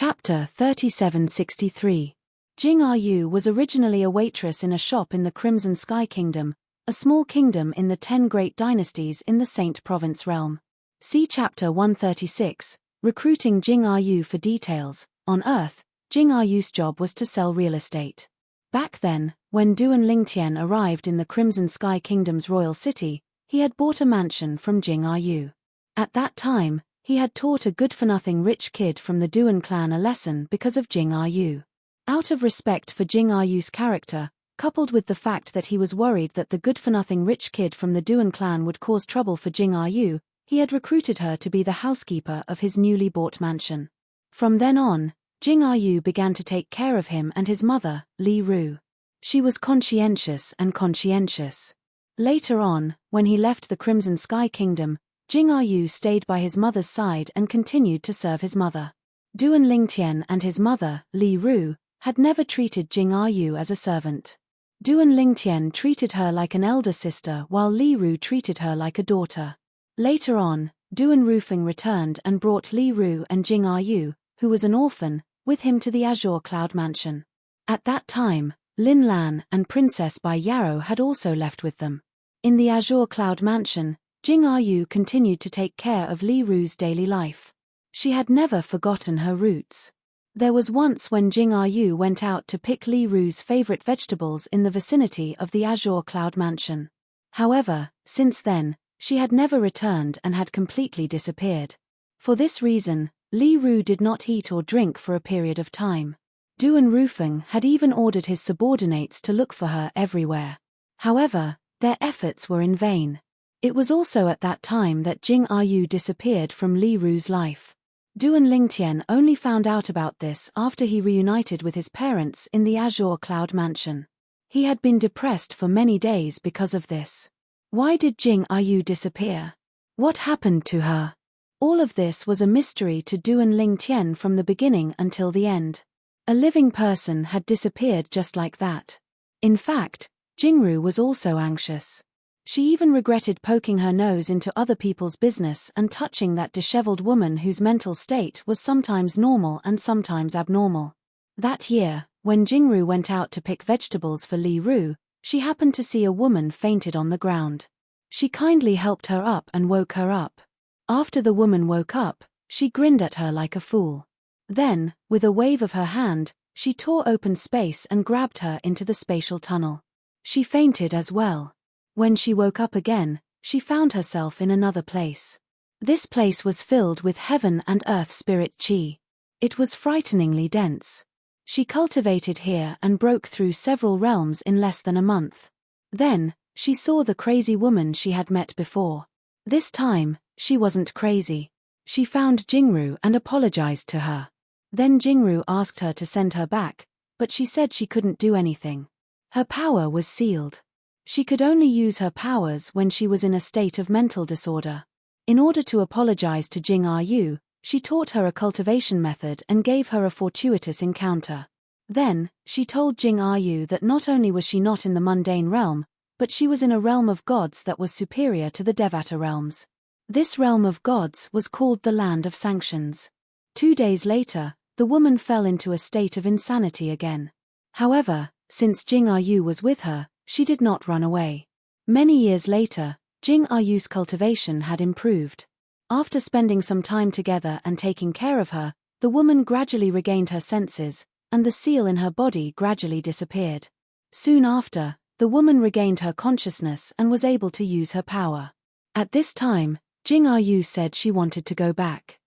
Chapter 3763. Jing Yu was originally a waitress in a shop in the Crimson Sky Kingdom, a small kingdom in the 10 Great Dynasties in the Saint Province realm. See Chapter 136, Recruiting Jing Yu for details. On Earth, Jing Yu's job was to sell real estate. Back then, when Duan Lingtian arrived in the Crimson Sky Kingdom's royal city, he had bought a mansion from Jing Yu. At that time, he had taught a good-for-nothing rich kid from the Duan clan a lesson because of Jing Yu. Out of respect for Jing Yu's character, coupled with the fact that he was worried that the good-for-nothing rich kid from the Duan clan would cause trouble for Jing Yu, he had recruited her to be the housekeeper of his newly bought mansion. From then on, Jing Yu began to take care of him and his mother, Li Ru. She was conscientious and conscientious. Later on, when he left the Crimson Sky Kingdom, Jing Yu stayed by his mother's side and continued to serve his mother. Duan Lingtian and his mother, Li Ru, had never treated Jing Yu as a servant. Duan Lingtian treated her like an elder sister while Li Ru treated her like a daughter. Later on, Duan Rufeng returned and brought Li Ru and Jing Yu, who was an orphan, with him to the Azure Cloud Mansion. At that time, Lin Lan and Princess Bai Yarrow had also left with them. In the Azure Cloud Mansion, Jing Yu continued to take care of Li Ru's daily life. She had never forgotten her roots. There was once when Jing Yu went out to pick Li Ru's favorite vegetables in the vicinity of the Azure Cloud Mansion. However, since then, she had never returned and had completely disappeared. For this reason, Li Ru did not eat or drink for a period of time. Duan Rufeng had even ordered his subordinates to look for her everywhere. However, their efforts were in vain. It was also at that time that Jing Yu disappeared from Li Ru's life. Duan Lingtian only found out about this after he reunited with his parents in the Azure Cloud Mansion. He had been depressed for many days because of this. Why did Jing Yu disappear? What happened to her? All of this was a mystery to Duan Lingtian from the beginning until the end. A living person had disappeared just like that. In fact, Jingru was also anxious. She even regretted poking her nose into other people's business and touching that disheveled woman whose mental state was sometimes normal and sometimes abnormal. That year, when Jingru went out to pick vegetables for Li Ru, she happened to see a woman fainted on the ground. She kindly helped her up and woke her up. After the woman woke up, she grinned at her like a fool. Then, with a wave of her hand, she tore open space and grabbed her into the spatial tunnel. She fainted as well. When she woke up again, she found herself in another place. This place was filled with heaven and earth spirit chi. It was frighteningly dense. She cultivated here and broke through several realms in less than a month. Then, she saw the crazy woman she had met before. This time, she wasn't crazy. She found Jingru and apologized to her. Then Jingru asked her to send her back, but she said she couldn't do anything. Her power was sealed. She could only use her powers when she was in a state of mental disorder. In order to apologize to Jing Yu, she taught her a cultivation method and gave her a fortuitous encounter. Then, she told Jing Yu that not only was she not in the mundane realm, but she was in a realm of gods that was superior to the Devata realms. This realm of gods was called the Land of Sanctions. 2 days later, the woman fell into a state of insanity again. However, since Jing Yu was with her, she did not run away. Many years later, Jing Yu's cultivation had improved. After spending some time together and taking care of her, the woman gradually regained her senses, and the seal in her body gradually disappeared. Soon after, the woman regained her consciousness and was able to use her power. At this time, Jing Yu said she wanted to go back.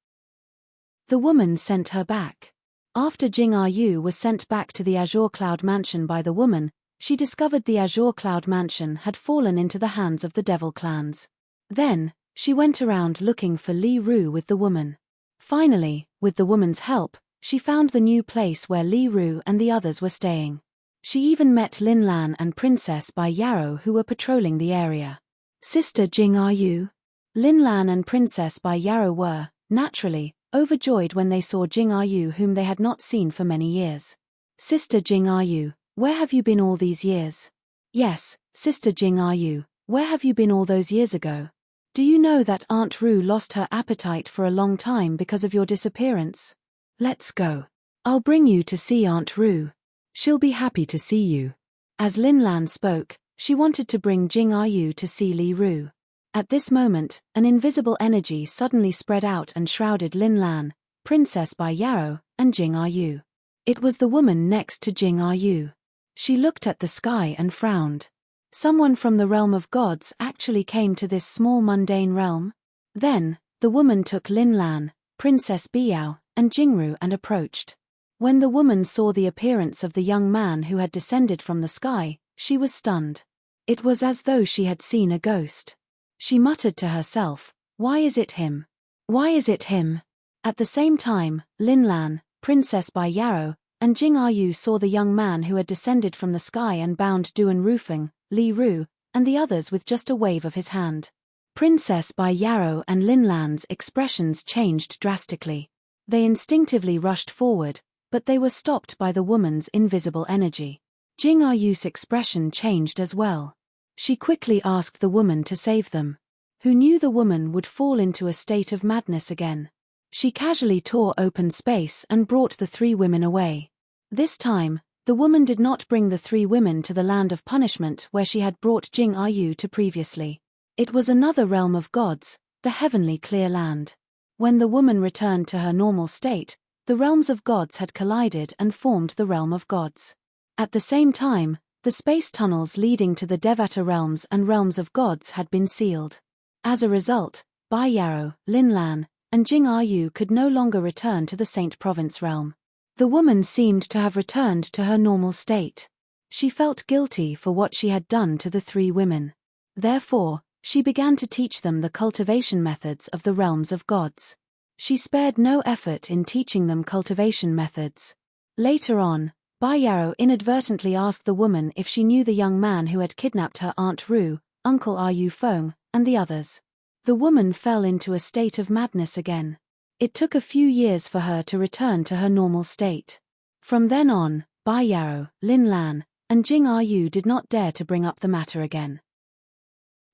The woman sent her back. After Jing Yu was sent back to the Azure Cloud Mansion by the woman, she discovered the Azure Cloud Mansion had fallen into the hands of the devil clans. Then, she went around looking for Li Ru with the woman. Finally, with the woman's help, she found the new place where Li Ru and the others were staying. She even met Lin Lan and Princess Bai Yarrow who were patrolling the area. Sister Jing Yu. Lin Lan and Princess Bai Yarrow were, naturally, overjoyed when they saw Jing Yu whom they had not seen for many years. Sister Jing Yu, where have you been all these years? Yes, Sister Jing Yu, where have you been all those years ago? Do you know that Aunt Ru lost her appetite for a long time because of your disappearance? Let's go. I'll bring you to see Aunt Rue. She'll be happy to see you. As Lin Lan spoke, she wanted to bring Jing Yu to see Li Ru. At this moment, an invisible energy suddenly spread out and shrouded Lin Lan, Princess Bai Yarrow, and Jing Yu. It was the woman next to Jing Yu. She looked at the sky and frowned. Someone from the realm of gods actually came to this small mundane realm? Then, the woman took Lin Lan, Princess Biao, and Jingru and approached. When the woman saw the appearance of the young man who had descended from the sky, she was stunned. It was as though she had seen a ghost. She muttered to herself, "Why is it him? Why is it him?" At the same time, Lin Lan, Princess Bai Yarrow, and Jing Yu saw the young man who had descended from the sky and bound Duan Rufeng, Li Ru, and the others with just a wave of his hand. Princess Bai Yarrow and Lin Lan's expressions changed drastically. They instinctively rushed forward, but they were stopped by the woman's invisible energy. Jing Yu's expression changed as well. She quickly asked the woman to save them. Who knew the woman would fall into a state of madness again? She casually tore open space and brought the three women away. This time, the woman did not bring the three women to the land of punishment where she had brought Jing Yu to previously. It was another realm of gods, the heavenly clear land. When the woman returned to her normal state, the realms of gods had collided and formed the realm of gods. At the same time, the space tunnels leading to the Devata realms and realms of gods had been sealed. As a result, Bai Yarrow, Lin Lan, and Jing Yu could no longer return to the Saint Province realm. The woman seemed to have returned to her normal state. She felt guilty for what she had done to the three women. Therefore, she began to teach them the cultivation methods of the realms of gods. She spared no effort in teaching them cultivation methods. Later on, Bai Yarrow inadvertently asked the woman if she knew the young man who had kidnapped her Aunt Rue, Uncle Yu Feng, and the others. The woman fell into a state of madness again. It took a few years for her to return to her normal state. From then on, Bai Yarrow, Lin Lan, and Jing Yu did not dare to bring up the matter again.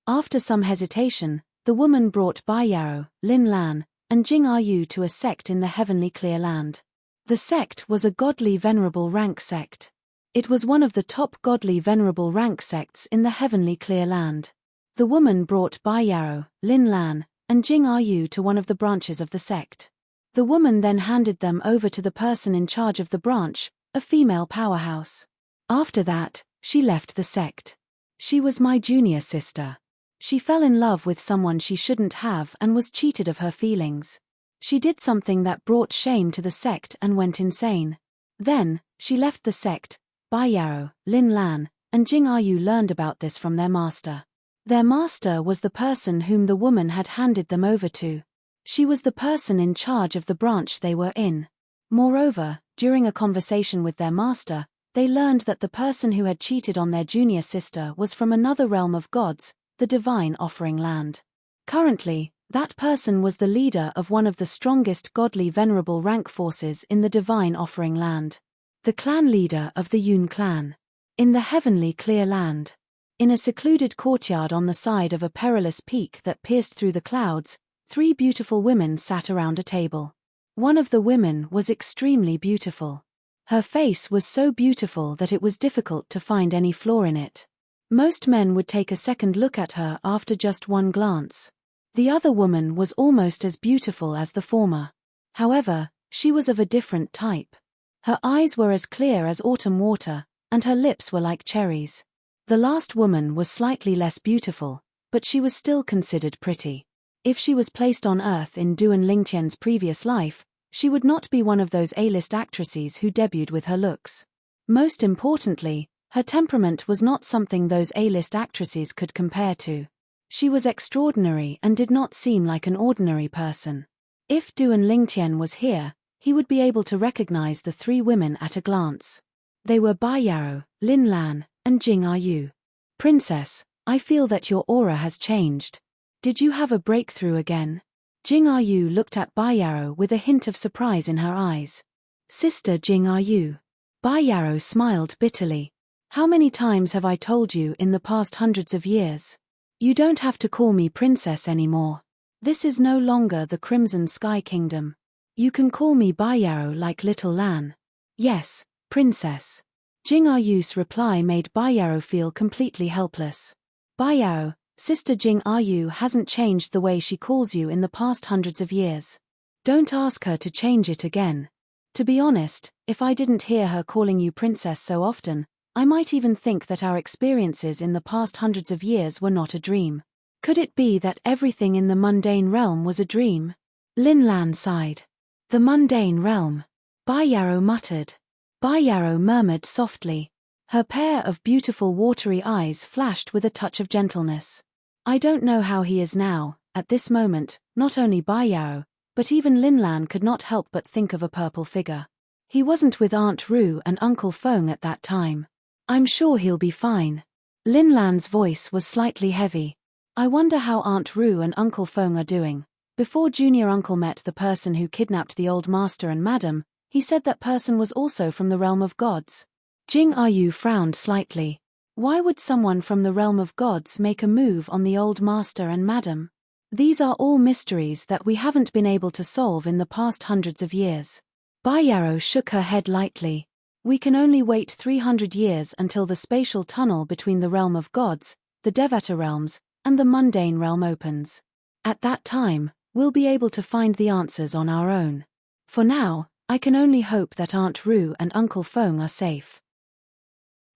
After some hesitation, the woman brought Bai Yarrow, Lin Lan, and Jing Yu to a sect in the heavenly clear land. The sect was a godly venerable rank sect. It was one of the top godly venerable rank sects in the heavenly clear land. The woman brought Bai Yarrow, Lin Lan, and Jing Yu to one of the branches of the sect. The woman then handed them over to the person in charge of the branch, a female powerhouse. After that, she left the sect. She was my junior sister. She fell in love with someone she shouldn't have and was cheated of her feelings. She did something that brought shame to the sect and went insane. Then, she left the sect. Bai Yarrow, Lin Lan, and Jing Yu learned about this from their master. Their master was the person whom the woman had handed them over to. She was the person in charge of the branch they were in. Moreover, during a conversation with their master, they learned that the person who had cheated on their junior sister was from another realm of gods, the Divine Offering Land. Currently, that person was the leader of one of the strongest godly venerable rank forces in the Divine Offering Land. The clan leader of the Yun clan. In the heavenly clear land. In a secluded courtyard on the side of a perilous peak that pierced through the clouds, three beautiful women sat around a table. One of the women was extremely beautiful. Her face was so beautiful that it was difficult to find any flaw in it. Most men would take a second look at her after just one glance. The other woman was almost as beautiful as the former. However, she was of a different type. Her eyes were as clear as autumn water, and her lips were like cherries. The last woman was slightly less beautiful, but she was still considered pretty. If she was placed on Earth in Duan Lingtian's previous life, she would not be one of those A-list actresses who debuted with her looks. Most importantly, her temperament was not something those A-list actresses could compare to. She was extraordinary and did not seem like an ordinary person. If Duan Lingtian was here, he would be able to recognize the three women at a glance. They were Bai Yarrow, Lin Lan, and Jing Yu. Princess, I feel that your aura has changed. Did you have a breakthrough again? Jing Yu looked at Bai Yarrow with a hint of surprise in her eyes. Sister Jing Yu. Bai Yarrow smiled bitterly. How many times have I told you in the past hundreds of years? You don't have to call me princess anymore. This is no longer the Crimson Sky Kingdom. You can call me Bayaro like little Lan. Yes, princess. Jing Ayu's reply made Bayaro feel completely helpless. Bayaro, Sister Jing Ayu hasn't changed the way she calls you in the past hundreds of years. Don't ask her to change it again. To be honest, if I didn't hear her calling you princess so often, I might even think that our experiences in the past hundreds of years were not a dream. Could it be that everything in the mundane realm was a dream? Lin Lan sighed. The mundane realm. Bayaro muttered. Bayaro murmured softly. Her pair of beautiful watery eyes flashed with a touch of gentleness. I don't know how he is now. At this moment, not only Bayaro, but even Lin Lan could not help but think of a purple figure. He wasn't with Aunt Ru and Uncle Feng at that time. I'm sure he'll be fine. Lin Lan's voice was slightly heavy. I wonder how Aunt Ru and Uncle Feng are doing. Before Junior Uncle met the person who kidnapped the old master and madam, he said that person was also from the realm of gods. Jing Ayu frowned slightly. Why would someone from the realm of gods make a move on the old master and madam? These are all mysteries that we haven't been able to solve in the past hundreds of years. Bayaro shook her head lightly. We can only wait 300 years until the spatial tunnel between the realm of gods, the Devata realms, and the mundane realm opens. At that time, we'll be able to find the answers on our own. For now, I can only hope that Aunt Ru and Uncle Feng are safe.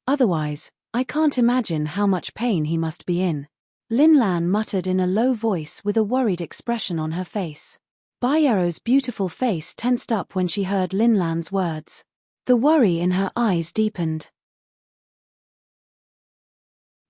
Otherwise, I can't imagine how much pain he must be in. Lin Lan muttered in a low voice with a worried expression on her face. Bayaro's beautiful face tensed up when she heard Lin Lan's words. The worry in her eyes deepened.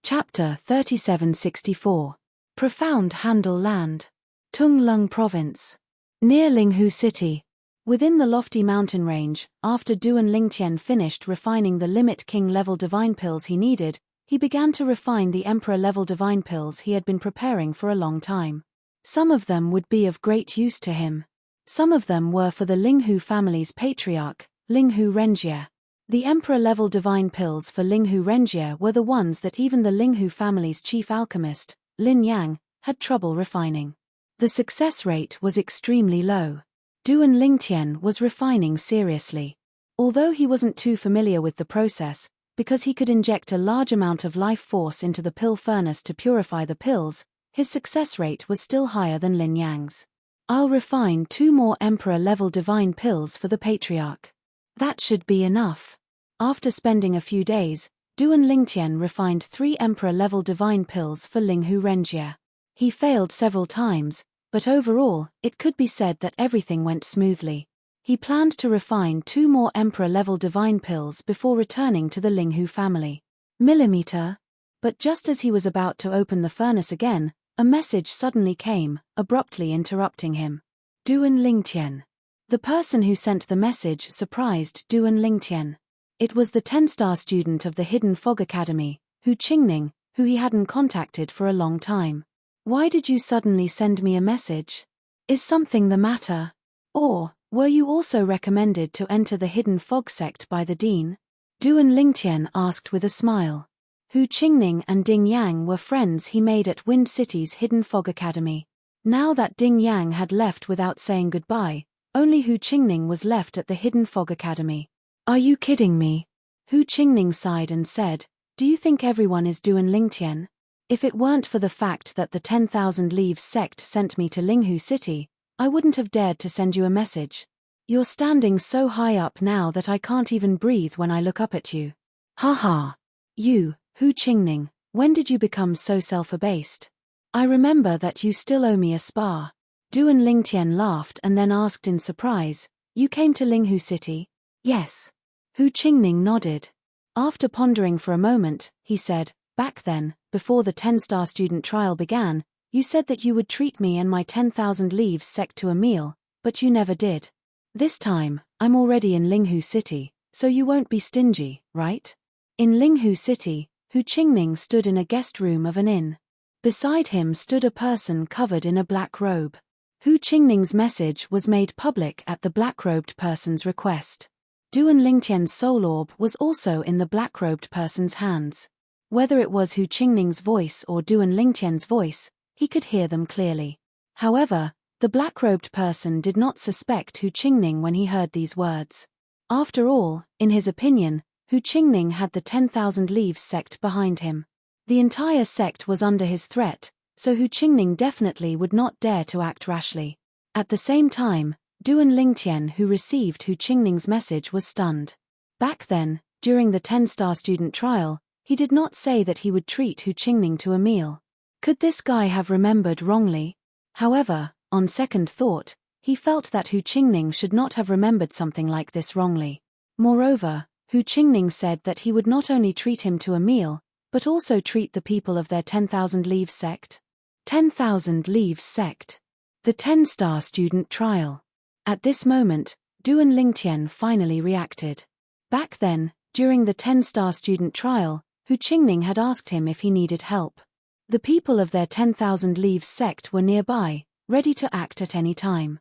Chapter 3764. Profound Handle Land. Tung Lung Province. Near Linghu City. Within the lofty mountain range, after Duan Lingtian finished refining the Limit King level divine pills he needed, he began to refine the Emperor level divine pills he had been preparing for a long time. Some of them would be of great use to him. Some of them were for the Linghu family's patriarch, Linghu Renjie. The Emperor level divine pills for Linghu Renjie were the ones that even the Linghu family's chief alchemist, Lin Yang, had trouble refining. The success rate was extremely low. Duan Lingtian was refining seriously. Although he wasn't too familiar with the process, because he could inject a large amount of life force into the pill furnace to purify the pills, his success rate was still higher than Lin Yang's. I'll refine 2 more Emperor-level divine pills for the Patriarch. That should be enough. After spending a few days, Duan Lingtian refined 3 Emperor-level divine pills for Linghu Renjie. He failed several times, but overall, it could be said that everything went smoothly. He planned to refine 2 more Emperor-level divine pills before returning to the Linghu family. Millimeter. But just as he was about to open the furnace again, a message suddenly came, abruptly interrupting him. Duan Lingtian. The person who sent the message surprised Duan Lingtian. It was the 10-star student of the Hidden Fog Academy, Hu Qingning, who he hadn't contacted for a long time. Why did you suddenly send me a message? Is something the matter? Or, were you also recommended to enter the Hidden Fog sect by the Dean? Duan Lingtian asked with a smile. Hu Qingning and Ding Yang were friends he made at Wind City's Hidden Fog Academy. Now that Ding Yang had left without saying goodbye, only Hu Qingning was left at the Hidden Fog Academy. Are you kidding me? Hu Qingning sighed and said, do you think everyone is Duan Lingtian? If it weren't for the fact that the 10,000 Leaves sect sent me to Linghu City, I wouldn't have dared to send you a message. You're standing so high up now that I can't even breathe when I look up at you. Ha ha. You, Hu Qingning, when did you become so self-abased? I remember that you still owe me a spar. Duan Lingtian laughed and then asked in surprise, you came to Linghu City? Yes. Hu Qingning nodded. After pondering for a moment, he said, back then, before the 10-star student trial began, you said that you would treat me and my 10,000 Leaves sect to a meal, but you never did. This time, I'm already in Linghu City, so you won't be stingy, right? In Linghu City, Hu Qingning stood in a guest room of an inn. Beside him stood a person covered in a black robe. Hu Qingning's message was made public at the black-robed person's request. Duan Lingtian's soul orb was also in the black-robed person's hands. Whether it was Hu Qingning's voice or Duan Lingtian's voice, he could hear them clearly. However, The black-robed person did not suspect Hu Qingning when he heard these words. After all, in his opinion, Hu Qingning had the 10,000 Leaves sect behind him. The entire sect was under his threat, so Hu Qingning definitely would not dare to act rashly. At the same time, Duan Lingtian, who received Hu Qingning's message, was stunned. Back then, during the 10-star student trial, he did not say that he would treat Hu Qingning to a meal. Could this guy have remembered wrongly? However, on second thought, he felt that Hu Qingning should not have remembered something like this wrongly. Moreover, Hu Qingning said that he would not only treat him to a meal, but also treat the people of their 10,000 Leaves sect. 10,000 Leaves sect. The 10-star student trial. At this moment, Duan Lingtian finally reacted. Back then, during the 10-star student trial, Hu Qingning had asked him if he needed help. The people of their 10,000 Leaves sect were nearby, ready to act at any time.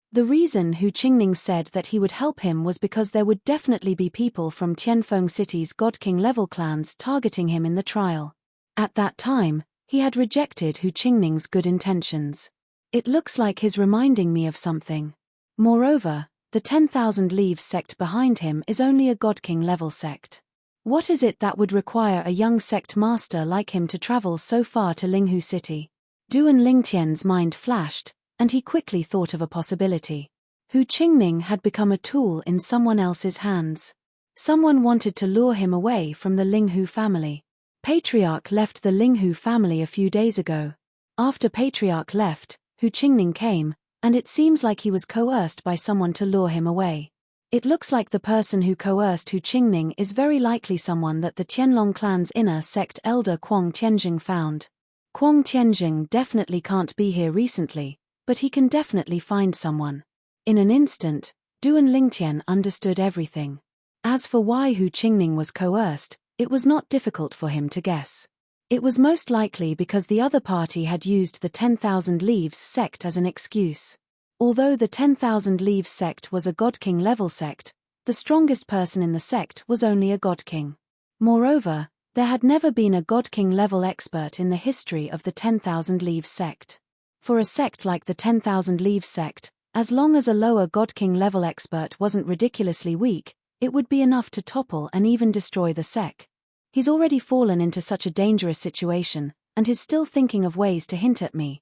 The reason Hu Qingning said that he would help him was because there would definitely be people from Tianfeng City's God King level clans targeting him in the trial. At that time, he had rejected Hu Qingning's good intentions. It looks like he's reminding me of something. Moreover, the 10,000 Leaves sect behind him is only a God King level sect. What is it that would require a young sect master like him to travel so far to Linghu City? Duan Lingtian's mind flashed, and he quickly thought of a possibility. Hu Qingning had become a tool in someone else's hands. Someone wanted to lure him away from the Linghu family. Patriarch left the Linghu family a few days ago. After Patriarch left, Hu Qingning came, and it seems like he was coerced by someone to lure him away. It looks like the person who coerced Hu Qingning is very likely someone that the Tianlong clan's inner sect elder Kuang Tianjing found. Kuang Tianjing definitely can't be here recently, but he can definitely find someone. In an instant, Duan Lingtian understood everything. As for why Hu Qingning was coerced, it was not difficult for him to guess. It was most likely because the other party had used the 10,000 Leaves sect as an excuse. Although the 10,000 Leaves sect was a God King level sect, the strongest person in the sect was only a God King. Moreover, there had never been a God King level expert in the history of the 10,000 Leaves sect. For a sect like the 10,000 Leaves sect, as long as a lower God King level expert wasn't ridiculously weak, it would be enough to topple and even destroy the sect. He's already fallen into such a dangerous situation, and he's still thinking of ways to hint at me.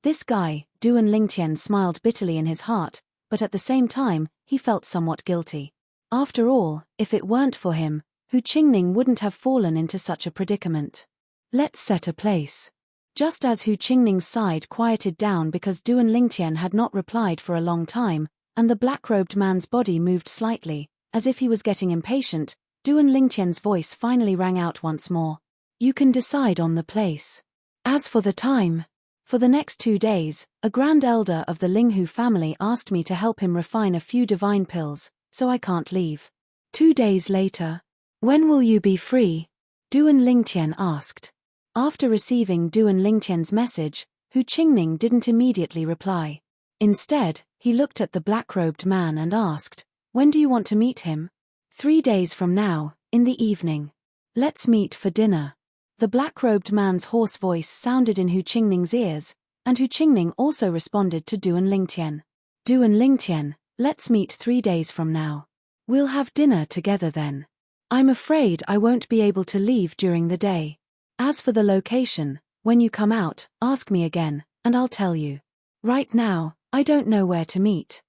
This guy, Duan Lingtian smiled bitterly in his heart, but at the same time, he felt somewhat guilty. After all, if it weren't for him, Hu Qingning wouldn't have fallen into such a predicament. Let's set a place. Just as Hu Qingning's side quieted down because Duan Lingtian had not replied for a long time, and the black-robed man's body moved slightly, as if he was getting impatient, Duan Lingtian's voice finally rang out once more. You can decide on the place. As for the time, for the next 2 days, a grand elder of the Linghu family asked me to help him refine a few divine pills, so I can't leave. 2 days later. When will you be free? Duan Lingtian asked. After receiving Duan Lingtian's message, Hu Qingning didn't immediately reply. Instead, he looked at the black-robed man and asked, when do you want to meet him? 3 days from now, in the evening. Let's meet for dinner. The black-robed man's hoarse voice sounded in Hu Qingning's ears, and Hu Qingning also responded to Duan Lingtian. Duan Lingtian, let's meet 3 days from now. We'll have dinner together then. I'm afraid I won't be able to leave during the day. As for the location, when you come out, ask me again, and I'll tell you. Right now, I don't know where to meet.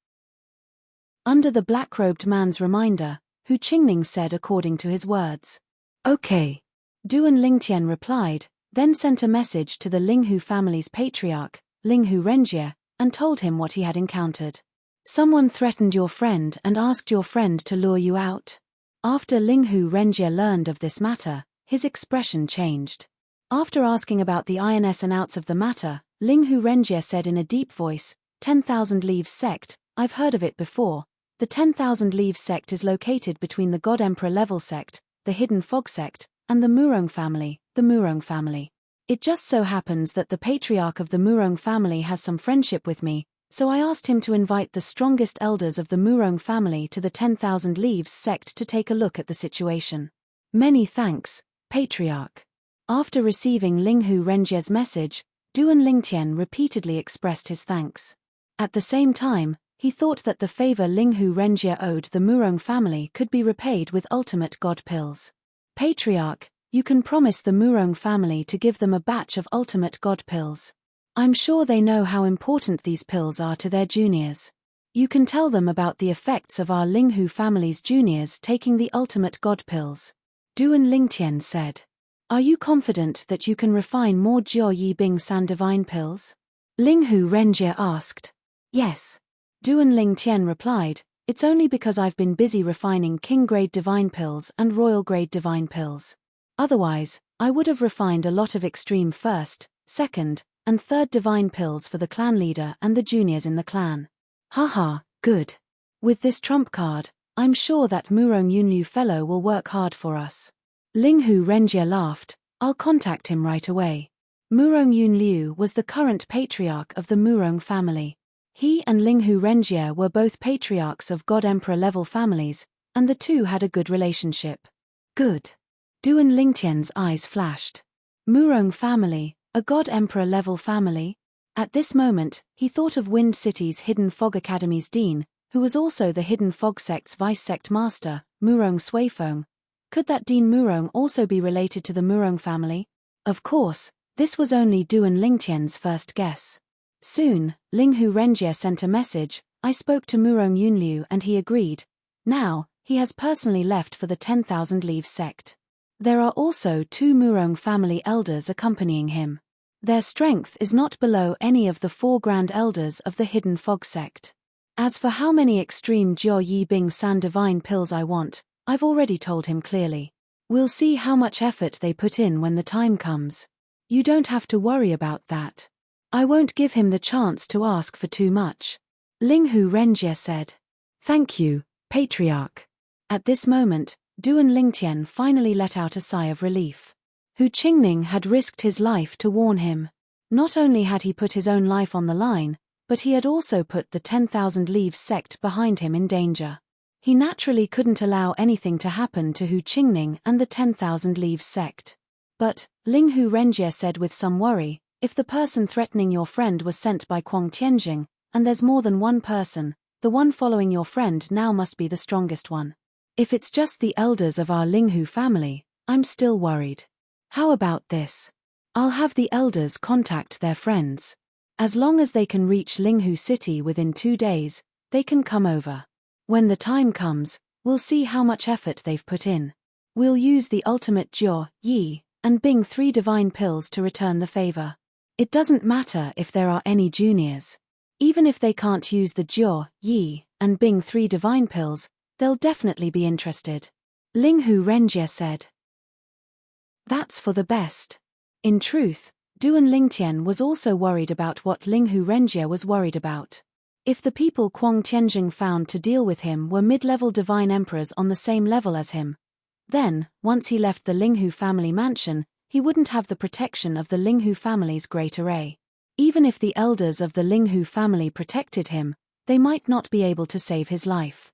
Under the black-robed man's reminder, Hu Qingning said according to his words. Okay. Duan Lingtian replied, then sent a message to the Linghu family's patriarch, Linghu Renjie, and told him what he had encountered. Someone threatened your friend and asked your friend to lure you out. After Linghu Renjie learned of this matter, his expression changed. After asking about the ins and outs of the matter, Linghu Renjie said in a deep voice, 10,000 Leaves sect, I've heard of it before. The 10,000 Leaves sect is located between the God Emperor level sect, the Hidden Fog sect, and the Murong family, the Murong family. It just so happens that the patriarch of the Murong family has some friendship with me, so I asked him to invite the strongest elders of the Murong family to the 10,000 Leaves sect to take a look at the situation. Many thanks, Patriarch. After receiving Linghu Renjie's message, Duan Lingtian repeatedly expressed his thanks. At the same time, he thought that the favor Linghu Renjie owed the Murong family could be repaid with ultimate god pills. Patriarch, you can promise the Murong family to give them a batch of ultimate god pills. I'm sure they know how important these pills are to their juniors. You can tell them about the effects of our Linghu family's juniors taking the ultimate god pills. Duan Lingtian said. Are you confident that you can refine more Jiao Yi Bing San divine pills? Linghu Renjie asked. Yes. Duan Lingtian replied, it's only because I've been busy refining king-grade divine pills and royal-grade divine pills. Otherwise, I would have refined a lot of extreme first, second, and third divine pills for the clan leader and the juniors in the clan. Haha, good. With this trump card, I'm sure that Murong Yunliu fellow will work hard for us. Linghu Renjie laughed, I'll contact him right away. Murong Yunliu was the current patriarch of the Murong family. He and Linghu Renjie were both patriarchs of God-Emperor level families, and the two had a good relationship. Good. Duan Lingtian's eyes flashed. Murong family, a God-Emperor level family? At this moment, he thought of Wind City's Hidden Fog Academy's dean, who was also the Hidden Fog sect's vice-sect master, Murong Suifeng. Could that Dean Murong also be related to the Murong family? Of course, this was only Duan Lingtian's first guess. Soon, Linghu Renjie sent a message, I spoke to Murong Yunliu and he agreed. Now, he has personally left for the 10,000 Leaves sect. There are also 2 Murong family elders accompanying him. Their strength is not below any of the 4 grand elders of the Hidden Fog sect. As for how many extreme Jiao Yi Bing San divine pills I want, I've already told him clearly. We'll see how much effort they put in when the time comes. You don't have to worry about that. I won't give him the chance to ask for too much. Linghu Renjie said. Thank you, Patriarch. At this moment, Duan Lingtian finally let out a sigh of relief. Hu Qingning had risked his life to warn him. Not only had he put his own life on the line, but he had also put the 10,000 Leaves sect behind him in danger. He naturally couldn't allow anything to happen to Hu Qingning and the 10,000 Leaves sect. But, Linghu Renjie said with some worry, if the person threatening your friend was sent by Kuang Tianjing, and there's more than one person, the one following your friend now must be the strongest one. If it's just the elders of our Linghu family, I'm still worried. How about this? I'll have the elders contact their friends. As long as they can reach Linghu City within 2 days, they can come over. When the time comes, we'll see how much effort they've put in. We'll use the ultimate Jiao, Yi, and Bing 3 divine pills to return the favor. It doesn't matter if there are any juniors. Even if they can't use the Jiao, Yi, and Bing 3 divine pills, they'll definitely be interested. Linghu Renjie said. That's for the best. In truth, Duan Lingtian was also worried about what Linghu Renjie was worried about. If the people Kuang Tianjing found to deal with him were mid-level divine emperors on the same level as him, then, once he left the Linghu family mansion, he wouldn't have the protection of the Linghu family's great array. Even if the elders of the Linghu family protected him, they might not be able to save his life.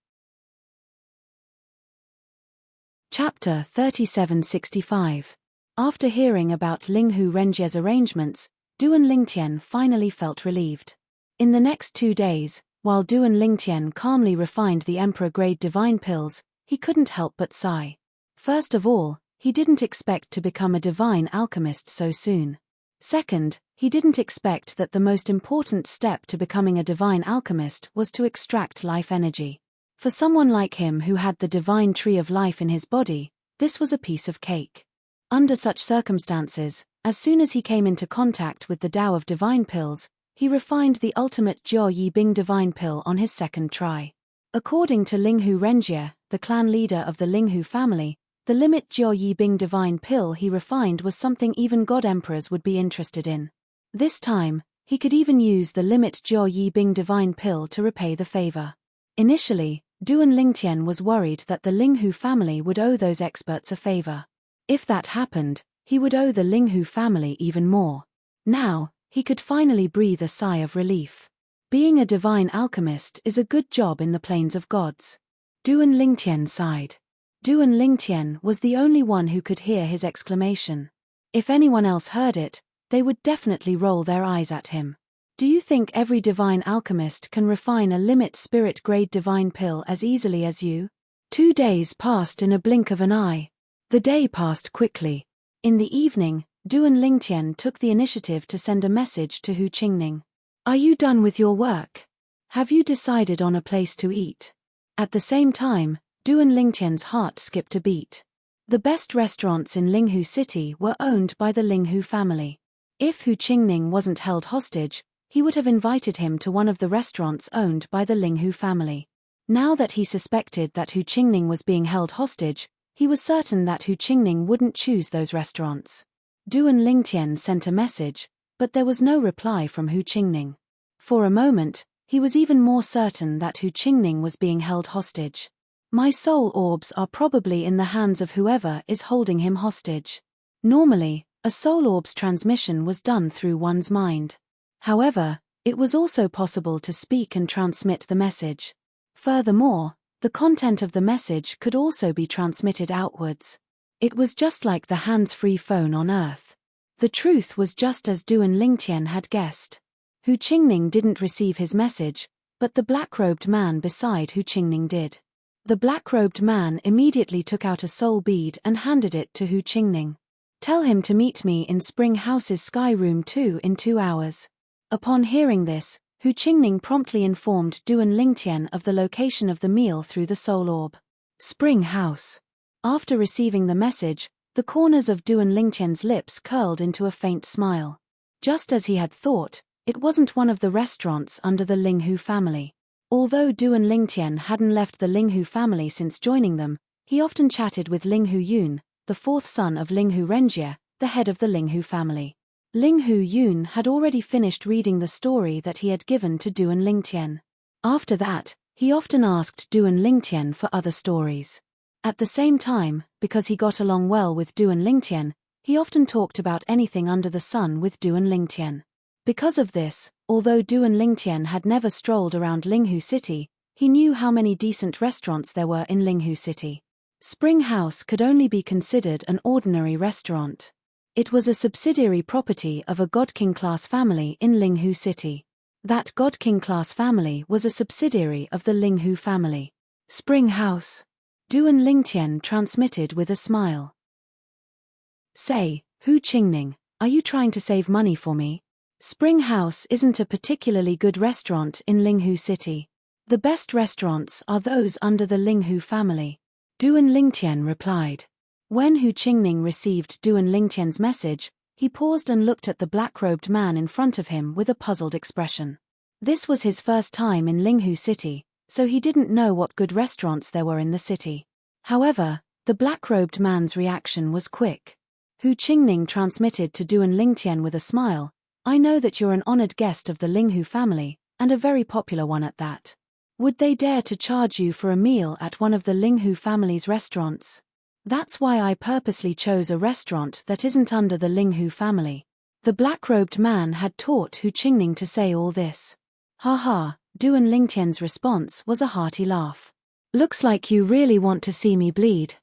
Chapter 3765. After hearing about Linghu Renjie's arrangements, Duan Lingtian finally felt relieved. In the next 2 days, while Duan Lingtian calmly refined the emperor-grade divine pills, he couldn't help but sigh. First of all, he didn't expect to become a divine alchemist so soon. Second, he didn't expect that the most important step to becoming a divine alchemist was to extract life energy. For someone like him who had the divine tree of life in his body, this was a piece of cake. Under such circumstances, as soon as he came into contact with the Tao of divine pills, he refined the ultimate Jiao Yi Bing divine pill on his second try. According to Linghu Renjie, the clan leader of the Linghu family, the limit Jiao Yi Bing divine pill he refined was something even god emperors would be interested in. This time, he could even use the limit Jiao Yi Bing divine pill to repay the favor. Initially, Duan Lingtian was worried that the Linghu family would owe those experts a favor. If that happened, he would owe the Linghu family even more. Now, he could finally breathe a sigh of relief. Being a divine alchemist is a good job in the plains of gods. Duan Lingtian sighed. Duan Lingtian was the only one who could hear his exclamation. If anyone else heard it, they would definitely roll their eyes at him. Do you think every divine alchemist can refine a limit spirit-grade divine pill as easily as you? 2 days passed in a blink of an eye. The day passed quickly. In the evening, Duan Lingtian took the initiative to send a message to Hu Qingning. Are you done with your work? Have you decided on a place to eat? At the same time, Duan Lingtian's heart skipped a beat. The best restaurants in Linghu City were owned by the Linghu family. If Hu Qingning wasn't held hostage, he would have invited him to one of the restaurants owned by the Linghu family. Now that he suspected that Hu Qingning was being held hostage, he was certain that Hu Qingning wouldn't choose those restaurants. Duan Lingtian sent a message, but there was no reply from Hu Qingning. For a moment, he was even more certain that Hu Qingning was being held hostage. My soul orbs are probably in the hands of whoever is holding him hostage. Normally, a soul orb's transmission was done through one's mind. However, it was also possible to speak and transmit the message. Furthermore, the content of the message could also be transmitted outwards. It was just like the hands-free phone on Earth. The truth was just as Duan Lingtian had guessed. Hu Qingning didn't receive his message, but the black-robed man beside Hu Qingning did. The black-robed man immediately took out a soul bead and handed it to Hu Qingning. Tell him to meet me in Spring House's Sky Room 2 in 2 hours. Upon hearing this, Hu Qingning promptly informed Duan Lingtian of the location of the meal through the soul orb. Spring House. After receiving the message, the corners of Duan Lingtian's lips curled into a faint smile. Just as he had thought, it wasn't one of the restaurants under the Linghu family. Although Duan Lingtian hadn't left the Linghu family since joining them, he often chatted with Linghu Yun, the 4th son of Linghu Renjie, the head of the Linghu family. Linghu Yun had already finished reading the story that he had given to Duan Lingtian. After that, he often asked Duan Lingtian for other stories. At the same time, because he got along well with Duan Lingtian, he often talked about anything under the sun with Duan Lingtian. Because of this, although Duan Lingtian had never strolled around Linghu City, he knew how many decent restaurants there were in Linghu City. Spring House could only be considered an ordinary restaurant. It was a subsidiary property of a God King class family in Linghu City. That God King class family was a subsidiary of the Linghu family. Spring House. Duan Lingtian transmitted with a smile. Say, Hu Qingning, are you trying to save money for me? Spring House isn't a particularly good restaurant in Linghu City. The best restaurants are those under the Linghu family. Duan Lingtian replied. When Hu Qingning received Duan Lingtian's message, he paused and looked at the black-robed man in front of him with a puzzled expression. This was his first time in Linghu City, so he didn't know what good restaurants there were in the city. However, the black-robed man's reaction was quick. Hu Qingning transmitted to Duan Lingtian with a smile, I know that you're an honored guest of the Linghu family, and a very popular one at that. Would they dare to charge you for a meal at one of the Linghu family's restaurants? That's why I purposely chose a restaurant that isn't under the Linghu family. The black-robed man had taught Hu Qingning to say all this. Ha ha, Duan Lingtian's response was a hearty laugh. Looks like you really want to see me bleed.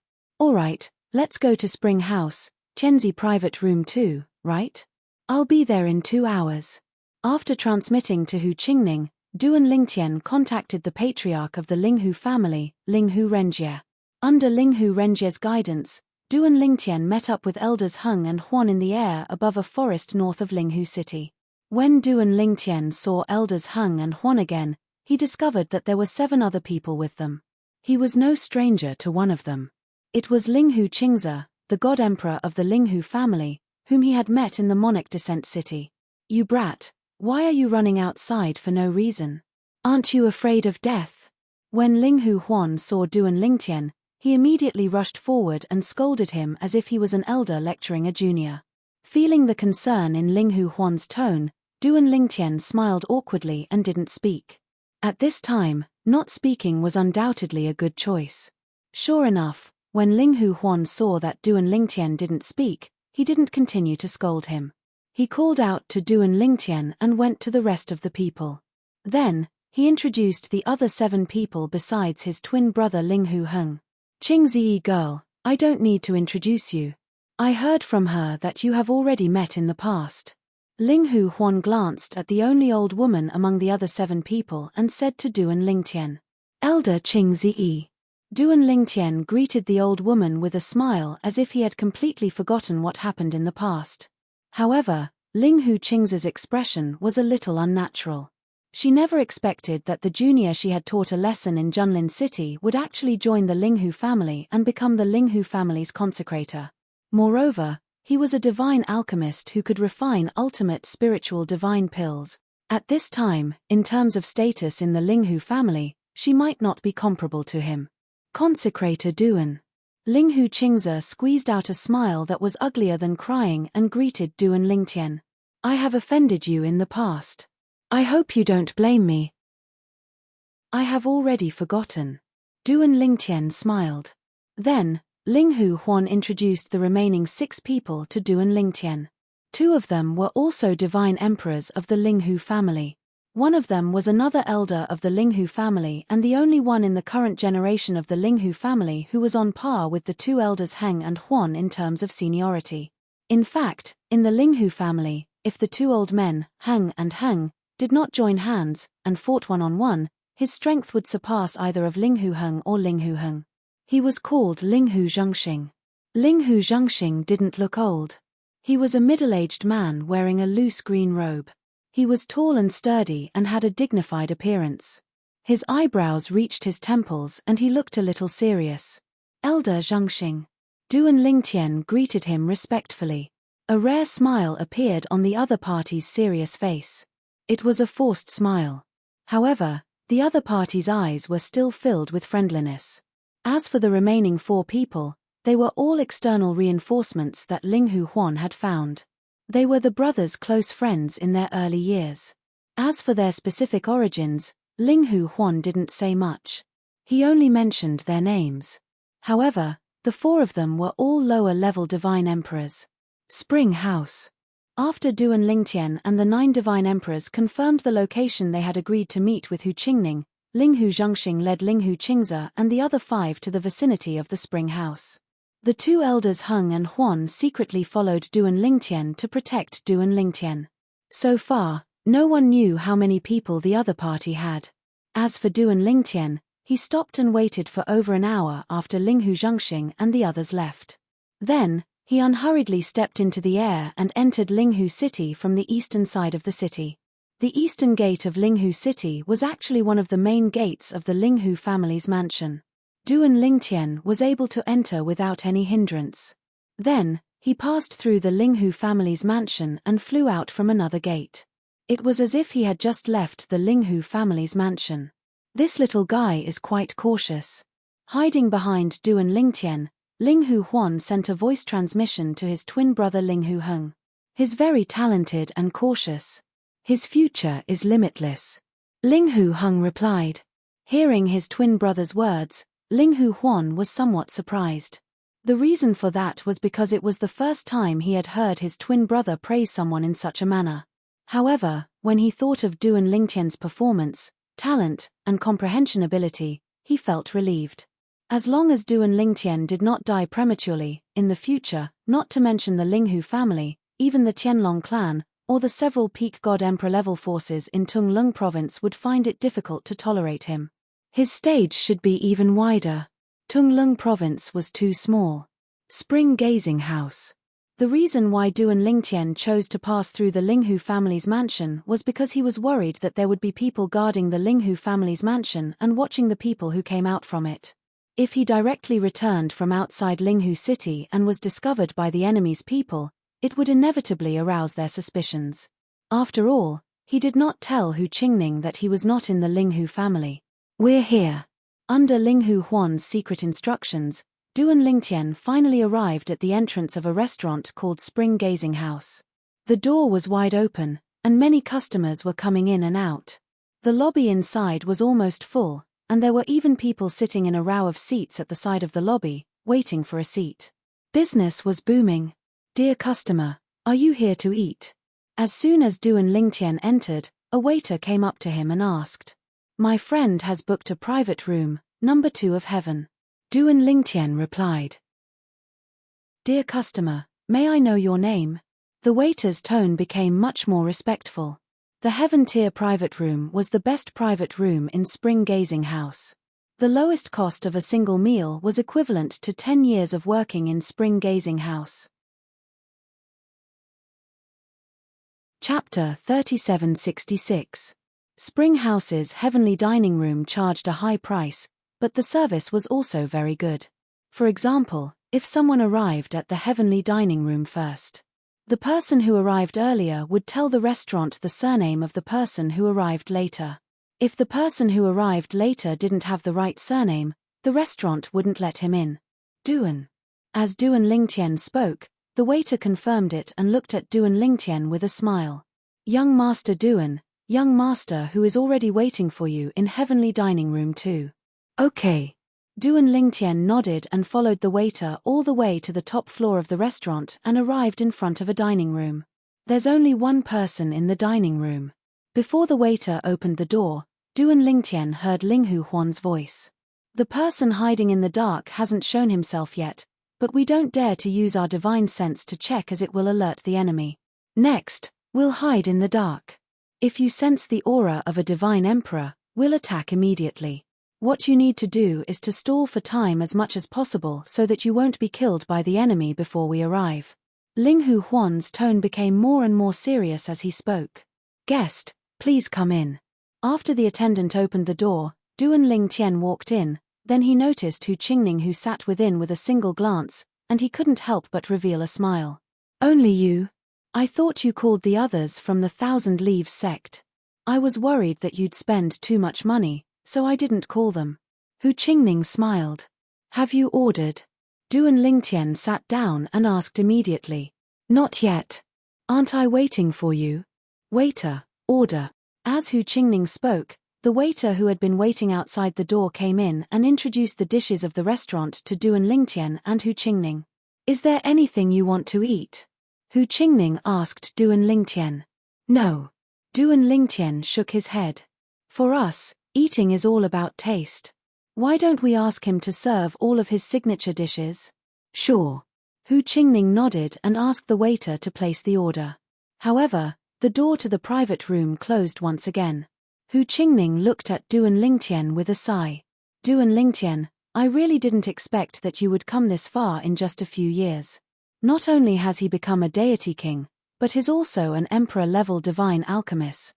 Alright, let's go to Spring House, Tianzi Private Room 2, right? I'll be there in 2 hours. After transmitting to Hu Qingning, Duan Lingtian contacted the patriarch of the Linghu family, Linghu Renjie. Under Linghu Renjie's guidance, Duan Lingtian met up with elders Heng and Huan in the air above a forest north of Linghu City. When Duan Lingtian saw elders Heng and Huan again, he discovered that there were 7 other people with them. He was no stranger to one of them. It was Linghu Qingzi, the god emperor of the Linghu family, whom he had met in the Monarch Descent City. You brat, why are you running outside for no reason? Aren't you afraid of death? When Linghu Huan saw Duan Lingtian, he immediately rushed forward and scolded him as if he was an elder lecturing a junior. Feeling the concern in Linghu Huan's tone, Duan Lingtian smiled awkwardly and didn't speak. At this time, not speaking was undoubtedly a good choice. Sure enough, when Linghu Huan saw that Duan Lingtian didn't speak, he didn't continue to scold him. He called out to Duan Lingtian and went to the rest of the people. Then, he introduced the other 7 people besides his twin brother Linghu Heng. Qingzi girl, I don't need to introduce you. I heard from her that you have already met in the past. Ling Hu Huan glanced at the only old woman among the other 7 people and said to Duan Lingtian, "Elder Qing Ziyi." Duan Lingtian greeted the old woman with a smile as if he had completely forgotten what happened in the past. However, Ling Hu Qing's expression was a little unnatural. She never expected that the junior she had taught a lesson in Junlin City would actually join the Ling Hu family and become the Ling Hu family's consecrator. Moreover, he was a divine alchemist who could refine ultimate spiritual divine pills. At this time, in terms of status in the Ling Hu family, she might not be comparable to him. Consecrator Duan. Ling Hu Qingze squeezed out a smile that was uglier than crying and greeted Duan Lingtian. "I have offended you in the past. I hope you don't blame me." "I have already forgotten." Duan Lingtian smiled. Then, Ling Hu Huan introduced the remaining 6 people to Duan Lingtian. 2 of them were also divine emperors of the Ling Hu family. One of them was another elder of the Ling Hu family and the only one in the current generation of the Ling Hu family who was on par with the 2 elders Heng and Huan in terms of seniority. In fact, in the Ling Hu family, if the 2 old men, Heng and Heng, did not join hands and fought one-on-one, his strength would surpass either of Ling Hu Heng or Ling Hu Heng. He was called Ling Hu Zhengxing. Ling Hu Zhengxing didn't look old. He was a middle-aged man wearing a loose green robe. He was tall and sturdy and had a dignified appearance. His eyebrows reached his temples and he looked a little serious. "Elder Zhengxing." Duan Lingtian greeted him respectfully. A rare smile appeared on the other party's serious face. It was a forced smile. However, the other party's eyes were still filled with friendliness. As for the remaining 4 people, they were all external reinforcements that Ling Hu Huan had found. They were the brothers' close friends in their early years. As for their specific origins, Ling Hu Huan didn't say much. He only mentioned their names. However, the 4 of them were all lower-level divine emperors. Spring House. After Duan Lingtian and the 9 divine emperors confirmed the location they had agreed to meet with Hu Qingning, Ling Hu Zhengxing led Ling Hu Qingze and the other 5 to the vicinity of the Spring House. The 2 elders Heng and Huan secretly followed Duan Lingtian to protect Duan Lingtian. So far, no one knew how many people the other party had. As for Duan Lingtian, he stopped and waited for over an hour after Ling Hu Zhengxing and the others left. Then, he unhurriedly stepped into the air and entered Ling Hu City from the eastern side of the city. The eastern gate of Ling Hu City was actually one of the main gates of the Ling Hu family's mansion. Duan Lingtian was able to enter without any hindrance. Then, he passed through the Ling Hu family's mansion and flew out from another gate. It was as if he had just left the Ling Hu family's mansion. This little guy is quite cautious. Hiding behind Duan Lingtian, Ling Hu Huan sent a voice transmission to his twin brother Ling Hu Heng. "He's very talented and cautious. His future is limitless." Ling Hu Heng replied. Hearing his twin brother's words, Ling Hu Huan was somewhat surprised. The reason for that was because it was the first time he had heard his twin brother praise someone in such a manner. However, when he thought of Duan Lingtian's performance, talent, and comprehension ability, he felt relieved. As long as Duan Lingtian did not die prematurely, in the future, not to mention the Ling Hu family, even the Tianlong clan, or the several peak god emperor level forces in Tunglung province would find it difficult to tolerate him. His stage should be even wider. Tunglung province was too small. Spring Gazing House. The reason why Duan Lingtian chose to pass through the Ling Hu family's mansion was because he was worried that there would be people guarding the Ling Hu family's mansion and watching the people who came out from it. If he directly returned from outside Ling Hu City and was discovered by the enemy's people, it would inevitably arouse their suspicions. After all, he did not tell Hu Qingning that he was not in the Ling Hu family. "We're here." Under Ling Hu Huan's secret instructions, Duan Lingtian finally arrived at the entrance of a restaurant called Spring Gazing House. The door was wide open, and many customers were coming in and out. The lobby inside was almost full, and there were even people sitting in a row of seats at the side of the lobby, waiting for a seat. Business was booming. "Dear customer, are you here to eat?" As soon as Duan Lingtian entered, a waiter came up to him and asked. "My friend has booked a private room, number 2 of heaven." Duan Lingtian replied. "Dear customer, may I know your name?" The waiter's tone became much more respectful. The Heaven-tier private room was the best private room in Spring Gazing House. The lowest cost of a single meal was equivalent to 10 years of working in Spring Gazing House. Chapter 3766. Spring House's heavenly dining room charged a high price, but the service was also very good. For example, if someone arrived at the heavenly dining room first, the person who arrived earlier would tell the restaurant the surname of the person who arrived later. If the person who arrived later didn't have the right surname, the restaurant wouldn't let him in. Duan. As Duan Lingtian spoke, the waiter confirmed it and looked at Duan Lingtian with a smile. Young Master Duan, young master who is already waiting for you in heavenly dining room 2. Okay. Duan Lingtian nodded and followed the waiter all the way to the top floor of the restaurant and arrived in front of a dining room. There's only one person in the dining room. Before the waiter opened the door, Duan Lingtian heard Linghu Huan's voice. The person hiding in the dark hasn't shown himself yet, but we don't dare to use our divine sense to check as it will alert the enemy. Next, we'll hide in the dark. If you sense the aura of a divine emperor, we'll attack immediately. What you need to do is to stall for time as much as possible so that you won't be killed by the enemy before we arrive. Linghu Huan's tone became more and more serious as he spoke. Guest, please come in. After the attendant opened the door, Duan Lingtian walked in, then he noticed Hu Qingning who sat within with a single glance, and he couldn't help but reveal a smile. Only you? I thought you called the others from the Thousand Leaves sect. I was worried that you'd spend too much money, so I didn't call them. Hu Qingning smiled. Have you ordered? Duan Lingtian sat down and asked immediately. Not yet. Aren't I waiting for you? Waiter, order. As Hu Qingning spoke, the waiter who had been waiting outside the door came in and introduced the dishes of the restaurant to Duan Lingtian and Hu Qingning. Is there anything you want to eat? Hu Qingning asked Duan Lingtian. No. Duan Lingtian shook his head. For us, eating is all about taste. Why don't we ask him to serve all of his signature dishes? Sure. Hu Qingning nodded and asked the waiter to place the order. However, the door to the private room closed once again. Hu Qingning looked at Duan Lingtian with a sigh. Duan Lingtian, I really didn't expect that you would come this far in just a few years. Not only has he become a deity king, but is also an emperor-level divine alchemist.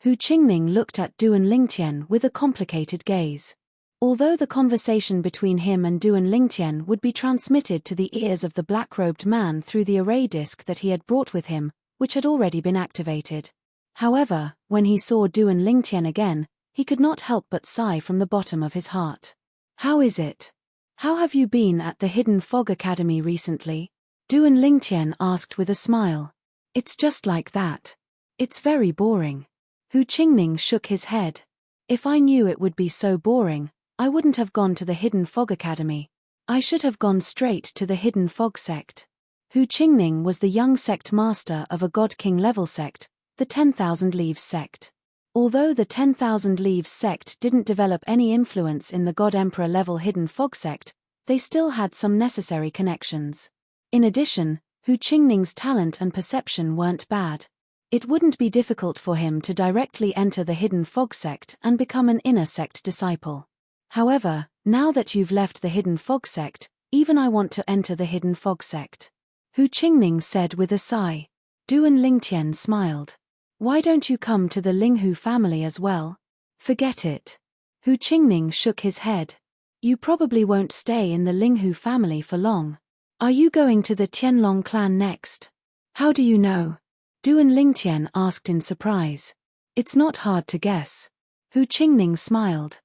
Hu Qingning looked at Duan Lingtian with a complicated gaze. Although the conversation between him and Duan Lingtian would be transmitted to the ears of the black-robed man through the array disk that he had brought with him, which had already been activated. However, when he saw Duan Lingtian again, he could not help but sigh from the bottom of his heart. How is it? How have you been at the Hidden Fog Academy recently? Duan Lingtian asked with a smile. It's just like that. It's very boring. Hu Qingning shook his head. If I knew it would be so boring, I wouldn't have gone to the Hidden Fog Academy. I should have gone straight to the Hidden Fog sect. Hu Qingning was the young sect master of a God King level sect, the 10,000 Leaves sect. Although the 10,000 Leaves sect didn't develop any influence in the God Emperor level Hidden Fog sect, they still had some necessary connections. In addition, Hu Qingning's talent and perception weren't bad. It wouldn't be difficult for him to directly enter the Hidden Fog sect and become an inner sect disciple. However, now that you've left the Hidden Fog sect, even I want to enter the Hidden Fog sect. Hu Qingning said with a sigh. Duan Lingtian smiled. Why don't you come to the Linghu family as well? Forget it. Hu Qingning shook his head. You probably won't stay in the Linghu family for long. Are you going to the Tianlong clan next? How do you know? Duan Lingtian asked in surprise. It's not hard to guess. Hu Qingning smiled.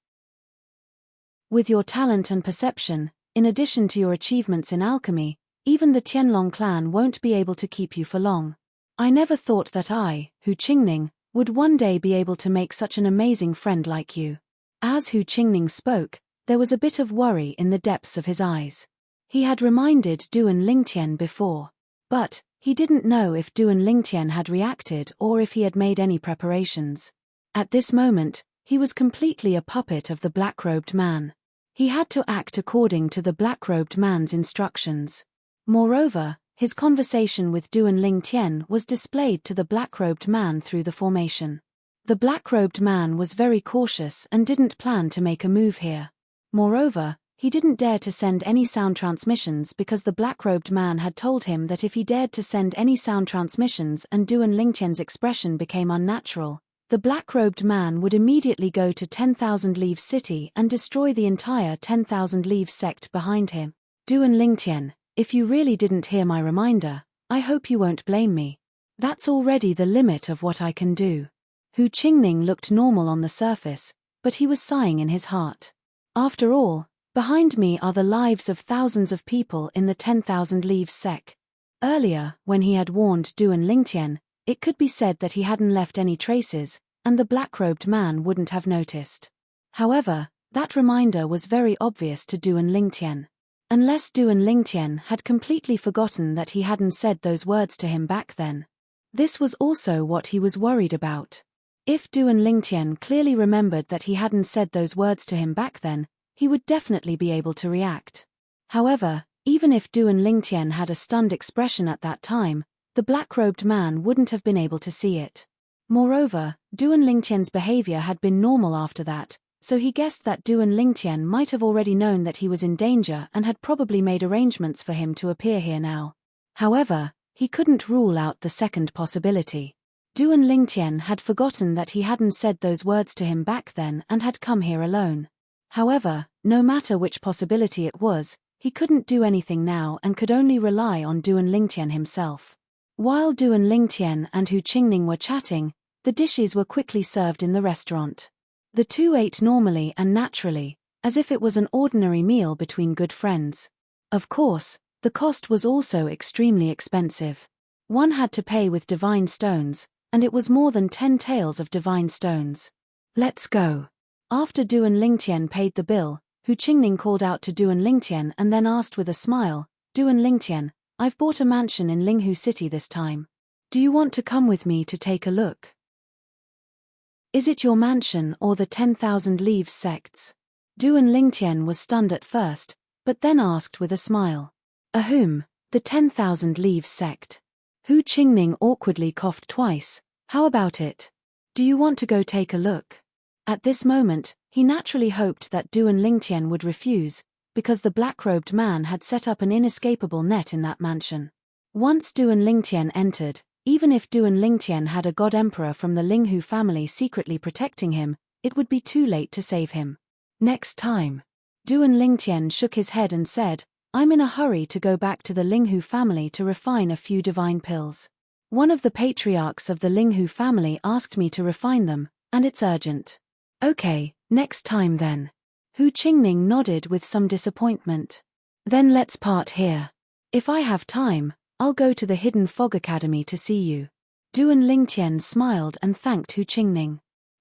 With your talent and perception, in addition to your achievements in alchemy, even the Tianlong clan won't be able to keep you for long. I never thought that I, Hu Qingning, would one day be able to make such an amazing friend like you. As Hu Qingning spoke, there was a bit of worry in the depths of his eyes. He had reminded Duan Lingtian before, but he didn't know if Duan Lingtian had reacted or if he had made any preparations. At this moment, he was completely a puppet of the black-robed man. He had to act according to the black-robed man's instructions. Moreover, His conversation with Duan Lingtian was displayed to the black-robed man through the formation. The black-robed man was very cautious and didn't plan to make a move here. Moreover, he didn't dare to send any sound transmissions because the black-robed man had told him that if he dared to send any sound transmissions and Duan Lingtian's expression became unnatural, the black-robed man would immediately go to 10,000 Leaves City and destroy the entire 10,000 Leaves sect behind him. Duan Lingtian, if you really didn't hear my reminder, I hope you won't blame me. That's already the limit of what I can do. Hu Qingning looked normal on the surface, but he was sighing in his heart. After all, behind me are the lives of thousands of people in the 10,000 Leaves sect. Earlier, when he had warned Duan Lingtian, it could be said that he hadn't left any traces, and the black-robed man wouldn't have noticed. However, that reminder was very obvious to Duan Lingtian. Unless Duan Lingtian had completely forgotten that he hadn't said those words to him back then. This was also what he was worried about. If Duan Lingtian clearly remembered that he hadn't said those words to him back then, he would definitely be able to react. However, even if Duan Lingtian had a stunned expression at that time, the black-robed man wouldn't have been able to see it. Moreover, Duan Lingtian's behavior had been normal after that, so he guessed that Duan Lingtian might have already known that he was in danger and had probably made arrangements for him to appear here now. However, he couldn't rule out the second possibility. Duan Lingtian had forgotten that he hadn't said those words to him back then and had come here alone. However, no matter which possibility it was, he couldn't do anything now and could only rely on Duan Lingtian himself. While Duan Lingtian and Hu Qingning were chatting, the dishes were quickly served in the restaurant. The two ate normally and naturally, as if it was an ordinary meal between good friends. Of course, the cost was also extremely expensive. One had to pay with divine stones, and it was more than 10 taels of divine stones. Let's go. After Duan Lingtian paid the bill, Hu Qingning called out to Duan Lingtian and then asked with a smile, Duan Lingtian, I've bought a mansion in Linghu City this time. Do you want to come with me to take a look? Is it your mansion or the 10,000 Leaves sects? Duan Lingtian was stunned at first, but then asked with a smile. Ahum, the 10,000 Leaves sect. Hu Qingning awkwardly coughed twice. How about it? Do you want to go take a look? At this moment, he naturally hoped that Duan Lingtian would refuse, because the black-robed man had set up an inescapable net in that mansion. Once Duan Lingtian entered, even if Duan Lingtian had a god emperor from the Linghu family secretly protecting him, it would be too late to save him. Next time. Duan Lingtian shook his head and said, I'm in a hurry to go back to the Linghu family to refine a few divine pills. One of the patriarchs of the Linghu family asked me to refine them, and it's urgent. Okay, next time then. Hu Qingning nodded with some disappointment. Then let's part here. If I have time, I'll go to the Hidden Fog Academy to see you. Duan Lingtian smiled and thanked Hu Qingning.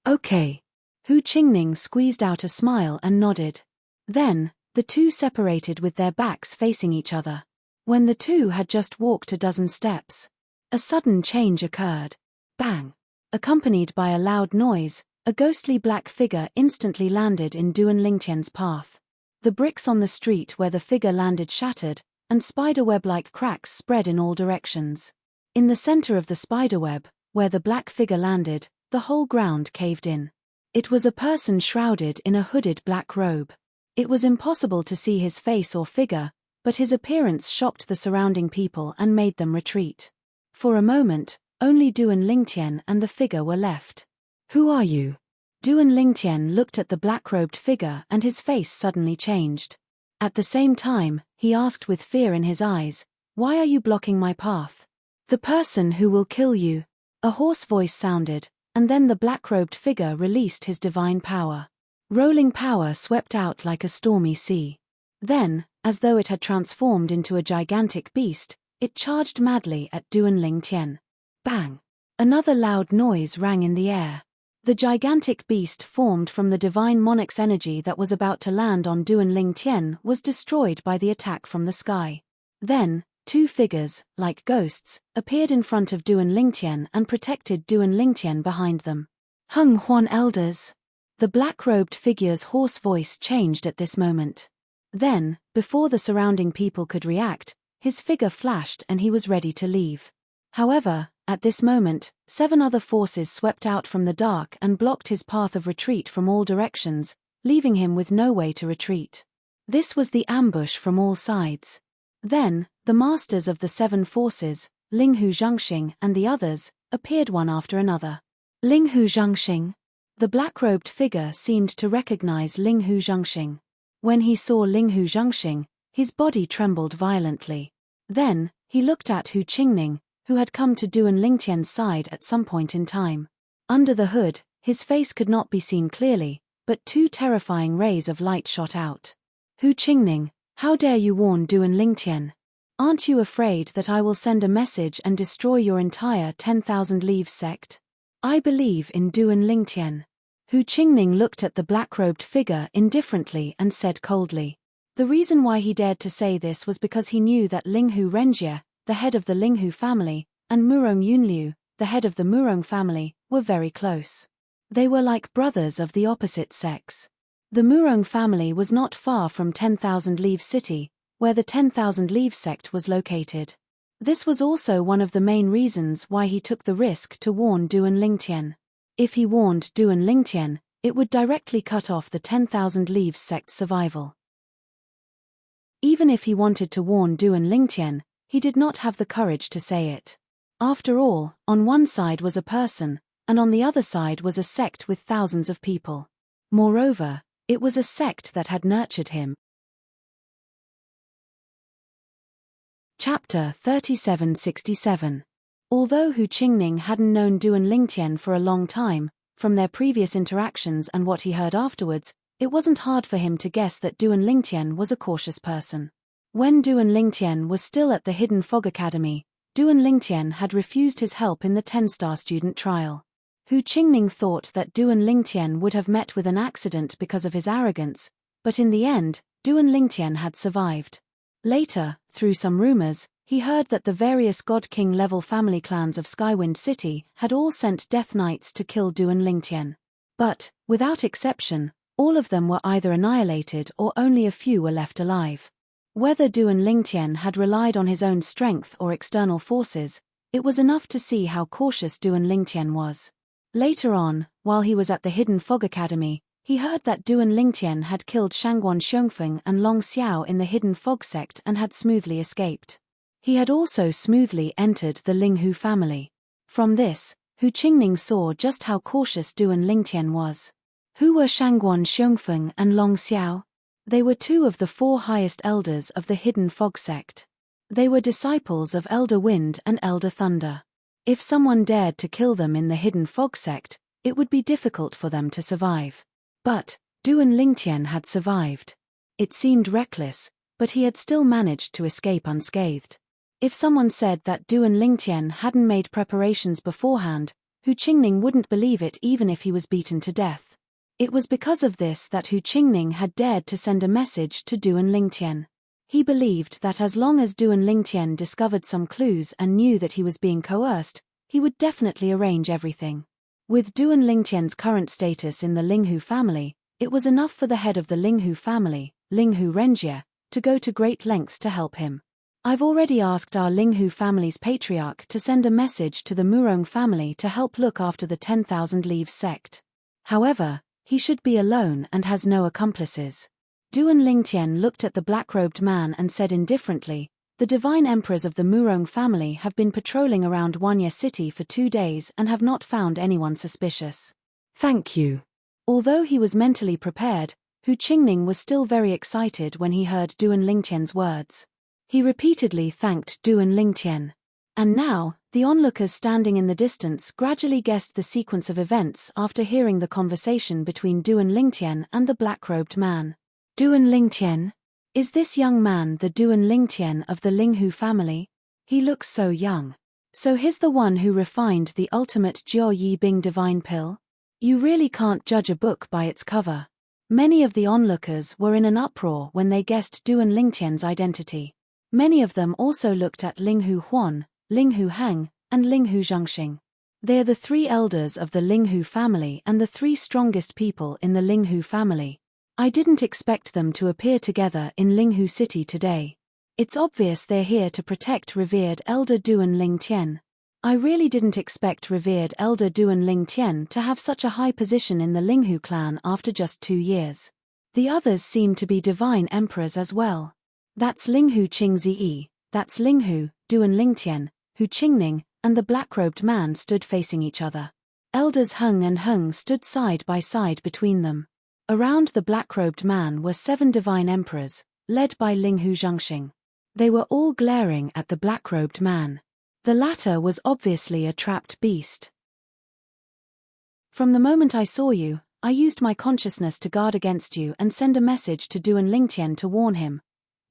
Okay. Hu Qingning squeezed out a smile and nodded. Then, the two separated with their backs facing each other. When the two had just walked a dozen steps, a sudden change occurred. Bang! Accompanied by a loud noise, a ghostly black figure instantly landed in Duan Lingtian's path. The bricks on the street where the figure landed shattered, and spiderweb-like cracks spread in all directions. In the center of the spiderweb, where the black figure landed, the whole ground caved in. It was a person shrouded in a hooded black robe. It was impossible to see his face or figure, but his appearance shocked the surrounding people and made them retreat. For a moment, only Duan Lingtian and the figure were left. Who are you? Duan Lingtian looked at the black-robed figure and his face suddenly changed. At the same time, he asked with fear in his eyes, Why are you blocking my path? The person who will kill you. A hoarse voice sounded, and then the black-robed figure released his divine power. Rolling power swept out like a stormy sea. Then, as though it had transformed into a gigantic beast, it charged madly at Duan Lingtian. Bang! Another loud noise rang in the air. The gigantic beast formed from the divine monarch's energy that was about to land on Duan Lingtian was destroyed by the attack from the sky. Then, two figures, like ghosts, appeared in front of Duan Lingtian and protected Duan Lingtian behind them. Hung Huan elders. The black-robed figure's hoarse voice changed at this moment. Then, before the surrounding people could react, his figure flashed and he was ready to leave. However, at this moment, 7 other forces swept out from the dark and blocked his path of retreat from all directions, leaving him with no way to retreat. This was the ambush from all sides. Then, the masters of the 7 forces, Linghu Zhengxing and the others, appeared one after another. Linghu Zhengxing. The black-robed figure seemed to recognize Linghu Zhengxing. When he saw Linghu Zhengxing, his body trembled violently. Then, he looked at Hu Qingning, who had come to Duan Lingtian's side at some point in time. Under the hood, his face could not be seen clearly, but 2 terrifying rays of light shot out. Hu Qingning, how dare you warn Duan Lingtian? Aren't you afraid that I will send a message and destroy your entire 10,000 Leaves sect? I believe in Duan Lingtian. Hu Qingning looked at the black-robed figure indifferently and said coldly. The reason why he dared to say this was because he knew that Linghu Renjie, the head of the Linghu family, and Murong Yunliu, the head of the Murong family, were very close. They were like brothers of the opposite sex. The Murong family was not far from 10,000 Leaves City, where the 10,000 Leaves sect was located. This was also one of the main reasons why he took the risk to warn Duan Lingtian. If he warned Duan Lingtian, it would directly cut off the 10,000 Leaves sect's survival. Even if he wanted to warn Duan Lingtian, he did not have the courage to say it. After all, on one side was a person, and on the other side was a sect with thousands of people. Moreover, it was a sect that had nurtured him. Chapter 3767. Although Hu Qingning hadn't known Duan Lingtian for a long time, from their previous interactions and what he heard afterwards, it wasn't hard for him to guess that Duan Lingtian was a cautious person. When Duan Lingtian was still at the Hidden Fog Academy, Duan Lingtian had refused his help in the 10-star student trial. Hu Qingning thought that Duan Lingtian would have met with an accident because of his arrogance, but in the end, Duan Lingtian had survived. Later, through some rumors, he heard that the various God King level family clans of Skywind City had all sent Death Knights to kill Duan Lingtian. But, without exception, all of them were either annihilated or only a few were left alive. Whether Duan Lingtian had relied on his own strength or external forces, it was enough to see how cautious Duan Lingtian was. Later on, while he was at the Hidden Fog Academy, he heard that Duan Lingtian had killed Shangguan Xiongfeng and Long Xiao in the Hidden Fog sect and had smoothly escaped. He had also smoothly entered the Linghu family. From this, Hu Qingning saw just how cautious Duan Lingtian was. Who were Shangguan Xiongfeng and Long Xiao? They were 2 of the 4 highest elders of the Hidden Fog sect. They were disciples of Elder Wind and Elder Thunder. If someone dared to kill them in the Hidden Fog sect, it would be difficult for them to survive. But, Duan Lingtian had survived. It seemed reckless, but he had still managed to escape unscathed. If someone said that Duan Lingtian hadn't made preparations beforehand, Hu Qingning wouldn't believe it even if he was beaten to death. It was because of this that Hu Qingning had dared to send a message to Duan Lingtian. He believed that as long as Duan Lingtian discovered some clues and knew that he was being coerced, he would definitely arrange everything. With Duan Lingtian's current status in the Linghu family, it was enough for the head of the Linghu family, Linghu Renjie, to go to great lengths to help him. I've already asked our Linghu family's patriarch to send a message to the Murong family to help look after the 10,000 Leaves sect. However, he should be alone and has no accomplices. Duan Lingtian looked at the black-robed man and said indifferently, the divine emperors of the Murong family have been patrolling around Wanya City for 2 days and have not found anyone suspicious. Thank you. Although he was mentally prepared, Hu Qingning was still very excited when he heard Duan Lingtian's words. He repeatedly thanked Duan Lingtian. And now, the onlookers standing in the distance gradually guessed the sequence of events after hearing the conversation between Duan Lingtian and the black-robed man. Duan Lingtian? Is this young man the Duan Lingtian of the Linghu family? He looks so young. So he's the one who refined the ultimate Jiao Yi Bing divine pill? You really can't judge a book by its cover. Many of the onlookers were in an uproar when they guessed Duan Lingtian's identity. Many of them also looked at Linghu Huan, Linghu Heng, and Linghu Zhengxing. They are the 3 elders of the Linghu family and the 3 strongest people in the Linghu family. I didn't expect them to appear together in Linghu City today. It's obvious they're here to protect revered Elder Duan Ling Tian. I really didn't expect revered Elder Duan Ling Tian to have such a high position in the Linghu clan after just 2 years. The others seem to be divine emperors as well. That's Linghu Qingziyi, that's Linghu, Duan Ling Tian, Hu Qingning, and the black-robed man stood facing each other. Elders Heng and Heng stood side by side between them. Around the black-robed man were 7 divine emperors, led by Linghu Zhengxing. They were all glaring at the black-robed man. The latter was obviously a trapped beast. From the moment I saw you, I used my consciousness to guard against you and send a message to Duan Lingtian to warn him.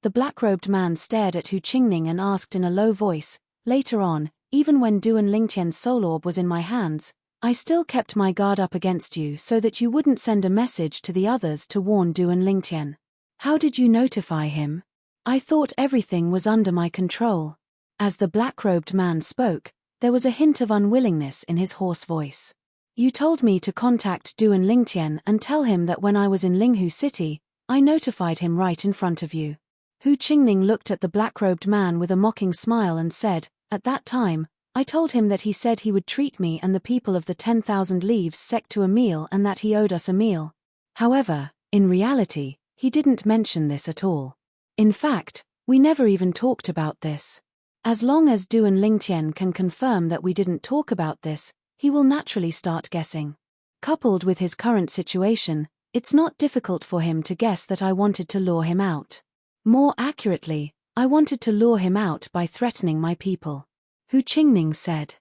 The black-robed man stared at Hu Qingning and asked in a low voice, later on, even when Duan Lingtian's soul orb was in my hands, I still kept my guard up against you so that you wouldn't send a message to the others to warn Duan Lingtian. How did you notify him? I thought everything was under my control. As the black-robed man spoke, there was a hint of unwillingness in his hoarse voice. You told me to contact Duan Lingtian and tell him that when I was in Linghu City, I notified him right in front of you. Hu Qingning looked at the black-robed man with a mocking smile and said, at that time, I told him that he said he would treat me and the people of the 10,000 Leaves sect to a meal and that he owed us a meal. However, in reality, he didn't mention this at all. In fact, we never even talked about this. As long as Duan Lingtian can confirm that we didn't talk about this, he will naturally start guessing. Coupled with his current situation, it's not difficult for him to guess that I wanted to lure him out. More accurately, I wanted to lure him out by threatening my people. Hu Qingning said.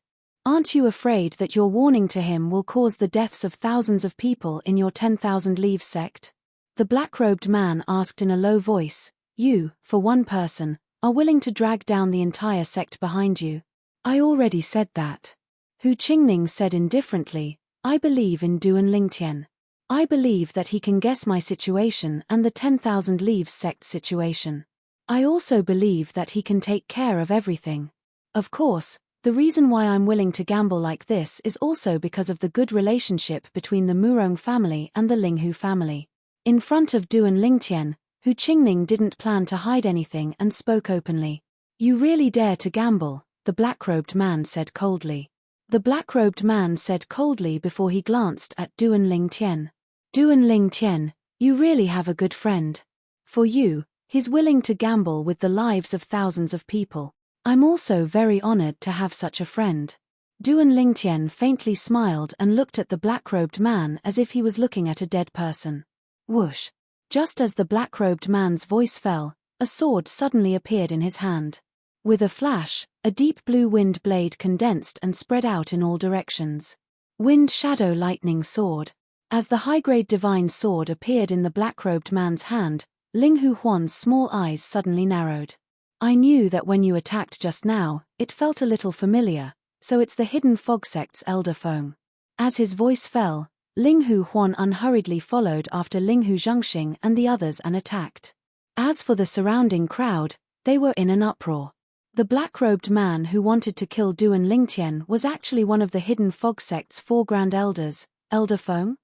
Aren't you afraid that your warning to him will cause the deaths of thousands of people in your 10,000 Leaves sect? The black-robed man asked in a low voice. You, for one person, are willing to drag down the entire sect behind you. I already said that. Hu Qingning said indifferently, I believe in Duan Lingtian. I believe that he can guess my situation and the 10,000 Leaves sect situation. I also believe that he can take care of everything. Of course, the reason why I'm willing to gamble like this is also because of the good relationship between the Murong family and the Linghu family. In front of Duan Lingtian, Hu Qingning didn't plan to hide anything and spoke openly. You really dare to gamble, the black-robed man said coldly. The black-robed man said coldly before he glanced at Duan Lingtian. Duan Lingtian, you really have a good friend. For you, he's willing to gamble with the lives of thousands of people. I'm also very honored to have such a friend. Duan Lingtian faintly smiled and looked at the black-robed man as if he was looking at a dead person. Whoosh! Just as the black-robed man's voice fell, a sword suddenly appeared in his hand. With a flash, a deep blue wind blade condensed and spread out in all directions. Wind Shadow Lightning Sword. As the high-grade divine sword appeared in the black-robed man's hand, Linghu Huan's small eyes suddenly narrowed. I knew that when you attacked just now, it felt a little familiar, so it's the Hidden Fog Sect's Elder Feng. As his voice fell, Linghu Huan unhurriedly followed after Linghu Zhengxing and the others and attacked. As for the surrounding crowd, they were in an uproar. The black-robed man who wanted to kill Duan Lingtian was actually one of the Hidden Fog Sect's 4 Grand Elders, Elder Feng.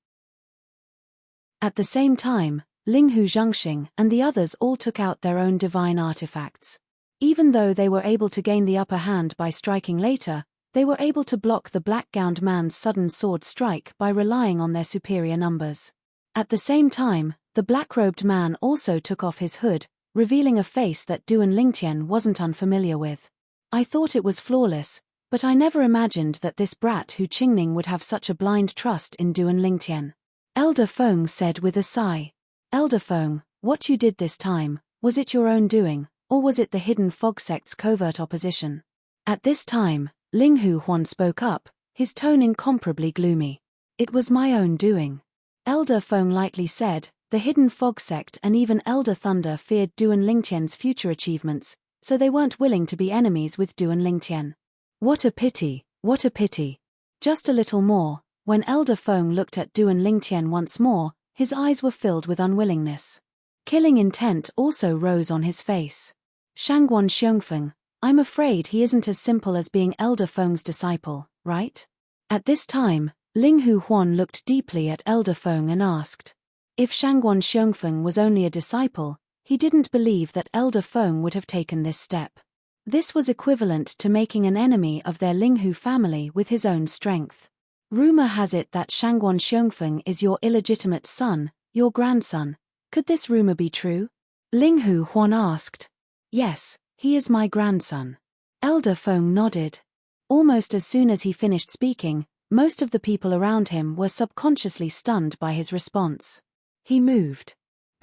At the same time, Linghu Zhengxing and the others all took out their own divine artifacts. Even though they were able to gain the upper hand by striking later, they were able to block the black-gowned man's sudden sword strike by relying on their superior numbers. At the same time, the black-robed man also took off his hood, revealing a face that Duan Lingtian wasn't unfamiliar with. I thought it was flawless, but I never imagined that this brat Hu Qingning would have such a blind trust in Duan Lingtian. Elder Feng said with a sigh. Elder Feng, what you did this time, was it your own doing, or was it the Hidden Fog Sect's covert opposition? At this time, Linghu Huan spoke up, his tone incomparably gloomy. It was my own doing. Elder Feng lightly said, the Hidden Fog Sect and even Elder Thunder feared Duan Lingtian's future achievements, so they weren't willing to be enemies with Duan Lingtian. What a pity, what a pity. Just a little more, when Elder Feng looked at Duan Lingtian once more, his eyes were filled with unwillingness. Killing intent also rose on his face. Shangguan Xiongfeng, I'm afraid he isn't as simple as being Elder Feng's disciple, right? At this time, Linghu Huan looked deeply at Elder Feng and asked. If Shangguan Xiongfeng was only a disciple, He didn't believe that Elder Feng would have taken this step. This was equivalent to making an enemy of their Linghu family with his own strength. Rumor has it that Shangguan Xiongfeng is your illegitimate son, your grandson. Could this rumor be true? Linghu Huan asked. Yes, he is my grandson. Elder Feng nodded. Almost as soon as he finished speaking, most of the people around him were subconsciously stunned by his response. He moved.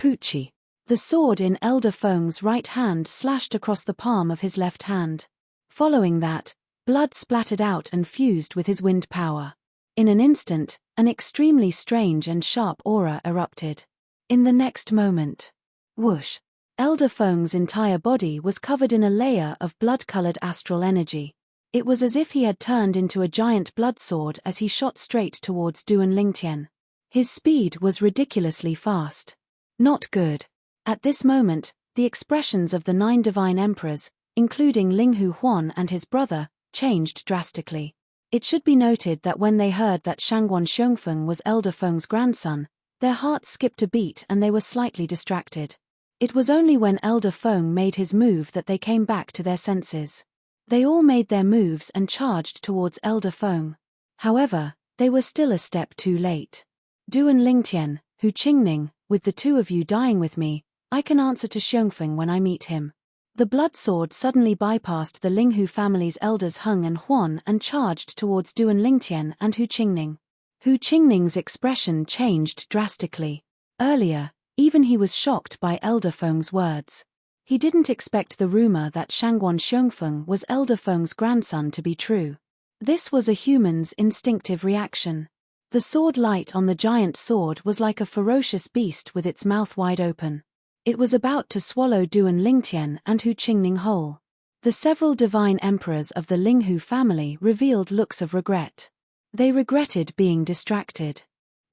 Pucci. The sword in Elder Feng's right hand slashed across the palm of his left hand. Following that, blood splattered out and fused with his wind power. In an instant, an extremely strange and sharp aura erupted. In the next moment, whoosh! Elder Feng's entire body was covered in a layer of blood-colored astral energy. It was as if he had turned into a giant blood sword as he shot straight towards Duan Lingtian. His speed was ridiculously fast. Not good. At this moment, the expressions of the 9 divine emperors, including Linghu Huan and his brother, changed drastically. It should be noted that when they heard that Shangguan Xiongfeng was Elder Feng's grandson, their hearts skipped a beat and they were slightly distracted. It was only when Elder Feng made his move that they came back to their senses. They all made their moves and charged towards Elder Feng. However, they were still a step too late. Duan Lingtian, Hu Qingning, with the two of you dying with me, I can answer to Xiongfeng when I meet him. The blood sword suddenly bypassed the Linghu family's elders Heng and Huan and charged towards Duan Lingtian and Hu Qingning. Hu Qingning's expression changed drastically. Earlier, even he was shocked by Elder Feng's words. He didn't expect the rumor that Shangguan Xiongfeng was Elder Feng's grandson to be true. This was a human's instinctive reaction. The sword light on the giant sword was like a ferocious beast with its mouth wide open. It was about to swallow Duan Lingtian and Hu Qingning whole. The several divine emperors of the Linghu family revealed looks of regret. They regretted being distracted.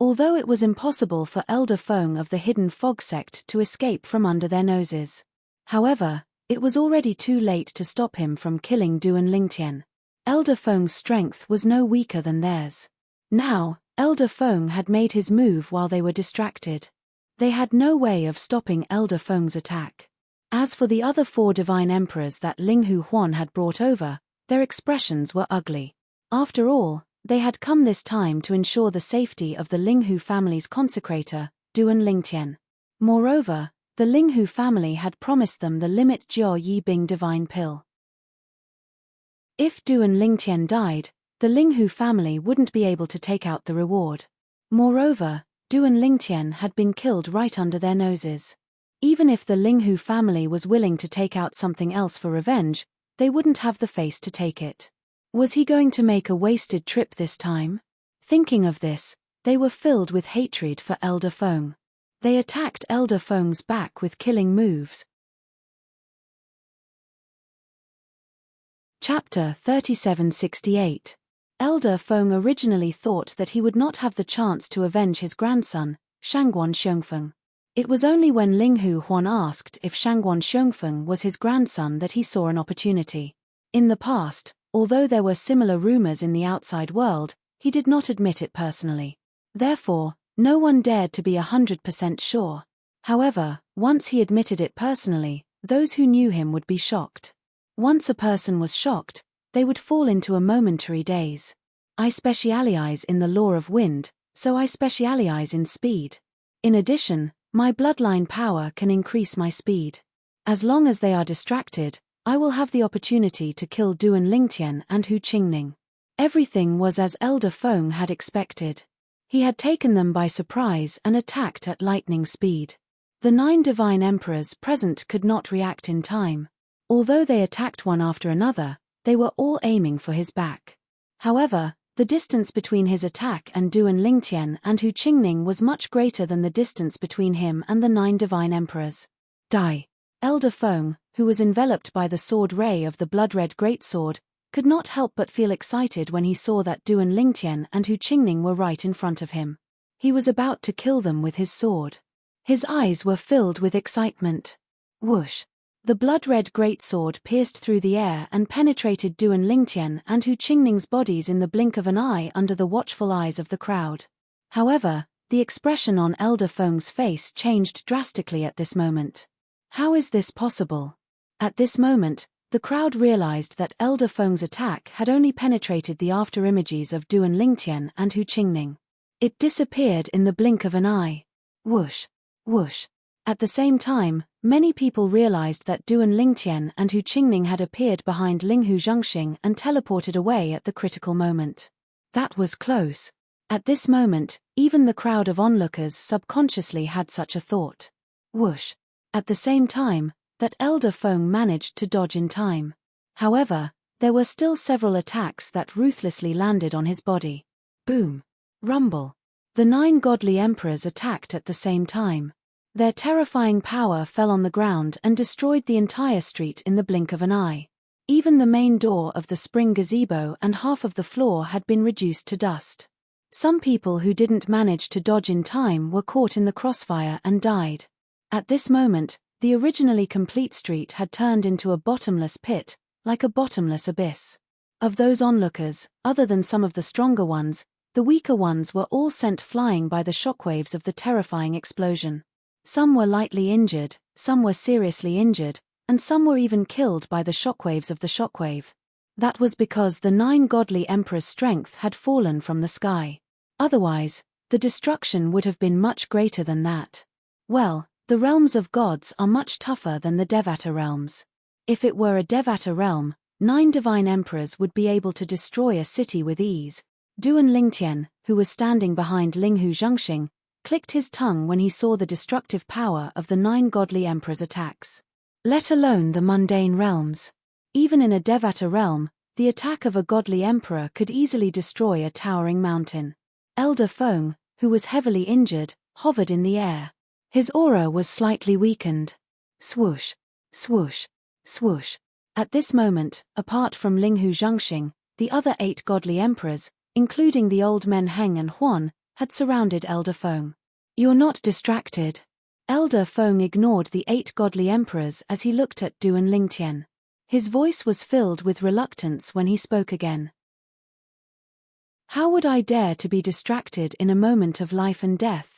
Although it was impossible for Elder Feng of the Hidden Fog sect to escape from under their noses. However, it was already too late to stop him from killing Duan Lingtian. Elder Feng's strength was no weaker than theirs. Now, Elder Feng had made his move while they were distracted. They had no way of stopping Elder Feng's attack. As for the other 4 divine emperors that Linghu Huan had brought over, their expressions were ugly. After all, they had come this time to ensure the safety of the Linghu family's consecrator, Duan Lingtian. Moreover, the Linghu family had promised them the limit Jiao Yi Bing divine pill. If Duan Lingtian died, the Linghu family wouldn't be able to take out the reward. Moreover, Duan Lingtian had been killed right under their noses. Even if the Linghu family was willing to take out something else for revenge, they wouldn't have the face to take it. Was he going to make a wasted trip this time? Thinking of this, they were filled with hatred for Elder Feng. They attacked Elder Feng's back with killing moves. Chapter 3768. Elder Feng originally thought that he would not have the chance to avenge his grandson, Shangguan Xiongfeng. It was only when Linghu Huan asked if Shangguan Xiongfeng was his grandson that he saw an opportunity. In the past, although there were similar rumors in the outside world, he did not admit it personally. Therefore, no one dared to be 100% sure. However, once he admitted it personally, those who knew him would be shocked. Once a person was shocked, they would fall into a momentary daze. I specialize in the law of wind, so I specialize in speed. In addition, my bloodline power can increase my speed. As long as they are distracted, I will have the opportunity to kill Duan Lingtian and Hu Qingning. Everything was as Elder Feng had expected. He had taken them by surprise and attacked at lightning speed. The 9 divine emperors present could not react in time. Although they attacked one after another, they were all aiming for his back. However, the distance between his attack and Duan Lingtian and Hu Qingning was much greater than the distance between him and the 9 divine emperors. Die! Elder Feng, who was enveloped by the sword ray of the blood-red greatsword, could not help but feel excited when he saw that Duan Lingtian and Hu Qingning were right in front of him. He was about to kill them with his sword. His eyes were filled with excitement. Whoosh! The blood-red greatsword pierced through the air and penetrated Duan Lingtian and Hu Qingning's bodies in the blink of an eye under the watchful eyes of the crowd. However, the expression on Elder Feng's face changed drastically at this moment. How is this possible? At this moment, the crowd realized that Elder Feng's attack had only penetrated the afterimages of Duan Lingtian and Hu Qingning. It disappeared in the blink of an eye. Whoosh! Whoosh! At the same time, many people realized that Duan Lingtian and Hu Qingning had appeared behind Linghu Zhengxing and teleported away at the critical moment. That was close. At this moment, even the crowd of onlookers subconsciously had such a thought. Whoosh! At the same time, that Elder Feng managed to dodge in time. However, there were still several attacks that ruthlessly landed on his body. Boom! Rumble! The 9 godly emperors attacked at the same time. Their terrifying power fell on the ground and destroyed the entire street in the blink of an eye. Even the main door of the spring gazebo and half of the floor had been reduced to dust. Some people who didn't manage to dodge in time were caught in the crossfire and died. At this moment, the originally complete street had turned into a bottomless pit, like a bottomless abyss. Of those onlookers, other than some of the stronger ones, the weaker ones were all sent flying by the shockwaves of the terrifying explosion. Some were lightly injured, some were seriously injured, and some were even killed by the shockwaves of the shockwave. That was because the 9 godly emperors' strength had fallen from the sky. Otherwise, the destruction would have been much greater than that. Well, the realms of gods are much tougher than the Devata realms. If it were a Devata realm, 9 divine emperors would be able to destroy a city with ease. Duan Lingtian, who was standing behind Linghu Zhengxing, clicked his tongue when he saw the destructive power of the 9 godly emperors' attacks. Let alone the mundane realms. Even in a Devata realm, the attack of a godly emperor could easily destroy a towering mountain. Elder Feng, who was heavily injured, hovered in the air. His aura was slightly weakened. Swoosh! Swoosh! Swoosh! At this moment, apart from Linghu Zhengxing, the other 8 godly emperors, including the old men Heng and Huan, had surrounded Elder Feng. You're not distracted. Elder Feng ignored the 8 godly emperors as he looked at Duan Lingtian. His voice was filled with reluctance when he spoke again. How would I dare to be distracted in a moment of life and death?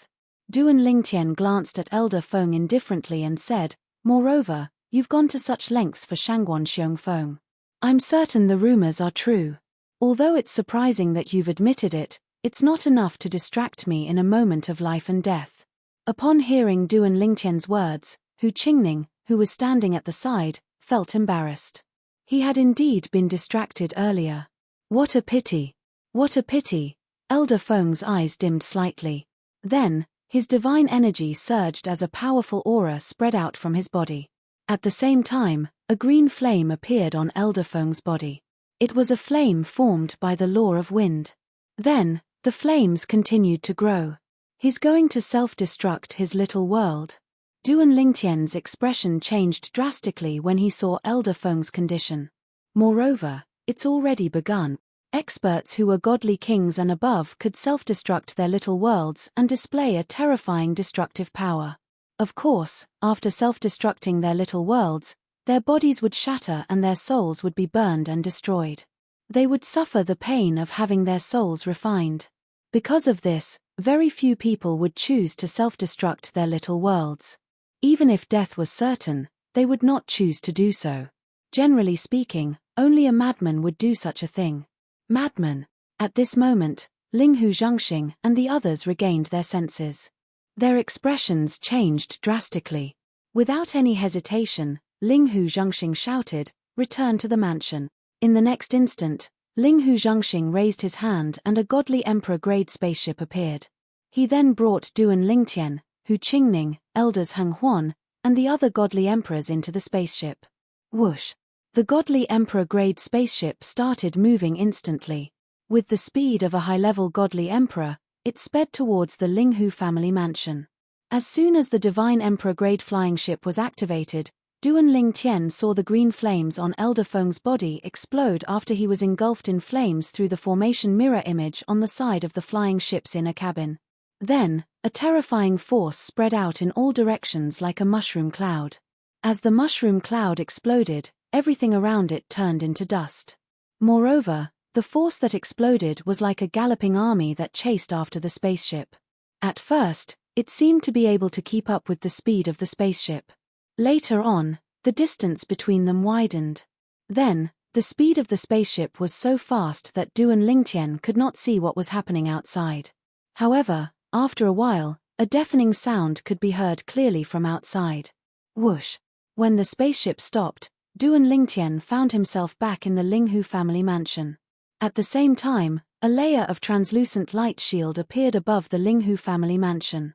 Duan Lingtian glanced at Elder Feng indifferently and said, Moreover, you've gone to such lengths for Shangguan Xiongfeng. I'm certain the rumors are true. Although it's surprising that you've admitted it, it's not enough to distract me in a moment of life and death. Upon hearing Duan Lingtian's words, Hu Qingning, who was standing at the side, felt embarrassed. He had indeed been distracted earlier. What a pity! What a pity! Elder Feng's eyes dimmed slightly. Then, his divine energy surged as a powerful aura spread out from his body. At the same time, a green flame appeared on Elder Feng's body. It was a flame formed by the law of wind. Then, the flames continued to grow. He's going to self-destruct his little world. Duan Lingtian's expression changed drastically when he saw Elder Feng's condition. Moreover, it's already begun. Experts who were godly kings and above could self-destruct their little worlds and display a terrifying destructive power. Of course, after self-destructing their little worlds, their bodies would shatter and their souls would be burned and destroyed. They would suffer the pain of having their souls refined. Because of this, very few people would choose to self-destruct their little worlds. Even if death was certain, they would not choose to do so. Generally speaking, only a madman would do such a thing. Madman! At this moment, Linghu Zhengxing and the others regained their senses. Their expressions changed drastically. Without any hesitation, Linghu Zhengxing shouted, "Return to the mansion." In the next instant, Linghu Zhengxing raised his hand and a godly emperor-grade spaceship appeared. He then brought Duan Lingtian, Hu Qingning, elders Heng Huan, and the other godly emperors into the spaceship. Whoosh! The godly emperor-grade spaceship started moving instantly. With the speed of a high-level godly emperor, it sped towards the Linghu family mansion. As soon as the divine emperor-grade flying ship was activated, Duan Lingtian saw the green flames on Elder Feng's body explode after he was engulfed in flames through the formation mirror image on the side of the flying ship's inner cabin. Then, a terrifying force spread out in all directions like a mushroom cloud. As the mushroom cloud exploded, everything around it turned into dust. Moreover, the force that exploded was like a galloping army that chased after the spaceship. At first, it seemed to be able to keep up with the speed of the spaceship. Later on, the distance between them widened. Then, the speed of the spaceship was so fast that Du and Lingtian could not see what was happening outside. However, after a while, a deafening sound could be heard clearly from outside. Whoosh! When the spaceship stopped, Du and Lingtian found himself back in the Linghu family mansion. At the same time, a layer of translucent light shield appeared above the Linghu family mansion.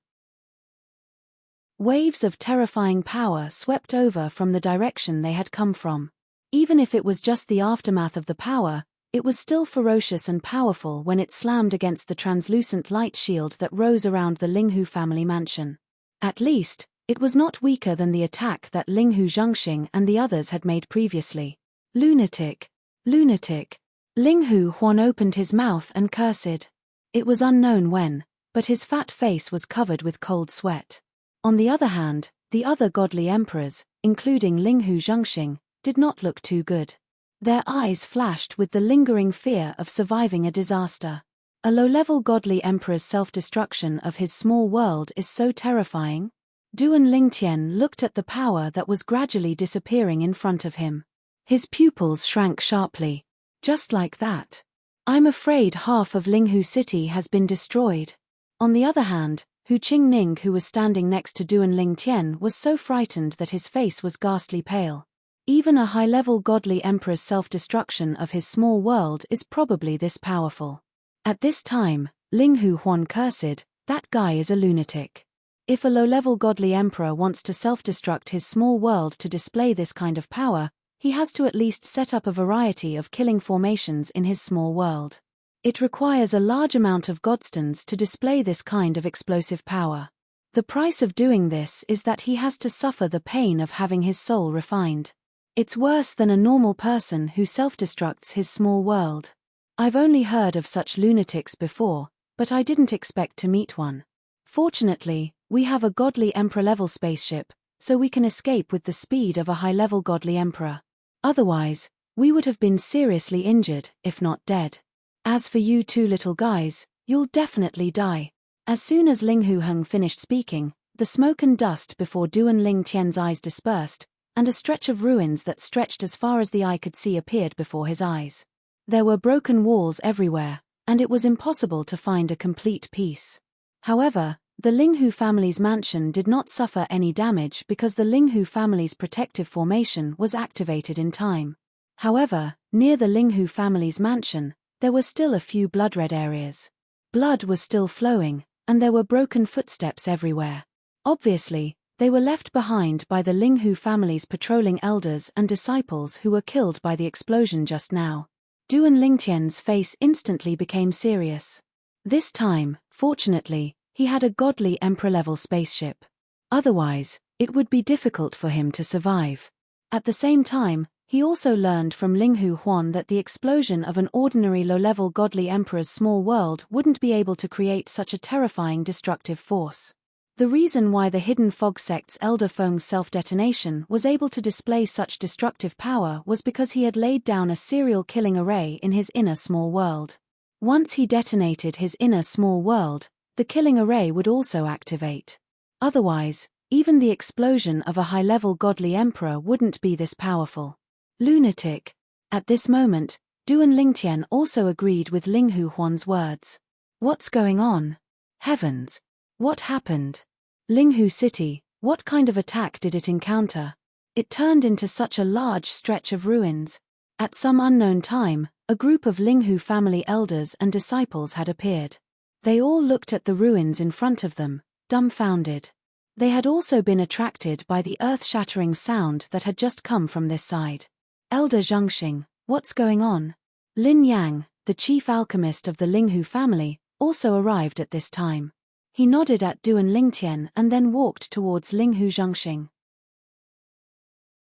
Waves of terrifying power swept over from the direction they had come from. Even if it was just the aftermath of the power, it was still ferocious and powerful when it slammed against the translucent light shield that rose around the Linghu family mansion. At least, it was not weaker than the attack that Linghu Zhengxing and the others had made previously. Lunatic! Lunatic! Linghu Huan opened his mouth and cursed. It was unknown when, but his fat face was covered with cold sweat. On the other hand, the other godly emperors, including Linghu Zhengxing, did not look too good. Their eyes flashed with the lingering fear of surviving a disaster. A low-level godly emperor's self-destruction of his small world is so terrifying. Du and Lingtian looked at the power that was gradually disappearing in front of him. His pupils shrank sharply. Just like that. I'm afraid half of Linghu City has been destroyed. On the other hand, Hu Qingning, who was standing next to Du and Lingtian, was so frightened that his face was ghastly pale. Even a high-level godly emperor's self-destruction of his small world is probably this powerful. At this time, Linghu Huan cursed, "That guy is a lunatic." If a low-level godly emperor wants to self-destruct his small world to display this kind of power, he has to at least set up a variety of killing formations in his small world. It requires a large amount of godstones to display this kind of explosive power. The price of doing this is that he has to suffer the pain of having his soul refined. It's worse than a normal person who self-destructs his small world. I've only heard of such lunatics before, but I didn't expect to meet one. Fortunately, we have a godly emperor-level spaceship, so we can escape with the speed of a high-level godly emperor. Otherwise, we would have been seriously injured, if not dead. As for you two little guys, you'll definitely die. As soon as Linghu Heng finished speaking, the smoke and dust before Du and Lingtian's eyes dispersed, and a stretch of ruins that stretched as far as the eye could see appeared before his eyes. There were broken walls everywhere, and it was impossible to find a complete peace. However, the Linghu family's mansion did not suffer any damage because the Linghu family's protective formation was activated in time. However, near the Linghu family's mansion, there were still a few blood-red areas. Blood was still flowing, and there were broken footsteps everywhere. Obviously, they were left behind by the Linghu family's patrolling elders and disciples who were killed by the explosion just now. Du and Lingtian's face instantly became serious. This time, fortunately, he had a godly emperor-level spaceship. Otherwise, it would be difficult for him to survive. At the same time, he also learned from Linghu Huan that the explosion of an ordinary low-level godly emperor's small world wouldn't be able to create such a terrifying destructive force. The reason why the hidden fog sect's Elder Feng's self-detonation was able to display such destructive power was because he had laid down a serial killing array in his inner small world. Once he detonated his inner small world, the killing array would also activate. Otherwise, even the explosion of a high-level godly emperor wouldn't be this powerful. Lunatic. At this moment, Du and Lingtian also agreed with Linghu Huan's words. What's going on? Heavens! What happened? Linghu City, what kind of attack did it encounter? It turned into such a large stretch of ruins. At some unknown time, a group of Linghu family elders and disciples had appeared. They all looked at the ruins in front of them, dumbfounded. They had also been attracted by the earth-shattering sound that had just come from this side. Elder Zhengxing, what's going on? Lin Yang, the chief alchemist of the Linghu family, also arrived at this time. He nodded at Du and Lingtian and then walked towards Linghu Zhengxing.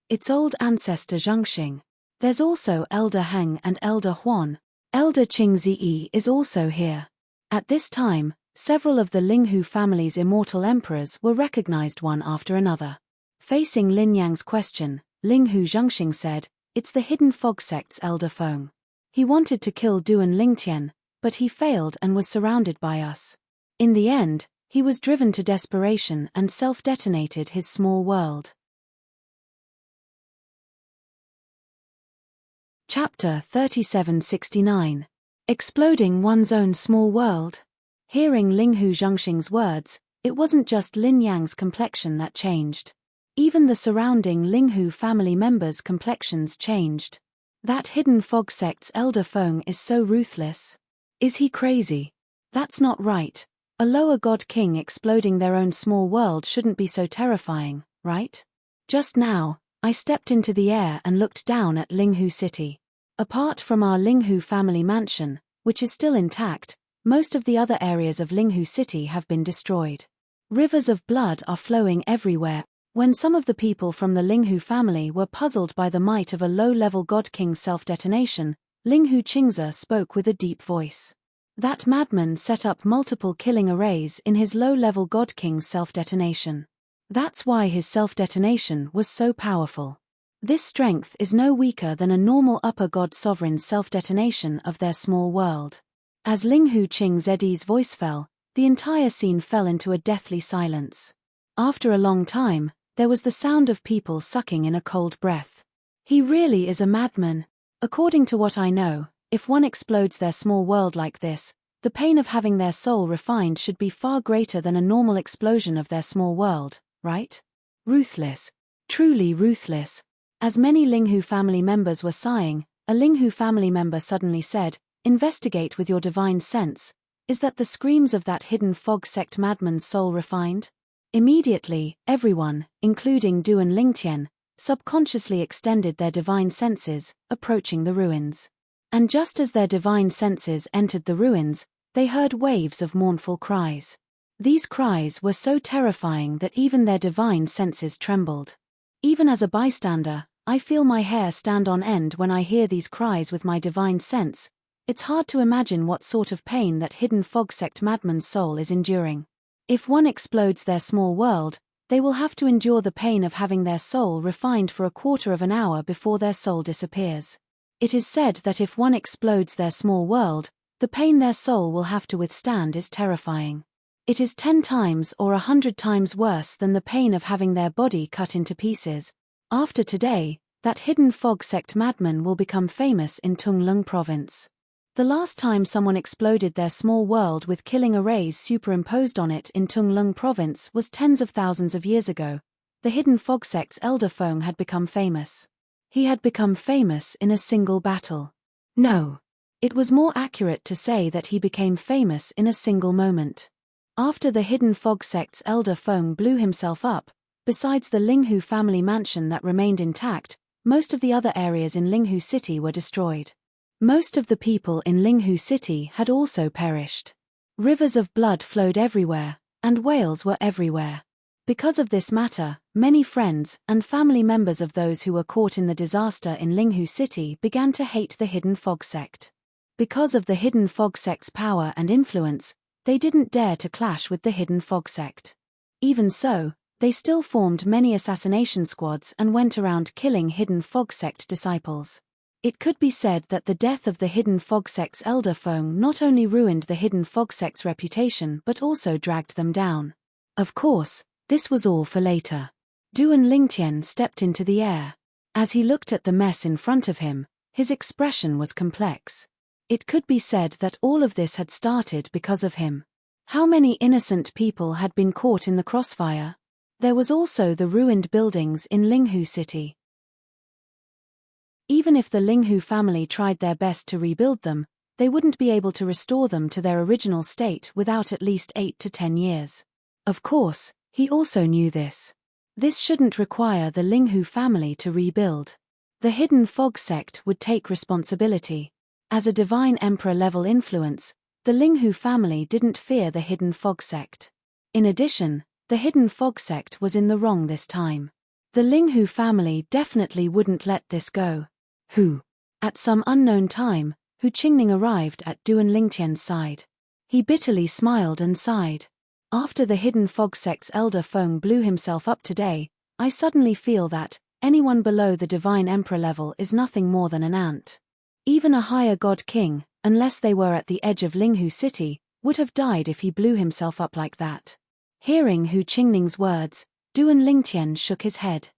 It's old ancestor Zhengxing. There's also Elder Heng and Elder Huan. Elder Qingzi is also here. At this time, several of the Linghu family's immortal emperors were recognized one after another. Facing Lin Yang's question, Linghu Zhengxing said, "It's the hidden fog sect's Elder Feng. He wanted to kill Du and Lingtian, but he failed and was surrounded by us. In the end, he was driven to desperation and self-detonated his small world." Chapter 3769. Exploding One's Own Small World. Hearing Linghu Zhengxing's words, it wasn't just Lin Yang's complexion that changed. Even the surrounding Linghu family members' complexions changed. That hidden fog sect's elder Feng is so ruthless. Is he crazy? That's not right. A lower god king exploding their own small world shouldn't be so terrifying, right? Just now, I stepped into the air and looked down at Linghu City. Apart from our Linghu family mansion, which is still intact, most of the other areas of Linghu City have been destroyed. Rivers of blood are flowing everywhere. When some of the people from the Linghu family were puzzled by the might of a low-level god king's self-detonation, Linghu Qingze spoke with a deep voice. That madman set up multiple killing arrays in his low-level god king's self-detonation. That's why his self-detonation was so powerful. This strength is no weaker than a normal upper god sovereign's self-detonation of their small world. As Linghu Qingze's voice fell, the entire scene fell into a deathly silence. After a long time, there was the sound of people sucking in a cold breath. He really is a madman. According to what I know, if one explodes their small world like this, the pain of having their soul refined should be far greater than a normal explosion of their small world, right? Ruthless. Truly ruthless. As many Linghu family members were sighing, a Linghu family member suddenly said, "Investigate with your divine sense. Is that the screams of that hidden fog sect madman's soul refined?" Immediately, everyone, including Du and Lingtian, subconsciously extended their divine senses, approaching the ruins. And just as their divine senses entered the ruins, they heard waves of mournful cries. These cries were so terrifying that even their divine senses trembled. Even as a bystander, I feel my hair stand on end when I hear these cries with my divine sense. It's hard to imagine what sort of pain that hidden fog sect madman's soul is enduring. If one explodes their small world, they will have to endure the pain of having their soul refined for a quarter of an hour before their soul disappears. It is said that if one explodes their small world, the pain their soul will have to withstand is terrifying. It is 10 times or 100 times worse than the pain of having their body cut into pieces. After today, that hidden fog sect madman will become famous in Tunglung province. The last time someone exploded their small world with killing arrays superimposed on it in Tunglung province was tens of thousands of years ago. The hidden fog sect's elder Feng had become famous. He had become famous in a single battle. No. It was more accurate to say that he became famous in a single moment. After the hidden fog sect's elder Feng blew himself up, besides the Linghu family mansion that remained intact, most of the other areas in Linghu City were destroyed. Most of the people in Linghu City had also perished. Rivers of blood flowed everywhere, and wails were everywhere. Because of this matter, many friends and family members of those who were caught in the disaster in Linghu City began to hate the hidden fog sect. Because of the hidden fog sect's power and influence, they didn't dare to clash with the hidden fog sect. Even so, they still formed many assassination squads and went around killing hidden fog sect disciples. It could be said that the death of the hidden fog sect's elder Feng not only ruined the hidden fog sect's reputation but also dragged them down. Of course, this was all for later. Du and Lingtian stepped into the air. As he looked at the mess in front of him, his expression was complex. It could be said that all of this had started because of him. How many innocent people had been caught in the crossfire? There was also the ruined buildings in Linghu City. Even if the Linghu family tried their best to rebuild them, they wouldn't be able to restore them to their original state without at least 8 to 10 years. Of course, he also knew this. This shouldn't require the Linghu family to rebuild. The hidden fog sect would take responsibility. As a divine emperor-level influence, the Linghu family didn't fear the hidden fog sect. In addition, the hidden fog sect was in the wrong this time. The Linghu family definitely wouldn't let this go. Who? At some unknown time, Hu Qingning arrived at Du and Lingtian's side. He bitterly smiled and sighed. After the hidden fog sect's elder Feng blew himself up today, I suddenly feel that anyone below the divine emperor level is nothing more than an ant. Even a higher god king, unless they were at the edge of Linghu City, would have died if he blew himself up like that. Hearing Hu Qingning's words, Du and Lingtian shook his head.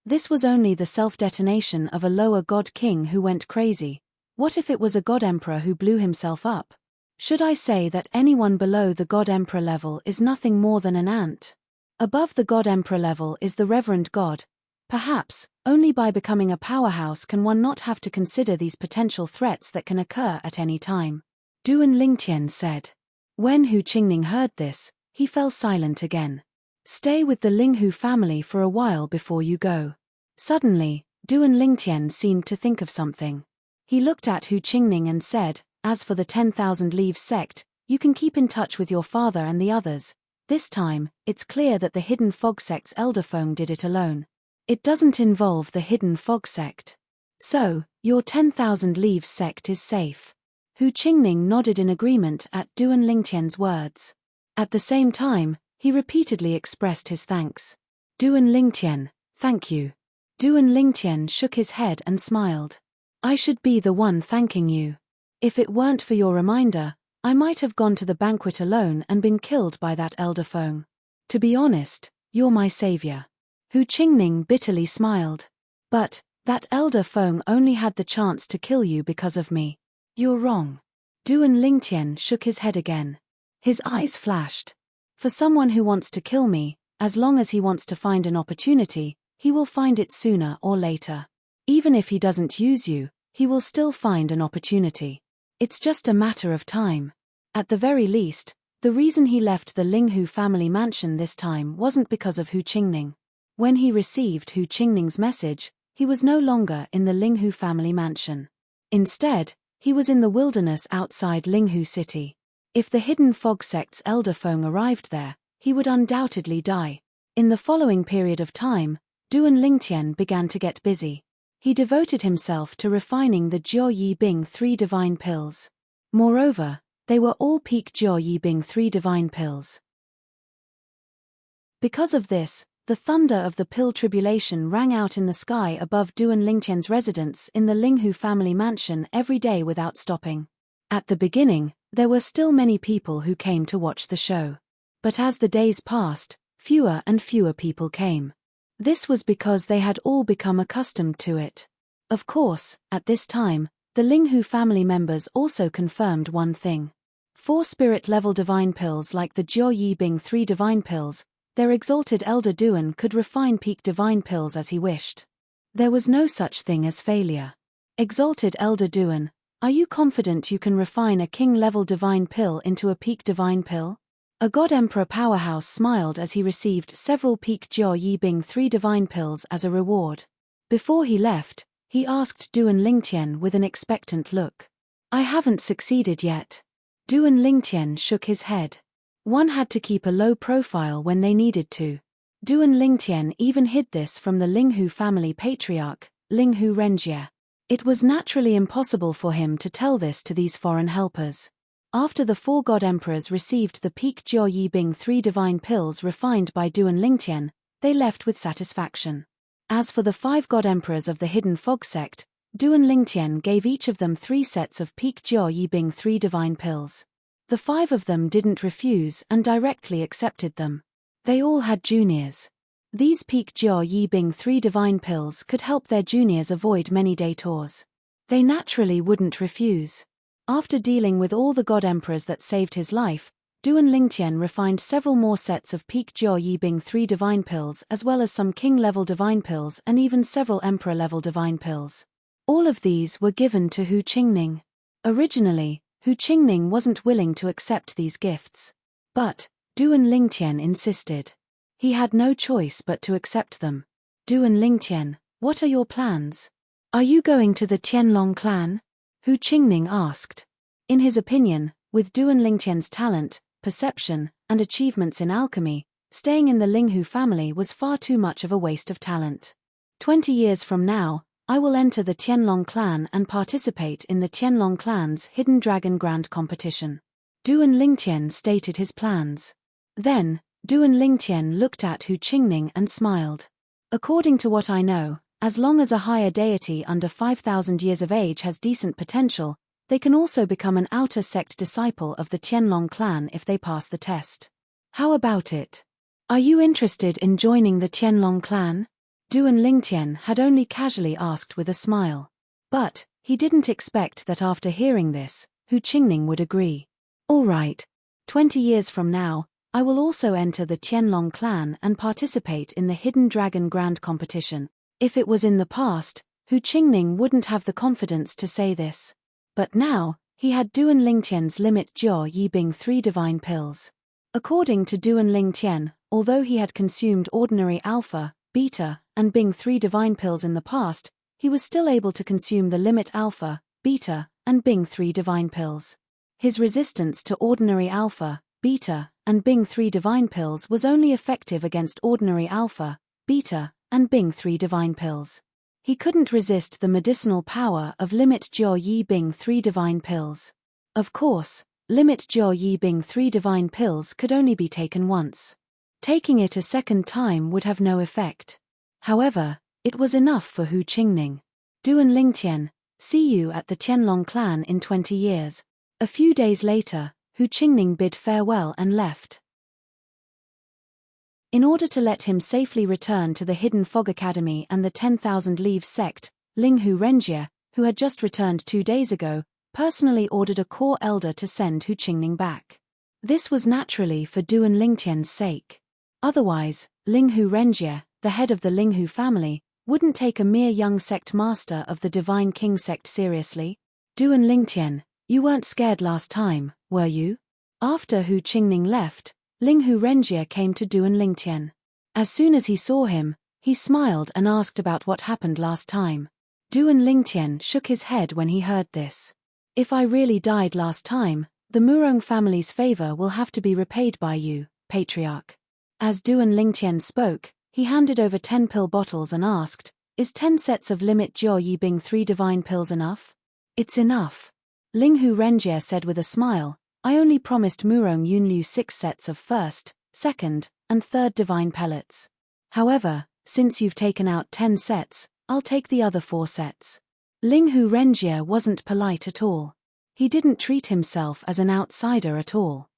This was only the self-detonation of a lower god king who went crazy. What if it was a god emperor who blew himself up? Should I say that anyone below the god emperor level is nothing more than an ant? Above the god emperor level is the reverend god. Perhaps, only by becoming a powerhouse can one not have to consider these potential threats that can occur at any time. Duan Lingtian said. When Hu Qingning heard this, he fell silent again. Stay with the Linghu family for a while before you go. Suddenly, Duan Lingtian seemed to think of something. He looked at Hu Qingning and said, as for the 10,000 Leaves sect, you can keep in touch with your father and the others. This time, it's clear that the Hidden Fog sect's elder Feng did it alone. It doesn't involve the Hidden Fog sect. So, your 10,000 Leaves sect is safe. Hu Qingning nodded in agreement at Duan Lingtian's words. At the same time, he repeatedly expressed his thanks. Duan Lingtian, thank you. Duan Lingtian shook his head and smiled. I should be the one thanking you. If it weren't for your reminder, I might have gone to the banquet alone and been killed by that elder Feng. To be honest, you're my savior. Hu Qingning bitterly smiled. But, that elder Feng only had the chance to kill you because of me. You're wrong. Duan Lingtian shook his head again. His eyes flashed. For someone who wants to kill me, as long as he wants to find an opportunity, he will find it sooner or later. Even if he doesn't use you, he will still find an opportunity. It's just a matter of time. At the very least, the reason he left the Linghu family mansion this time wasn't because of Hu Qingning. When he received Hu Qingning's message, he was no longer in the Linghu family mansion. Instead, he was in the wilderness outside Linghu city. If the Hidden Fog sect's elder Feng arrived there, he would undoubtedly die. In the following period of time, Duan Lingtian began to get busy. He devoted himself to refining the Jiao Yi Bing 3 divine pills. Moreover, they were all peak Jiao Yi Bing 3 divine pills. Because of this, the thunder of the pill tribulation rang out in the sky above Duan Lingtian's residence in the Linghu family mansion every day without stopping. At the beginning, there were still many people who came to watch the show. But as the days passed, fewer and fewer people came. This was because they had all become accustomed to it. Of course, at this time, the Linghu family members also confirmed one thing. 4 spirit-level divine pills like the Jiao Yi Bing 3 divine pills, their exalted elder Duan could refine peak divine pills as he wished. There was no such thing as failure. Exalted elder Duan, are you confident you can refine a king-level divine pill into a peak divine pill? A God Emperor powerhouse smiled as he received several peak Jiao Yi Bing 3 divine pills as a reward. Before he left, he asked Duan Lingtian with an expectant look. I haven't succeeded yet. Duan Lingtian shook his head. One had to keep a low profile when they needed to. Duan Lingtian even hid this from the Linghu family patriarch, Linghu Renjie. It was naturally impossible for him to tell this to these foreign helpers. After the 4 God Emperors received the peak Jiao Yi Bing 3 divine pills refined by Duan Lingtian, they left with satisfaction. As for the 5 God Emperors of the Hidden Fog sect, Duan Lingtian gave each of them 3 sets of peak Jiao Yi Bing 3 divine pills. The 5 of them didn't refuse and directly accepted them. They all had juniors. These peak Jiao Yi Bing 3 divine pills could help their juniors avoid many detours. They naturally wouldn't refuse. After dealing with all the God Emperors that saved his life, Duan Lingtian refined several more sets of peak Jiao Yi Bing 3 divine pills as well as some king-level divine pills and even several emperor-level divine pills. All of these were given to Hu Qingning. Originally, Hu Qingning wasn't willing to accept these gifts. But, Duan Lingtian insisted. He had no choice but to accept them. Duan Lingtian, what are your plans? Are you going to the Tianlong clan? Hu Qingning asked. In his opinion, with Duan Lingtian's talent, perception, and achievements in alchemy, staying in the Linghu family was far too much of a waste of talent. 20 years from now, I will enter the Tianlong clan and participate in the Tianlong clan's Hidden Dragon Grand competition. Duan Lingtian stated his plans. Then, Duan Lingtian looked at Hu Qingning and smiled. According to what I know, as long as a higher deity under 5,000 years of age has decent potential, they can also become an outer sect disciple of the Tianlong clan if they pass the test. How about it? Are you interested in joining the Tianlong clan? Duan Lingtian had only casually asked with a smile. But he didn't expect that after hearing this, Hu Qingning would agree. All right. 20 years from now, I will also enter the Tianlong clan and participate in the Hidden Dragon Grand Competition. If it was in the past, Hu Qingning wouldn't have the confidence to say this. But now, he had Duan Lingtian's limit Jiao Yibing 3 divine pills. According to Duan Lingtian, although he had consumed ordinary alpha, beta, and Bing 3 divine pills in the past, he was still able to consume the limit alpha, beta, and Bing 3 divine pills. His resistance to ordinary alpha, beta, and Bing 3 divine pills was only effective against ordinary alpha, beta, and Bing 3 divine pills. He couldn't resist the medicinal power of limit Jiao Yibing 3 divine pills. Of course, limit Jiao Yibing 3 divine pills could only be taken once. Taking it a second time would have no effect. However, it was enough for Hu Qingning. Duan Lingtian, see you at the Tianlong clan in 20 years. A few days later, Hu Qingning bid farewell and left. In order to let him safely return to the Hidden Fog Academy and the 10,000 Leaves sect, Ling Hu Renjie, who had just returned 2 days ago, personally ordered a core elder to send Hu Qingning back. This was naturally for Duan Lingtian's sake. Otherwise, Ling Hu Renjie, the head of the Ling Hu family, wouldn't take a mere young sect master of the Divine King sect seriously. Duan Lingtian, you weren't scared last time, were you? After Hu Qingning left, Ling Hu Renjie came to Duan Lingtian. As soon as he saw him, he smiled and asked about what happened last time. Duan Lingtian shook his head when he heard this. If I really died last time, the Murong family's favor will have to be repaid by you, Patriarch. As Duan Lingtian spoke, he handed over 10 pill bottles and asked, is 10 sets of limit Jiao Yibing 3 divine pills enough? It's enough. Ling Hu Renjie said with a smile, I only promised Murong Yunliu 6 sets of first, second, and third divine pellets. However, since you've taken out 10 sets, I'll take the other 4 sets. Ling Hu Renjie wasn't polite at all. He didn't treat himself as an outsider at all.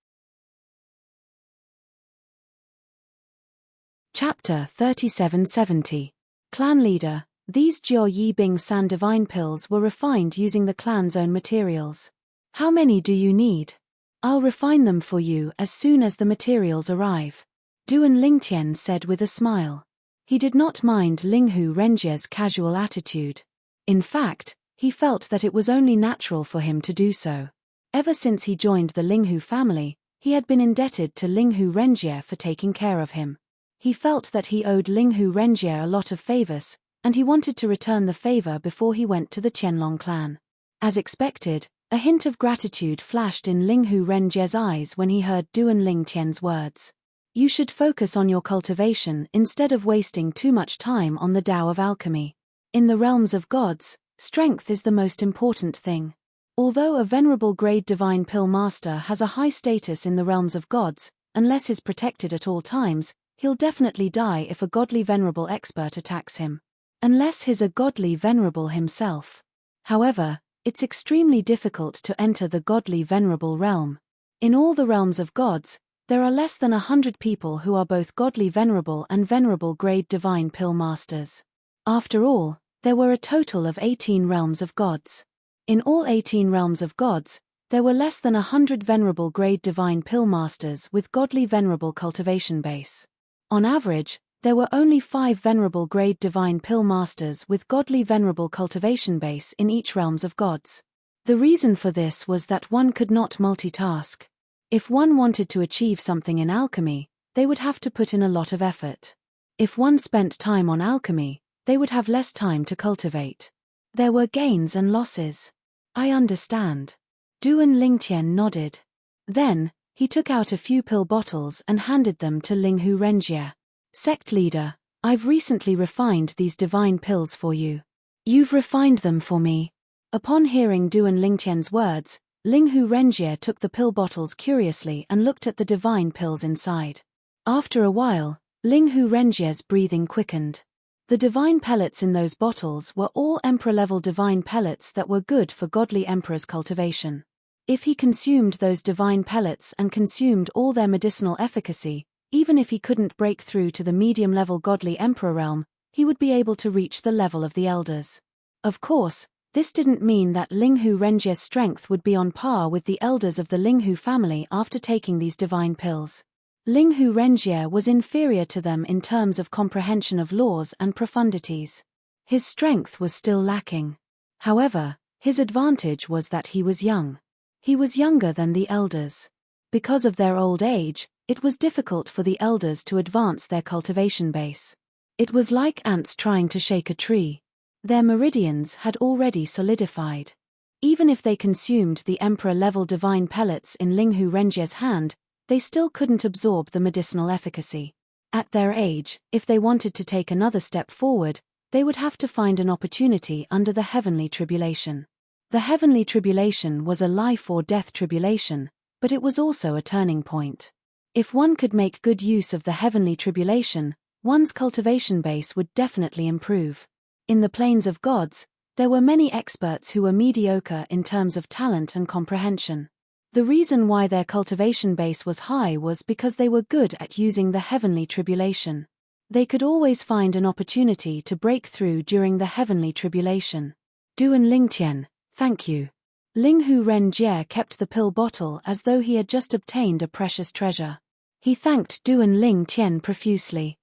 Chapter 3770. Clan Leader. These Jiao Yibing San divine pills were refined using the clan's own materials. How many do you need? I'll refine them for you as soon as the materials arrive. Duan Lingtian said with a smile. He did not mind Ling Hu Renjie's casual attitude. In fact, he felt that it was only natural for him to do so. Ever since he joined the Ling Hu family, he had been indebted to Ling Hu Renjie for taking care of him. He felt that he owed Ling Hu Renjie a lot of favors, and he wanted to return the favor before he went to the Tianlong clan. As expected, a hint of gratitude flashed in Ling Hu Renjie's eyes when he heard Duan Lingtian's words. You should focus on your cultivation instead of wasting too much time on the Tao of alchemy. In the realms of gods, strength is the most important thing. Although a venerable grade divine pill master has a high status in the realms of gods, unless he's protected at all times, he'll definitely die if a godly venerable expert attacks him. Unless he's a godly venerable himself. However, it's extremely difficult to enter the godly venerable realm. In all the realms of gods, there are less than 100 people who are both godly venerable and venerable grade divine pill masters. After all, there were a total of 18 realms of gods. In all 18 realms of gods, there were less than 100 venerable grade divine pill masters with godly venerable cultivation base. On average, there were only 5 venerable grade divine pill masters with godly venerable cultivation base in each realms of gods. The reason for this was that one could not multitask. If one wanted to achieve something in alchemy, they would have to put in a lot of effort. If one spent time on alchemy, they would have less time to cultivate. There were gains and losses. I understand. Duan Lingtian nodded. Then, he took out a few pill bottles and handed them to Ling Hu Renjie. Sect leader, I've recently refined these divine pills for you. You've refined them for me. Upon hearing Duan Lingtian's words, Ling Hu Renjie took the pill bottles curiously and looked at the divine pills inside. After a while, Ling Hu Renjie's breathing quickened. The divine pellets in those bottles were all emperor-level divine pellets that were good for godly emperor's cultivation. If he consumed those divine pellets and consumed all their medicinal efficacy, even if he couldn't break through to the medium-level godly emperor realm, he would be able to reach the level of the elders. Of course, this didn't mean that Linghu Renjie's strength would be on par with the elders of the Linghu family after taking these divine pills. Linghu Renjie was inferior to them in terms of comprehension of laws and profundities. His strength was still lacking. However, his advantage was that he was young. He was younger than the elders. Because of their old age, it was difficult for the elders to advance their cultivation base. It was like ants trying to shake a tree. Their meridians had already solidified. Even if they consumed the emperor-level divine pellets in Linghu Renjie's hand, they still couldn't absorb the medicinal efficacy. At their age, if they wanted to take another step forward, they would have to find an opportunity under the heavenly tribulation. The heavenly tribulation was a life or death tribulation, but it was also a turning point. If one could make good use of the heavenly tribulation, one's cultivation base would definitely improve. In the plains of gods, there were many experts who were mediocre in terms of talent and comprehension. The reason why their cultivation base was high was because they were good at using the heavenly tribulation. They could always find an opportunity to break through during the heavenly tribulation. Duan Lingtian, thank you. Linghu Renjie kept the pill bottle as though he had just obtained a precious treasure. He thanked Duan Lingtian profusely.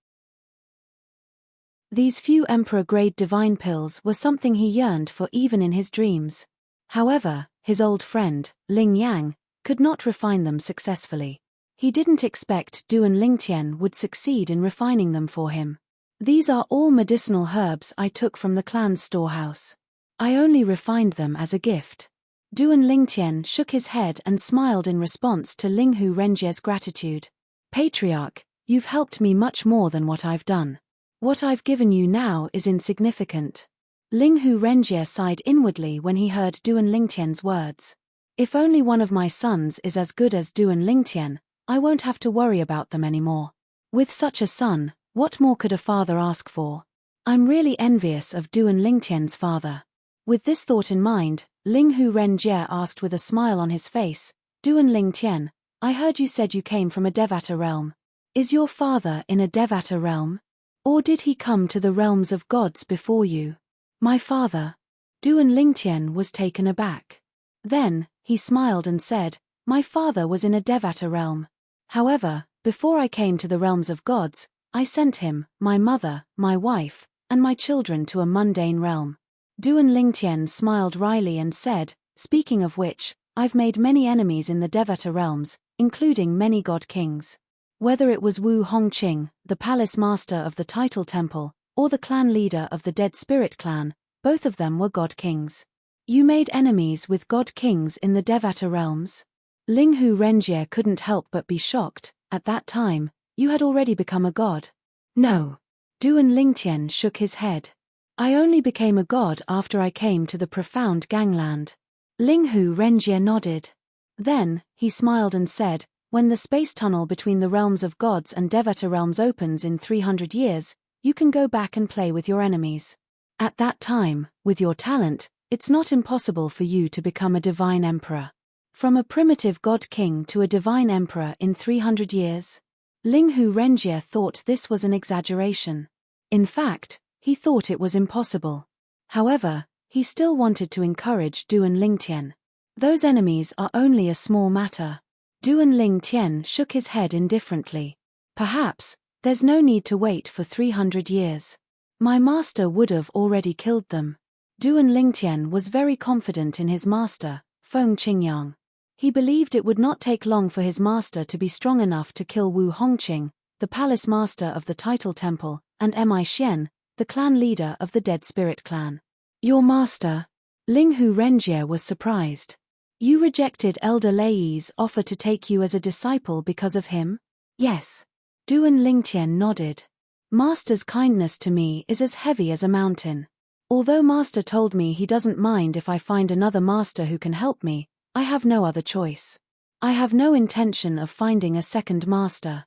These few emperor-grade divine pills were something he yearned for even in his dreams. However, his old friend, Ling Yang, could not refine them successfully. He didn't expect Duan Lingtian would succeed in refining them for him. These are all medicinal herbs I took from the clan's storehouse. I only refined them as a gift. Duan Lingtian shook his head and smiled in response to Linghu Renjie's gratitude. Patriarch, you've helped me much more than what I've done. What I've given you now is insignificant. Linghu Renjie sighed inwardly when he heard Duan Lingtian's words. If only one of my sons is as good as Duan Lingtian, I won't have to worry about them anymore. With such a son, what more could a father ask for? I'm really envious of Duan Lingtian's father. With this thought in mind, Linghu Renjie asked with a smile on his face, Duan Lingtian, I heard you said you came from a Devata realm. Is your father in a Devata realm? Or did he come to the realms of gods before you? My father. Duan Lingtian was taken aback. Then, he smiled and said, my father was in a Devata realm. However, before I came to the realms of gods, I sent him, my mother, my wife, and my children to a mundane realm. Duan Lingtian smiled wryly and said, speaking of which, I've made many enemies in the Devata realms, including many god kings. Whether it was Wu Hongqing, the palace master of the title temple, or the clan leader of the dead spirit clan, both of them were god kings. You made enemies with god kings in the Devata realms? Linghu Renjie couldn't help but be shocked. At that time, you had already become a god. No. Duan Lingtian shook his head. I only became a god after I came to the profound gangland. Linghu Renjie nodded. Then, he smiled and said, when the space tunnel between the realms of gods and Devata realms opens in 300 years, you can go back and play with your enemies. At that time, with your talent, it's not impossible for you to become a divine emperor. From a primitive god king to a divine emperor in 300 years? Linghu Renjie thought this was an exaggeration. In fact, he thought it was impossible. However, he still wanted to encourage Duan Lingtian. Those enemies are only a small matter. Duan Lingtian shook his head indifferently. Perhaps, there's no need to wait for 300 years. My master would have already killed them. Duan Lingtian was very confident in his master, Feng Qingyang. He believed it would not take long for his master to be strong enough to kill Wu Hongqing, the palace master of the title temple, and Mi Xian, the clan leader of the dead spirit clan. Your master? Linghu Renjie was surprised. You rejected Elder Lei's offer to take you as a disciple because of him? Yes. Duan Lingtian nodded. Master's kindness to me is as heavy as a mountain. Although Master told me he doesn't mind if I find another master who can help me, I have no other choice. I have no intention of finding a second master.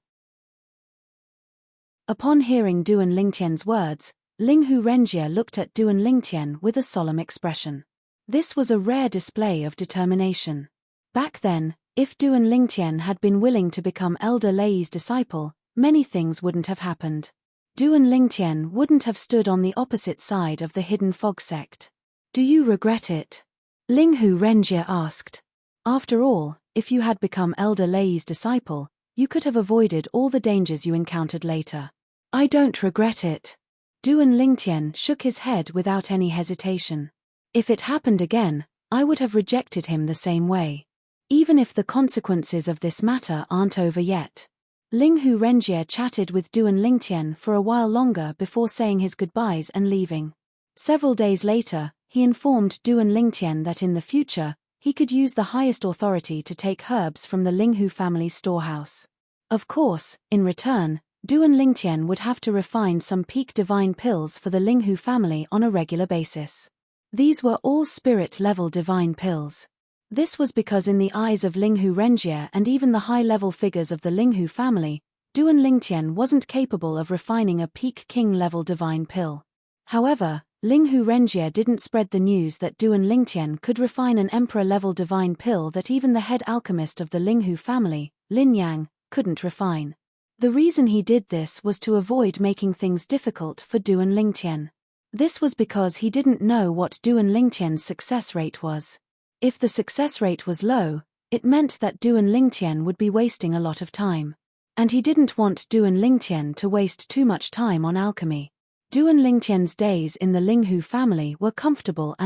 Upon hearing Duan Lingtian's words, Linghu Renjie looked at Duan Lingtian with a solemn expression. This was a rare display of determination. Back then, if Duan Lingtian had been willing to become Elder Lei's disciple, many things wouldn't have happened. Du and Lingtian wouldn't have stood on the opposite side of the hidden fog sect. Do you regret it? Linghu Renjie asked. After all, if you had become Elder Lei's disciple, you could have avoided all the dangers you encountered later. I don't regret it. Du and Lingtian shook his head without any hesitation. If it happened again, I would have rejected him the same way. Even if the consequences of this matter aren't over yet. Linghu Renjie chatted with Du and Lingtian for a while longer before saying his goodbyes and leaving. Several days later, he informed Du and Lingtian that in the future, he could use the highest authority to take herbs from the Linghu family's storehouse. Of course, in return, Du and Lingtian would have to refine some peak divine pills for the Linghu family on a regular basis. These were all spirit-level divine pills. This was because in the eyes of Linghu Renjie and even the high-level figures of the Linghu family, Du and Lingtian wasn't capable of refining a peak king-level divine pill. However, Linghu Renjie didn't spread the news that Du and Lingtian could refine an emperor-level divine pill that even the head alchemist of the Linghu family, Lin Yang, couldn't refine. The reason he did this was to avoid making things difficult for Du and Lingtian. This was because he didn't know what Du and Lingtian's success rate was. If the success rate was low, it meant that Du and Lingtian would be wasting a lot of time. And he didn't want Du and Lingtian to waste too much time on alchemy. Du and Lingtian's days in the Linghu family were comfortable.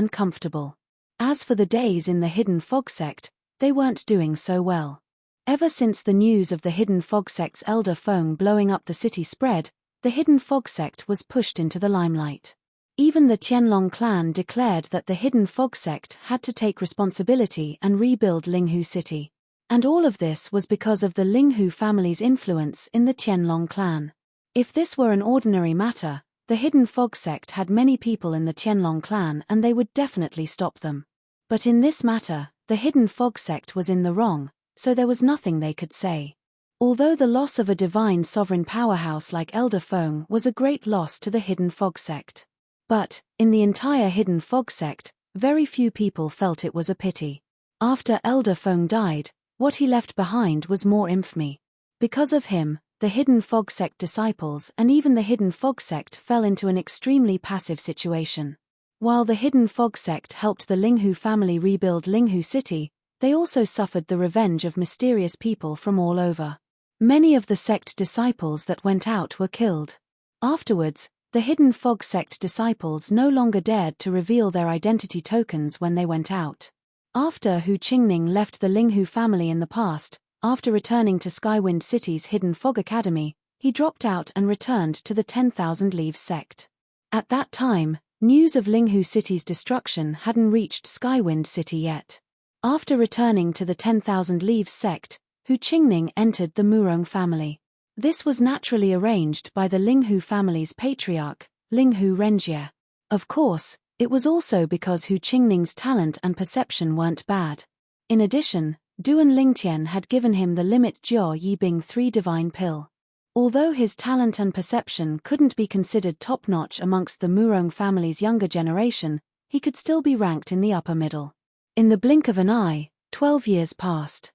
As for the days in the Hidden Fog sect, they weren't doing so well. Ever since the news of the Hidden Fog sect's Elder Feng blowing up the city spread, the Hidden Fog sect was pushed into the limelight. Even the Qianlong clan declared that the Hidden Fog sect had to take responsibility and rebuild Linghu City. And all of this was because of the Linghu family's influence in the Qianlong clan. If this were an ordinary matter, the Hidden Fog sect had many people in the Qianlong clan and they would definitely stop them. But in this matter, the Hidden Fog sect was in the wrong, so there was nothing they could say. Although the loss of a divine sovereign powerhouse like Elder Feng was a great loss to the Hidden Fog sect. But, in the entire Hidden Fog sect, very few people felt it was a pity. After Elder Feng died, what he left behind was more infamy. Because of him, the Hidden Fog sect disciples and even the Hidden Fog sect fell into an extremely passive situation. While the Hidden Fog sect helped the Linghu family rebuild Linghu City, they also suffered the revenge of mysterious people from all over. Many of the sect disciples that went out were killed. Afterwards, the Hidden Fog sect disciples no longer dared to reveal their identity tokens when they went out. After Hu Qingning left the Linghu family in the past, after returning to Skywind City's Hidden Fog Academy, he dropped out and returned to the 10,000 Leaves sect. At that time, news of Linghu City's destruction hadn't reached Skywind City yet. After returning to the 10,000 Leaves sect, Hu Qingning entered the Murong family. This was naturally arranged by the Linghu family's patriarch, Linghu Renjie. Of course, it was also because Hu Qingning's talent and perception weren't bad. In addition, Du and Lingtian had given him the Limit Jiao Yibing 3 divine pill. Although his talent and perception couldn't be considered top-notch amongst the Murong family's younger generation, he could still be ranked in the upper middle. In the blink of an eye, 12 years passed.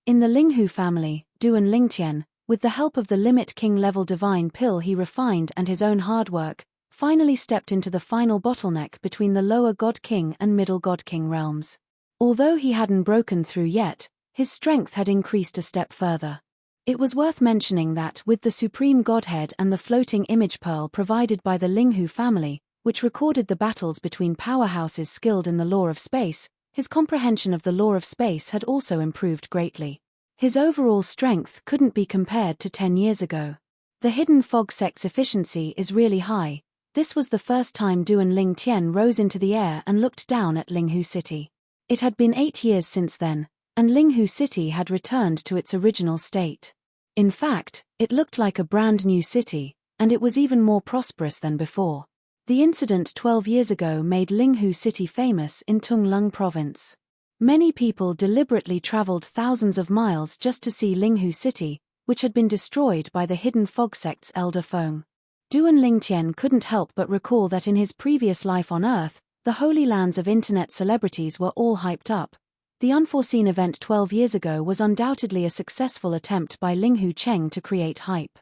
In the Linghu family, Du and Lingtian, with the help of the Limit King level divine pill he refined and his own hard work, finally stepped into the final bottleneck between the lower God King and middle God King realms. Although he hadn't broken through yet, his strength had increased a step further. It was worth mentioning that with the Supreme Godhead and the floating image pearl provided by the Linghu family, which recorded the battles between powerhouses skilled in the law of space, his comprehension of the law of space had also improved greatly. His overall strength couldn't be compared to 10 years ago. The Hidden Fog sect's efficiency is really high. This was the first time Du and Lingtian rose into the air and looked down at Linghu City. It had been 8 years since then, and Linghu City had returned to its original state. In fact, it looked like a brand new city, and it was even more prosperous than before. The incident 12 years ago made Linghu City famous in Tunglung province. Many people deliberately traveled thousands of miles just to see Linghu City, which had been destroyed by the Hidden Fog sect's Elder Feng. Du and Lingtian couldn't help but recall that in his previous life on Earth, the holy lands of internet celebrities were all hyped up. The unforeseen event 12 years ago was undoubtedly a successful attempt by Linghu Cheng to create hype.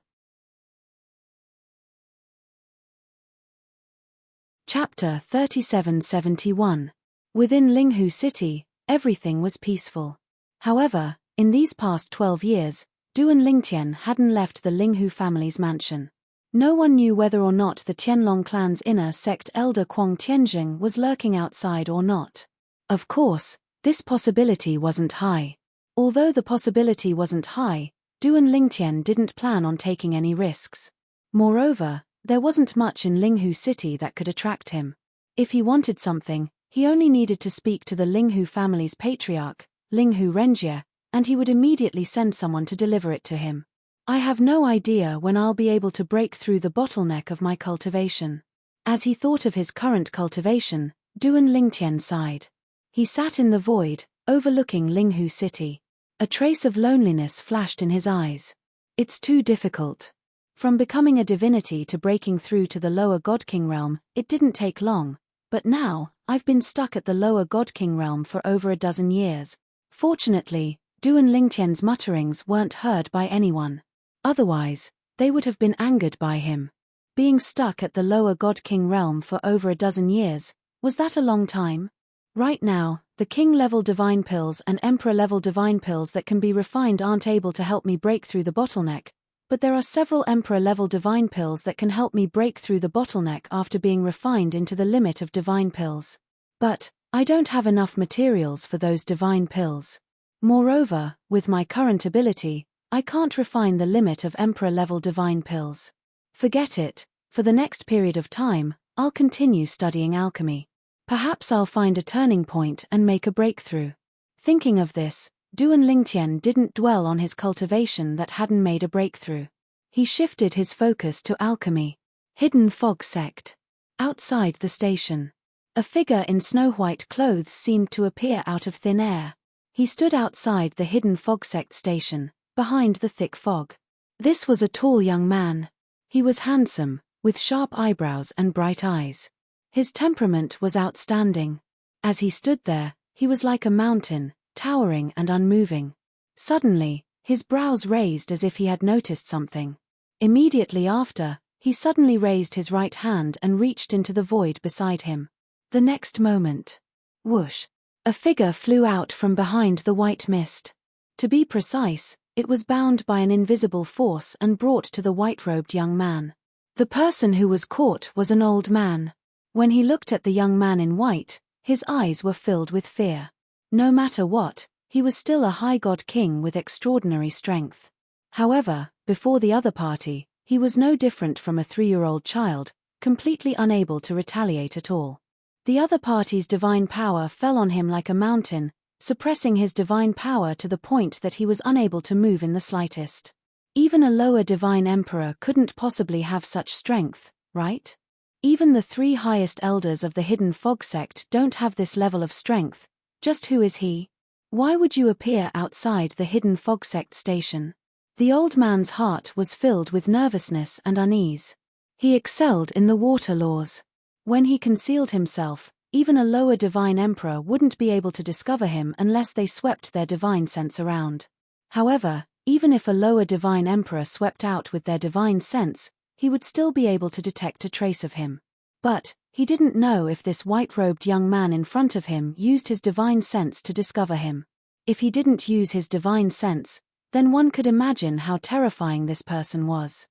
Chapter 3771. Within Linghu City, everything was peaceful. However, in these past 12 years, Duan Lingtian hadn't left the Linghu family's mansion. No one knew whether or not the Tianlong clan's inner sect elder Kuang Tianjing was lurking outside or not. Of course, this possibility wasn't high. Although the possibility wasn't high, Duan Lingtian didn't plan on taking any risks. Moreover, there wasn't much in Linghu City that could attract him. If he wanted something, he only needed to speak to the Linghu family's patriarch, Linghu Renjie, and he would immediately send someone to deliver it to him. I have no idea when I'll be able to break through the bottleneck of my cultivation. As he thought of his current cultivation, Duan Lingtian sighed. He sat in the void, overlooking Linghu City. A trace of loneliness flashed in his eyes. It's too difficult. From becoming a divinity to breaking through to the lower God King realm, it didn't take long, but now, I've been stuck at the lower God King realm for over a dozen years. Fortunately, Duan Lingtian's mutterings weren't heard by anyone. Otherwise, they would have been angered by him. Being stuck at the lower God King realm for over a dozen years, was that a long time? Right now, the King-level divine pills and Emperor-level divine pills that can be refined aren't able to help me break through the bottleneck, but there are several Emperor-level divine pills that can help me break through the bottleneck after being refined into the limit of divine pills. But, I don't have enough materials for those divine pills. Moreover, with my current ability, I can't refine the limit of Emperor-level divine pills. Forget it, for the next period of time, I'll continue studying alchemy. Perhaps I'll find a turning point and make a breakthrough. Thinking of this, Duan Lingtian didn't dwell on his cultivation that hadn't made a breakthrough. He shifted his focus to alchemy. Hidden Fog Sect. Outside the station. A figure in snow-white clothes seemed to appear out of thin air. He stood outside the Hidden Fog Sect station, behind the thick fog. This was a tall young man. He was handsome, with sharp eyebrows and bright eyes. His temperament was outstanding. As he stood there, he was like a mountain, towering and unmoving. Suddenly, his brows raised as if he had noticed something. Immediately after, he suddenly raised his right hand and reached into the void beside him. The next moment, whoosh, a figure flew out from behind the white mist. To be precise, it was bound by an invisible force and brought to the white-robed young man. The person who was caught was an old man. When he looked at the young man in white, his eyes were filled with fear. No matter what, he was still a high god king with extraordinary strength. However, before the other party, he was no different from a 3-year-old child, completely unable to retaliate at all. The other party's divine power fell on him like a mountain, suppressing his divine power to the point that he was unable to move in the slightest. Even a lower divine emperor couldn't possibly have such strength, right? Even the 3 highest elders of the Hidden Fog Sect don't have this level of strength. Just who is he? Why would you appear outside the Hidden Fog Sect station? The old man's heart was filled with nervousness and unease. He excelled in the water laws. When he concealed himself, even a lower divine emperor wouldn't be able to discover him unless they swept their divine sense around. However, even if a lower divine emperor swept out with their divine sense, he would still be able to detect a trace of him. But, he didn't know if this white-robed young man in front of him used his divine sense to discover him. If he didn't use his divine sense, then one could imagine how terrifying this person was.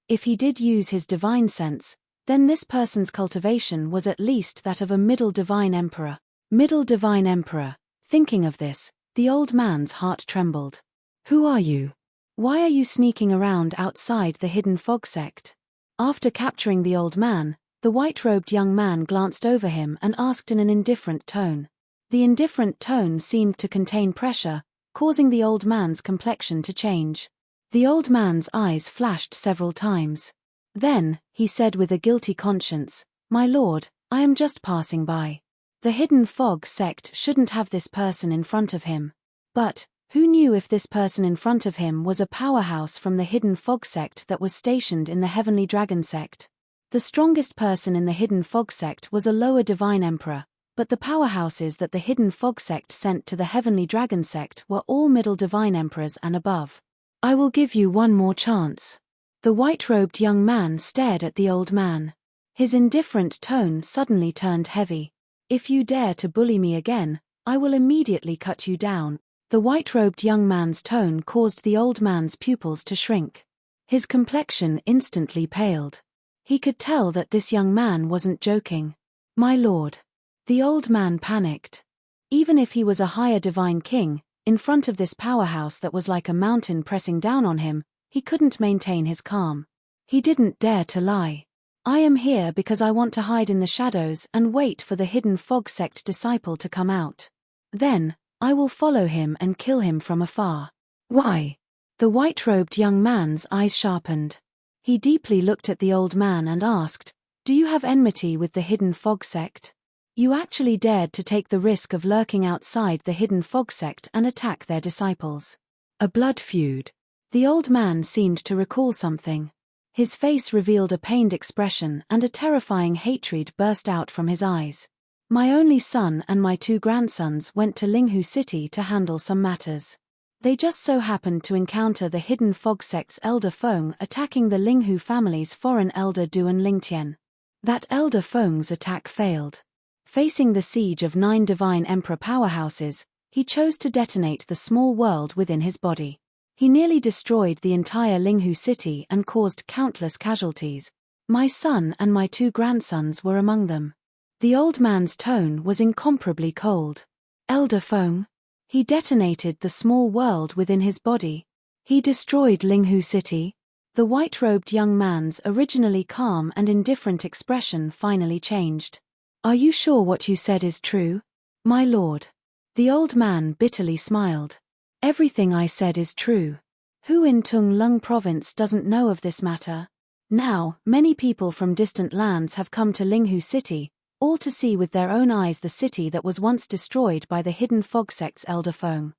If he did use his divine sense, then this person's cultivation was at least that of a middle divine emperor. Middle divine emperor. Thinking of this, the old man's heart trembled. Who are you? Why are you sneaking around outside the Hidden Fog Sect? After capturing the old man, the white-robed young man glanced over him and asked in an indifferent tone. The indifferent tone seemed to contain pressure, causing the old man's complexion to change. The old man's eyes flashed several times. Then, he said with a guilty conscience, "My lord, I am just passing by. The Hidden Fog Sect shouldn't have this person in front of him." But, who knew if this person in front of him was a powerhouse from the Hidden Fog Sect that was stationed in the Heavenly Dragon Sect? The strongest person in the Hidden Fog Sect was a lower divine emperor, but the powerhouses that the Hidden Fog Sect sent to the Heavenly Dragon Sect were all middle divine emperors and above. I will give you one more chance. The white-robed young man stared at the old man. His indifferent tone suddenly turned heavy. "If you dare to bully me again, I will immediately cut you down." The white-robed young man's tone caused the old man's pupils to shrink. His complexion instantly paled. He could tell that this young man wasn't joking. "My lord." The old man panicked. Even if he was a higher divine king, in front of this powerhouse that was like a mountain pressing down on him, he couldn't maintain his calm. He didn't dare to lie. "I am here because I want to hide in the shadows and wait for the hidden fog sect disciple to come out. Then, I will follow him and kill him from afar." "Why?" The white-robed young man's eyes sharpened. He deeply looked at the old man and asked, "Do you have enmity with the hidden fog sect? You actually dared to take the risk of lurking outside the hidden fog sect and attack their disciples. A blood feud." The old man seemed to recall something. His face revealed a pained expression and a terrifying hatred burst out from his eyes. "My only son and my 2 grandsons went to Linghu City to handle some matters. They just so happened to encounter the hidden fog sect's elder Feng attacking the Linghu family's foreign elder Duan Lingtian. That elder Feng's attack failed. Facing the siege of 9 divine emperor powerhouses, he chose to detonate the small world within his body. He nearly destroyed the entire Linghu city and caused countless casualties. My son and my 2 grandsons were among them." The old man's tone was incomparably cold. "Elder Feng? He detonated the small world within his body. He destroyed Linghu City?" The white-robed young man's originally calm and indifferent expression finally changed. "Are you sure what you said is true, my lord?" The old man bitterly smiled. "Everything I said is true. Who in Tung Lung province doesn't know of this matter? Now, many people from distant lands have come to Linghu City, all to see with their own eyes the city that was once destroyed by the hidden fog sect's elder Feng.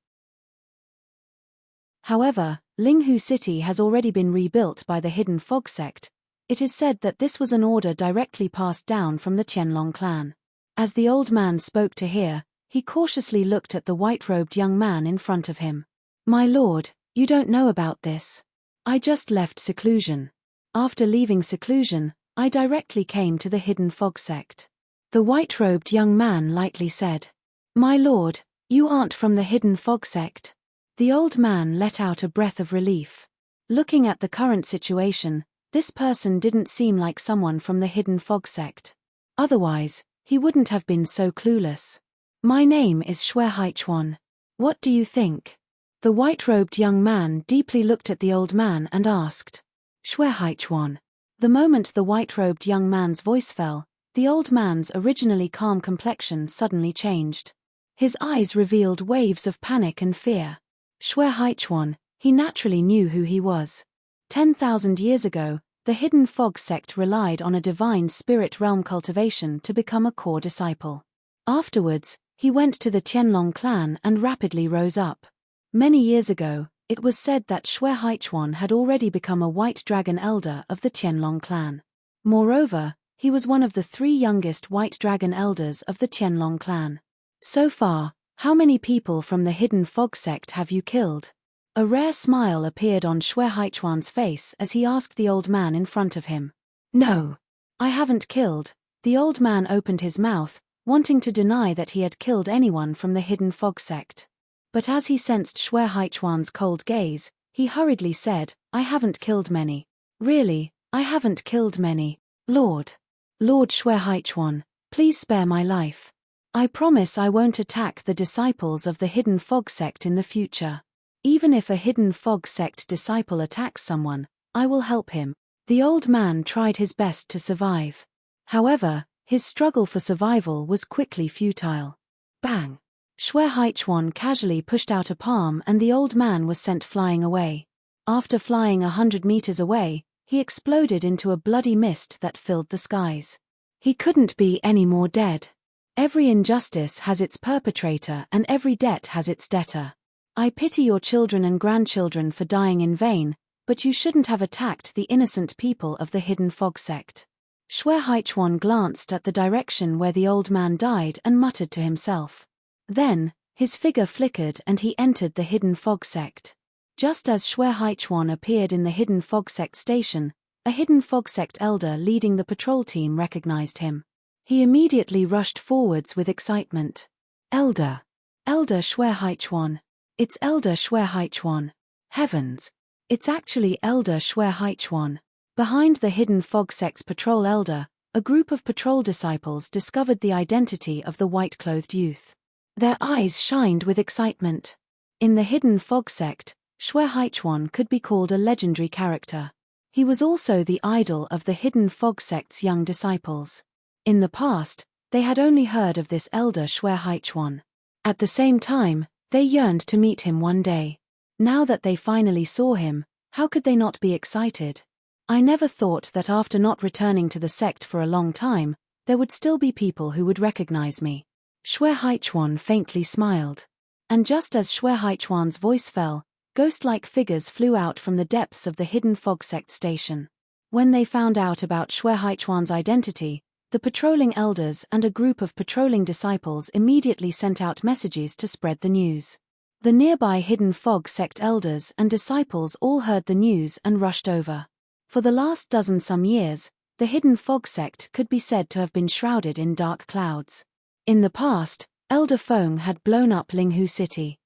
However, Linghu City has already been rebuilt by the hidden fog sect. It is said that this was an order directly passed down from the Qianlong clan." As the old man spoke to hear, he cautiously looked at the white-robed young man in front of him. "My lord, you don't know about this. I just left seclusion. After leaving seclusion, I directly came to the hidden fog sect." The white-robed young man lightly said, "My lord, you aren't from the hidden fog sect." The old man let out a breath of relief. Looking at the current situation, this person didn't seem like someone from the hidden fog sect. Otherwise, he wouldn't have been so clueless. "My name is Xue Haichuan. What do you think?" The white-robed young man deeply looked at the old man and asked, "Xue Haichuan." The moment the white-robed young man's voice fell, the old man's originally calm complexion suddenly changed. His eyes revealed waves of panic and fear. Xue Haichuan, he naturally knew who he was. 10,000 years ago, the hidden fog sect relied on a divine spirit realm cultivation to become a core disciple. Afterwards, he went to the Qianlong clan and rapidly rose up. Many years ago, it was said that Xue Haichuan had already become a white dragon elder of the Qianlong clan. Moreover, he was one of the 3 youngest white dragon elders of the Qianlong clan. "So far, how many people from the hidden fog sect have you killed?" A rare smile appeared on Xue Haichuan's face as he asked the old man in front of him. "No, I haven't killed." The old man opened his mouth, wanting to deny that he had killed anyone from the hidden fog sect. But as he sensed Xue Haichuan's cold gaze, he hurriedly said, "I haven't killed many. Really, I haven't killed many, Lord. Lord Xue Haichuan, please spare my life. I promise I won't attack the disciples of the hidden fog sect in the future. Even if a hidden fog sect disciple attacks someone, I will help him." The old man tried his best to survive. However, his struggle for survival was quickly futile. Bang! Xue Haichuan casually pushed out a palm and the old man was sent flying away. After flying 100 meters away, he exploded into a bloody mist that filled the skies. He couldn't be any more dead. Every injustice has its perpetrator and every debt has its debtor. I pity your children and grandchildren for dying in vain, but you shouldn't have attacked the innocent people of the hidden fog sect. Xue Haichuan glanced at the direction where the old man died and muttered to himself. Then, his figure flickered and he entered the hidden fog sect. Just as Xue Haichuan appeared in the hidden fog sect station, A hidden fog sect elder leading the patrol team recognized him. He immediately rushed forwards with excitement. Elder! Elder Schwerheichwan! It's Elder Schwerheichwan! Heavens! It's actually Elder Schwerheichwan! Behind the hidden fog sect's patrol elder, a group of patrol disciples discovered the identity of the white-clothed youth. Their eyes shined with excitement. In the hidden fog sect, Schwerheichwan could be called a legendary character. He was also the idol of the hidden fog sect's young disciples. In the past, they had only heard of this elder Schwerheichwan. At the same time, they yearned to meet him one day. Now that they finally saw him, how could they not be excited? I never thought that after not returning to the sect for a long time, there would still be people who would recognize me. Schwerheichwan faintly smiled. And just as Schwerheichwan's voice fell, ghost-like figures flew out from the depths of the hidden fog sect station. When they found out about Schwerheichwan's identity, the patrolling elders and a group of patrolling disciples immediately sent out messages to spread the news. The nearby hidden fog sect elders and disciples all heard the news and rushed over. For the last dozen-some years, the hidden fog sect could be said to have been shrouded in dark clouds. In the past, Elder Feng had blown up Linghu City.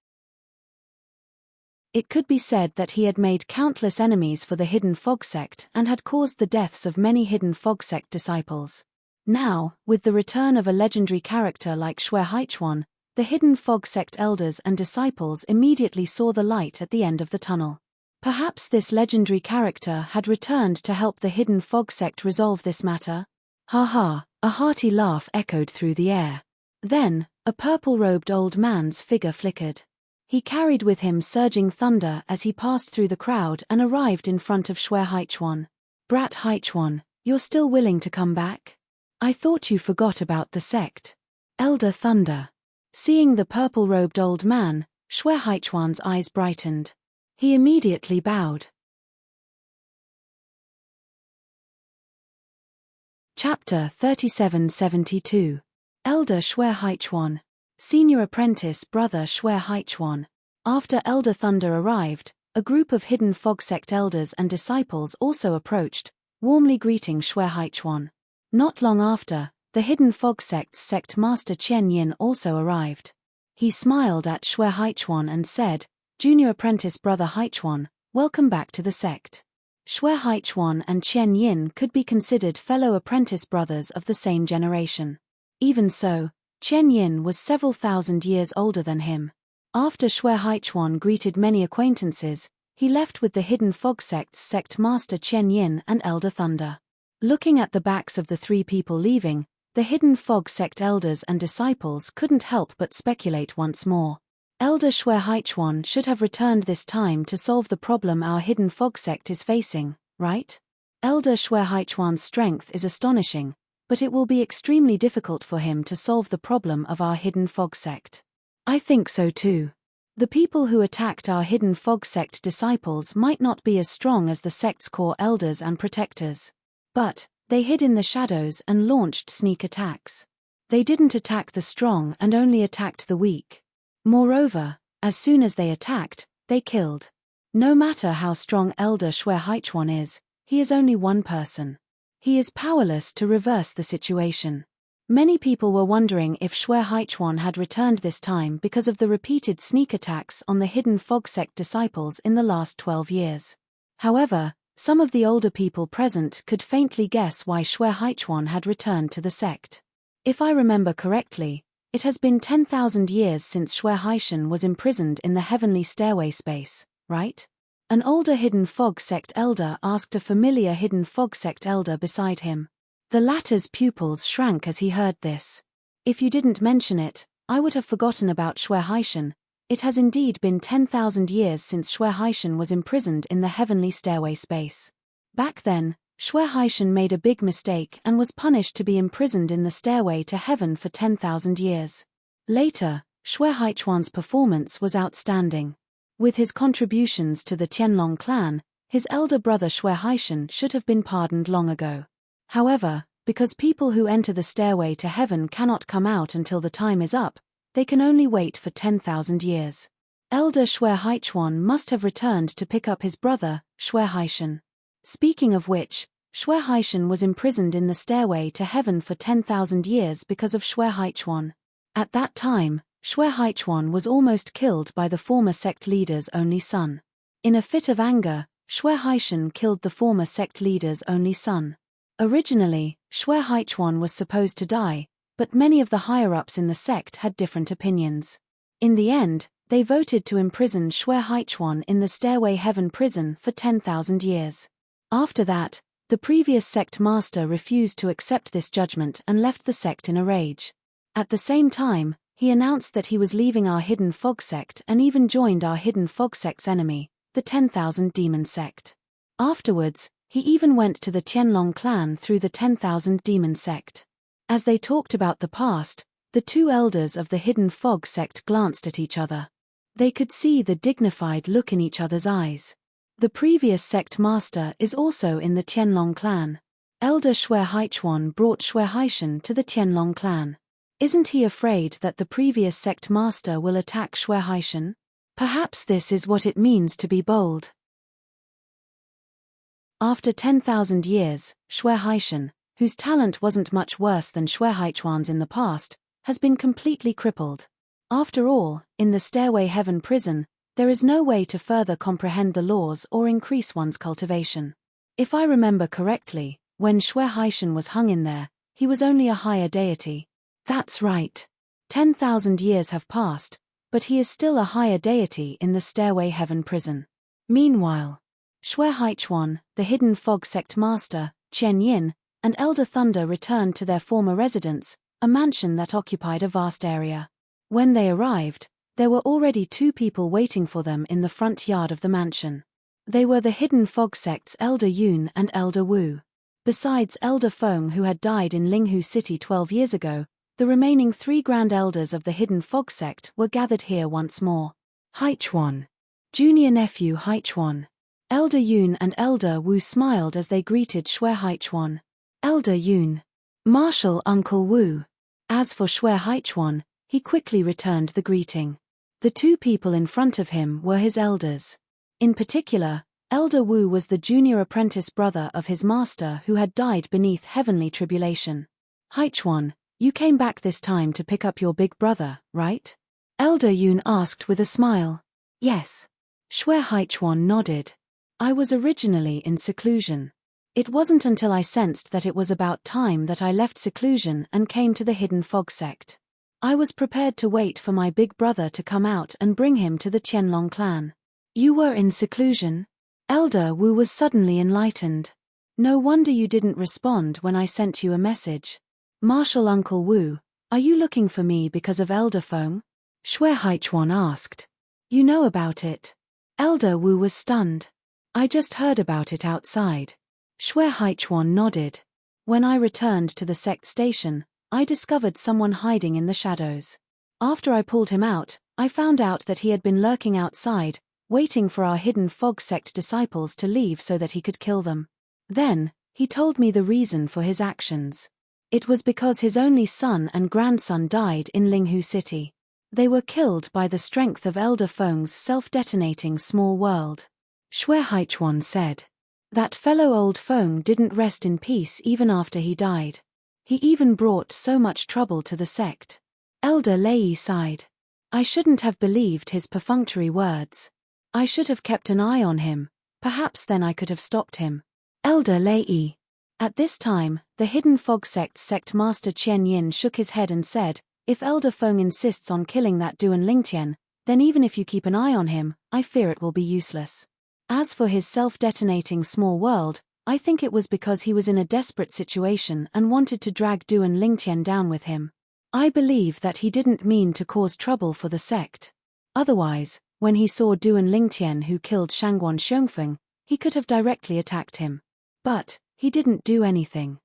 It could be said that he had made countless enemies for the hidden fog sect and had caused the deaths of many hidden fog sect disciples. Now, with the return of a legendary character like Schwerheichwan, the hidden fog sect elders and disciples immediately saw the light at the end of the tunnel. Perhaps this legendary character had returned to help the hidden fog sect resolve this matter? Ha ha, a hearty laugh echoed through the air. Then, a purple-robed old man's figure flickered. He carried with him surging thunder as he passed through the crowd and arrived in front of Schwerheichwan. Brat Heichwan, you're still willing to come back? I thought you forgot about the sect. Elder Thunder. Seeing the purple-robed old man, Schwerheichwan's eyes brightened. He immediately bowed. Chapter 3772. Elder Schwerheichwan. Senior Apprentice Brother Schwerheichwan. After Elder Thunder arrived, a group of hidden fog sect elders and disciples also approached, warmly greeting Schwerheichwan. Not long after, the hidden fog sect's sect master Qian Yin also arrived. He smiled at Schwerheichwan and said, Junior Apprentice Brother Heichwan, welcome back to the sect. Schwerheichwan and Qian Yin could be considered fellow apprentice brothers of the same generation. Even so, Qian Yin was several thousand years older than him. After Schwerheichwan greeted many acquaintances, he left with the hidden fog sect's sect master Qian Yin and Elder Thunder. Looking at the backs of the three people leaving, the hidden fog sect elders and disciples couldn't help but speculate once more. Elder Schwerheichwan should have returned this time to solve the problem our hidden fog sect is facing, right? Elder Schwerheichwan's strength is astonishing, but it will be extremely difficult for him to solve the problem of our hidden fog sect. I think so too. The people who attacked our hidden fog sect disciples might not be as strong as the sect's core elders and protectors. But they hid in the shadows and launched sneak attacks. They didn't attack the strong and only attacked the weak. Moreover, as soon as they attacked, they killed. No matter how strong Elder Schwerheichwan is, he is only one person. He is powerless to reverse the situation. Many people were wondering if Schwerheichwan had returned this time because of the repeated sneak attacks on the hidden fog sect disciples in the last 12 years. However, some of the older people present could faintly guess why Schwerheichwan had returned to the sect. If I remember correctly, it has been 10,000 years since Schwerheichen was imprisoned in the heavenly stairway space, right? An older hidden fog sect elder asked a familiar hidden fog sect elder beside him. The latter's pupils shrank as he heard this. If you didn't mention it, I would have forgotten about Schwerheichen. It has indeed been 10,000 years since Schwerheichen was imprisoned in the heavenly stairway space. Back then, Schwerheichen made a big mistake and was punished to be imprisoned in the stairway to heaven for 10,000 years. Later, Schwerheichwan's performance was outstanding. With his contributions to the Tianlong clan, his elder brother Schwerheichen should have been pardoned long ago. However, because people who enter the stairway to heaven cannot come out until the time is up, they can only wait for 10,000 years. Elder Schwerheichwan must have returned to pick up his brother, Schwerheichen. Speaking of which, Xue Haishan was imprisoned in the stairway to heaven for 10,000 years because of Xue Haichuan. At that time, Xue Haichuan was almost killed by the former sect leader's only son. In a fit of anger, Xue Haishan killed the former sect leader's only son. Originally, Xue Haichuan was supposed to die, but many of the higher-ups in the sect had different opinions. In the end, they voted to imprison Xue Haichuan in the Stairway Heaven prison for 10,000 years. After that, the previous sect master refused to accept this judgment and left the sect in a rage. At the same time, he announced that he was leaving our Hidden Fog sect and even joined our Hidden Fog sect's enemy, the 10,000 Demon sect. Afterwards, he even went to the Tianlong clan through the 10,000 Demon sect. As they talked about the past, the two elders of the Hidden Fog sect glanced at each other. They could see the dignified look in each other's eyes. The previous sect master is also in the Tianlong clan. Elder Xue Haichuan brought Xue Haishan to the Tianlong clan. Isn't he afraid that the previous sect master will attack Xue Haishan? Perhaps this is what it means to be bold. After 10,000 years, Xue Haishan, whose talent wasn't much worse than Xue Haichuan's in the past, has been completely crippled. After all, in the Stairway Heaven prison, there is no way to further comprehend the laws or increase one's cultivation. If I remember correctly, when Xue Haishan was hung in there, he was only a higher deity. That's right. 10,000 years have passed, but he is still a higher deity in the Stairway Heaven prison. Meanwhile, Xue Haichuan, the Hidden Fog sect master, Chen Yin, and Elder Thunder returned to their former residence, a mansion that occupied a vast area. When they arrived, there were already two people waiting for them in the front yard of the mansion. They were the Hidden Fog sect's Elder Yun and Elder Wu. Besides Elder Feng, who had died in Linghu City 12 years ago, the remaining 3 Grand Elders of the Hidden Fog sect were gathered here once more. Haichuan. Junior nephew Haichuan. Elder Yun and Elder Wu smiled as they greeted Xue Haichuan. Elder Yun. Martial Uncle Wu. As for Xue Haichuan, he quickly returned the greeting. The two people in front of him were his elders. In particular, Elder Wu was the junior apprentice brother of his master who had died beneath heavenly tribulation. Haichuan, you came back this time to pick up your big brother, right? Elder Yun asked with a smile. Yes. Xue Haichuan nodded. I was originally in seclusion. It wasn't until I sensed that it was about time that I left seclusion and came to the Hidden Fog sect. I was prepared to wait for my big brother to come out and bring him to the Tianlong clan. You were in seclusion? Elder Wu was suddenly enlightened. No wonder you didn't respond when I sent you a message. Martial Uncle Wu, are you looking for me because of Elder Feng? Xue Haichuan asked. You know about it? Elder Wu was stunned. I just heard about it outside. Xue Haichuan nodded. When I returned to the sect station, I discovered someone hiding in the shadows. After I pulled him out, I found out that he had been lurking outside, waiting for our Hidden Fog sect disciples to leave so that he could kill them. Then, he told me the reason for his actions. It was because his only son and grandson died in Linghu City. They were killed by the strength of Elder Feng's self-detonating small world. Xue Haichuan said. That fellow old Feng didn't rest in peace even after he died. He even brought so much trouble to the sect. Elder Lei sighed. I shouldn't have believed his perfunctory words. I should have kept an eye on him, perhaps then I could have stopped him. Elder Lei. At this time, the Hidden Fog sect's sect master Chen Yin shook his head and said, if Elder Feng insists on killing that Duan Lingtian, then even if you keep an eye on him, I fear it will be useless. As for his self-detonating small world, I think it was because he was in a desperate situation and wanted to drag Duan Lingtian down with him. I believe that he didn't mean to cause trouble for the sect. Otherwise, when he saw Duan Lingtian who killed Shangguan Xiongfeng, he could have directly attacked him. But, he didn't do anything.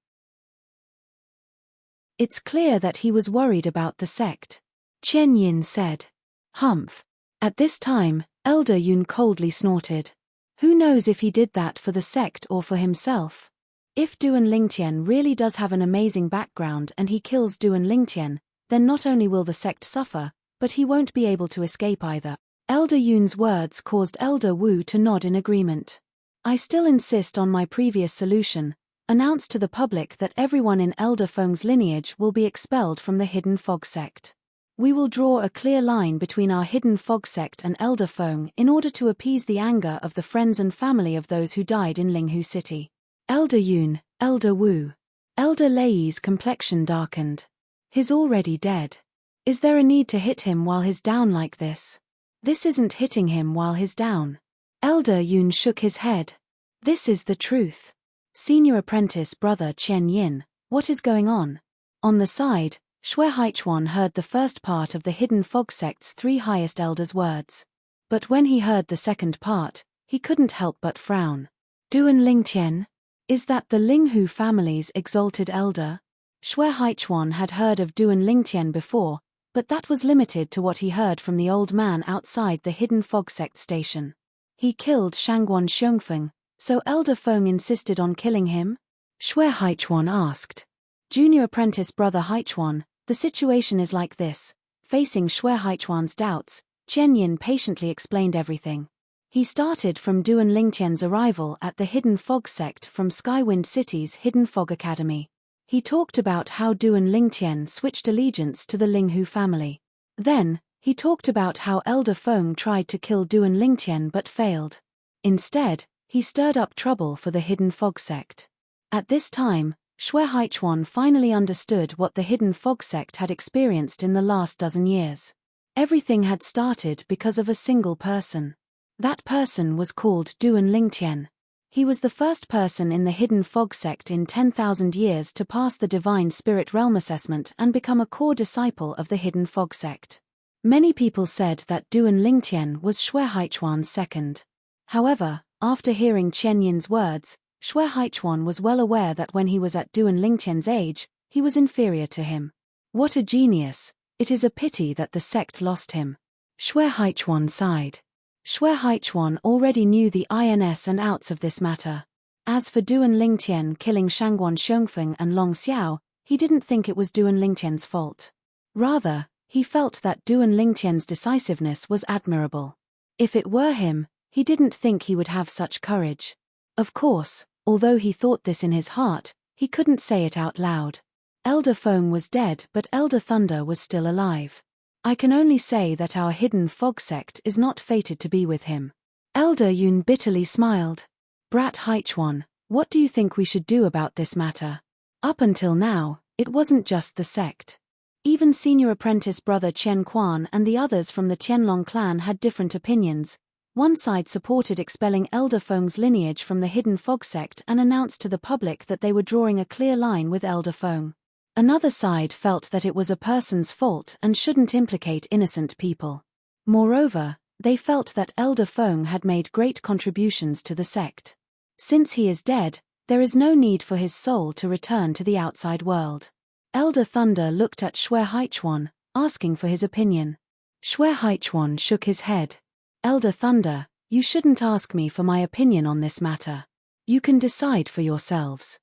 It's clear that he was worried about the sect. Chen Yin said. Humph. At this time, Elder Yun coldly snorted. Who knows if he did that for the sect or for himself? If Duan Lingtian really does have an amazing background and he kills Duan Lingtian, then not only will the sect suffer, but he won't be able to escape either. Elder Yun's words caused Elder Wu to nod in agreement. I still insist on my previous solution. Announce to the public that everyone in Elder Feng's lineage will be expelled from the Hidden Fog sect. We will draw a clear line between our Hidden Fog sect and Elder Feng in order to appease the anger of the friends and family of those who died in Linghu City. Elder Yun, Elder Wu. Elder Lei's complexion darkened. He's already dead. Is there a need to hit him while he's down like this? This isn't hitting him while he's down. Elder Yun shook his head. This is the truth. Senior apprentice brother Chen Yin, what is going on? On the side, Shui Haichuan heard the first part of the Hidden Fog sect's 3 highest elders' words. But when he heard the second part, he couldn't help but frown. Duan Lingtian? Is that the Linghu family's exalted elder? Shui Haichuan had heard of Duan Lingtian before, but that was limited to what he heard from the old man outside the Hidden Fog sect station. He killed Shangguan Xiongfeng, so Elder Feng insisted on killing him? Shui Haichuan asked. Junior apprentice brother Haichuan, the situation is like this. Facing Shui Haichuan's doubts, Chen Yin patiently explained everything. He started from Duan Lingtian's arrival at the Hidden Fog sect from Skywind City's Hidden Fog Academy. He talked about how Duan Lingtian switched allegiance to the Linghu family. Then, he talked about how Elder Feng tried to kill Duan Lingtian but failed. Instead, he stirred up trouble for the Hidden Fog sect. At this time, Shui Haichuan finally understood what the Hidden Fog sect had experienced in the last dozen years. Everything had started because of a single person. That person was called Duan Lingtian. He was the first person in the Hidden Fog sect in 10,000 years to pass the Divine Spirit Realm assessment and become a core disciple of the Hidden Fog sect. Many people said that Duan Lingtian was Shui Haichuan's second. However, after hearing Chen Yin's words, Shui Haichuan was well aware that when he was at Duan Lingtian's age, he was inferior to him. What a genius! It is a pity that the sect lost him. Shui Haichuan sighed. Shui Haichuan already knew the ins and outs of this matter. As for Duan Lingtian killing Shangguan Xiongfeng and Long Xiao, he didn't think it was Duan Lingtian's fault. Rather, he felt that Duan Lingtian's decisiveness was admirable. If it were him, he didn't think he would have such courage. Of course, although he thought this in his heart, he couldn't say it out loud. Elder Feng was dead but Elder Thunder was still alive. I can only say that our Hidden Fog sect is not fated to be with him. Elder Yun bitterly smiled. Brat Haichuan, what do you think we should do about this matter? Up until now, it wasn't just the sect. Even senior apprentice brother Chen Quan and the others from the Tianlong clan had different opinions. One side supported expelling Elder Feng's lineage from the Hidden Fog sect and announced to the public that they were drawing a clear line with Elder Feng. Another side felt that it was a person's fault and shouldn't implicate innocent people. Moreover, they felt that Elder Feng had made great contributions to the sect. Since he is dead, there is no need for his soul to return to the outside world. Elder Thunder looked at Shui Haichuan, asking for his opinion. Shui Haichuan shook his head. Elder Thunder, you shouldn't ask me for my opinion on this matter. You can decide for yourselves.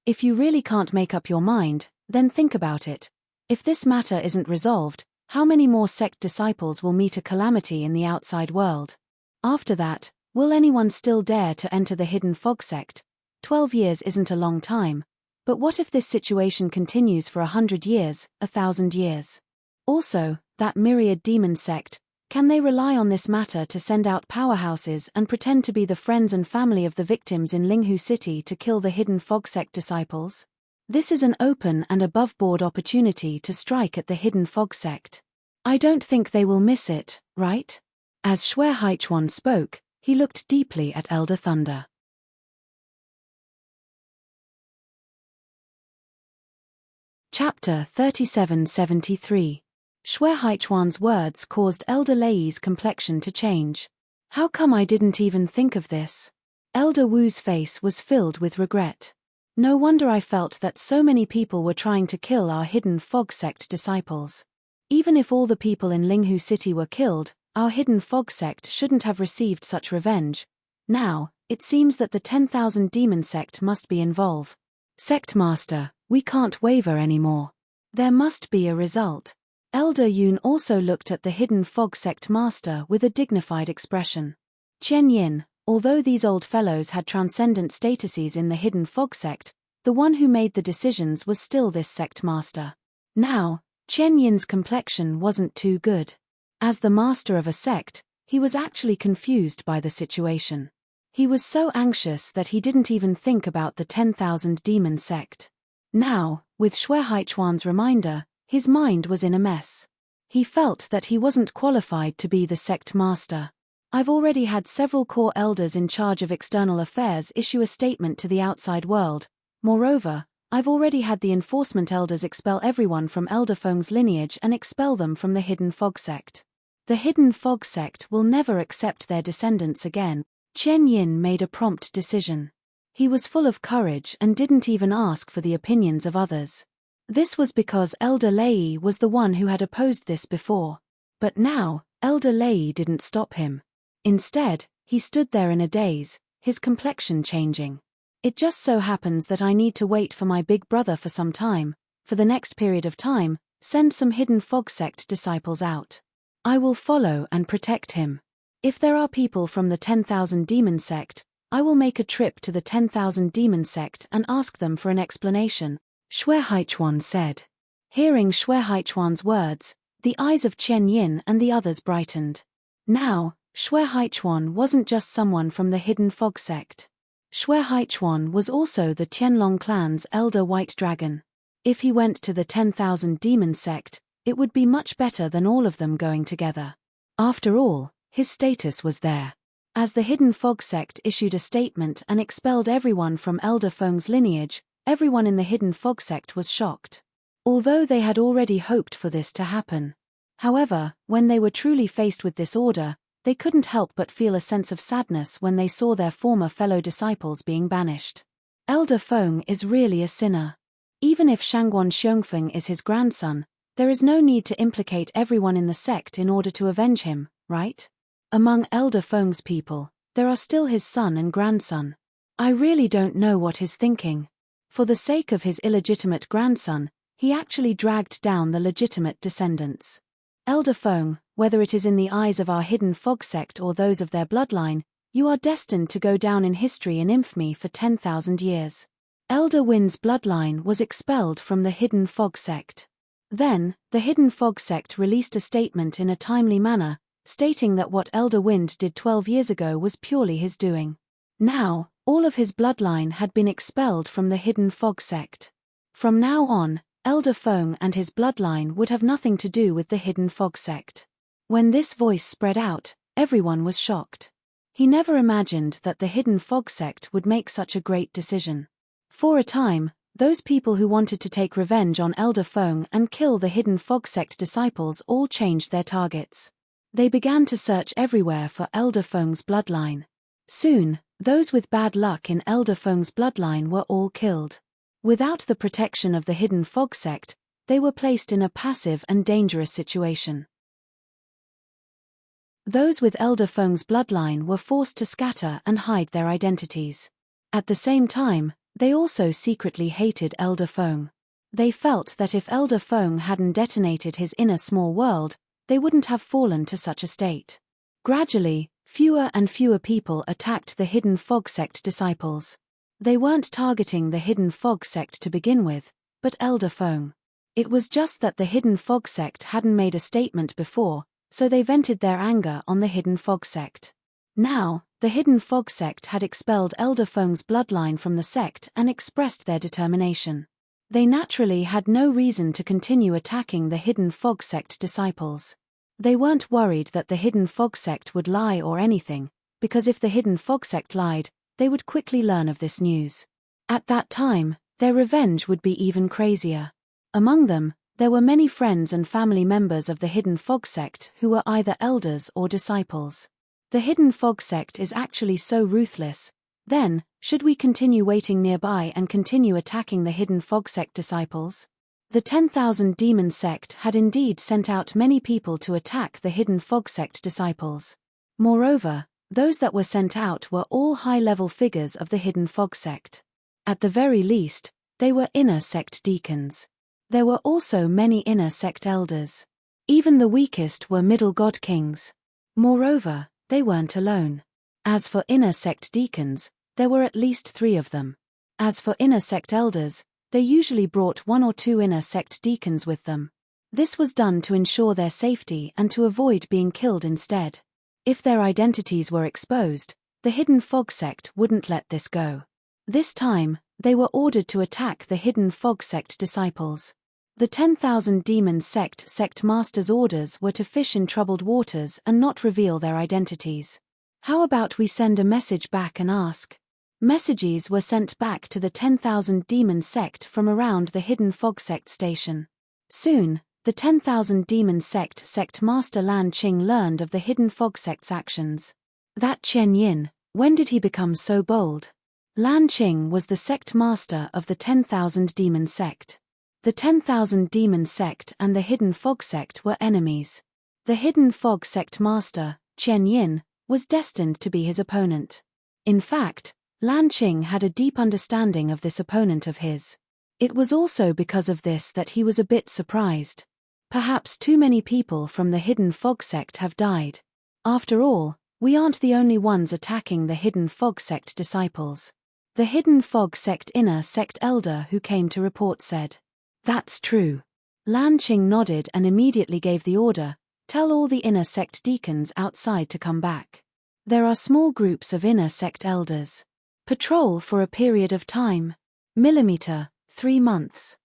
If you really can't make up your mind, then think about it. If this matter isn't resolved, how many more sect disciples will meet a calamity in the outside world? After that, will anyone still dare to enter the Hidden Fog sect? 12 years isn't a long time. But what if this situation continues for 100 years, 1,000 years? Also, that myriad demon sect, can they rely on this matter to send out powerhouses and pretend to be the friends and family of the victims in Linghu City to kill the Hidden Fog sect disciples? This is an open and above-board opportunity to strike at the Hidden Fog sect. I don't think they will miss it, right? As Shui Haichuan spoke, he looked deeply at Elder Thunder. Chapter 3773. Shui Haichuan's words caused Elder Lei's complexion to change. How come I didn't even think of this? Elder Wu's face was filled with regret. No wonder I felt that so many people were trying to kill our Hidden Fog sect disciples. Even if all the people in Linghu City were killed, our Hidden Fog sect shouldn't have received such revenge. Now, it seems that the 10,000 demon sect must be involved. Sect Master, we can't waver anymore. There must be a result. Elder Yun also looked at the Hidden Fog sect master with a dignified expression. Chen Yin, although these old fellows had transcendent statuses in the hidden fog sect, the one who made the decisions was still this sect master. Now, Chen Yin's complexion wasn't too good. As the master of a sect, he was actually confused by the situation. He was so anxious that he didn't even think about the 10,000 demon sect. Now, with Shui Haichuan's reminder, his mind was in a mess. He felt that he wasn't qualified to be the sect master. I've already had several core elders in charge of external affairs issue a statement to the outside world. Moreover, I've already had the enforcement elders expel everyone from Elder Feng's lineage and expel them from the Hidden Fog sect. The Hidden Fog sect will never accept their descendants again. Chen Yin made a prompt decision. He was full of courage and didn't even ask for the opinions of others. This was because Elder Lei was the one who had opposed this before. But now, Elder Lei didn't stop him. Instead, he stood there in a daze, his complexion changing. It just so happens that I need to wait for my big brother for some time. For the next period of time, send some Hidden Fog sect disciples out. I will follow and protect him. If there are people from the 10,000 demon sect, I will make a trip to the 10,000 demon sect and ask them for an explanation, Shui Haichuan said. Hearing Shui Haichuan's words, the eyes of Chen Yin and the others brightened. Now, Shui Haichuan wasn't just someone from the Hidden Fog sect. Shui Haichuan was also the Tianlong clan's elder white dragon. If he went to the 10,000 demon sect, it would be much better than all of them going together. After all, his status was there. As the Hidden Fog sect issued a statement and expelled everyone from Elder Feng's lineage, everyone in the Hidden Fog sect was shocked. Although they had already hoped for this to happen. However, when they were truly faced with this order, they couldn't help but feel a sense of sadness when they saw their former fellow disciples being banished. Elder Feng is really a sinner. Even if Shangguan Xiongfeng is his grandson, there is no need to implicate everyone in the sect in order to avenge him, right? Among Elder Feng's people, there are still his son and grandson. I really don't know what he's thinking. For the sake of his illegitimate grandson, he actually dragged down the legitimate descendants. Elder Feng, whether it is in the eyes of our Hidden Fog sect or those of their bloodline, you are destined to go down in history in infamy for 10,000 years. Elder Wind's bloodline was expelled from the Hidden Fog sect. Then, the Hidden Fog sect released a statement in a timely manner, stating that what Elder Wind did 12 years ago was purely his doing. Now, all of his bloodline had been expelled from the Hidden Fog sect. From now on, Elder Feng and his bloodline would have nothing to do with the Hidden Fog sect. When this voice spread out, everyone was shocked. He never imagined that the Hidden Fog sect would make such a great decision. For a time, those people who wanted to take revenge on Elder Feng and kill the Hidden Fog sect disciples all changed their targets. They began to search everywhere for Elder Feng's bloodline. Soon, those with bad luck in Elder Feng's bloodline were all killed. Without the protection of the Hidden Fog sect, they were placed in a passive and dangerous situation. Those with Elder Feng's bloodline were forced to scatter and hide their identities. At the same time, they also secretly hated Elder Feng. They felt that if Elder Feng hadn't detonated his inner small world, they wouldn't have fallen to such a state. Gradually, fewer and fewer people attacked the Hidden Fog sect disciples. They weren't targeting the Hidden Fog sect to begin with, but Elder Feng. It was just that the Hidden Fog sect hadn't made a statement before, so they vented their anger on the Hidden Fog sect. Now, the Hidden Fog sect had expelled Elder Feng's bloodline from the sect and expressed their determination. They naturally had no reason to continue attacking the Hidden Fog sect disciples. They weren't worried that the Hidden Fog sect would lie or anything, because if the Hidden Fog sect lied, they would quickly learn of this news. At that time, their revenge would be even crazier. Among them, there were many friends and family members of the Hidden Fog sect who were either elders or disciples. The Hidden Fog sect is actually so ruthless. Then, should we continue waiting nearby and continue attacking the Hidden Fog sect disciples? The 10,000 demon sect had indeed sent out many people to attack the Hidden Fog sect disciples. Moreover, those that were sent out were all high-level figures of the Hidden Fog sect. At the very least, they were inner sect deacons. There were also many inner sect elders. Even the weakest were middle god kings. Moreover, they weren't alone. As for inner sect deacons, there were at least 3 of them. As for inner sect elders, they usually brought 1 or 2 inner sect deacons with them. This was done to ensure their safety and to avoid being killed instead. If their identities were exposed, the Hidden Fog sect wouldn't let this go. This time, they were ordered to attack the Hidden Fog sect disciples. The 10,000 Demon sect masters' orders were to fish in troubled waters and not reveal their identities. How about we send a message back and ask? Messages were sent back to the 10,000 Demon sect from around the Hidden Fog sect station. Soon, the 10,000 Demon sect master Lan Qing learned of the Hidden Fog sect's actions. That Chen Yin, when did he become so bold? Lan Qing was the sect master of the 10,000 Demon sect. The 10,000 Demon sect and the Hidden Fog sect were enemies. The Hidden Fog sect master, Chen Yin, was destined to be his opponent. In fact, Lan Qing had a deep understanding of this opponent of his. It was also because of this that he was a bit surprised. Perhaps too many people from the Hidden Fog sect have died. After all, we aren't the only ones attacking the Hidden Fog sect disciples. The Hidden Fog sect inner sect elder who came to report said, "That's true." Lan Qing nodded and immediately gave the order, "Tell all the inner sect deacons outside to come back. There are small groups of inner sect elders. Patrol for a period of time. 3 months.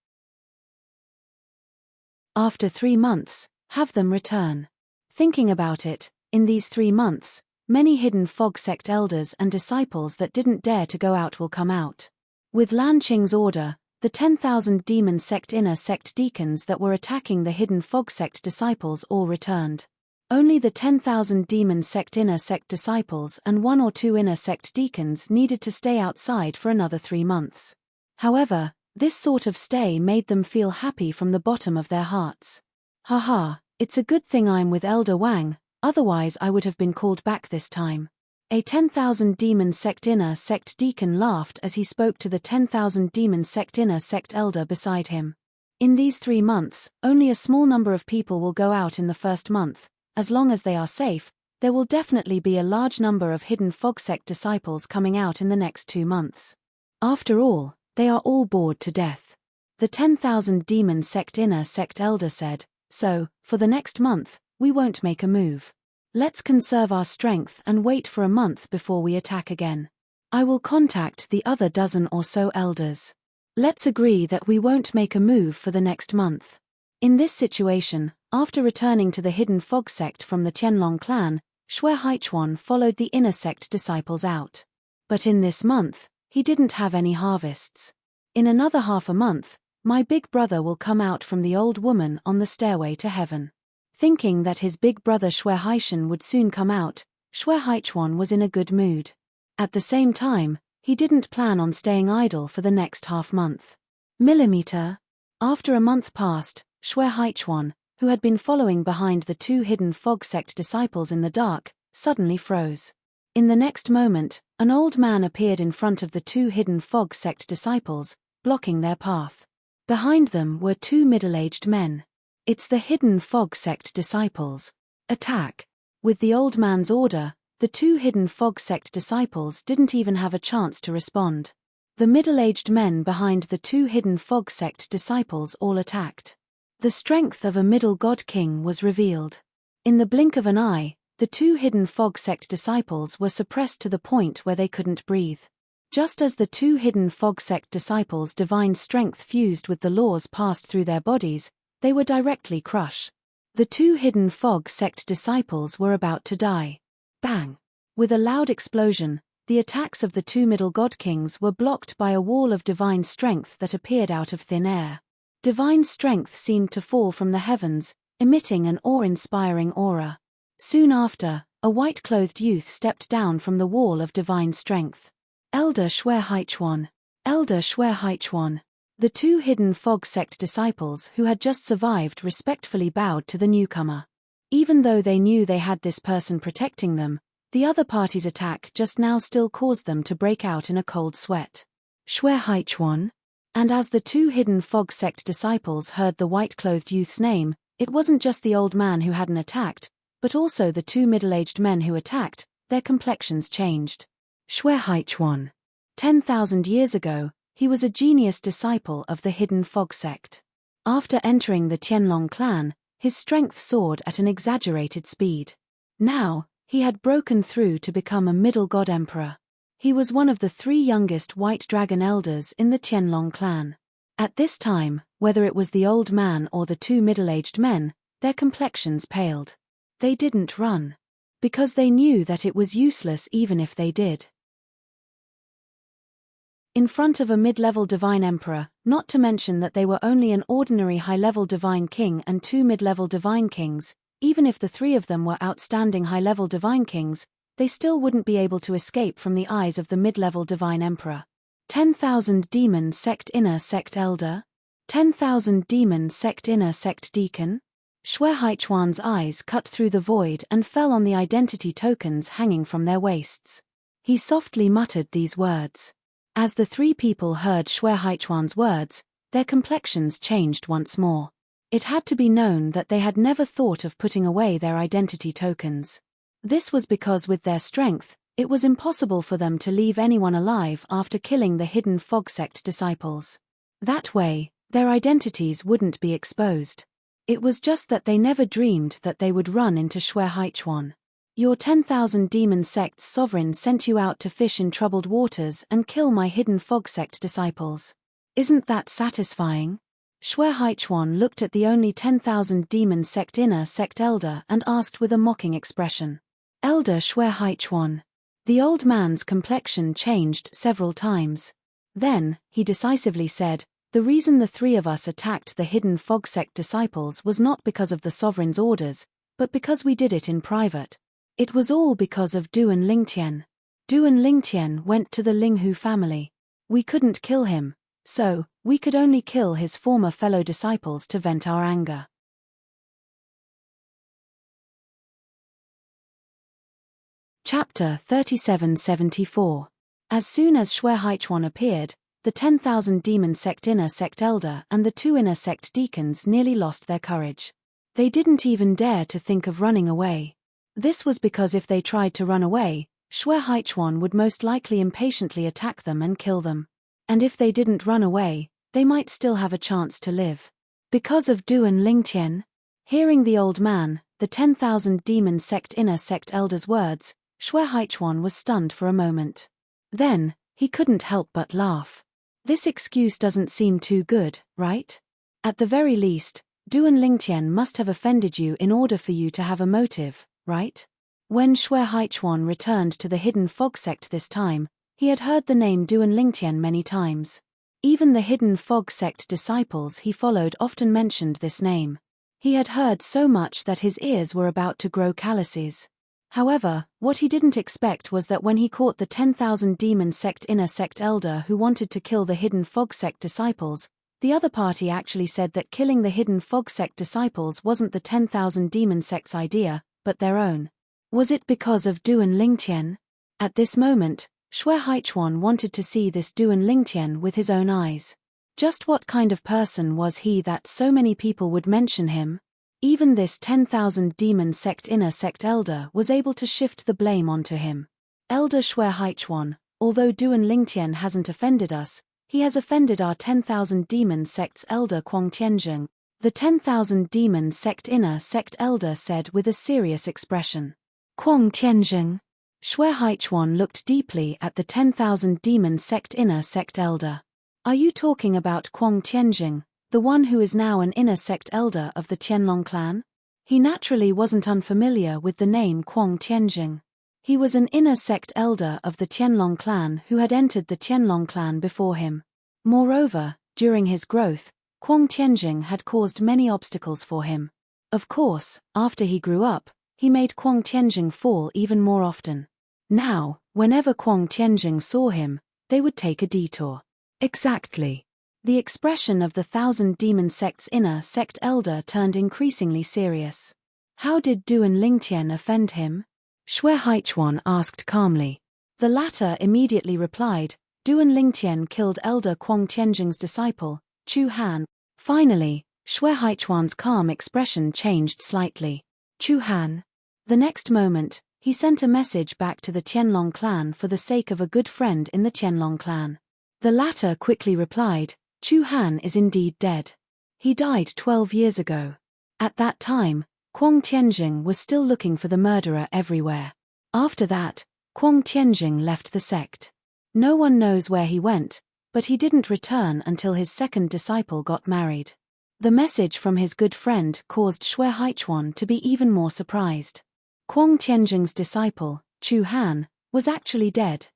After 3 months, have them return." Thinking about it, in these 3 months, many Hidden Fog sect elders and disciples that didn't dare to go out will come out. With Lan Qing's order, the 10,000 Demon sect inner sect deacons that were attacking the Hidden Fog sect disciples all returned. Only the 10,000 Demon sect inner sect disciples and 1 or 2 inner sect deacons needed to stay outside for another 3 months. However, this sort of stay made them feel happy from the bottom of their hearts. Haha, it's a good thing I'm with Elder Wang, otherwise I would have been called back this time. A 10,000 Demon sect inner sect deacon laughed as he spoke to the 10,000 Demon sect inner sect elder beside him. In these 3 months, only a small number of people will go out in the first month. As long as they are safe, there will definitely be a large number of Hidden Fog sect disciples coming out in the next 2 months. After all, they are all bored to death. The 10,000 Demon sect inner sect elder said, "So, for the next month, we won't make a move. Let's conserve our strength and wait for a month before we attack again. I will contact the other dozen or so elders. Let's agree that we won't make a move for the next month." In this situation, after returning to the Hidden Fog sect from the Tianlong clan, Shui Haichuan followed the inner sect disciples out. But in this month, he didn't have any harvests. In another half a month, my big brother will come out from the old woman on the stairway to heaven. Thinking that his big brother Shui Haishan would soon come out, Shui Haichuan was in a good mood. At the same time, he didn't plan on staying idle for the next half month. After a month passed, Shui Haichuan, who had been following behind the 2 Hidden Fog sect disciples in the dark, suddenly froze. In the next moment, an old man appeared in front of the 2 Hidden Fog sect disciples, blocking their path. Behind them were 2 middle-aged men. "It's the Hidden Fog sect disciples. Attack!" With the old man's order, the 2 Hidden Fog sect disciples didn't even have a chance to respond. The middle-aged men behind the 2 Hidden Fog sect disciples all attacked. The strength of a middle god king was revealed. In the blink of an eye, the 2 Hidden Fog sect disciples were suppressed to the point where they couldn't breathe. Just as the 2 Hidden Fog sect disciples' divine strength fused with the laws passed through their bodies, they were directly crushed. The 2 Hidden Fog sect disciples were about to die. Bang! With a loud explosion, the attacks of the 2 middle god kings were blocked by a wall of divine strength that appeared out of thin air. Divine strength seemed to fall from the heavens, emitting an awe-inspiring aura. Soon after, a white-clothed youth stepped down from the wall of divine strength. Elder Shui Haichuan. Elder Shui Haichuan. The 2 Hidden Fog sect disciples who had just survived respectfully bowed to the newcomer. Even though they knew they had this person protecting them, the other party's attack just now still caused them to break out in a cold sweat. Shui Haichuan. And as the 2 Hidden Fog sect disciples heard the white-clothed youth's name, it wasn't just the old man who hadn't attacked, but also the 2 middle-aged men who attacked, their complexions changed. Shui Haichuan. 10,000 years ago, he was a genius disciple of the Hidden Fog sect. After entering the Tianlong clan, his strength soared at an exaggerated speed. Now, he had broken through to become a middle god emperor. He was one of the 3 youngest white dragon elders in the Tianlong clan. At this time, whether it was the old man or the 2 middle-aged men, their complexions paled. They didn't run. Because they knew that it was useless even if they did. In front of a mid-level divine emperor, not to mention that they were only an ordinary high-level divine king and 2 mid-level divine kings, even if the 3 of them were outstanding high-level divine kings, they still wouldn't be able to escape from the eyes of the mid-level divine emperor. 10,000 demon sect inner sect elder? 10,000 demon sect inner sect deacon? Shui Haichuan's eyes cut through the void and fell on the identity tokens hanging from their waists. He softly muttered these words. As the 3 people heard Shui Haichuan's words, their complexions changed once more. It had to be known that they had never thought of putting away their identity tokens. This was because with their strength, it was impossible for them to leave anyone alive after killing the Hidden Fog sect disciples. That way, their identities wouldn't be exposed. It was just that they never dreamed that they would run into Shui Haichuan. Your 10,000 demon sect's sovereign sent you out to fish in troubled waters and kill my Hidden Fog sect disciples. Isn't that satisfying? Shui Haichuan looked at the only 10,000 demon sect inner sect elder and asked with a mocking expression. Elder Shui Haichuan. The old man's complexion changed several times. Then, he decisively said, the reason the 3 of us attacked the Hidden Fog sect disciples was not because of the sovereign's orders, but because we did it in private. It was all because of Duan Lingtian. Duan Lingtian went to the Linghu family. We couldn't kill him, so, we could only kill his former fellow disciples to vent our anger. Chapter 3774. As soon as Shui Haichuan appeared, the 10,000 demon sect inner sect elder and the 2 inner sect deacons nearly lost their courage. They didn't even dare to think of running away. This was because if they tried to run away, Shui Haichuan would most likely impatiently attack them and kill them. And if they didn't run away, they might still have a chance to live. Because of Duan Lingtian? Hearing the old man, the 10,000 demon sect inner sect elder's words, Shui Haichuan was stunned for a moment. Then, he couldn't help but laugh. This excuse doesn't seem too good, right? At the very least, Duan Lingtian must have offended you in order for you to have a motive, right? When Shui Haichuan returned to the Hidden Fog sect this time, he had heard the name Duan Lingtian many times. Even the Hidden Fog sect disciples he followed often mentioned this name. He had heard so much that his ears were about to grow calluses. However, what he didn't expect was that when he caught the 10,000 demon sect inner sect elder who wanted to kill the Hidden Fog sect disciples, the other party actually said that killing the Hidden Fog sect disciples wasn't the 10,000 demon sect's idea, but their own. Was it because of Duan Lingtian? At this moment, Shui Haichuan wanted to see this Duan Lingtian with his own eyes. Just what kind of person was he that so many people would mention him? Even this 10,000 demon sect inner sect elder was able to shift the blame onto him. Elder Shui Haichuan, although Duan Lingtian hasn't offended us, he has offended our 10,000 demon sect's elder Kuang Tianzheng. The 10,000 demon sect inner sect elder said with a serious expression. Kuang Tianzheng. Shui Haichuan looked deeply at the 10,000 demon sect inner sect elder. Are you talking about Kuang Tianzheng, the one who is now an inner sect elder of the Tianlong clan? He naturally wasn't unfamiliar with the name Kuang Tianzheng. He was an inner sect elder of the Tianlong clan who had entered the Tianlong clan before him. Moreover, during his growth, Kuang Tianzheng had caused many obstacles for him. Of course, after he grew up, he made Kuang Tianzheng fall even more often. Now, whenever Kuang Tianzheng saw him, they would take a detour. Exactly. The expression of the 1,000 demon sect's inner sect elder turned increasingly serious. How did Duan Lingtian offend him? Shui Haichuan asked calmly. The latter immediately replied, Duan Lingtian killed elder Kuang Tianzheng's disciple, Chu Han. Finally, Shui Haichuan's calm expression changed slightly. Chu Han. The next moment, He sent a message back to the Qianlong clan for the sake of a good friend in the Qianlong clan. The latter quickly replied, Chu Han is indeed dead. He died 12 years ago. At that time, Quang Tianjing was still looking for the murderer everywhere. After that, Quang Tianjing left the sect. No one knows where he went, but he didn't return until his second disciple got married. The message from his good friend caused Xue Haichuan to be even more surprised. Quang Tianjing's disciple, Chu Han, was actually dead.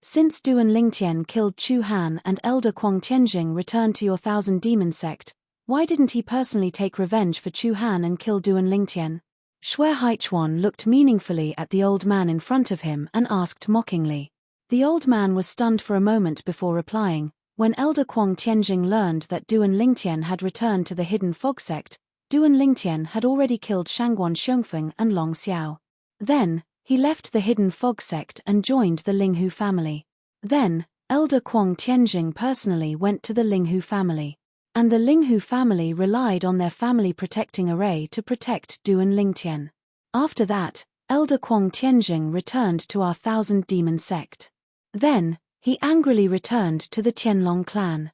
Since Duan Lingtian killed Chu Han and elder Quang Tianjing returned to your Thousand Demon sect, why didn't he personally take revenge for Chu Han and kill Duan Lingtian? Xue Haichuan looked meaningfully at the old man in front of him and asked mockingly. The old man was stunned for a moment before replying. When elder Quang Tianjing learned that Duan Lingtian had returned to the Hidden Fog sect, Duan Lingtian had already killed Shangguan Xiongfeng and Long Xiao. Then, he left the Hidden Fog sect and joined the Linghu family. Then, elder Quang Tianjing personally went to the Linghu family. And the Linghu family relied on their family protecting array to protect Duan Lingtian. After that, elder Quang Tianjing returned to our Thousand Demon sect. Then, he angrily returned to the Qianlong clan.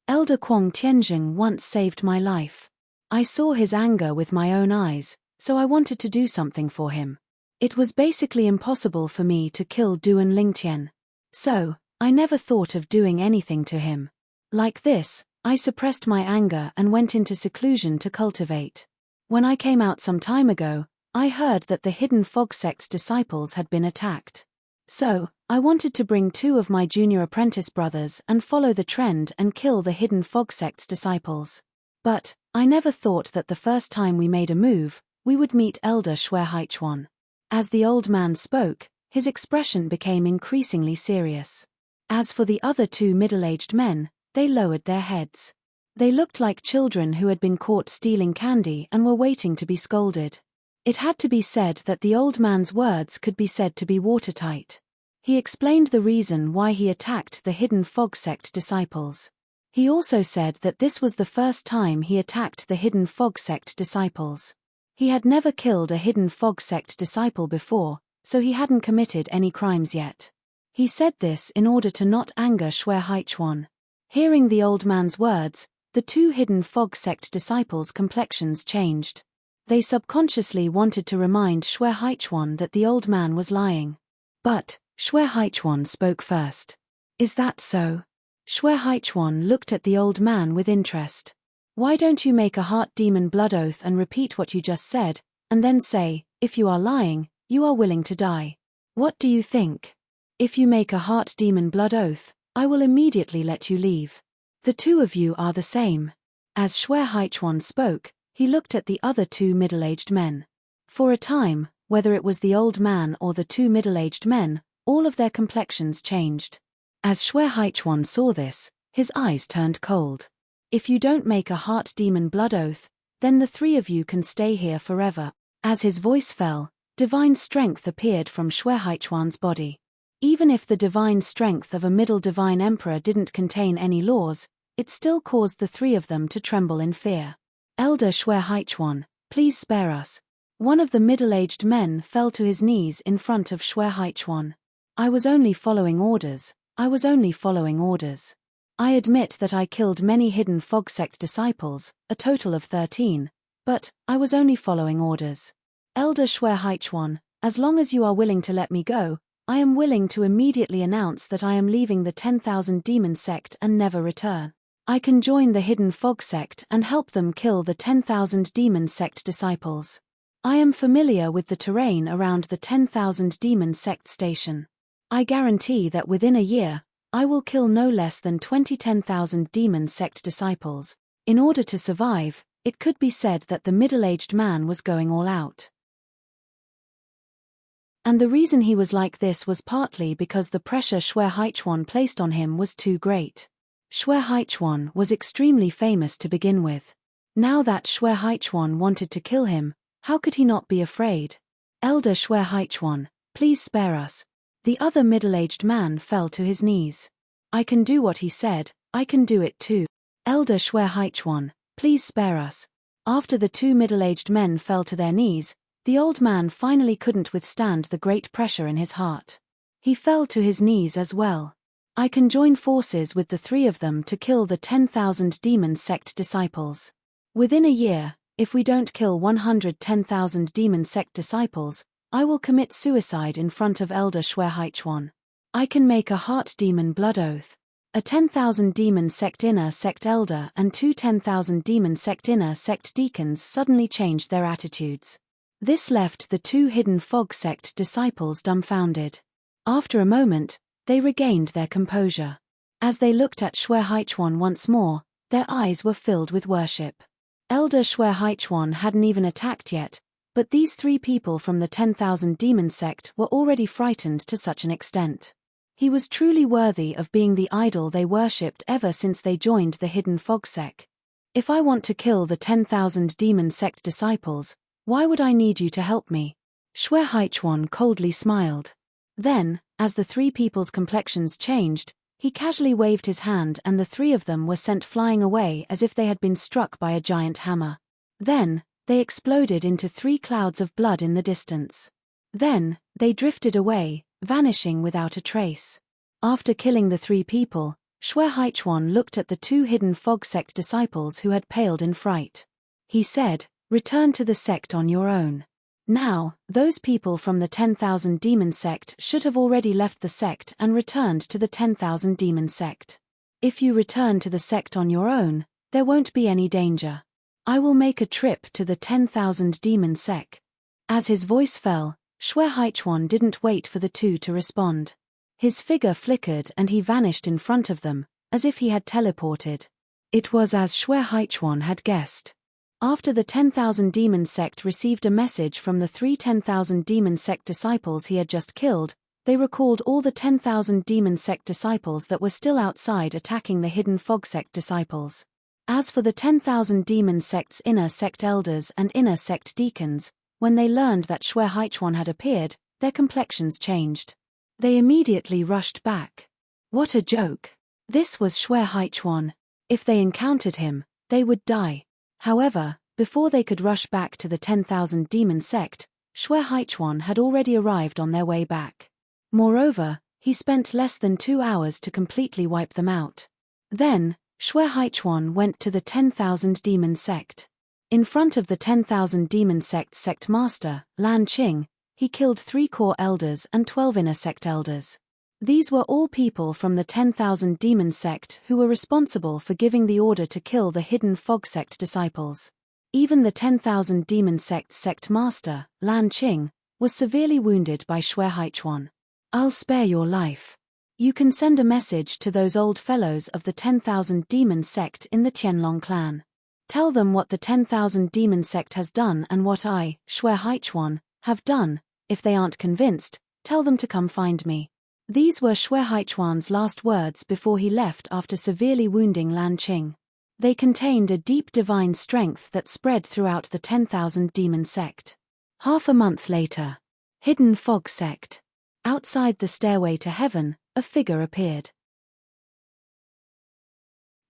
Elder Quang Tianjing once saved my life. I saw his anger with my own eyes, so I wanted to do something for him. It was basically impossible for me to kill Duan Lingtian. So, I never thought of doing anything to him. Like this, I suppressed my anger and went into seclusion to cultivate. When I came out some time ago, I heard that the Hidden Fog sect's disciples had been attacked. So, I wanted to bring 2 of my junior apprentice brothers and follow the trend and kill the Hidden Fog sect's disciples. But, I never thought that the first time we made a move, we would meet Elder Xue Haichuan. As the old man spoke, his expression became increasingly serious. As for the other 2 middle-aged men, they lowered their heads. They looked like children who had been caught stealing candy and were waiting to be scolded. It had to be said that the old man's words could be said to be watertight. He explained the reason why he attacked the Hidden Fog sect disciples. He also said that this was the first time he attacked the Hidden Fog sect disciples. He had never killed a Hidden Fog sect disciple before, so he hadn't committed any crimes yet. He said this in order to not anger Xue Haichuan. Hearing the old man's words, the 2 Hidden Fog sect disciples' complexions changed. They subconsciously wanted to remind Xue Haichuan that the old man was lying. But, Xue Haichuan spoke first. Is that so? Xue Haichuan looked at the old man with interest. Why don't you make a heart demon blood oath and repeat what you just said, and then say, if you are lying, you are willing to die. What do you think? If you make a heart demon blood oath, I will immediately let you leave. The 2 of you are the same. As Xue Haichuan spoke, he looked at the other 2 middle-aged men. For a time, whether it was the old man or the 2 middle-aged men, all of their complexions changed. As Xue Haichuan saw this, his eyes turned cold. If you don't make a heart demon blood oath, then the 3 of you can stay here forever. As his voice fell, divine strength appeared from Xue Haichuan's body. Even if the divine strength of a middle divine emperor didn't contain any laws, it still caused the 3 of them to tremble in fear. Elder Xue Haichuan, please spare us. One of the middle-aged men fell to his knees in front of Xue Haichuan. I was only following orders. I admit that I killed many Hidden Fog sect disciples, a total of 13, but I was only following orders. Elder Xue Haichuan, as long as you are willing to let me go, I am willing to immediately announce that I am leaving the 10,000 Demon sect and never return. I can join the Hidden Fog sect and help them kill the 10,000 Demon sect disciples. I am familiar with the terrain around the 10,000 Demon sect station. I guarantee that within a year, I will kill no less than 10,000 Demon sect disciples. In order to survive, it could be said that the middle-aged man was going all out. And the reason he was like this was partly because the pressure Xue Haichuan placed on him was too great. Xue Haichuan was extremely famous to begin with. Now that Xue Haichuan wanted to kill him, how could he not be afraid? Elder Xue Haichuan, please spare us. The other middle-aged man fell to his knees. I can do what he said, I can do it too. Elder Xue Haichuan, please spare us. After the 2 middle-aged men fell to their knees, The old man finally couldn't withstand the great pressure in his heart. He fell to his knees as well. I can join forces with the three of them to kill the 10,000 demon sect disciples. Within a year, if we don't kill 110,000 demon sect disciples, I will commit suicide in front of Elder Xuehaichuan. I can make a heart demon blood oath. A 10,000 demon sect inner sect elder and two 10,000 demon sect inner sect deacons suddenly changed their attitudes. This left the two hidden fog sect disciples dumbfounded. After a moment, they regained their composure. As they looked at Xuehaichuan once more, their eyes were filled with worship. Elder Xuehaichuan hadn't even attacked yet, but these three people from the 10,000 demon sect were already frightened to such an extent. He was truly worthy of being the idol they worshipped ever since they joined the hidden fog sect. If I want to kill the 10,000 demon sect disciples, why would I need you to help me? Xuehaichuan coldly smiled. Then, as the three people's complexions changed, he casually waved his hand and the three of them were sent flying away as if they had been struck by a giant hammer. Then, they exploded into three clouds of blood in the distance. Then, they drifted away, vanishing without a trace. After killing the three people, Xuehaichuan looked at the two hidden fog sect disciples who had paled in fright. He said, "Return to the sect on your own." Now, those people from the 10,000 demon sect should have already left the sect and returned to the 10,000 demon sect. If you return to the sect on your own, there won't be any danger. I will make a trip to the 10,000 demon sect. As his voice fell, Xuehaichuan didn't wait for the two to respond. His figure flickered and he vanished in front of them, as if he had teleported. It was as Xuehaichuan had guessed. After the 10,000 demon sect received a message from the three 10,000 demon sect disciples he had just killed, they recalled all the 10,000 demon sect disciples that were still outside attacking the hidden fog sect disciples. As for the 10,000 demon sect's inner sect elders and inner sect deacons, when they learned that Xuehaichuan had appeared, their complexions changed. They immediately rushed back. What a joke! This was Xuehaichuan. If they encountered him, they would die. However, before they could rush back to the 10,000 demon sect, Xuehaichuan had already arrived on their way back. Moreover, he spent less than 2 hours to completely wipe them out. Then, Xuehaichuan went to the 10,000 demon sect. In front of the 10,000 demon sect master, Lan Qing, he killed 3 core elders and 12 inner sect elders. These were all people from the 10,000 demon sect who were responsible for giving the order to kill the hidden fog sect disciples. Even the 10,000 demon sect master, Lan Qing, was severely wounded by Xuehaichuan. I'll spare your life. You can send a message to those old fellows of the 10,000 demon sect in the Qianlong clan. Tell them what the 10,000 demon sect has done and what I, Xuehaichuan, have done. If they aren't convinced, tell them to come find me. These were Xuehaichuan's last words before he left after severely wounding Lan Qing. They contained a deep divine strength that spread throughout the 10,000 demon sect. Half a month later, hidden fog sect. Outside the stairway to heaven, a figure appeared.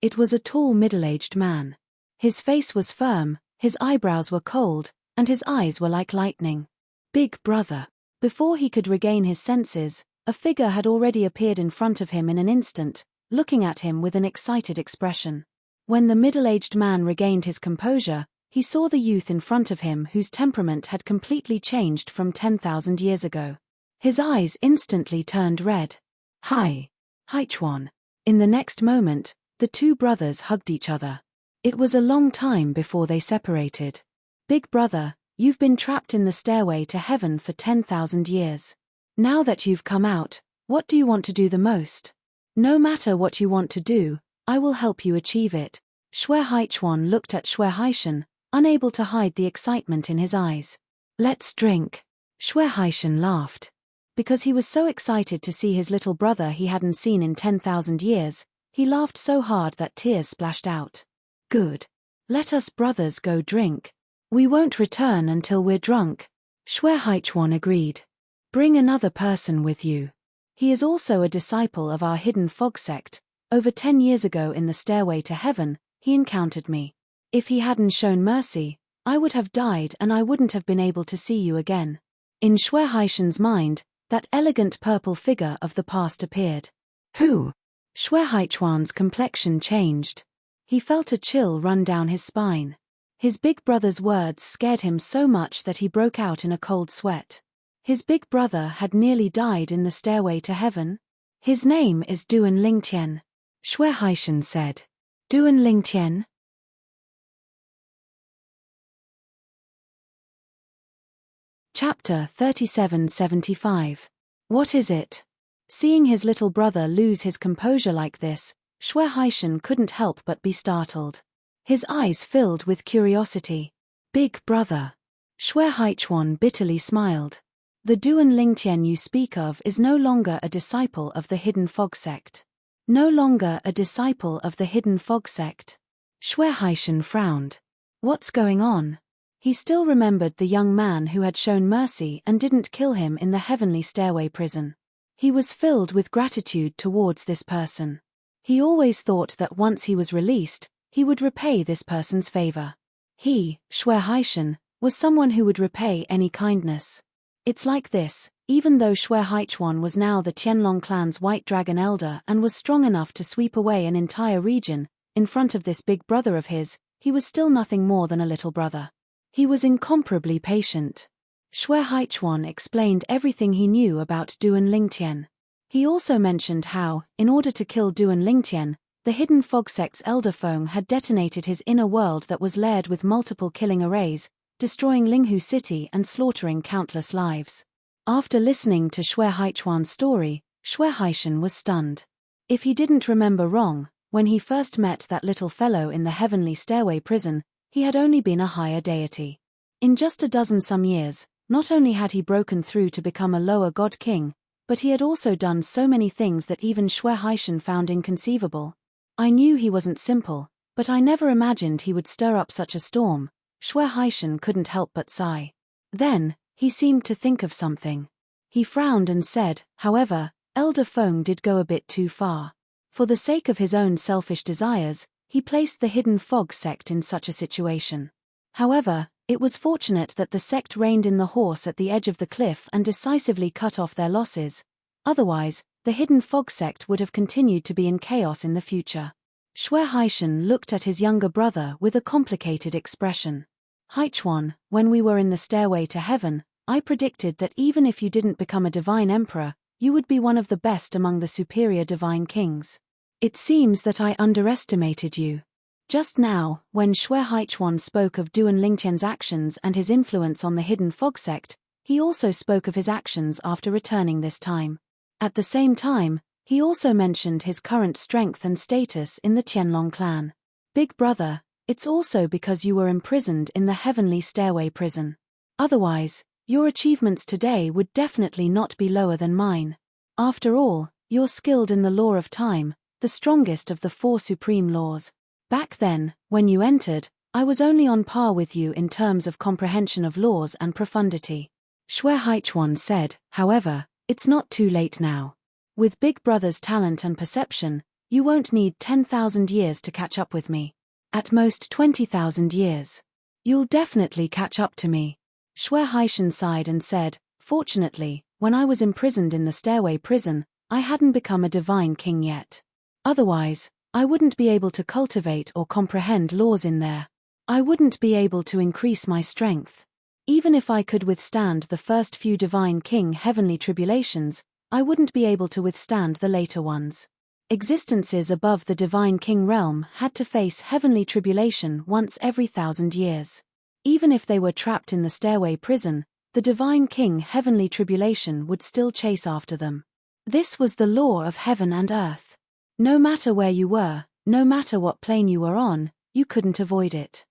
It was a tall middle-aged man. His face was firm, his eyebrows were cold, and his eyes were like lightning. Big brother. Before he could regain his senses, a figure had already appeared in front of him in an instant, looking at him with an excited expression. When the middle-aged man regained his composure, he saw the youth in front of him whose temperament had completely changed from 10,000 years ago. His eyes instantly turned red. Hi, Haichuan. In the next moment, the two brothers hugged each other. It was a long time before they separated. Big brother, you've been trapped in the stairway to heaven for 10,000 years. Now that you've come out, what do you want to do the most? No matter what you want to do, I will help you achieve it. Xuehaichuan looked at Xuehaishan, unable to hide the excitement in his eyes. Let's drink. Xuehaishan laughed. Because he was so excited to see his little brother he hadn't seen in 10,000 years, he laughed so hard that tears splashed out. Good. Let us brothers go drink. We won't return until we're drunk. Xuehaichuan agreed. Bring another person with you. He is also a disciple of our hidden fog sect. Over 10 years ago in the stairway to heaven, he encountered me. If he hadn't shown mercy, I would have died and I wouldn't have been able to see you again. In Shui Haishan's mind, that elegant purple figure of the past appeared. Who? Shui Haichuan's complexion changed. He felt a chill run down his spine. His big brother's words scared him so much that he broke out in a cold sweat. His big brother had nearly died in the stairway to heaven. His name is Duan Lingtian, Shui Haishan said. Duan Lingtian? Chapter 3775. What is it? Seeing his little brother lose his composure like this, Shui Haishan couldn't help but be startled. His eyes filled with curiosity. Big brother. Shui Haichuan bitterly smiled. The Duan Lingtian you speak of is no longer a disciple of the Hidden Fog sect. No longer a disciple of the Hidden Fog sect. Shui Haishan frowned. What's going on? He still remembered the young man who had shown mercy and didn't kill him in the heavenly stairway prison. He was filled with gratitude towards this person. He always thought that once he was released, he would repay this person's favor. He, Shui Haishan, was someone who would repay any kindness. It's like this, even though Shui Haichuan was now the Tianlong clan's White Dragon Elder and was strong enough to sweep away an entire region, in front of this big brother of his, he was still nothing more than a little brother. He was incomparably patient. Shui Haichuan explained everything he knew about Duan Lingtian. He also mentioned how, in order to kill Duan Lingtian, the Hidden Fog sect's Elder Feng had detonated his inner world that was layered with multiple killing arrays, destroying Linghu City and slaughtering countless lives. After listening to Shui Haichuan's story, Shui Haishan was stunned. If he didn't remember wrong, when he first met that little fellow in the heavenly stairway prison, he had only been a higher deity. In just a dozen some years, not only had he broken through to become a lower god king, but he had also done so many things that even Shui Haishan found inconceivable. I knew he wasn't simple, but I never imagined he would stir up such a storm. Shui Haishan couldn't help but sigh. Then, he seemed to think of something. He frowned and said, however, Elder Feng did go a bit too far. For the sake of his own selfish desires, he placed the Hidden Fog sect in such a situation. However, it was fortunate that the sect reined in the horse at the edge of the cliff and decisively cut off their losses. Otherwise, the Hidden Fog sect would have continued to be in chaos in the future. Shui Haishan looked at his younger brother with a complicated expression. Haichuan, when we were in the stairway to heaven, I predicted that even if you didn't become a divine emperor, you would be one of the best among the superior divine kings. It seems that I underestimated you. Just now, when Shui Haichuan spoke of Duan Lingtian's actions and his influence on the Hidden Fog sect, he also spoke of his actions after returning this time. At the same time, he also mentioned his current strength and status in the Tianlong clan. Big brother, it's also because you were imprisoned in the heavenly stairway prison. Otherwise, your achievements today would definitely not be lower than mine. After all, you're skilled in the law of time, the strongest of the 4 supreme laws. Back then, when you entered, I was only on par with you in terms of comprehension of laws and profundity. Shui Haichuan said, however, it's not too late now. With Big Brother's talent and perception, you won't need 10,000 years to catch up with me. At most 20,000 years. You'll definitely catch up to me. Shui Haishan sighed and said, fortunately, when I was imprisoned in the stairway prison, I hadn't become a divine king yet. Otherwise, I wouldn't be able to cultivate or comprehend laws in there. I wouldn't be able to increase my strength. Even if I could withstand the first few divine king heavenly tribulations, I wouldn't be able to withstand the later ones. Existences above the divine king realm had to face heavenly tribulation once every 1,000 years. Even if they were trapped in the stairway prison, the divine king heavenly tribulation would still chase after them. This was the law of heaven and earth. No matter where you were, no matter what plane you were on, you couldn't avoid it.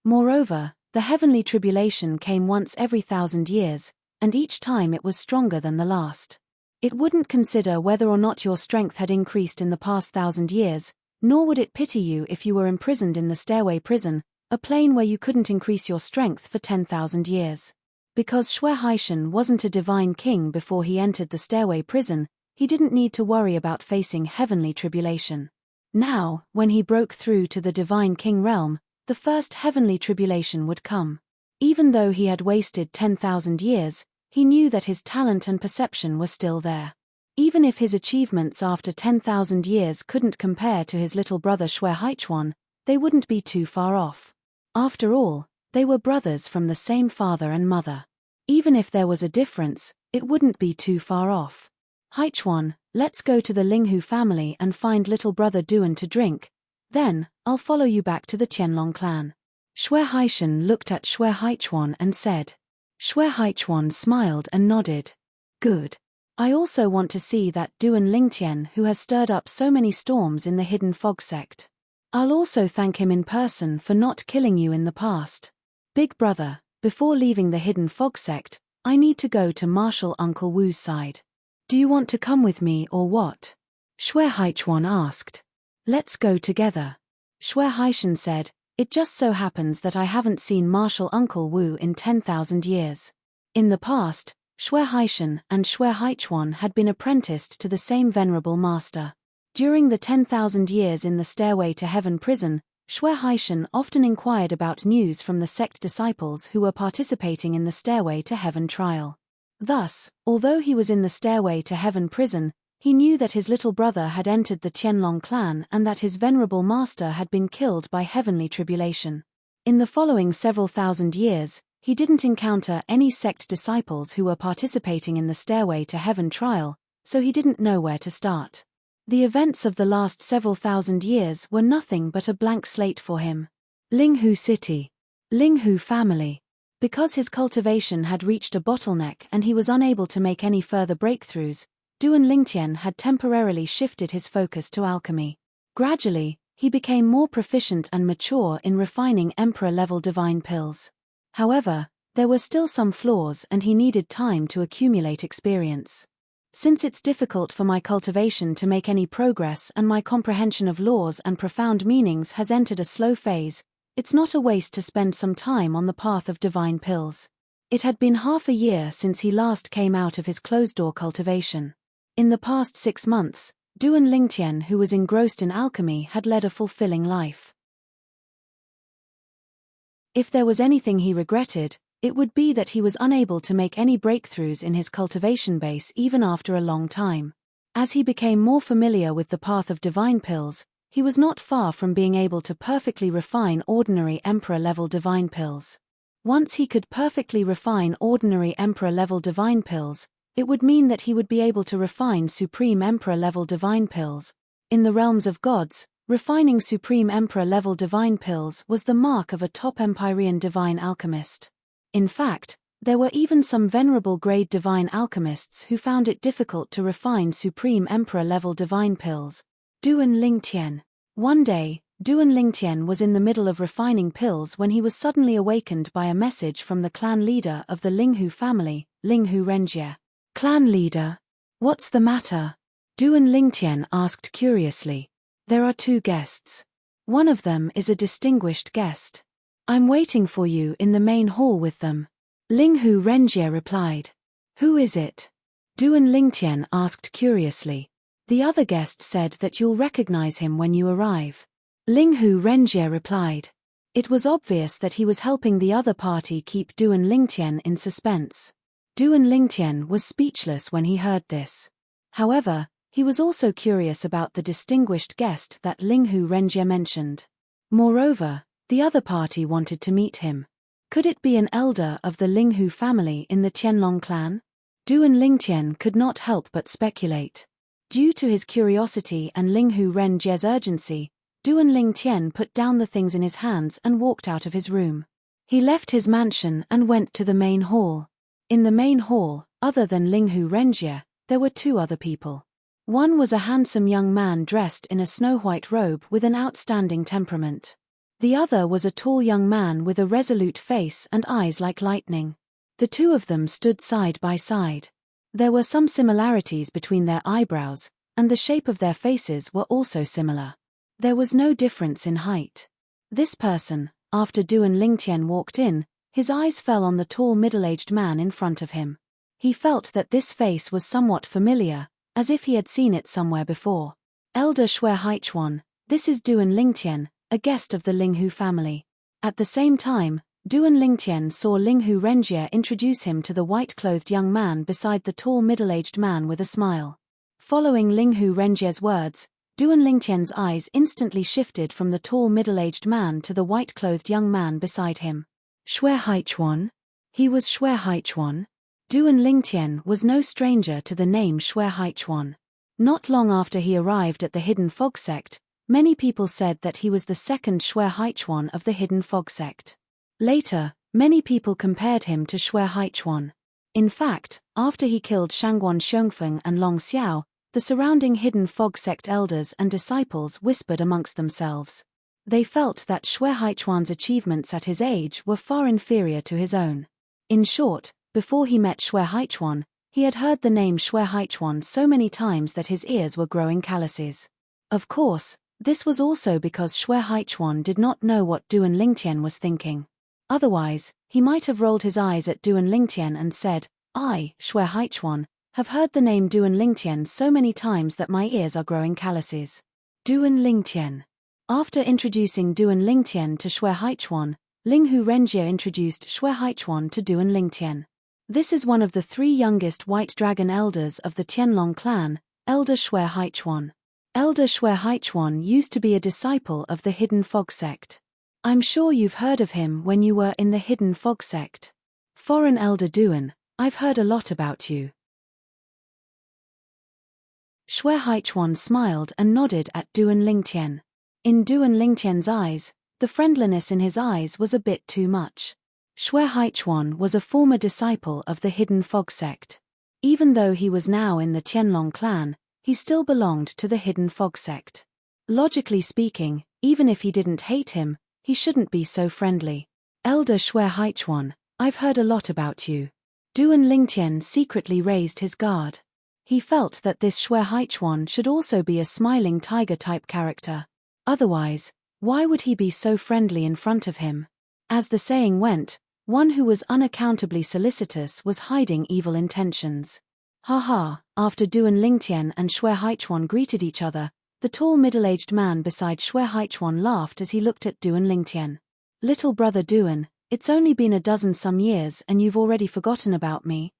Moreover, the heavenly tribulation came once every 1,000 years, and each time it was stronger than the last. It wouldn't consider whether or not your strength had increased in the past 1,000 years, nor would it pity you if you were imprisoned in the stairway prison, a plane where you couldn't increase your strength for 10,000 years. Because Shui Haishan wasn't a divine king before he entered the stairway prison, he didn't need to worry about facing heavenly tribulation. Now, when he broke through to the divine king realm, the first heavenly tribulation would come. Even though he had wasted 10,000 years, he knew that his talent and perception were still there. Even if his achievements after 10,000 years couldn't compare to his little brother Xue Haichuan, they wouldn't be too far off. After all, they were brothers from the same father and mother. Even if there was a difference, it wouldn't be too far off. Haichuan, let's go to the Linghu family and find little brother Duan to drink. Then, I'll follow you back to the Qianlong clan. Xue Haishan looked at Xue Haichuan and said. Xue Haichuan smiled and nodded. Good. I also want to see that Duan Lingtian who has stirred up so many storms in the Hidden Fog sect. I'll also thank him in person for not killing you in the past. Big brother, before leaving the Hidden Fog sect, I need to go to Marshal Uncle Wu's side. Do you want to come with me or what? Xue Haichuan asked. Let's go together. Xue Haishan said, it just so happens that I haven't seen Marshal Uncle Wu in 10,000 years. In the past, Xue Haishan and Xue Haichuan had been apprenticed to the same venerable master. During the 10,000 years in the Stairway to Heaven prison, Xue Haishan often inquired about news from the sect disciples who were participating in the Stairway to Heaven trial. Thus, although he was in the Stairway to Heaven prison, he knew that his little brother had entered the Qianlong clan and that his venerable master had been killed by heavenly tribulation. In the following several thousand years, he didn't encounter any sect disciples who were participating in the Stairway to Heaven trial, so he didn't know where to start. The events of the last several thousand years were nothing but a blank slate for him. Linghu City. Linghu family. Because his cultivation had reached a bottleneck and he was unable to make any further breakthroughs, Duan Lingtian had temporarily shifted his focus to alchemy. Gradually, he became more proficient and mature in refining emperor-level divine pills. However, there were still some flaws and he needed time to accumulate experience. Since it's difficult for my cultivation to make any progress and my comprehension of laws and profound meanings has entered a slow phase, it's not a waste to spend some time on the path of divine pills. It had been half a year since he last came out of his closed-door cultivation. In the past 6 months, Duan Lingtian who was engrossed in alchemy had led a fulfilling life. If there was anything he regretted, it would be that he was unable to make any breakthroughs in his cultivation base even after a long time. As he became more familiar with the path of divine pills, he was not far from being able to perfectly refine ordinary emperor-level divine pills. Once he could perfectly refine ordinary emperor-level divine pills, it would mean that he would be able to refine supreme emperor-level divine pills. In the realms of gods, refining supreme emperor-level divine pills was the mark of a top Empyrean divine alchemist. In fact, there were even some venerable grade divine alchemists who found it difficult to refine supreme emperor-level divine pills. Duan Lingtian. One day, Duan Lingtian was in the middle of refining pills when he was suddenly awakened by a message from the clan leader of the Linghu family, Linghu Renjie. Clan leader? What's the matter? Duan Lingtian asked curiously. There are 2 guests. One of them is a distinguished guest. I'm waiting for you in the main hall with them. Linghu Renjie replied. Who is it? Duan Lingtian asked curiously. The other guest said that you'll recognize him when you arrive. Linghu Renjie replied. It was obvious that he was helping the other party keep Duan Lingtian in suspense. Duan Lingtian was speechless when he heard this. However, he was also curious about the distinguished guest that Linghu Renjie mentioned. Moreover, the other party wanted to meet him. Could it be an elder of the Linghu family in the Qianlong clan? Duan Lingtian could not help but speculate. Due to his curiosity and Linghu Renjie's urgency, Duan Lingtian put down the things in his hands and walked out of his room. He left his mansion and went to the main hall. In the main hall, other than Linghu Renjie, there were 2 other people. One was a handsome young man dressed in a snow-white robe with an outstanding temperament. The other was a tall young man with a resolute face and eyes like lightning. The 2 of them stood side by side. There were some similarities between their eyebrows, and the shape of their faces were also similar. There was no difference in height. This person, after Duan Lingtian walked in, his eyes fell on the tall middle-aged man in front of him. He felt that this face was somewhat familiar, as if he had seen it somewhere before. Elder Xue Haichuan, this is Duan Lingtian, a guest of the Linghu family. At the same time, Duan Lingtian saw Linghu Renjie introduce him to the white-clothed young man beside the tall middle-aged man with a smile. Following Linghu Renjie's words, Duan Lingtian's eyes instantly shifted from the tall middle-aged man to the white-clothed young man beside him. Xue Haichuan? He was Xue Haichuan? Duan Lingtian was no stranger to the name Xue Haichuan. Not long after he arrived at the Hidden Fog Sect, many people said that he was the second Xue Haichuan of the Hidden Fog Sect. Later, many people compared him to Xue Haichuan. In fact, after he killed Shangguan Xiongfeng and Long Xiao, the surrounding Hidden Fog Sect elders and disciples whispered amongst themselves. They felt that Xue Haichuan's achievements at his age were far inferior to his own. In short, before he met Xue Haichuan, he had heard the name Xue Haichuan so many times that his ears were growing calluses. Of course, this was also because Xue Haichuan did not know what Duan Lingtian was thinking. Otherwise, he might have rolled his eyes at Duan Lingtian and said, "I, Xue Haichuan, have heard the name Duan Lingtian so many times that my ears are growing calluses." Duan Lingtian. After introducing Duan Lingtian to Xue Haichuan, Linghu Renjie introduced Xue Haichuan to Duan Lingtian. This is one of the 3 youngest White Dragon elders of the Tianlong clan, Elder Xue Haichuan. Elder Xue Haichuan used to be a disciple of the Hidden Fog Sect. I'm sure you've heard of him when you were in the Hidden Fog Sect. Foreign Elder Duan, I've heard a lot about you. Xue Haichuan smiled and nodded at Duan Lingtian. In Duan Lingtian's eyes, the friendliness in his eyes was a bit too much. Xue Haichuan was a former disciple of the Hidden Fog Sect. Even though he was now in the Tianlong clan, he still belonged to the Hidden Fog Sect. Logically speaking, even if he didn't hate him, he shouldn't be so friendly. Elder Xue Haichuan, I've heard a lot about you. Duan Lingtian secretly raised his guard. He felt that this Xue Haichuan should also be a smiling tiger-type character. Otherwise, why would he be so friendly in front of him? As the saying went, one who was unaccountably solicitous was hiding evil intentions. Haha, after Duan Lingtian and Xue Haichuan greeted each other, the tall middle-aged man beside Xue Haichuan laughed as he looked at Duan Lingtian. Little brother Duan, it's only been a dozen some years and you've already forgotten about me.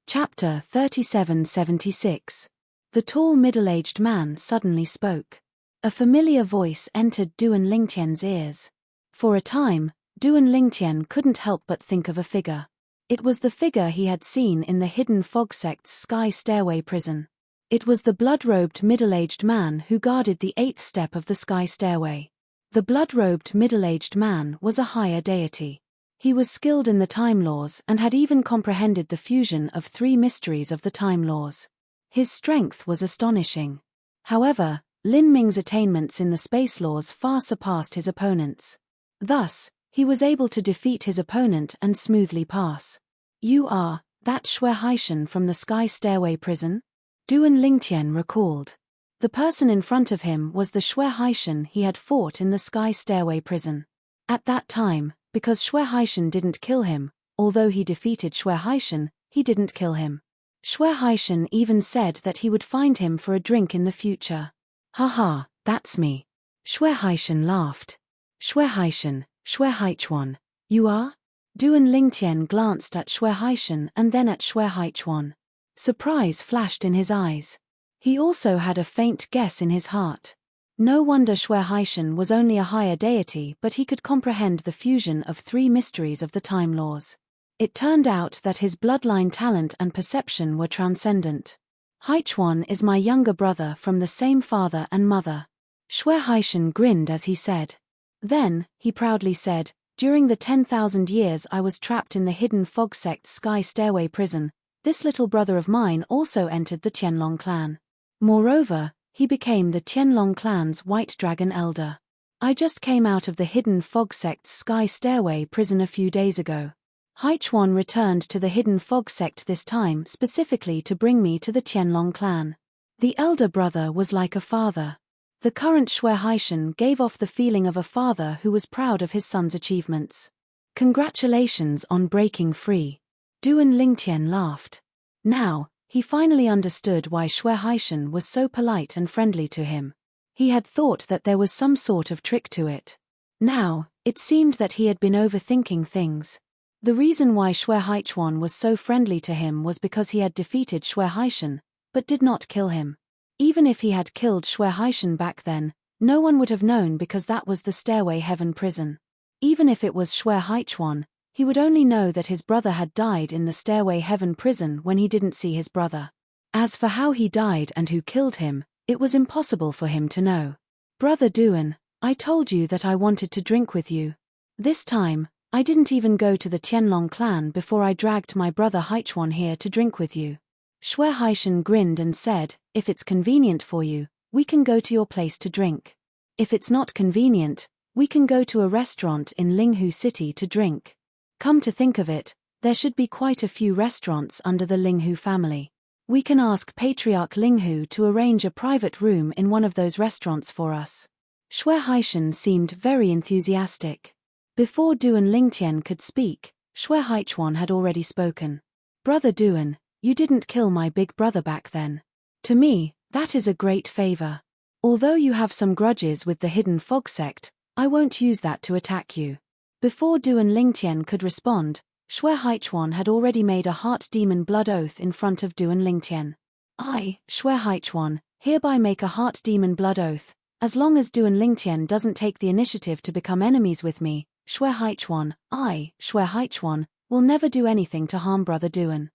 Chapter 3776. The tall middle-aged man suddenly spoke. A familiar voice entered Duan Lingtian's ears. For a time, Duan Lingtian couldn't help but think of a figure. It was the figure he had seen in the Hidden Fog Sect's Sky Stairway prison. It was the blood-robed middle-aged man who guarded the 8th step of the Sky Stairway. The blood-robed middle-aged man was a higher deity. He was skilled in the time laws and had even comprehended the fusion of 3 mysteries of the time laws. His strength was astonishing. However, Lin Ming's attainments in the space laws far surpassed his opponent's. Thus, he was able to defeat his opponent and smoothly pass. You are that Xue Haichuan from the Sky Stairway prison? Duan Lingtian recalled. The person in front of him was the Xue Haichuan he had fought in the Sky Stairway prison. At that time, because Xue Haichuan didn't kill him, although he defeated Xue Haichuan, he didn't kill him. Xue Haichuan even said that he would find him for a drink in the future. Haha, that's me. Xue Haichuan laughed. Xue Haichuan, you are? Duan Lingtian glanced at Xue Haichuan and then at Xue Haichuan. Surprise flashed in his eyes. He also had a faint guess in his heart. No wonder Xue Haichuan was only a higher deity, but he could comprehend the fusion of 3 mysteries of the time laws. It turned out that his bloodline talent and perception were transcendent. Haichuan is my younger brother from the same father and mother. Xue Haichuan grinned as he said. Then, he proudly said, during the 10,000 years I was trapped in the Hidden Fog Sect's Sky Stairway prison, this little brother of mine also entered the Tianlong clan. Moreover, he became the Tianlong clan's White Dragon Elder. I just came out of the Hidden Fog Sect's Sky Stairway prison a few days ago. Haichuan returned to the Hidden Fog Sect this time specifically to bring me to the Tianlong clan. The elder brother was like a father. The current Xue Haichuan gave off the feeling of a father who was proud of his son's achievements. Congratulations on breaking free. Duan Lingtian laughed. Now, he finally understood why Shui Haishan was so polite and friendly to him. He had thought that there was some sort of trick to it. Now, it seemed that he had been overthinking things. The reason why Shui Haichuan was so friendly to him was because he had defeated Shui Haishan, but did not kill him. Even if he had killed Shui Haishan back then, no one would have known because that was the Stairway Heaven prison. Even if it was Shui Haichuan, he would only know that his brother had died in the Stairway Heaven prison when he didn't see his brother. As for how he died and who killed him, it was impossible for him to know. Brother Duan, I told you that I wanted to drink with you. This time, I didn't even go to the Tianlong clan before I dragged my brother Haichuan here to drink with you. Shui Haishan grinned and said, if it's convenient for you, we can go to your place to drink. If it's not convenient, we can go to a restaurant in Linghu City to drink. Come to think of it, there should be quite a few restaurants under the Linghu family. We can ask Patriarch Linghu to arrange a private room in one of those restaurants for us. Shui Haishan seemed very enthusiastic. Before Duan Lingtian could speak, Shui Haichuan had already spoken. Brother Duan, you didn't kill my big brother back then. To me, that is a great favor. Although you have some grudges with the Hidden Fog sect, I won't use that to attack you. Before Duan Lingtian could respond, Shui Haichuan had already made a heart demon blood oath in front of Duan Lingtian. I, Shui Haichuan, hereby make a heart demon blood oath. As long as Duan Lingtian doesn't take the initiative to become enemies with me, Shui Haichuan, I, Shui Haichuan, will never do anything to harm Brother Duan.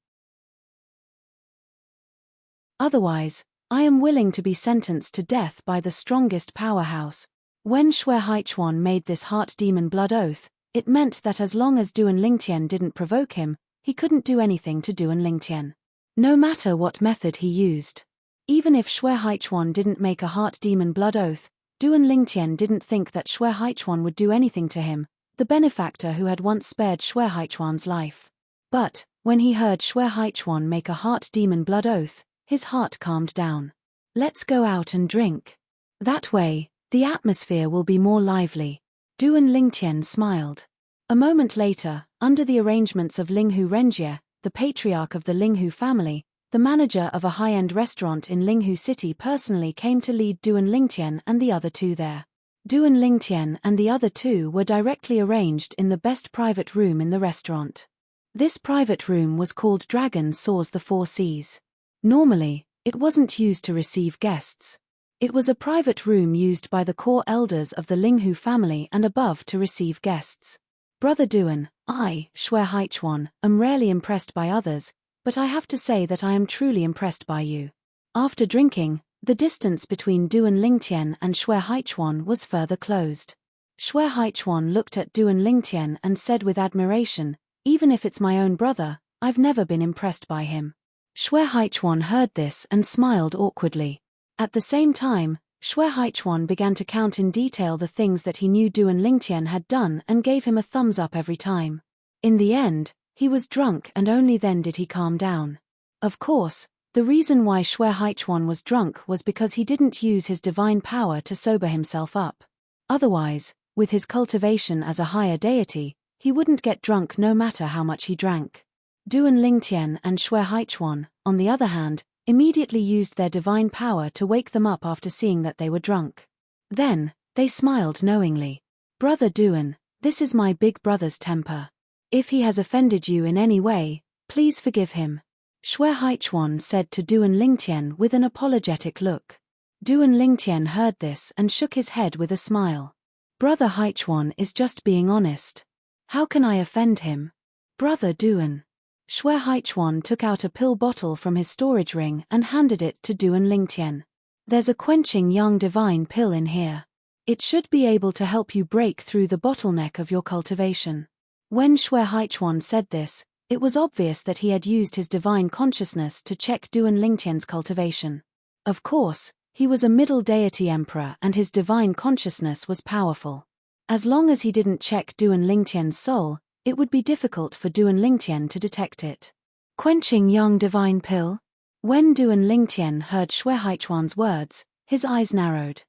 Otherwise, I am willing to be sentenced to death by the strongest powerhouse. When Shui Haichuan made this heart demon blood oath, it meant that as long as Duan Lingtian didn't provoke him, he couldn't do anything to Duan Lingtian. No matter what method he used. Even if Shui Haichuan didn't make a heart demon blood oath, Duan Lingtian didn't think that Shui Haichuan would do anything to him, the benefactor who had once spared Shui Haichuan's life. But, when he heard Shui Haichuan make a heart demon blood oath, his heart calmed down. Let's go out and drink. That way, the atmosphere will be more lively. Duan Lingtian smiled. A moment later, under the arrangements of Linghu Renjie, the patriarch of the Linghu family, the manager of a high-end restaurant in Linghu City personally came to lead Duan Lingtian and the other two there. Duan Lingtian and the other two were directly arranged in the best private room in the restaurant. This private room was called Dragon Soars the Four Seas. Normally, it wasn't used to receive guests. It was a private room used by the core elders of the Linghu family and above to receive guests. Brother Duan, I, Shui Haichuan, am rarely impressed by others, but I have to say that I am truly impressed by you. After drinking, the distance between Duan Lingtian and Shui Haichuan was further closed. Shui Haichuan looked at Duan Lingtian and said with admiration, even if it's my own brother, I've never been impressed by him. Shui Haichuan heard this and smiled awkwardly. At the same time, Shui Haichuan began to count in detail the things that he knew Duan Lingtian had done and gave him a thumbs up every time. In the end, he was drunk and only then did he calm down. Of course, the reason why Shui Haichuan was drunk was because he didn't use his divine power to sober himself up. Otherwise, with his cultivation as a higher deity, he wouldn't get drunk no matter how much he drank. Duan Lingtian and Shui Haichuan, on the other hand, immediately used their divine power to wake them up after seeing that they were drunk. Then, they smiled knowingly. Brother Duan, this is my big brother's temper. If he has offended you in any way, please forgive him. Shui Haichuan said to Duan Lingtian with an apologetic look. Duan Lingtian heard this and shook his head with a smile. Brother Haichuan is just being honest. How can I offend him? Brother Duan. Shui Haichuan took out a pill bottle from his storage ring and handed it to Duan Lingtian. There's a quenching young divine pill in here. It should be able to help you break through the bottleneck of your cultivation. When Shui Haichuan said this, it was obvious that he had used his divine consciousness to check Duan Lingtian's cultivation. Of course, he was a middle deity emperor and his divine consciousness was powerful. As long as he didn't check Duan Lingtian's soul, it would be difficult for Duan Lingtian to detect it. Quenching young divine pill? When Duan Lingtian heard Shui Haichuan's words, his eyes narrowed.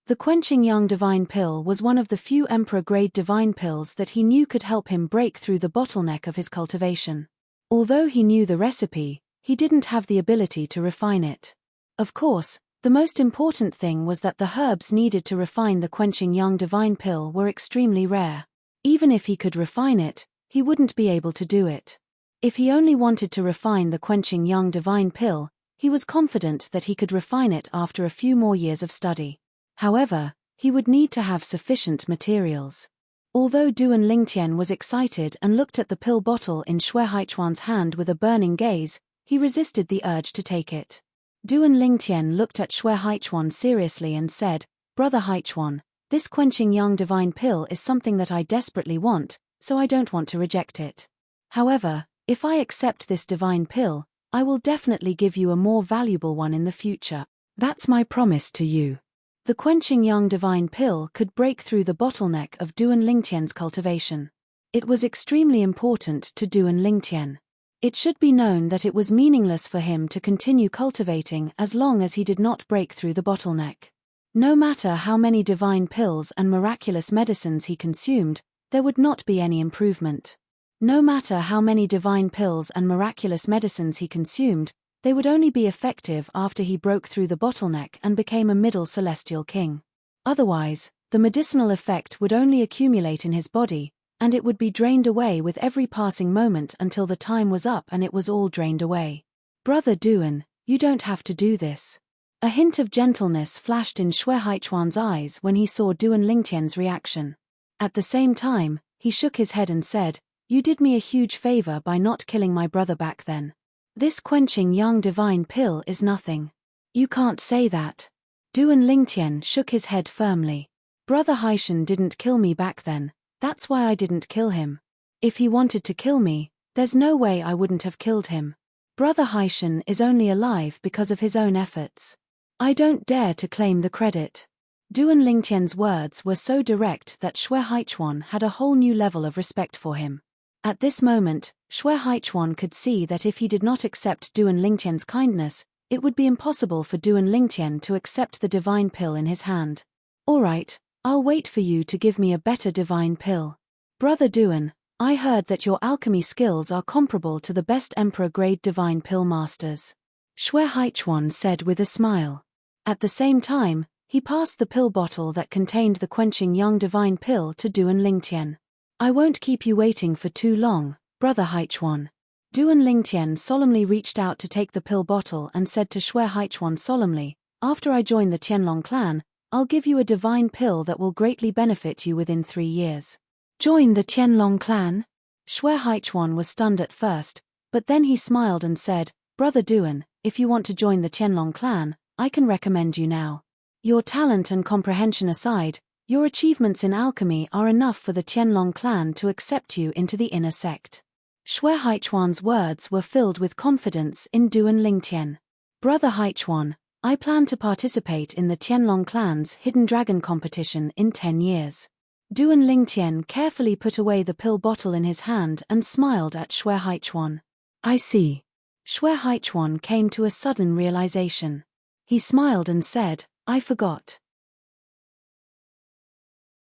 The quenching young divine pill was one of the few emperor-grade divine pills that he knew could help him break through the bottleneck of his cultivation. Although he knew the recipe, he didn't have the ability to refine it. Of course, the most important thing was that the herbs needed to refine the quenching young divine pill were extremely rare. Even if he could refine it, he wouldn't be able to do it. If he only wanted to refine the quenching young divine pill, he was confident that he could refine it after a few more years of study. However, he would need to have sufficient materials. Although Duan Lingtian was excited and looked at the pill bottle in Xue Haichuan's hand with a burning gaze, he resisted the urge to take it. Duan Lingtian looked at Xue Haichuan seriously and said, "Brother Haichuan, this quenching young divine pill is something that I desperately want, so I don't want to reject it. However, if I accept this divine pill, I will definitely give you a more valuable one in the future. That's my promise to you." The quenching young divine pill could break through the bottleneck of Duan Lingtian's cultivation. It was extremely important to Duan Lingtian. It should be known that it was meaningless for him to continue cultivating as long as he did not break through the bottleneck. No matter how many divine pills and miraculous medicines he consumed, there would not be any improvement. No matter how many divine pills and miraculous medicines he consumed, they would only be effective after he broke through the bottleneck and became a middle celestial king. Otherwise, the medicinal effect would only accumulate in his body, and it would be drained away with every passing moment until the time was up and it was all drained away. "Brother Duan, you don't have to do this." A hint of gentleness flashed in Xue Haichuan's eyes when he saw Duan Lingtian's reaction. At the same time, he shook his head and said, "You did me a huge favor by not killing my brother back then. This quenching young divine pill is nothing." "You can't say that." Duan Lingtian shook his head firmly. "Brother Haishan didn't kill me back then, that's why I didn't kill him. If he wanted to kill me, there's no way I wouldn't have killed him. Brother Haishan is only alive because of his own efforts. I don't dare to claim the credit." Duan Lingtian's words were so direct that Xue Haichuan had a whole new level of respect for him. At this moment, Xue Haichuan could see that if he did not accept Duan Lingtian's kindness, it would be impossible for Duan Lingtian to accept the divine pill in his hand. "All right, I'll wait for you to give me a better divine pill. Brother Duan, I heard that your alchemy skills are comparable to the best emperor-grade divine pill masters," Xue Haichuan said with a smile. At the same time, he passed the pill bottle that contained the quenching young divine pill to Duan Lingtian. "I won't keep you waiting for too long, Brother Haichuan." Duan Lingtian solemnly reached out to take the pill bottle and said to Xue Haichuan solemnly, "After I join the Tianlong clan, I'll give you a divine pill that will greatly benefit you within 3 years. "Join the Tianlong clan?" Xue Haichuan was stunned at first, but then he smiled and said, "Brother Duan, if you want to join the Tianlong clan, I can recommend you now. Your talent and comprehension aside, your achievements in alchemy are enough for the Tianlong clan to accept you into the inner sect." Xue Haichuan's words were filled with confidence in Duan Lingtian. "Brother Haichuan, I plan to participate in the Tianlong clan's Hidden Dragon competition in 10 years. Duan Lingtian carefully put away the pill bottle in his hand and smiled at Xue Haichuan. "I see." Xue Haichuan came to a sudden realization. He smiled and said, "I forgot.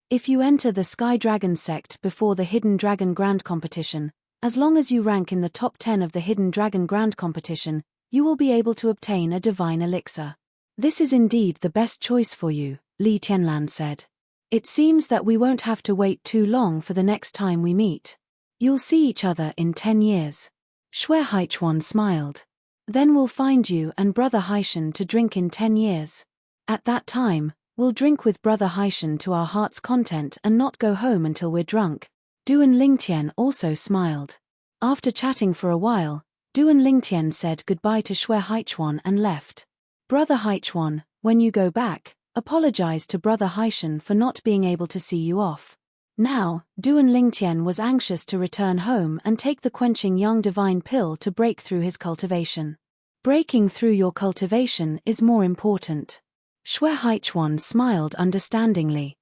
If you enter the Sky Dragon sect before the Hidden Dragon Grand competition, as long as you rank in the top 10 of the Hidden Dragon Grand competition, you will be able to obtain a divine elixir. This is indeed the best choice for you," Li Tianlan said. "It seems that we won't have to wait too long for the next time we meet. You'll see each other in 10 years. Xue Haichuan smiled. "Then we'll find you and Brother Haishan to drink in 10 years. At that time, we'll drink with Brother Haishan to our heart's content and not go home until we're drunk." Duan Lingtian also smiled. After chatting for a while, Duan Lingtian said goodbye to Xue Haichuan and left. "Brother Haichuan, when you go back, apologize to Brother Haishan for not being able to see you off." Now, Duan Lingtian was anxious to return home and take the quenching young divine pill to break through his cultivation. "Breaking through your cultivation is more important." Xue Haichuan smiled understandingly.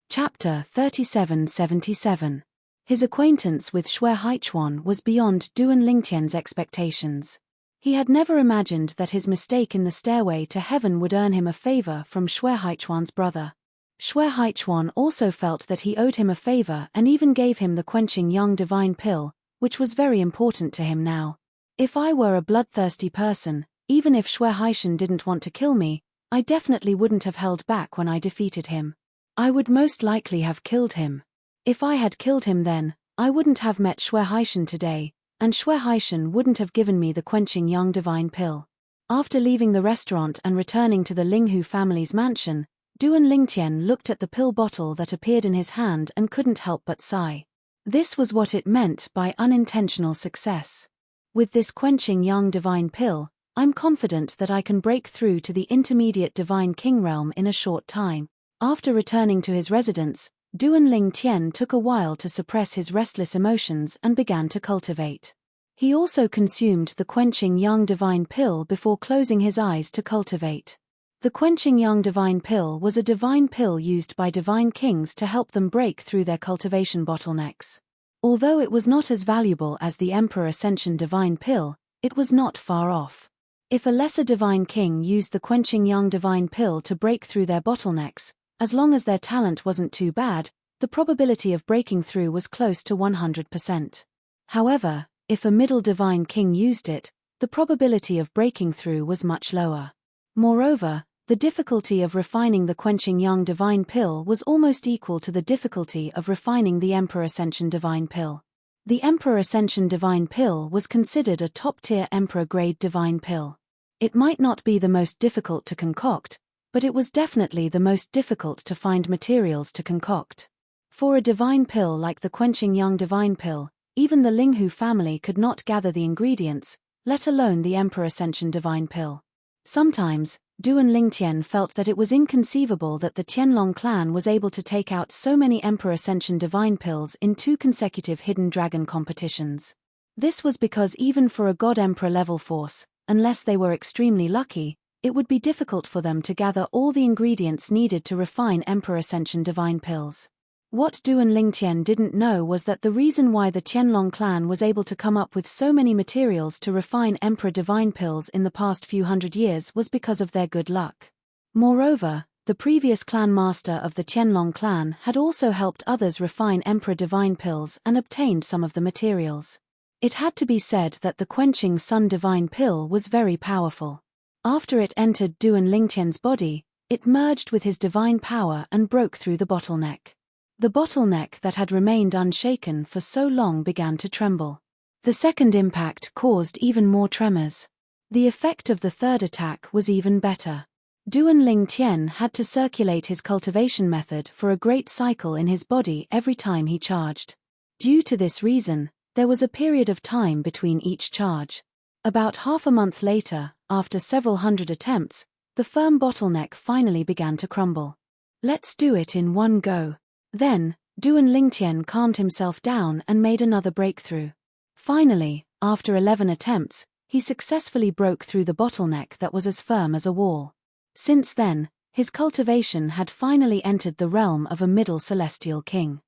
Chapter 3777. His acquaintance with Xue Haichuan was beyond Duan Lingtian's expectations. He had never imagined that his mistake in the stairway to heaven would earn him a favor from Xue Haichuan's brother. Xue Haichuan also felt that he owed him a favor and even gave him the quenching young divine pill, which was very important to him now. If I were a bloodthirsty person, even if Xue Haishan didn't want to kill me, I definitely wouldn't have held back when I defeated him. I would most likely have killed him. If I had killed him then, I wouldn't have met Xue Haishan today, and Xue Haishan wouldn't have given me the quenching young divine pill. After leaving the restaurant and returning to the Linghu family's mansion, Duan Lingtian looked at the pill bottle that appeared in his hand and couldn't help but sigh. This was what it meant by unintentional success. With this quenching young divine pill, I'm confident that I can break through to the intermediate divine king realm in a short time. After returning to his residence, Duan Lingtian took a while to suppress his restless emotions and began to cultivate. He also consumed the quenching young divine pill before closing his eyes to cultivate. The quenching young divine pill was a divine pill used by divine kings to help them break through their cultivation bottlenecks. Although it was not as valuable as the Emperor Ascension divine pill, it was not far off. If a lesser divine king used the quenching young divine pill to break through their bottlenecks, as long as their talent wasn't too bad, the probability of breaking through was close to 100%. However, if a middle divine king used it, the probability of breaking through was much lower. Moreover, the difficulty of refining the quenching young divine pill was almost equal to the difficulty of refining the Emperor Ascension divine pill. The Emperor Ascension divine pill was considered a top-tier emperor-grade divine pill. It might not be the most difficult to concoct, but it was definitely the most difficult to find materials to concoct. For a divine pill like the quenching young divine pill, even the Linghu family could not gather the ingredients, let alone the Emperor Ascension divine pill. Sometimes, Duan Lingtian felt that it was inconceivable that the Tianlong clan was able to take out so many Emperor Ascension divine pills in 2 consecutive hidden dragon competitions. This was because even for a god emperor level force, unless they were extremely lucky, it would be difficult for them to gather all the ingredients needed to refine Emperor Ascension divine pills. What Duan Lingtian didn't know was that the reason why the Tianlong clan was able to come up with so many materials to refine Emperor divine pills in the past few hundred years was because of their good luck. Moreover, the previous clan master of the Tianlong clan had also helped others refine Emperor divine pills and obtained some of the materials. It had to be said that the quenching sun divine pill was very powerful. After it entered Duan Lingtian's body, it merged with his divine power and broke through the bottleneck. The bottleneck that had remained unshaken for so long began to tremble. The second impact caused even more tremors. The effect of the third attack was even better. Duan Lingtian had to circulate his cultivation method for a great cycle in his body every time he charged. Due to this reason, there was a period of time between each charge. About half a month later, after several hundred attempts, the firm bottleneck finally began to crumble. Let's do it in one go. Then, Duan Lingtian calmed himself down and made another breakthrough. Finally, after 11 attempts, he successfully broke through the bottleneck that was as firm as a wall. Since then, his cultivation had finally entered the realm of a middle celestial king.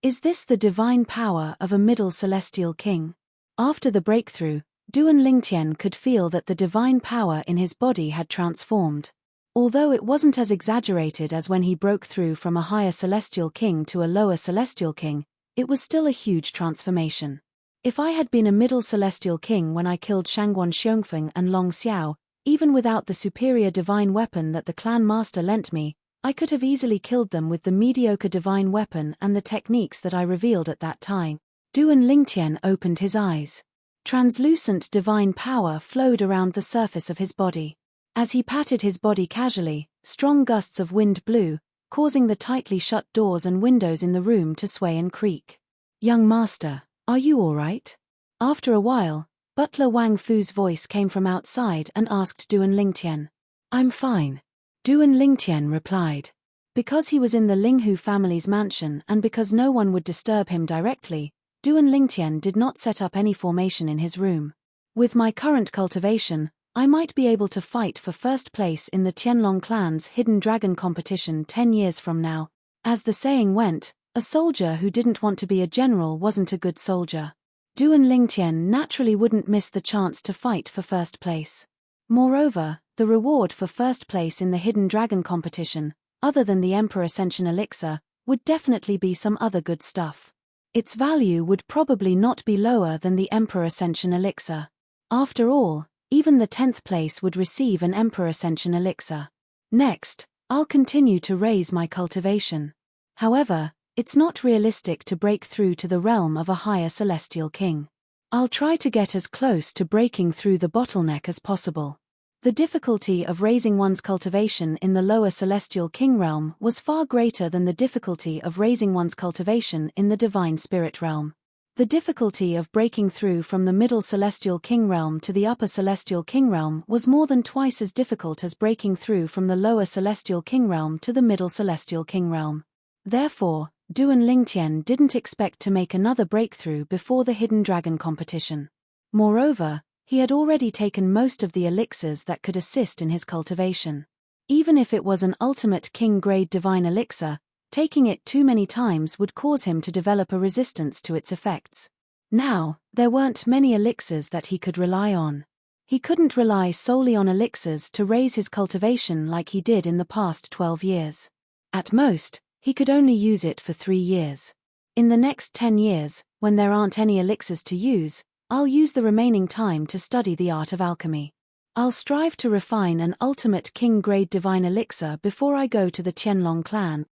Is this the divine power of a middle celestial king? After the breakthrough, Duan Lingtian could feel that the divine power in his body had transformed. Although it wasn't as exaggerated as when he broke through from a higher celestial king to a lower celestial king, it was still a huge transformation. If I had been a middle celestial king when I killed Shangguan Xiongfeng and Long Xiao, even without the superior divine weapon that the clan master lent me, I could have easily killed them with the mediocre divine weapon and the techniques that I revealed at that time. Duan Lingtian opened his eyes. Translucent divine power flowed around the surface of his body. As he patted his body casually, strong gusts of wind blew, causing the tightly shut doors and windows in the room to sway and creak. "Young master, are you all right?" After a while, Butler Wang Fu's voice came from outside and asked Duan Lingtian. "I'm fine," Duan Lingtian replied. Because he was in the Linghu family's mansion and because no one would disturb him directly, Duan Lingtian did not set up any formation in his room. "With my current cultivation, I might be able to fight for first place in the Tianlong clan's hidden dragon competition 10 years from now. As the saying went, a soldier who didn't want to be a general wasn't a good soldier. Duan Lingtian naturally wouldn't miss the chance to fight for first place. Moreover, the reward for first place in the Hidden Dragon competition, other than the Emperor Ascension Elixir, would definitely be some other good stuff. Its value would probably not be lower than the Emperor Ascension Elixir. After all, even the 10th place would receive an Emperor Ascension Elixir. Next, I'll continue to raise my cultivation. However, it's not realistic to break through to the realm of a higher celestial king. I'll try to get as close to breaking through the bottleneck as possible. The difficulty of raising one's cultivation in the lower celestial king realm was far greater than the difficulty of raising one's cultivation in the divine spirit realm. The difficulty of breaking through from the middle celestial king realm to the upper celestial king realm was more than twice as difficult as breaking through from the lower celestial king realm to the middle celestial king realm. Therefore, Duan Lingtian didn't expect to make another breakthrough before the Hidden Dragon competition. Moreover, he had already taken most of the elixirs that could assist in his cultivation. Even if it was an ultimate king-grade divine elixir, taking it too many times would cause him to develop a resistance to its effects. Now, there weren't many elixirs that he could rely on. He couldn't rely solely on elixirs to raise his cultivation like he did in the past 12 years. At most, he could only use it for 3 years. In the next 10 years, when there aren't any elixirs to use, I'll use the remaining time to study the art of alchemy. I'll strive to refine an ultimate king-grade divine elixir before I go to the Tianlong clan.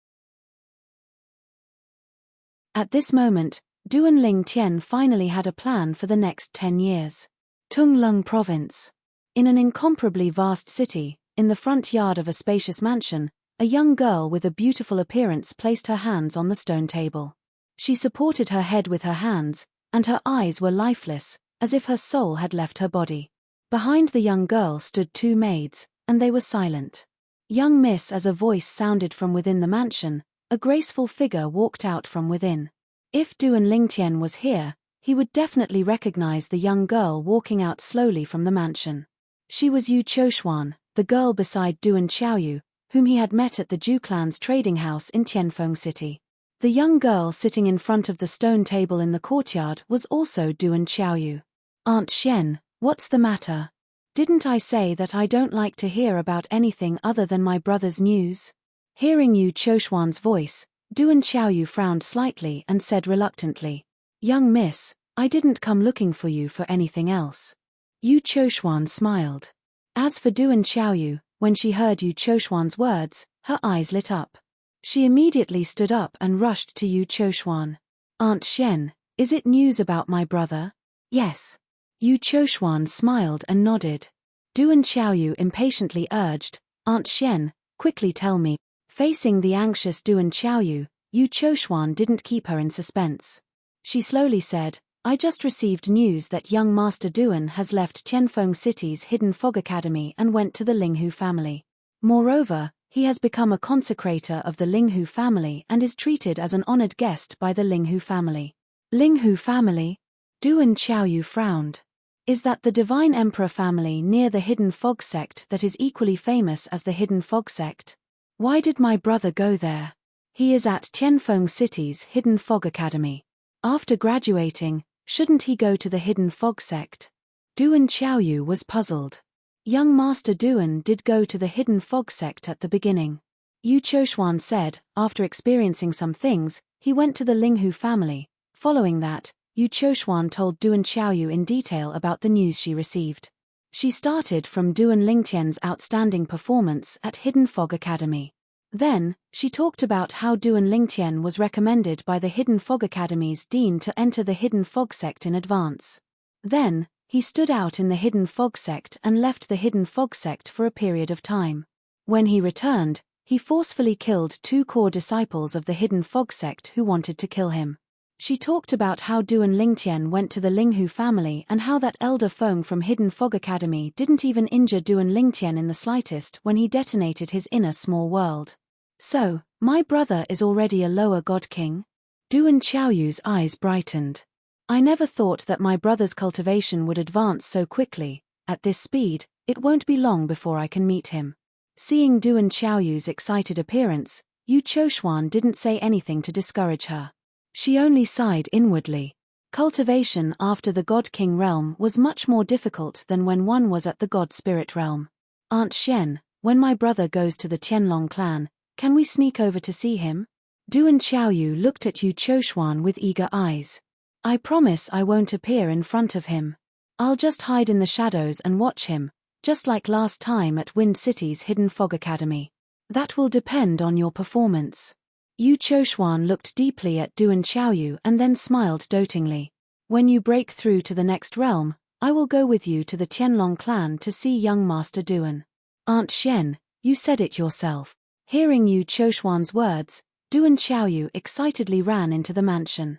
At this moment, Duan Lingtian finally had a plan for the next 10 years. Tunglung Province. In an incomparably vast city, in the front yard of a spacious mansion, a young girl with a beautiful appearance placed her hands on the stone table. She supported her head with her hands, and her eyes were lifeless, as if her soul had left her body. Behind the young girl stood 2 maids, and they were silent. "Young miss," as a voice sounded from within the mansion, a graceful figure walked out from within. If Duan Lingtian was here, he would definitely recognize the young girl walking out slowly from the mansion. She was Yu Choshuan, the girl beside Duan Xiaoyu, whom he had met at the Zhu clan's trading house in Tianfeng City. The young girl sitting in front of the stone table in the courtyard was also Duan Xiaoyu. "Aunt Xian, what's the matter? Didn't I say that I don't like to hear about anything other than my brother's news?" Hearing Yu Choshuan's voice, Duan Xiaoyu frowned slightly and said reluctantly, "Young miss, I didn't come looking for you for anything else." Yu Choshuan smiled. As for Duan Xiaoyu, when she heard Yu Choshuan's words, her eyes lit up. She immediately stood up and rushed to Yu Choshuan. "Aunt Xian, is it news about my brother?" "Yes." Yu Choshuan smiled and nodded. Duan Xiaoyu impatiently urged, "Aunt Xian, quickly tell me." Facing the anxious Duan Xiaoyu, Yu Choshuan didn't keep her in suspense. She slowly said, "I just received news that young Master Duan has left Tianfeng City's Hidden Fog Academy and went to the Linghu family. Moreover, he has become a consecrator of the Linghu family and is treated as an honored guest by the Linghu family." "Linghu family?" Duan Xiaoyu frowned. "Is that the Divine Emperor family near the Hidden Fog sect that is equally famous as the Hidden Fog sect? Why did my brother go there? He is at Tianfeng City's Hidden Fog Academy. After graduating, shouldn't he go to the Hidden Fog sect?" Duan Xiaoyu was puzzled. Young Master Duan did go to the Hidden Fog sect at the beginning. Yu Choshuan said, after experiencing some things, he went to the Linghu family. Following that, Yu Choshuan told Duan Xiaoyu in detail about the news she received. She started from Duan Lingtian's outstanding performance at Hidden Fog Academy. Then, she talked about how Duan Lingtian was recommended by the Hidden Fog Academy's dean to enter the Hidden Fog sect in advance. Then, he stood out in the Hidden Fog sect and left the Hidden Fog sect for a period of time. When he returned, he forcefully killed 2 core disciples of the Hidden Fog sect who wanted to kill him. She talked about how Duan Lingtian went to the Linghu family and how that elder Feng from Hidden Fog Academy didn't even injure Duan Lingtian in the slightest when he detonated his inner small world. "So, my brother is already a lower god king?" Duan Xiaoyu's eyes brightened. "I never thought that my brother's cultivation would advance so quickly. At this speed, it won't be long before I can meet him." Seeing Duan Xiaoyu's excited appearance, Yu Choshuan didn't say anything to discourage her. She only sighed inwardly. Cultivation after the God-King realm was much more difficult than when one was at the God-Spirit realm. Aunt Xian, when my brother goes to the Tianlong clan, can we sneak over to see him? Du and Xiaoyu looked at Yu Choshuan with eager eyes. I promise I won't appear in front of him. I'll just hide in the shadows and watch him, just like last time at Wind City's Hidden Fog Academy. That will depend on your performance. Yu Choshuan looked deeply at Du and Xiaoyu and then smiled dotingly. When you break through to the next realm, I will go with you to the Tianlong clan to see young Master Duan. Aunt Xian, you said it yourself. Hearing Yu Choshuan's words, Du and Xiaoyu excitedly ran into the mansion.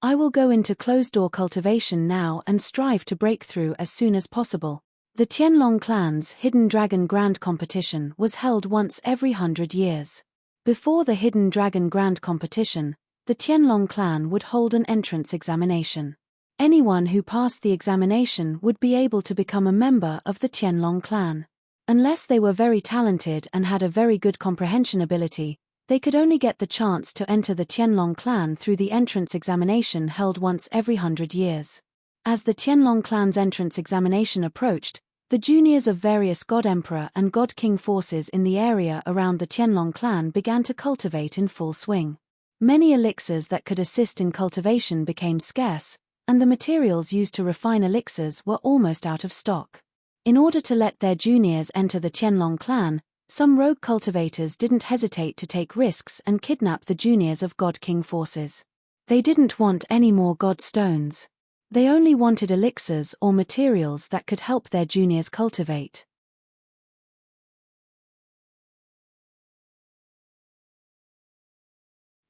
I will go into closed-door cultivation now and strive to break through as soon as possible. The Tianlong clan's Hidden Dragon Grand Competition was held once every 100 years. Before the Hidden Dragon Grand Competition, the Tianlong clan would hold an entrance examination. Anyone who passed the examination would be able to become a member of the Tianlong clan. Unless they were very talented and had a very good comprehension ability, they could only get the chance to enter the Tianlong clan through the entrance examination held once every 100 years. As the Tianlong clan's entrance examination approached, the juniors of various God Emperor and God King forces in the area around the Tianlong clan began to cultivate in full swing. Many elixirs that could assist in cultivation became scarce, and the materials used to refine elixirs were almost out of stock. In order to let their juniors enter the Tianlong clan, some rogue cultivators didn't hesitate to take risks and kidnap the juniors of God King forces. They didn't want any more God stones. They only wanted elixirs or materials that could help their juniors cultivate.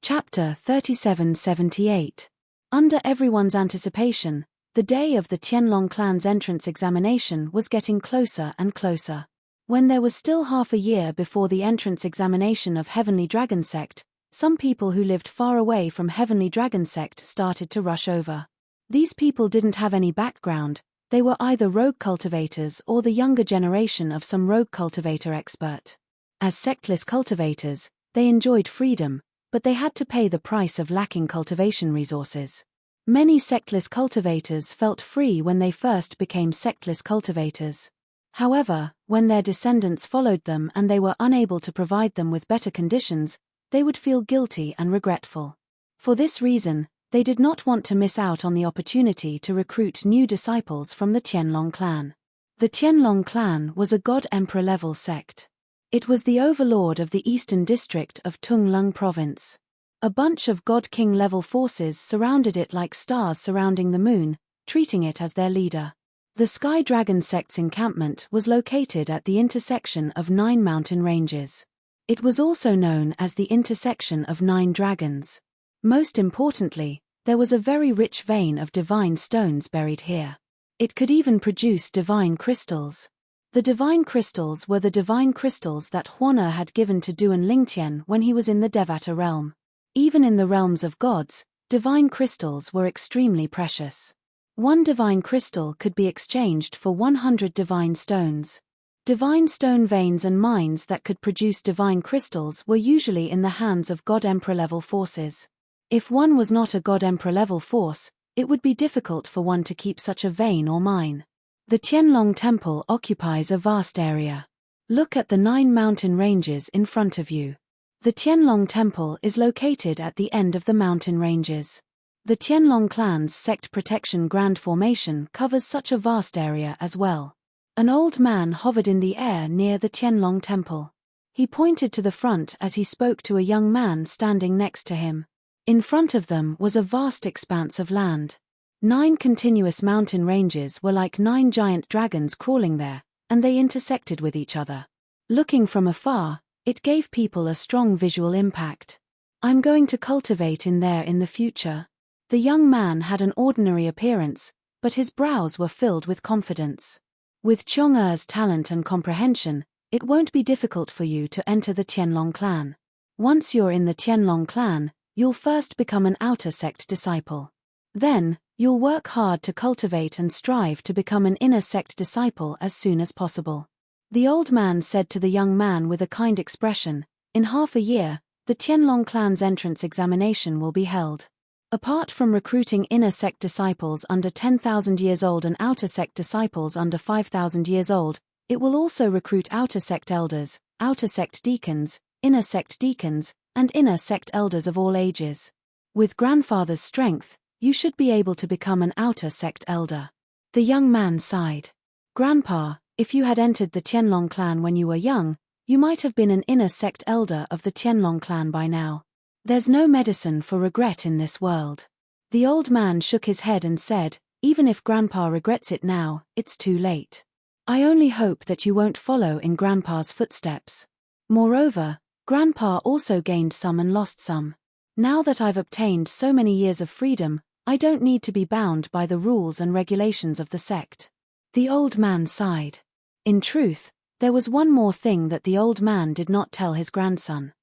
Chapter 3778. Under everyone's anticipation, the day of the Tianlong clan's entrance examination was getting closer and closer. When there was still half a year before the entrance examination of Heavenly Dragon Sect, some people who lived far away from Heavenly Dragon Sect started to rush over. These people didn't have any background, they were either rogue cultivators or the younger generation of some rogue cultivator expert. As sectless cultivators, they enjoyed freedom, but they had to pay the price of lacking cultivation resources. Many sectless cultivators felt free when they first became sectless cultivators. However, when their descendants followed them and they were unable to provide them with better conditions, they would feel guilty and regretful. For this reason, they did not want to miss out on the opportunity to recruit new disciples from the Tianlong clan. The Tianlong clan was a God Emperor level sect. It was the overlord of the eastern district of Tunglung province. A bunch of God King level forces surrounded it like stars surrounding the moon, treating it as their leader. The Sky Dragon sect's encampment was located at the intersection of 9 mountain ranges. It was also known as the intersection of 9 dragons. Most importantly, there was a very rich vein of divine stones buried here. It could even produce divine crystals. The divine crystals were the divine crystals that Huana had given to Duan Lingtian when he was in the Devata realm. Even in the realms of gods, divine crystals were extremely precious. One divine crystal could be exchanged for 100 divine stones. Divine stone veins and mines that could produce divine crystals were usually in the hands of God Emperor level forces. If one was not a God Emperor level force, it would be difficult for one to keep such a vein or mine. The Tianlong Temple occupies a vast area. Look at the 9 mountain ranges in front of you. The Tianlong Temple is located at the end of the mountain ranges. The Tianlong clan's sect protection grand formation covers such a vast area as well. An old man hovered in the air near the Tianlong Temple. He pointed to the front as he spoke to a young man standing next to him. In front of them was a vast expanse of land. 9 continuous mountain ranges were like 9 giant dragons crawling there, and they intersected with each other. Looking from afar, it gave people a strong visual impact. I'm going to cultivate in there in the future. The young man had an ordinary appearance, but his brows were filled with confidence. With Chong'er's talent and comprehension, it won't be difficult for you to enter the Tianlong clan. Once you're in the Tianlong clan, you'll first become an outer sect disciple. Then, you'll work hard to cultivate and strive to become an inner sect disciple as soon as possible. The old man said to the young man with a kind expression, in half a year, the Tianlong clan's entrance examination will be held. Apart from recruiting inner sect disciples under 10,000 years old and outer sect disciples under 5,000 years old, it will also recruit outer sect elders, outer sect deacons, and inner sect elders of all ages. With grandfather's strength, you should be able to become an outer sect elder. The young man sighed. Grandpa, if you had entered the Tianlong clan when you were young, you might have been an inner sect elder of the Tianlong clan by now. There's no medicine for regret in this world. The old man shook his head and said, even if Grandpa regrets it now, it's too late. I only hope that you won't follow in Grandpa's footsteps. Moreover, Grandpa also gained some and lost some. Now that I've obtained so many years of freedom, I don't need to be bound by the rules and regulations of the sect. The old man sighed. In truth, there was one more thing that the old man did not tell his grandson.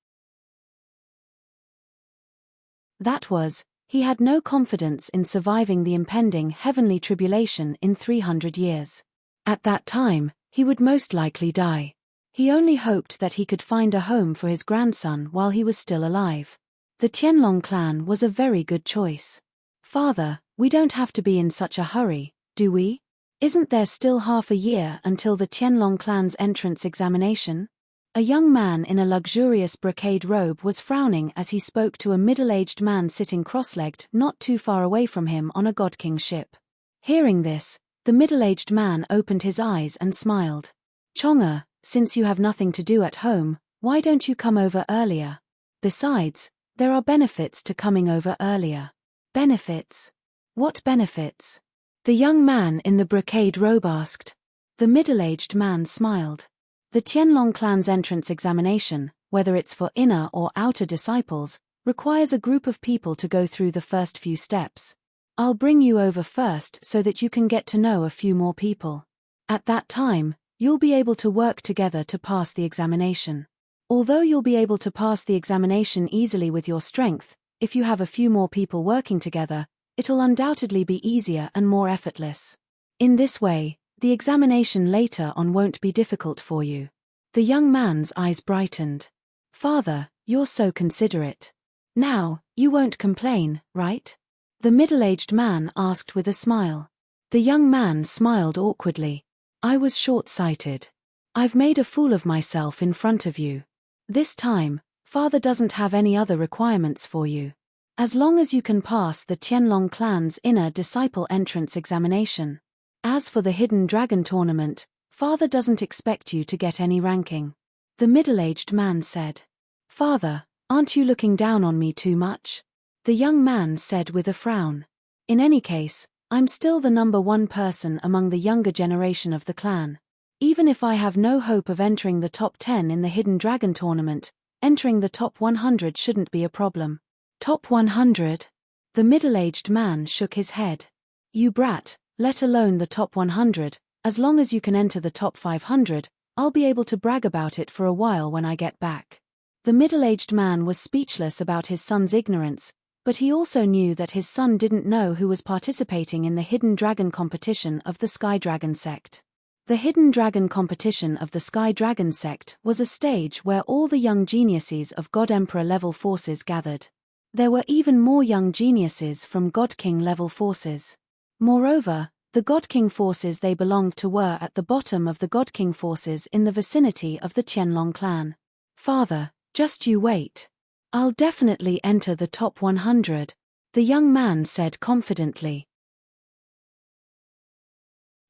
That was, he had no confidence in surviving the impending heavenly tribulation in 300 years. At that time, he would most likely die. He only hoped that he could find a home for his grandson while he was still alive. The Tianlong clan was a very good choice. Father, we don't have to be in such a hurry, do we? Isn't there still half a year until the Tianlong clan's entrance examination? A young man in a luxurious brocade robe was frowning as he spoke to a middle-aged man sitting cross-legged not too far away from him on a God King ship. Hearing this, the middle-aged man opened his eyes and smiled. Chonga, since you have nothing to do at home, why don't you come over earlier? Besides, there are benefits to coming over earlier. Benefits? What benefits? The young man in the brocade robe asked. The middle-aged man smiled. The Tianlong clan's entrance examination, whether it's for inner or outer disciples, requires a group of people to go through the first few steps. I'll bring you over first so that you can get to know a few more people. At that time, you'll be able to work together to pass the examination. Although you'll be able to pass the examination easily with your strength, if you have a few more people working together, it'll undoubtedly be easier and more effortless. In this way, the examination later on won't be difficult for you. The young man's eyes brightened. Father, you're so considerate. Now, you won't complain, right? The middle-aged man asked with a smile. The young man smiled awkwardly. I was short-sighted. I've made a fool of myself in front of you. This time, Father doesn't have any other requirements for you. As long as you can pass the Tianlong clan's inner disciple entrance examination. As for the Hidden Dragon tournament, Father doesn't expect you to get any ranking. The middle-aged man said. Father, aren't you looking down on me too much? The young man said with a frown. In any case, I'm still the number one person among the younger generation of the clan. Even if I have no hope of entering the top 10 in the Hidden Dragon tournament, entering the top 100 shouldn't be a problem. Top 100? The middle-aged man shook his head. You brat, let alone the top 100, as long as you can enter the top 500, I'll be able to brag about it for a while when I get back. The middle-aged man was speechless about his son's ignorance, but he also knew that his son didn't know who was participating in the Hidden Dragon competition of the Sky Dragon sect. The Hidden Dragon competition of the Sky Dragon sect was a stage where all the young geniuses of God Emperor level forces gathered. There were even more young geniuses from God King level forces. Moreover, the God King forces they belonged to were at the bottom of the God King forces in the vicinity of the Tianlong clan. Father, just you wait. I'll definitely enter the top 100, the young man said confidently.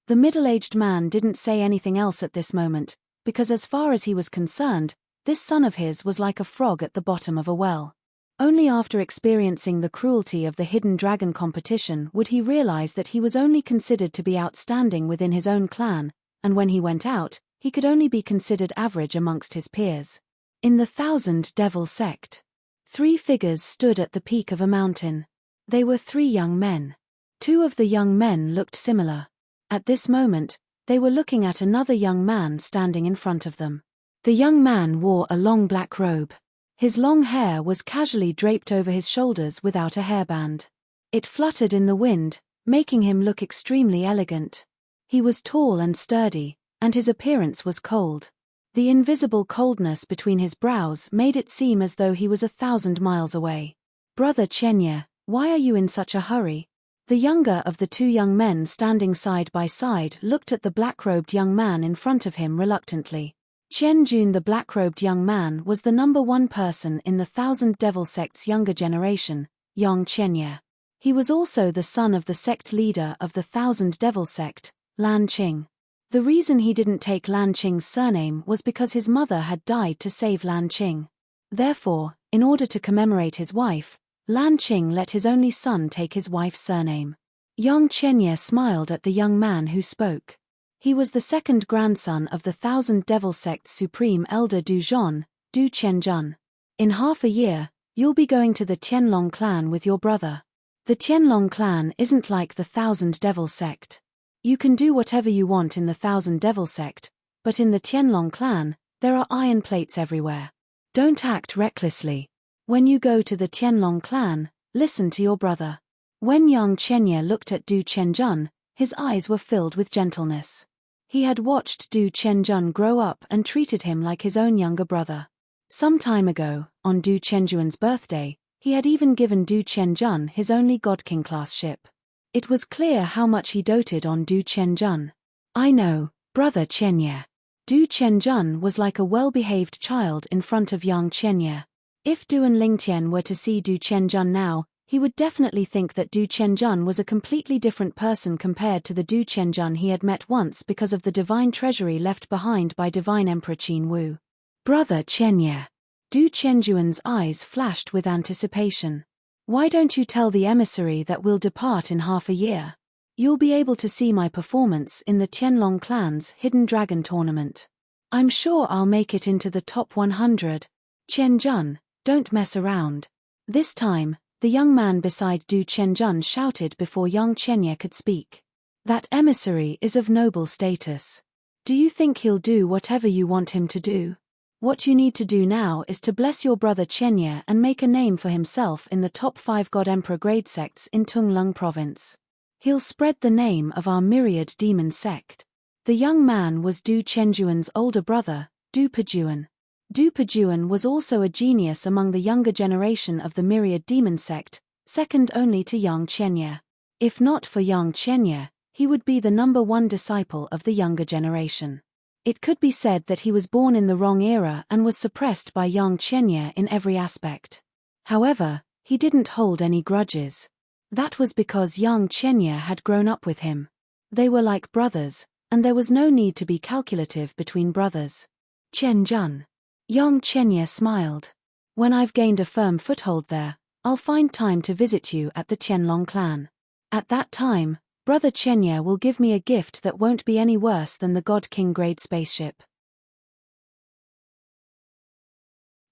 The middle-aged man didn't say anything else at this moment, because as far as he was concerned, this son of his was like a frog at the bottom of a well. Only after experiencing the cruelty of the Hidden Dragon competition would he realize that he was only considered to be outstanding within his own clan, and when he went out, he could only be considered average amongst his peers. In the Thousand Devil sect, 3 figures stood at the peak of a mountain. They were 3 young men. 2 of the young men looked similar. At this moment, they were looking at another young man standing in front of them. The young man wore a long black robe. His long hair was casually draped over his shoulders without a hairband. It fluttered in the wind, making him look extremely elegant. He was tall and sturdy, and his appearance was cold. The invisible coldness between his brows made it seem as though he was 1,000 miles away. "Brother Chenye, why are you in such a hurry?" The younger of the two young men standing side by side looked at the black-robed young man in front of him reluctantly. Chen Jun, the black-robed young man, was the number one person in the Thousand Devil Sect's younger generation, Yang Chenye. He was also the son of the sect leader of the Thousand Devil Sect, Lan Qing. The reason he didn't take Lan Qing's surname was because his mother had died to save Lan Qing. Therefore, in order to commemorate his wife, Lan Qing let his only son take his wife's surname. Yang Chenye smiled at the young man who spoke. He was the second grandson of the Thousand Devil Sect's supreme elder Du Zhon, Du Qianjun. "In half a year, you'll be going to the Tianlong clan with your brother. The Tianlong clan isn't like the Thousand Devil Sect. You can do whatever you want in the Thousand Devil Sect, but in the Tianlong clan, there are iron plates everywhere. Don't act recklessly. When you go to the Tianlong clan, listen to your brother." When Yang Chenye looked at Du Qianjun, his eyes were filled with gentleness. He had watched Du Qianjun grow up and treated him like his own younger brother. Some time ago, on Du Qianjun's birthday, he had even given Du Qianjun his only God King class ship. It was clear how much he doted on Du Qianjun. "I know, brother Chenye." Du Qianjun was like a well-behaved child in front of Yang Chenye. If Duan Lingtian were to see Du Qianjun now, he would definitely think that Du Qianjun was a completely different person compared to the Du Qianjun he had met once because of the divine treasury left behind by Divine Emperor Qin Wu. "Brother Chenye." Du Qianjuan's eyes flashed with anticipation. "Why don't you tell the emissary that we'll depart in half a year? You'll be able to see my performance in the Tianlong clan's Hidden Dragon tournament. I'm sure I'll make it into the top 100. Qianjun, don't mess around." This time, the young man beside Du Qianjun shouted before Yang Chenye could speak. "That emissary is of noble status. Do you think he'll do whatever you want him to do? What you need to do now is to bless your brother Chenye and make a name for himself in the top 5 God Emperor grade sects in Tunglung province. He'll spread the name of our myriad demon sect." The young man was Du Qianjuan's older brother, Du Pejuan. Du Pejuan was also a genius among the younger generation of the myriad demon sect, second only to Yang Chenye. If not for Yang Chenye, he would be the number one disciple of the younger generation. It could be said that he was born in the wrong era and was suppressed by Yang Chenye in every aspect. However, he didn't hold any grudges. That was because Yang Chenye had grown up with him. They were like brothers, and there was no need to be calculative between brothers. "Qianjun." Yang Chenye smiled. "When I've gained a firm foothold there, I'll find time to visit you at the Tianlong clan. At that time, Brother Chenye will give me a gift that won't be any worse than the God King grade spaceship."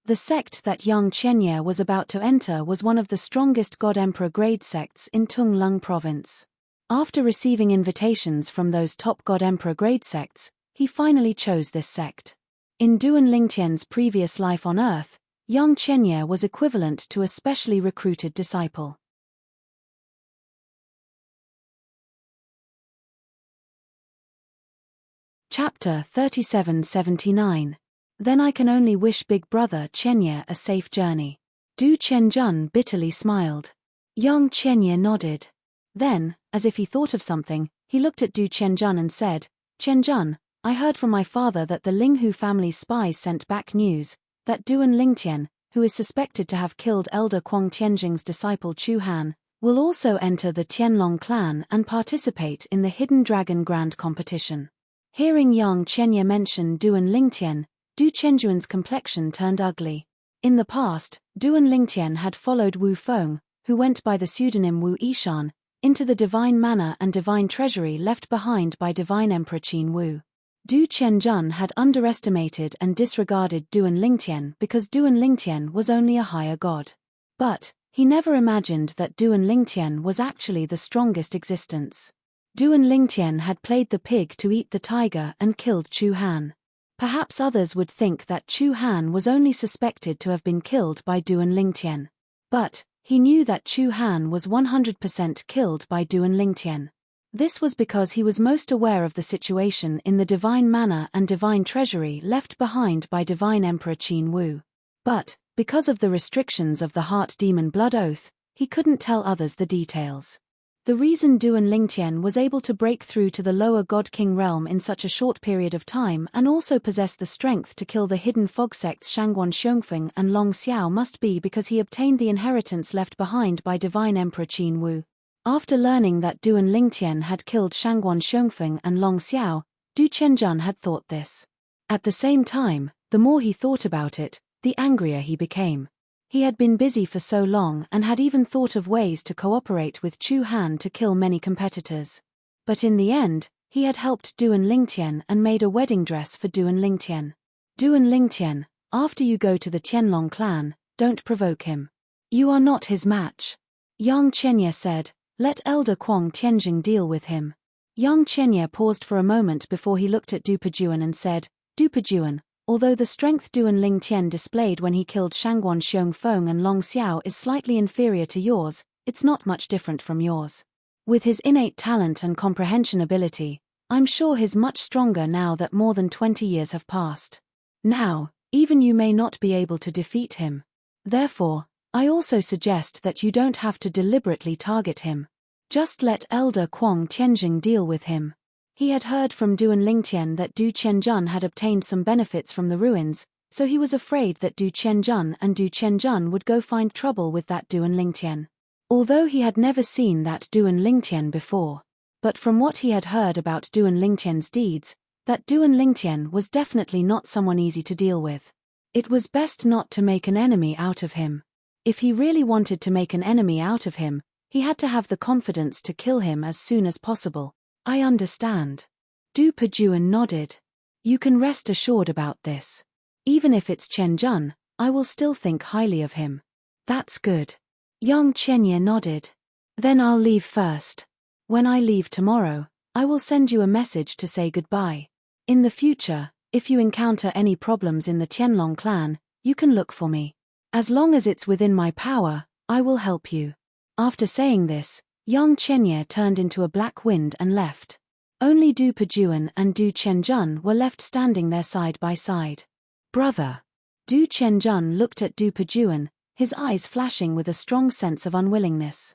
The sect that Yang Chenye was about to enter was one of the strongest God Emperor grade sects in Tunglung province. After receiving invitations from those top God Emperor grade sects, he finally chose this sect. In Duan Lingtian's previous life on Earth, Yang Chenye was equivalent to a specially recruited disciple. Chapter 3779. Then I can only wish Big Brother Chenye a safe journey. Du Qianjun bitterly smiled. Yang Chenye nodded. Then, as if he thought of something, he looked at Du Qianjun and said, "Qianjun, I heard from my father that the Linghu family's spies sent back news that Duan Lingtian, who is suspected to have killed Elder Kuang Tianjing's disciple Chu Han, will also enter the Tianlong clan and participate in the Hidden Dragon Grand competition." Hearing Yang Chenye mention Duan Lingtian, Du Qianjuan's complexion turned ugly. In the past, Duan Lingtian had followed Wu Feng, who went by the pseudonym Wu Yishan, into the divine manor and divine treasury left behind by Divine Emperor Qin Wu. Du Qianjun had underestimated and disregarded Duan Lingtian because Duan Lingtian was only a higher god. But he never imagined that Duan Lingtian was actually the strongest existence. Duan Lingtian had played the pig to eat the tiger and killed Chu Han. Perhaps others would think that Chu Han was only suspected to have been killed by Duan Lingtian. But he knew that Chu Han was 100% killed by Duan Lingtian. This was because he was most aware of the situation in the divine manor and divine treasury left behind by divine Emperor Qin Wu. But, because of the restrictions of the heart demon blood oath, he couldn't tell others the details. The reason Duan Lingtian was able to break through to the lower God King realm in such a short period of time and also possessed the strength to kill the hidden fog sects Shangguan Xiongfeng and Long Xiao must be because he obtained the inheritance left behind by divine Emperor Qin Wu. After learning that Duan Lingtian had killed Shangguan Xiongfeng and Long Xiao, Du Qianjun had thought this. At the same time, the more he thought about it, the angrier he became. He had been busy for so long and had even thought of ways to cooperate with Chu Han to kill many competitors. But in the end, he had helped Duan Lingtian and made a wedding dress for Duan Lingtian. Duan Lingtian, after you go to the Tianlong clan, don't provoke him. You are not his match. Yang Chenye said, let Elder Kuang Tianjing deal with him. Yang Chenye paused for a moment before he looked at Du Pejuan and said, Du Pejuan, although the strength Duan Lingtian displayed when he killed Shangguan Xiongfeng and Long Xiao is slightly inferior to yours, it's not much different from yours. With his innate talent and comprehension ability, I'm sure he's much stronger now that more than 20 years have passed. Now, even you may not be able to defeat him. Therefore, I also suggest that you don't have to deliberately target him. Just let Elder Kuang Tianjing deal with him. He had heard from Duan Lingtian that Du Qianjun had obtained some benefits from the ruins, so he was afraid that Du Qianjun and Du Qianjun would go find trouble with that Duan Lingtian. Although he had never seen that Duan Lingtian before. But from what he had heard about Duan Lingtian's deeds, that Duan Lingtian was definitely not someone easy to deal with. It was best not to make an enemy out of him. If he really wanted to make an enemy out of him, he had to have the confidence to kill him as soon as possible. I understand. Du Pejuan nodded. You can rest assured about this. Even if it's Qianjun, I will still think highly of him. That's good. Yang Chenye nodded. Then I'll leave first. When I leave tomorrow, I will send you a message to say goodbye. In the future, if you encounter any problems in the Tianlong clan, you can look for me. As long as it's within my power, I will help you. After saying this, Yang Chenye turned into a black wind and left. Only Du Pejuan and Du Qianjun were left standing there side by side. Brother. Du Qianjun looked at Du Pejuan, his eyes flashing with a strong sense of unwillingness.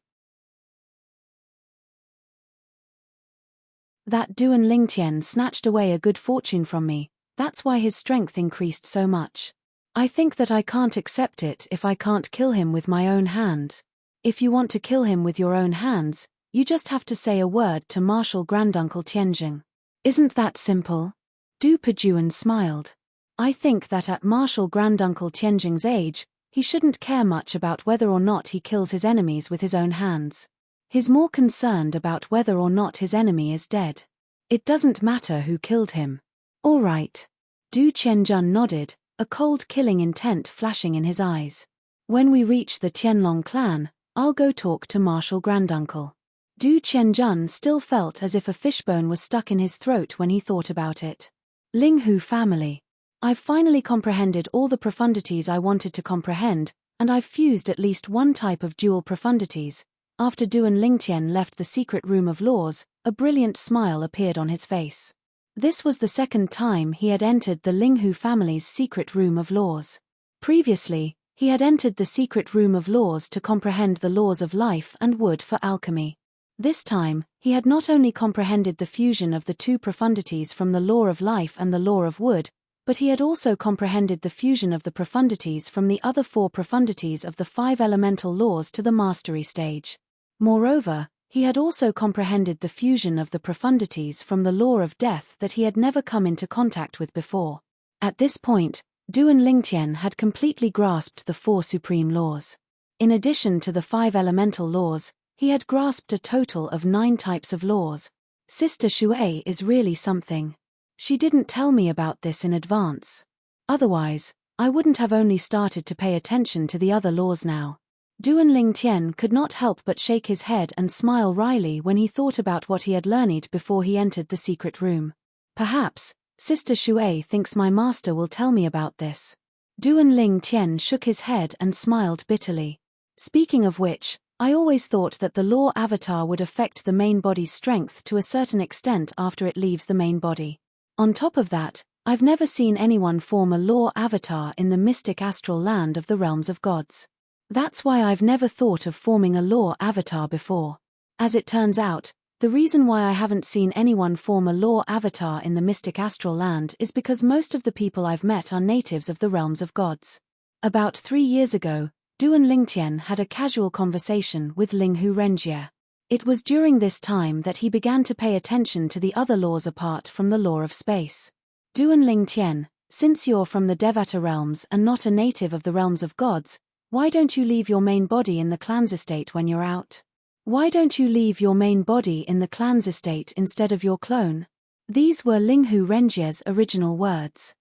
That Duan Lingtian snatched away a good fortune from me, that's why his strength increased so much. I think that I can't accept it if I can't kill him with my own hands. If you want to kill him with your own hands, you just have to say a word to Marshal Granduncle Tianjing. Isn't that simple? Du Pejuan smiled. I think that at Marshal Granduncle Tianjing's age, he shouldn't care much about whether or not he kills his enemies with his own hands. He's more concerned about whether or not his enemy is dead. It doesn't matter who killed him. All right. Du Qianjun nodded, a cold killing intent flashing in his eyes. When we reach the Tianlong clan, I'll go talk to Marshal Granduncle. Du Qianjun still felt as if a fishbone was stuck in his throat when he thought about it. Linghu family. I've finally comprehended all the profundities I wanted to comprehend, and I've fused at least one type of dual profundities. After Duan Lingtian left the secret room of laws, a brilliant smile appeared on his face. This was the second time he had entered the Linghu family's secret room of laws. Previously, he had entered the secret room of laws to comprehend the laws of life and wood for alchemy. This time, he had not only comprehended the fusion of the two profundities from the law of life and the law of wood, but he had also comprehended the fusion of the profundities from the other four profundities of the 5 elemental laws to the mastery stage. Moreover, he had also comprehended the fusion of the profundities from the law of death that he had never come into contact with before. At this point, Duan Lingtian had completely grasped the 4 supreme laws. In addition to the 5 elemental laws, he had grasped a total of 9 types of laws. Sister Shui is really something. She didn't tell me about this in advance. Otherwise, I wouldn't have only started to pay attention to the other laws now. Duan Lingtian could not help but shake his head and smile wryly when he thought about what he had learned before he entered the secret room. Perhaps, Sister Shui thinks my master will tell me about this. Duan Lingtian shook his head and smiled bitterly. Speaking of which, I always thought that the law avatar would affect the main body's strength to a certain extent after it leaves the main body. On top of that, I've never seen anyone form a law avatar in the mystic astral land of the realms of gods. That's why I've never thought of forming a law avatar before. As it turns out, the reason why I haven't seen anyone form a law avatar in the mystic astral land is because most of the people I've met are natives of the realms of gods. About 3 years ago, Duan Lingtian had a casual conversation with Linghu Renjie. It was during this time that he began to pay attention to the other laws apart from the law of space. Duan Lingtian, since you're from the Devata realms and not a native of the realms of gods, why don't you leave your main body in the clan's estate when you're out? Why don't you leave your main body in the clan's estate instead of your clone? These were Linghu Renjie's original words.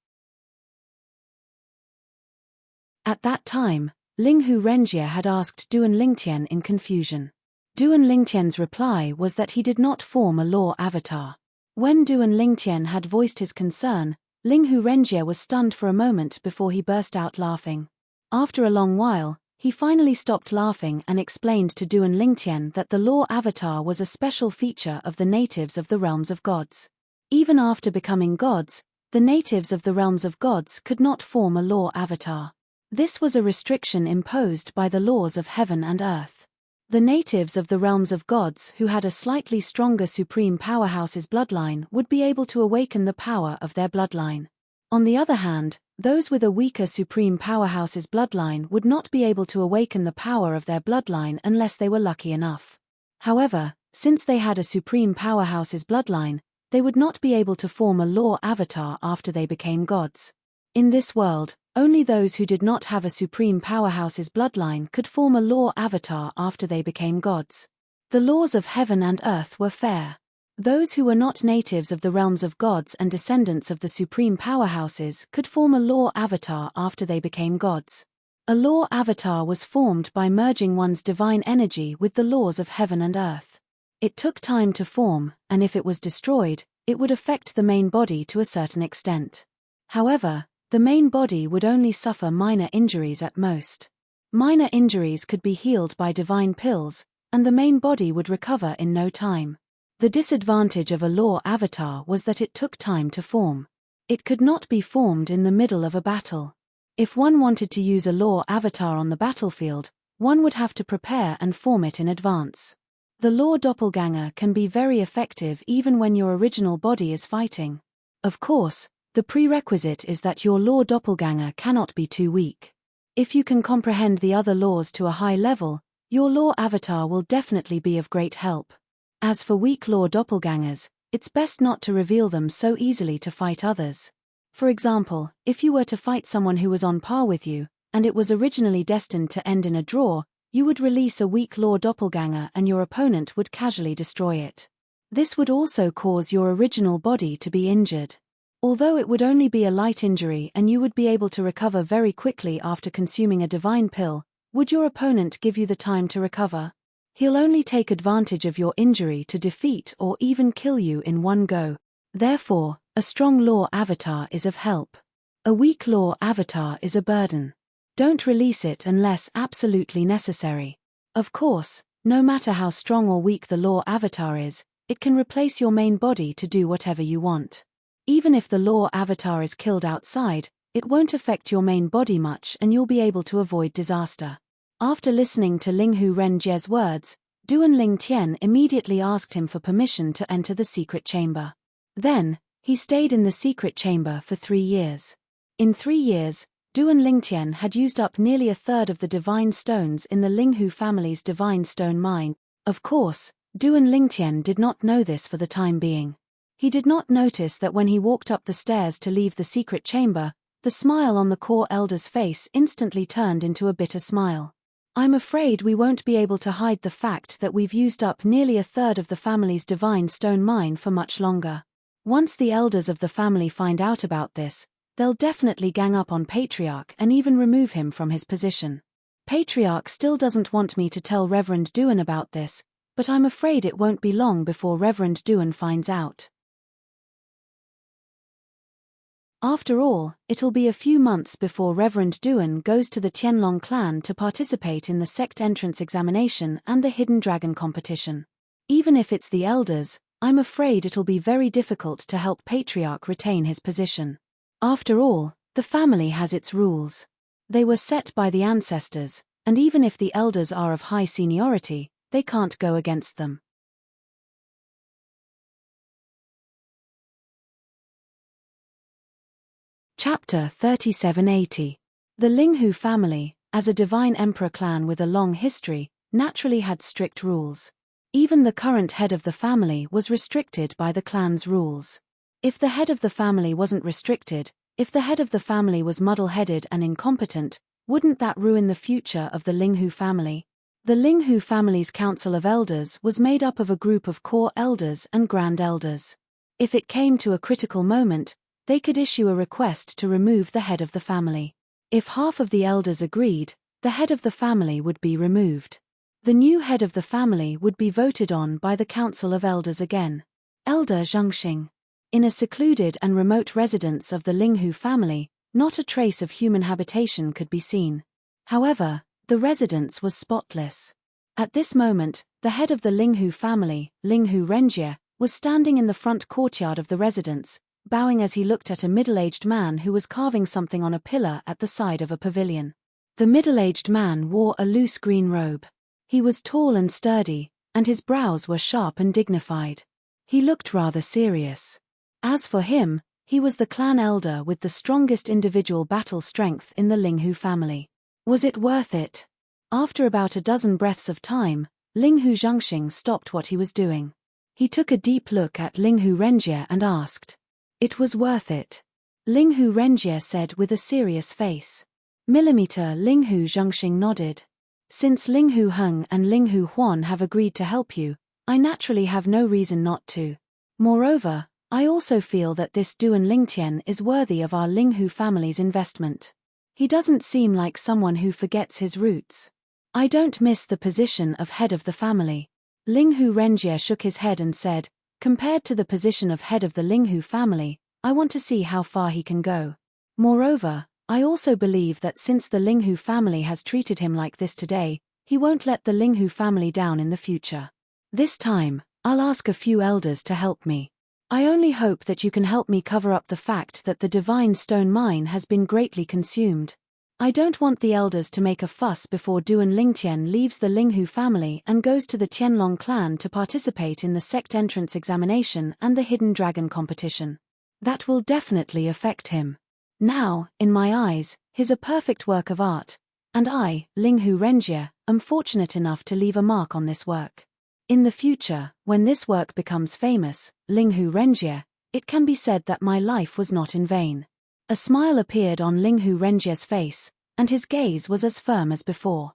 At that time, Linghu Renjie had asked Duan Lingtian in confusion. Duan Lingtian's reply was that he did not form a law avatar. When Duan Lingtian had voiced his concern, Linghu Renjie was stunned for a moment before he burst out laughing. After a long while, he finally stopped laughing and explained to Duan Lingtian that the law avatar was a special feature of the natives of the realms of gods. Even after becoming gods, the natives of the realms of gods could not form a law avatar. This was a restriction imposed by the laws of heaven and earth. The natives of the realms of gods who had a slightly stronger supreme powerhouse's bloodline would be able to awaken the power of their bloodline. On the other hand, those with a weaker supreme powerhouse's bloodline would not be able to awaken the power of their bloodline unless they were lucky enough. However, since they had a supreme powerhouse's bloodline, they would not be able to form a law avatar after they became gods. In this world, only those who did not have a supreme powerhouse's bloodline could form a law avatar after they became gods. The laws of heaven and earth were fair. Those who were not natives of the realms of gods and descendants of the supreme powerhouses could form a law avatar after they became gods. A law avatar was formed by merging one's divine energy with the laws of heaven and earth. It took time to form, and if it was destroyed, it would affect the main body to a certain extent. However, the main body would only suffer minor injuries at most. Minor injuries could be healed by divine pills, and the main body would recover in no time. The disadvantage of a law avatar was that it took time to form. It could not be formed in the middle of a battle. If one wanted to use a law avatar on the battlefield, one would have to prepare and form it in advance. The law doppelganger can be very effective even when your original body is fighting. Of course, the prerequisite is that your law doppelganger cannot be too weak. If you can comprehend the other laws to a high level, your law avatar will definitely be of great help. As for weak law doppelgangers, it's best not to reveal them so easily to fight others. For example, if you were to fight someone who was on par with you, and it was originally destined to end in a draw, you would release a weak law doppelganger and your opponent would casually destroy it. This would also cause your original body to be injured. Although it would only be a light injury and you would be able to recover very quickly after consuming a divine pill, would your opponent give you the time to recover? He'll only take advantage of your injury to defeat or even kill you in one go. Therefore, a strong law avatar is of help. A weak law avatar is a burden. Don't release it unless absolutely necessary. Of course, no matter how strong or weak the law avatar is, it can replace your main body to do whatever you want. Even if the law avatar is killed outside, it won't affect your main body much and you'll be able to avoid disaster. After listening to Linghu Renjie's words, Duan Lingtian immediately asked him for permission to enter the secret chamber. Then, he stayed in the secret chamber for 3 years. In 3 years, Duan Lingtian had used up nearly a third of the divine stones in the Linghu family's divine stone mine. Of course, Duan Lingtian did not know this for the time being. He did not notice that when he walked up the stairs to leave the secret chamber, the smile on the core elder's face instantly turned into a bitter smile. I'm afraid we won't be able to hide the fact that we've used up nearly a third of the family's divine stone mine for much longer. Once the elders of the family find out about this, they'll definitely gang up on Patriarch and even remove him from his position. Patriarch still doesn't want me to tell Reverend Duan about this, but I'm afraid it won't be long before Reverend Duan finds out. After all, it'll be a few months before Reverend Duan goes to the Tianlong clan to participate in the sect entrance examination and the hidden dragon competition. Even if it's the elders, I'm afraid it'll be very difficult to help Patriarch retain his position. After all, the family has its rules. They were set by the ancestors, and even if the elders are of high seniority, they can't go against them. Chapter 3780. The Linghu family, as a divine emperor clan with a long history, naturally had strict rules. Even the current head of the family was restricted by the clan's rules. If the head of the family wasn't restricted, if the head of the family was muddle-headed and incompetent, wouldn't that ruin the future of the Linghu family? The Linghu family's council of elders was made up of a group of core elders and grand elders. If it came to a critical moment, they could issue a request to remove the head of the family. If half of the elders agreed, the head of the family would be removed. The new head of the family would be voted on by the council of elders again. Elder Zhengxing. In a secluded and remote residence of the Linghu family, not a trace of human habitation could be seen. However, the residence was spotless. At this moment, the head of the Linghu family, Linghu Renjie, was standing in the front courtyard of the residence, bowing as he looked at a middle-aged man who was carving something on a pillar at the side of a pavilion. The middle-aged man wore a loose green robe. He was tall and sturdy, and his brows were sharp and dignified. He looked rather serious. As for him, he was the clan elder with the strongest individual battle strength in the Linghu family. Was it worth it? After about a dozen breaths of time, Linghu Zhengxing stopped what he was doing. He took a deep look at Linghu Renjie and asked. It was worth it. Linghu Renjie said with a serious face. Linghu Zhengxing nodded. Since Linghu Heng and Linghu Huan have agreed to help you, I naturally have no reason not to. Moreover, I also feel that this Duan Lingtian is worthy of our Linghu family's investment. He doesn't seem like someone who forgets his roots. I don't miss the position of head of the family. Linghu Renjie shook his head and said, compared to the position of head of the Linghu family, I want to see how far he can go. Moreover, I also believe that since the Linghu family has treated him like this today, he won't let the Linghu family down in the future. This time, I'll ask a few elders to help me. I only hope that you can help me cover up the fact that the divine stone mine has been greatly consumed. I don't want the elders to make a fuss before Duan Lingtian leaves the Linghu family and goes to the Tianlong clan to participate in the sect entrance examination and the hidden dragon competition. That will definitely affect him. Now, in my eyes, he's a perfect work of art, and I, Linghu Renjie, am fortunate enough to leave a mark on this work. In the future, when this work becomes famous, Linghu Renjie, it can be said that my life was not in vain. A smile appeared on Linghu Renjie's face, and his gaze was as firm as before.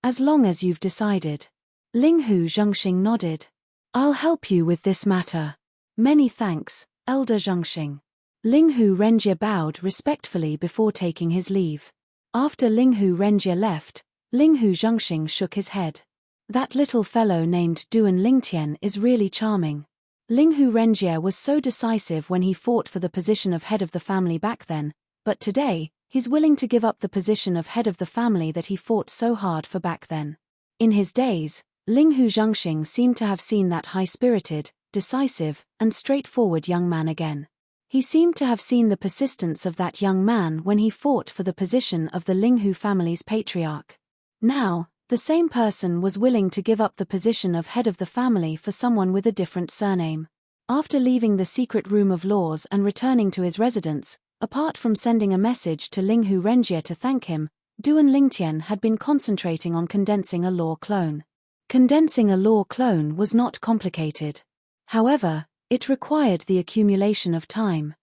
As long as you've decided. Linghu Zhengxing nodded. I'll help you with this matter. Many thanks, Elder Zhengxing. Linghu Renjie bowed respectfully before taking his leave. After Linghu Renjie left, Linghu Zhengxing shook his head. That little fellow named Duan Lingtian is really charming. Linghu Renjie was so decisive when he fought for the position of head of the family back then, but today, he's willing to give up the position of head of the family that he fought so hard for back then. In his days, Linghu Zhengxing seemed to have seen that high-spirited, decisive, and straightforward young man again. He seemed to have seen the persistence of that young man when he fought for the position of the Linghu family's patriarch. Now, the same person was willing to give up the position of head of the family for someone with a different surname. After leaving the secret room of laws and returning to his residence, apart from sending a message to Linghu Renjie to thank him, Duan Lingtian had been concentrating on condensing a law clone. Condensing a law clone was not complicated. However, it required the accumulation of time.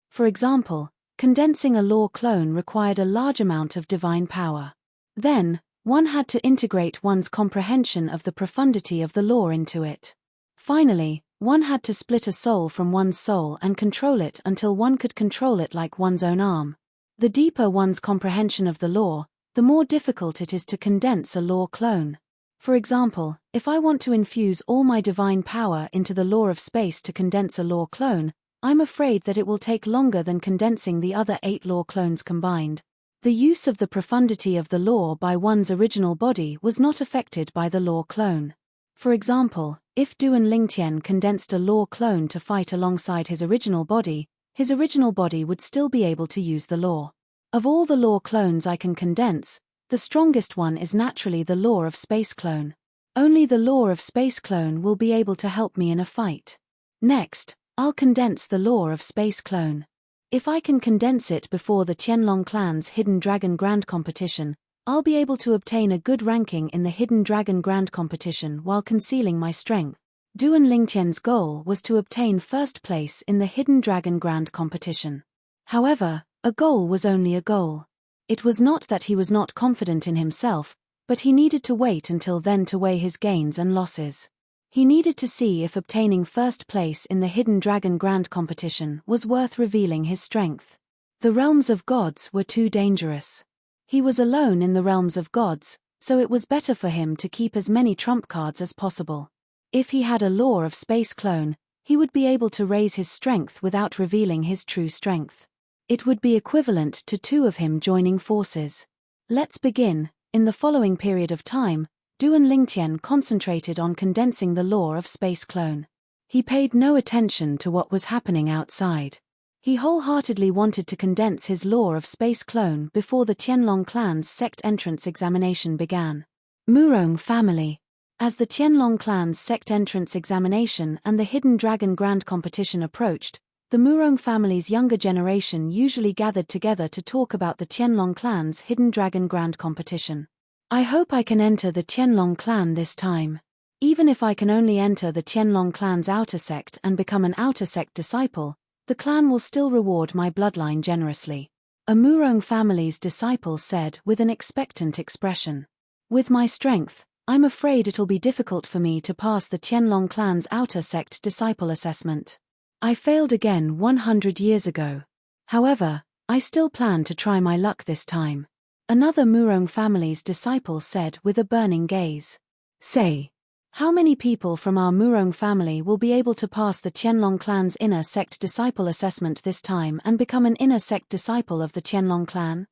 For example, condensing a law clone required a large amount of divine power. Then, one had to integrate one's comprehension of the profundity of the law into it. Finally, one had to split a soul from one's soul and control it until one could control it like one's own arm. The deeper one's comprehension of the law, the more difficult it is to condense a law clone. For example, if I want to infuse all my divine power into the law of space to condense a law clone, I'm afraid that it will take longer than condensing the other 8 law clones combined. The use of the profundity of the law by one's original body was not affected by the law clone. For example, if Duan Lingtian condensed a law clone to fight alongside his original body would still be able to use the law. Of all the law clones I can condense, the strongest one is naturally the law of space clone. Only the law of space clone will be able to help me in a fight. Next, I'll condense the law of space clone. If I can condense it before the Qianlong clan's Hidden Dragon Grand Competition, I'll be able to obtain a good ranking in the Hidden Dragon Grand Competition while concealing my strength. Duan Lingtian's goal was to obtain first place in the Hidden Dragon Grand Competition. However, a goal was only a goal. It was not that he was not confident in himself, but he needed to wait until then to weigh his gains and losses. He needed to see if obtaining first place in the Hidden Dragon Grand Competition was worth revealing his strength. The realms of gods were too dangerous. He was alone in the realms of gods, so it was better for him to keep as many trump cards as possible. If he had a law of space clone, he would be able to raise his strength without revealing his true strength. It would be equivalent to 2 of him joining forces. Let's begin. In the following period of time, Duan Lingtian concentrated on condensing the law of space clone. He paid no attention to what was happening outside. He wholeheartedly wanted to condense his law of space clone before the Qianlong clan's sect entrance examination began. Murong family. As the Qianlong clan's sect entrance examination and the Hidden Dragon Grand Competition approached, the Murong family's younger generation usually gathered together to talk about the Qianlong clan's Hidden Dragon Grand Competition. I hope I can enter the Qianlong clan this time. Even if I can only enter the Qianlong clan's outer sect and become an outer sect disciple, the clan will still reward my bloodline generously. A Murong family's disciple said with an expectant expression. With my strength, I'm afraid it'll be difficult for me to pass the Qianlong clan's outer sect disciple assessment. I failed again 100 years ago. However, I still plan to try my luck this time. Another Murong family's disciple said with a burning gaze. Say, how many people from our Murong family will be able to pass the Qianlong clan's inner sect disciple assessment this time and become an inner sect disciple of the Qianlong clan?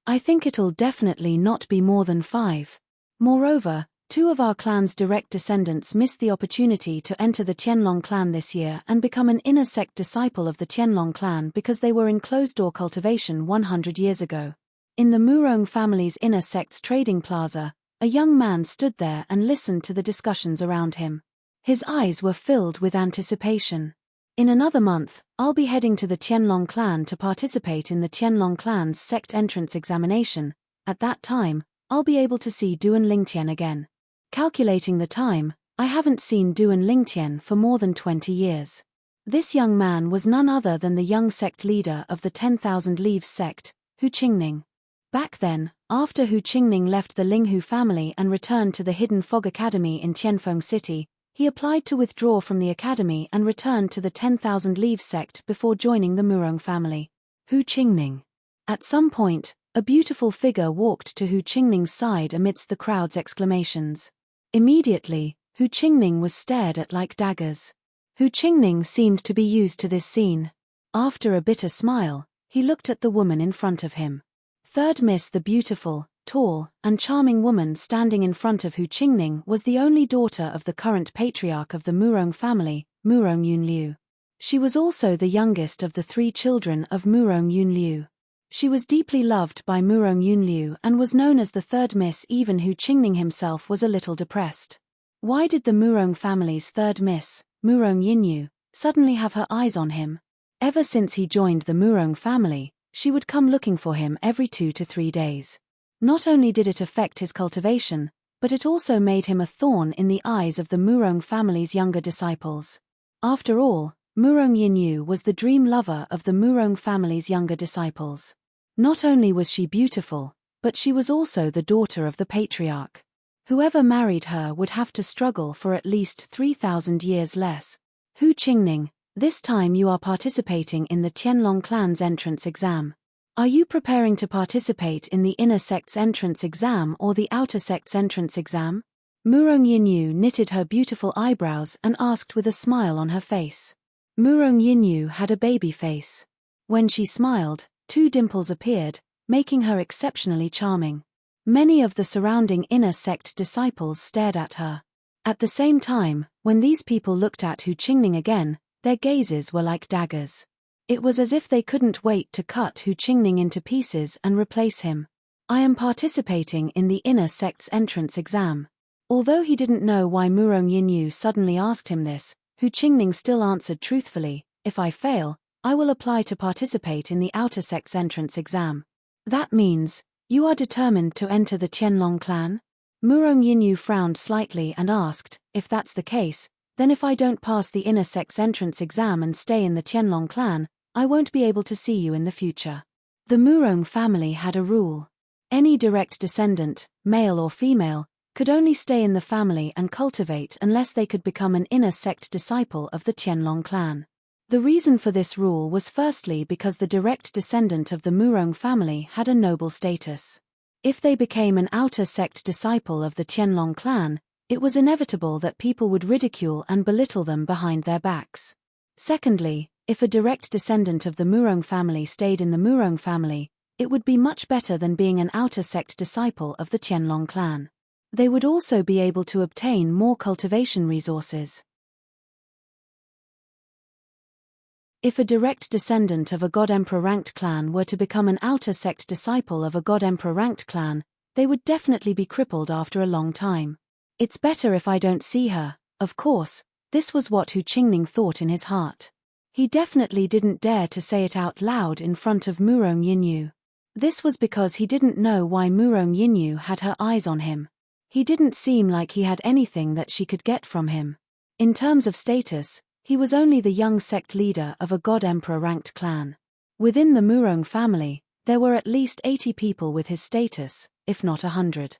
I think it'll definitely not be more than 5. Moreover, 2 of our clan's direct descendants missed the opportunity to enter the Qianlong clan this year and become an inner sect disciple of the Qianlong clan because they were in closed-door cultivation 100 years ago. In the Murong family's inner sect's trading plaza, a young man stood there and listened to the discussions around him. His eyes were filled with anticipation. In another month, I'll be heading to the Qianlong clan to participate in the Qianlong clan's sect entrance examination. At that time, I'll be able to see Duan Lingtian again. Calculating the time, I haven't seen Duan Lingtian for more than 20 years. This young man was none other than the young sect leader of the 10,000 Leaves sect, Hu Qingning. Back then, after Hu Qingning left the Linghu family and returned to the Hidden Fog Academy in Tianfeng City, he applied to withdraw from the academy and returned to the 10,000 Leaves sect before joining the Murong family. Hu Qingning. At some point, a beautiful figure walked to Hu Qingning's side amidst the crowd's exclamations. Immediately, Hu Qingning was stared at like daggers. Hu Qingning seemed to be used to this scene. After a bitter smile, he looked at the woman in front of him. Third Miss, the beautiful, tall, and charming woman standing in front of Hu Qingning was the only daughter of the current patriarch of the Murong family, Murong Yunliu. She was also the youngest of the 3 children of Murong Yunliu. She was deeply loved by Murong Yunliu and was known as the third miss. Even Hu Qingning himself was a little depressed. Why did the Murong family's third miss, Murong Yinyu, suddenly have her eyes on him? Ever since he joined the Murong family, she would come looking for him every 2 to 3 days. Not only did it affect his cultivation, but it also made him a thorn in the eyes of the Murong family's younger disciples. After all, Murong Yinyu was the dream lover of the Murong family's younger disciples. Not only was she beautiful, but she was also the daughter of the patriarch. Whoever married her would have to struggle for at least 3,000 years less. Hu Qingning, this time you are participating in the Qianlong clan's entrance exam. Are you preparing to participate in the inner sect's entrance exam or the outer sect's entrance exam? Murong Yinyu knitted her beautiful eyebrows and asked with a smile on her face. Murong Yinyu had a baby face. When she smiled, 2 dimples appeared, making her exceptionally charming. Many of the surrounding inner sect disciples stared at her. At the same time, when these people looked at Hu Qingning again, their gazes were like daggers. It was as if they couldn't wait to cut Hu Qingning into pieces and replace him. I am participating in the inner sect's entrance exam. Although he didn't know why Murong Yinyu suddenly asked him this, Hu Qingning still answered truthfully, if I fail, I will apply to participate in the outer sect's entrance exam. That means, you are determined to enter the Qianlong clan? Murong Yinyu frowned slightly and asked, if that's the case, then if I don't pass the inner sect's entrance exam and stay in the Qianlong clan, I won't be able to see you in the future. The Murong family had a rule. Any direct descendant, male or female, could only stay in the family and cultivate unless they could become an inner sect disciple of the Qianlong clan. The reason for this rule was firstly because the direct descendant of the Murong family had a noble status. If they became an outer sect disciple of the Qianlong clan, it was inevitable that people would ridicule and belittle them behind their backs. Secondly, if a direct descendant of the Murong family stayed in the Murong family, it would be much better than being an outer sect disciple of the Qianlong clan. They would also be able to obtain more cultivation resources. If a direct descendant of a God Emperor ranked clan were to become an outer sect disciple of a God Emperor ranked clan, they would definitely be crippled after a long time. It's better if I don't see her. Of course, this was what Hu Qingning thought in his heart. He definitely didn't dare to say it out loud in front of Murong Yinyu. This was because he didn't know why Murong Yinyu had her eyes on him. He didn't seem like he had anything that she could get from him. In terms of status, he was only the young sect leader of a God Emperor ranked clan. Within the Murong family, there were at least 80 people with his status, if not 100.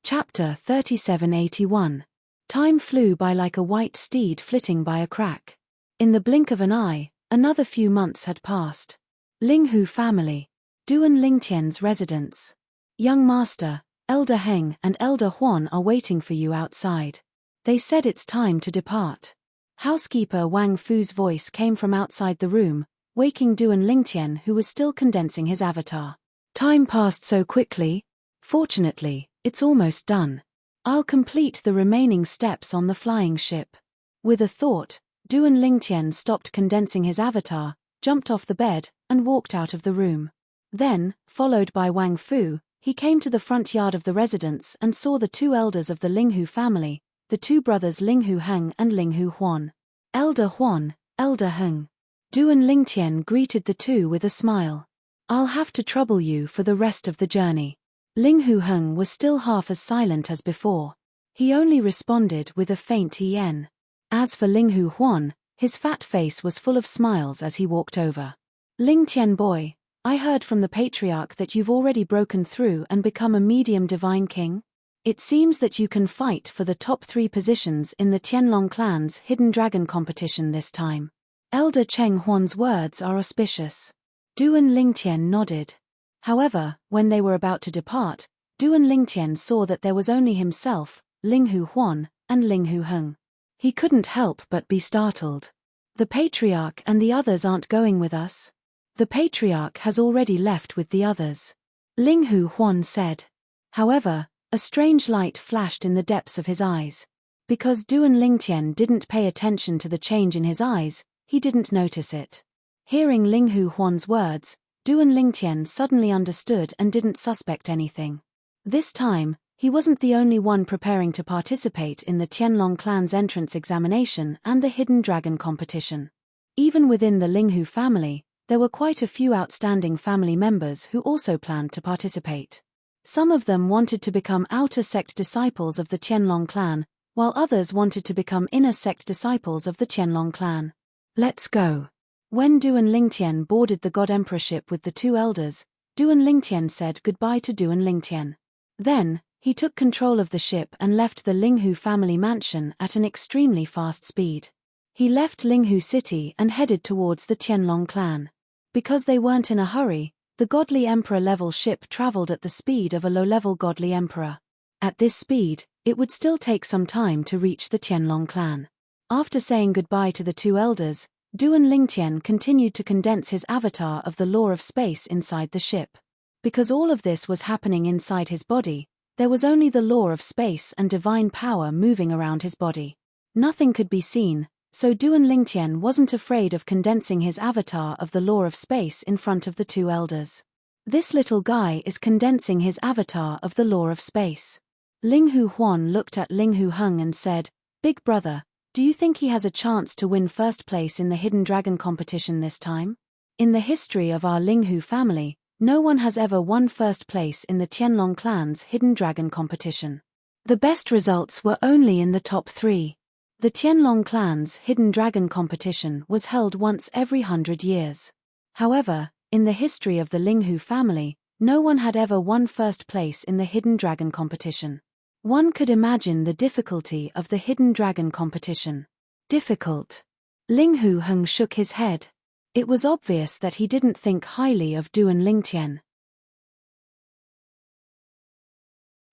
Chapter 3781. Time flew by like a white steed flitting by a crack. In the blink of an eye, another few months had passed. Linghu family. Duan Lingtian's residence. Young master, Elder Heng and Elder Huan are waiting for you outside. They said it's time to depart. Housekeeper Wang Fu's voice came from outside the room, waking Duan Lingtian, who was still condensing his avatar. Time passed so quickly. Fortunately, it's almost done. I'll complete the remaining steps on the flying ship. With a thought, Duan Lingtian stopped condensing his avatar, jumped off the bed, and walked out of the room. Then, followed by Wang Fu, he came to the front yard of the residence and saw the 2 elders of the Linghu family, the 2 brothers Linghu Heng and Linghu Huan. Elder Huan, Elder Heng. Duan Lingtian greeted the 2 with a smile. I'll have to trouble you for the rest of the journey. Linghu Heng was still half as silent as before. He only responded with a faint yen. As for Linghu Huan, his fat face was full of smiles as he walked over. Lingtian boy, I heard from the patriarch that you've already broken through and become a medium divine king. It seems that you can fight for the top 3 positions in the Qianlong clan's Hidden Dragon competition this time. Elder Cheng Huan's words are auspicious. Duan Lingtian nodded. However, when they were about to depart, Duan Lingtian saw that there was only himself, Linghu Huan, and Linghu Heng. He couldn't help but be startled. The patriarch and the others aren't going with us? The patriarch has already left with the others. Linghu Huan said. However, a strange light flashed in the depths of his eyes. Because Duan Lingtian didn't pay attention to the change in his eyes, he didn't notice it. Hearing Linghu Huan's words, Duan Lingtian suddenly understood and didn't suspect anything. This time, he wasn't the only one preparing to participate in the Qianlong clan's entrance examination and the Hidden Dragon competition. Even within the Linghu family, there were quite a few outstanding family members who also planned to participate. Some of them wanted to become outer sect disciples of the Qianlong clan, while others wanted to become inner sect disciples of the Qianlong clan. Let's go. When Duan Lingtian boarded the God Emperorship with the 2 elders, Duan Lingtian said goodbye to Duan Lingtian. Then, He took control of the ship and left the Linghu family mansion at an extremely fast speed. He left Linghu City and headed towards the Tianlong clan. Because they weren't in a hurry, the godly emperor-level ship traveled at the speed of a low-level godly emperor. At this speed, it would still take some time to reach the Tianlong clan. After saying goodbye to the two elders, Duan Lingtian continued to condense his avatar of the law of space inside the ship. Because all of this was happening inside his body, there was only the law of space and divine power moving around his body. Nothing could be seen, so Duan Lingtian wasn't afraid of condensing his avatar of the law of space in front of the two elders. This little guy is condensing his avatar of the law of space. Linghu Huan looked at Linghu Heng and said, "Big brother, do you think he has a chance to win first place in the Hidden Dragon competition this time? In the history of our Linghu family, no one has ever won first place in the Tianlong clan's Hidden Dragon competition. The best results were only in the top 3. The Tianlong clan's Hidden Dragon competition was held once every 100 years. However, in the history of the Linghu family, no one had ever won first place in the Hidden Dragon competition. One could imagine the difficulty of the Hidden Dragon competition. Difficult. Linghu Heng shook his head. It was obvious that he didn't think highly of Duan Lingtian.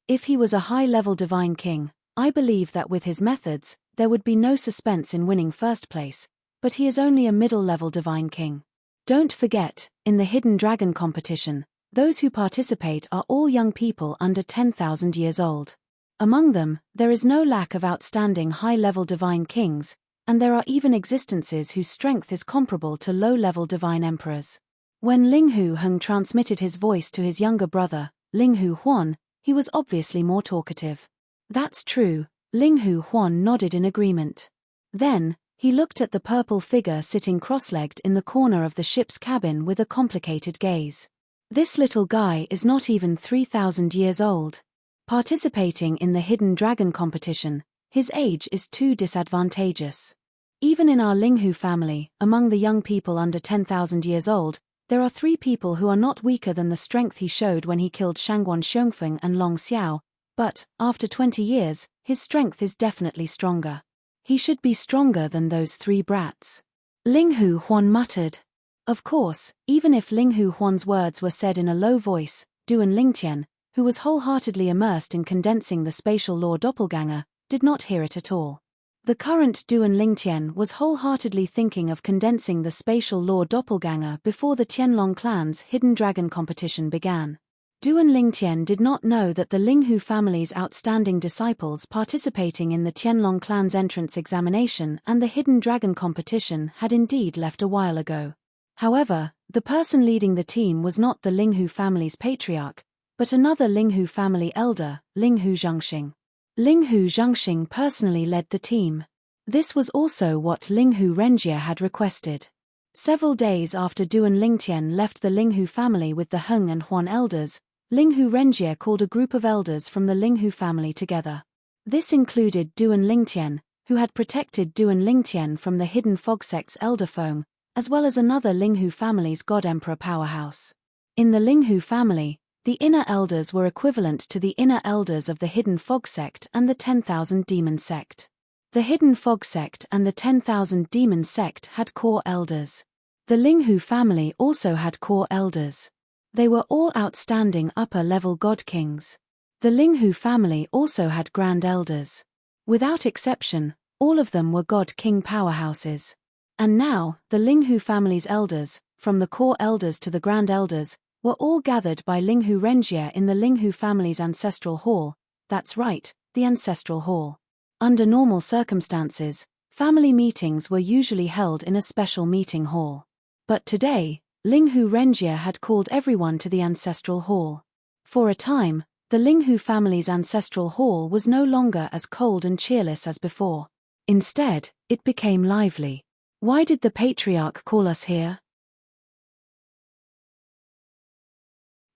If he was a high-level divine king, I believe that with his methods, there would be no suspense in winning first place, but he is only a middle-level divine king. Don't forget, in the Hidden Dragon competition, those who participate are all young people under 10,000 years old. Among them, there is no lack of outstanding high-level divine kings, and there are even existences whose strength is comparable to low-level divine emperors. When Linghu Heng transmitted his voice to his younger brother, Linghu Huan, he was obviously more talkative. That's true, Linghu Huan nodded in agreement. Then, he looked at the purple figure sitting cross-legged in the corner of the ship's cabin with a complicated gaze. This little guy is not even 3,000 years old. Participating in the Hidden Dragon competition, his age is too disadvantageous. Even in our Linghu family, among the young people under 10,000 years old, there are 3 people who are not weaker than the strength he showed when he killed Shangguan Xiongfeng and Long Xiao, but, after 20 years, his strength is definitely stronger. He should be stronger than those 3 brats. Linghu Huan muttered. Of course, even if Linghu Huan's words were said in a low voice, Duan Lingtian, who was wholeheartedly immersed in condensing the spatial law doppelganger, did not hear it at all. The current Duan Lingtian was wholeheartedly thinking of condensing the spatial law doppelganger before the Tianlong clan's Hidden Dragon competition began. Duan Lingtian did not know that the Linghu family's outstanding disciples participating in the Tianlong clan's entrance examination and the Hidden Dragon competition had indeed left a while ago. However, the person leading the team was not the Linghu family's patriarch, but another Linghu family elder, Linghu Zhengxing. Linghu Zhengxing personally led the team. This was also what Linghu Renjie had requested. Several days after Duan Lingtian left the Linghu family with the Heng and Huan elders, Linghu Renjie called a group of elders from the Linghu family together. This included Duan Lingtian, who had protected Duan Lingtian from the hidden fog sect's elder Feng, as well as another Linghu family's god-emperor powerhouse. In the Linghu family, the inner elders were equivalent to the inner elders of the Hidden Fog sect and the 10,000 Demon sect. The Hidden Fog sect and the 10,000 Demon sect had core elders. The Linghu family also had core elders. They were all outstanding upper-level god kings. The Linghu family also had grand elders. Without exception, all of them were god king powerhouses. And now, the Linghu family's elders, from the core elders to the grand elders, were all gathered by Linghu Renjie in the Linghu family's ancestral hall. That's right, the ancestral hall. Under normal circumstances, family meetings were usually held in a special meeting hall. But today, Linghu Renjie had called everyone to the ancestral hall. For a time, the Linghu family's ancestral hall was no longer as cold and cheerless as before. Instead, it became lively. Why did the patriarch call us here?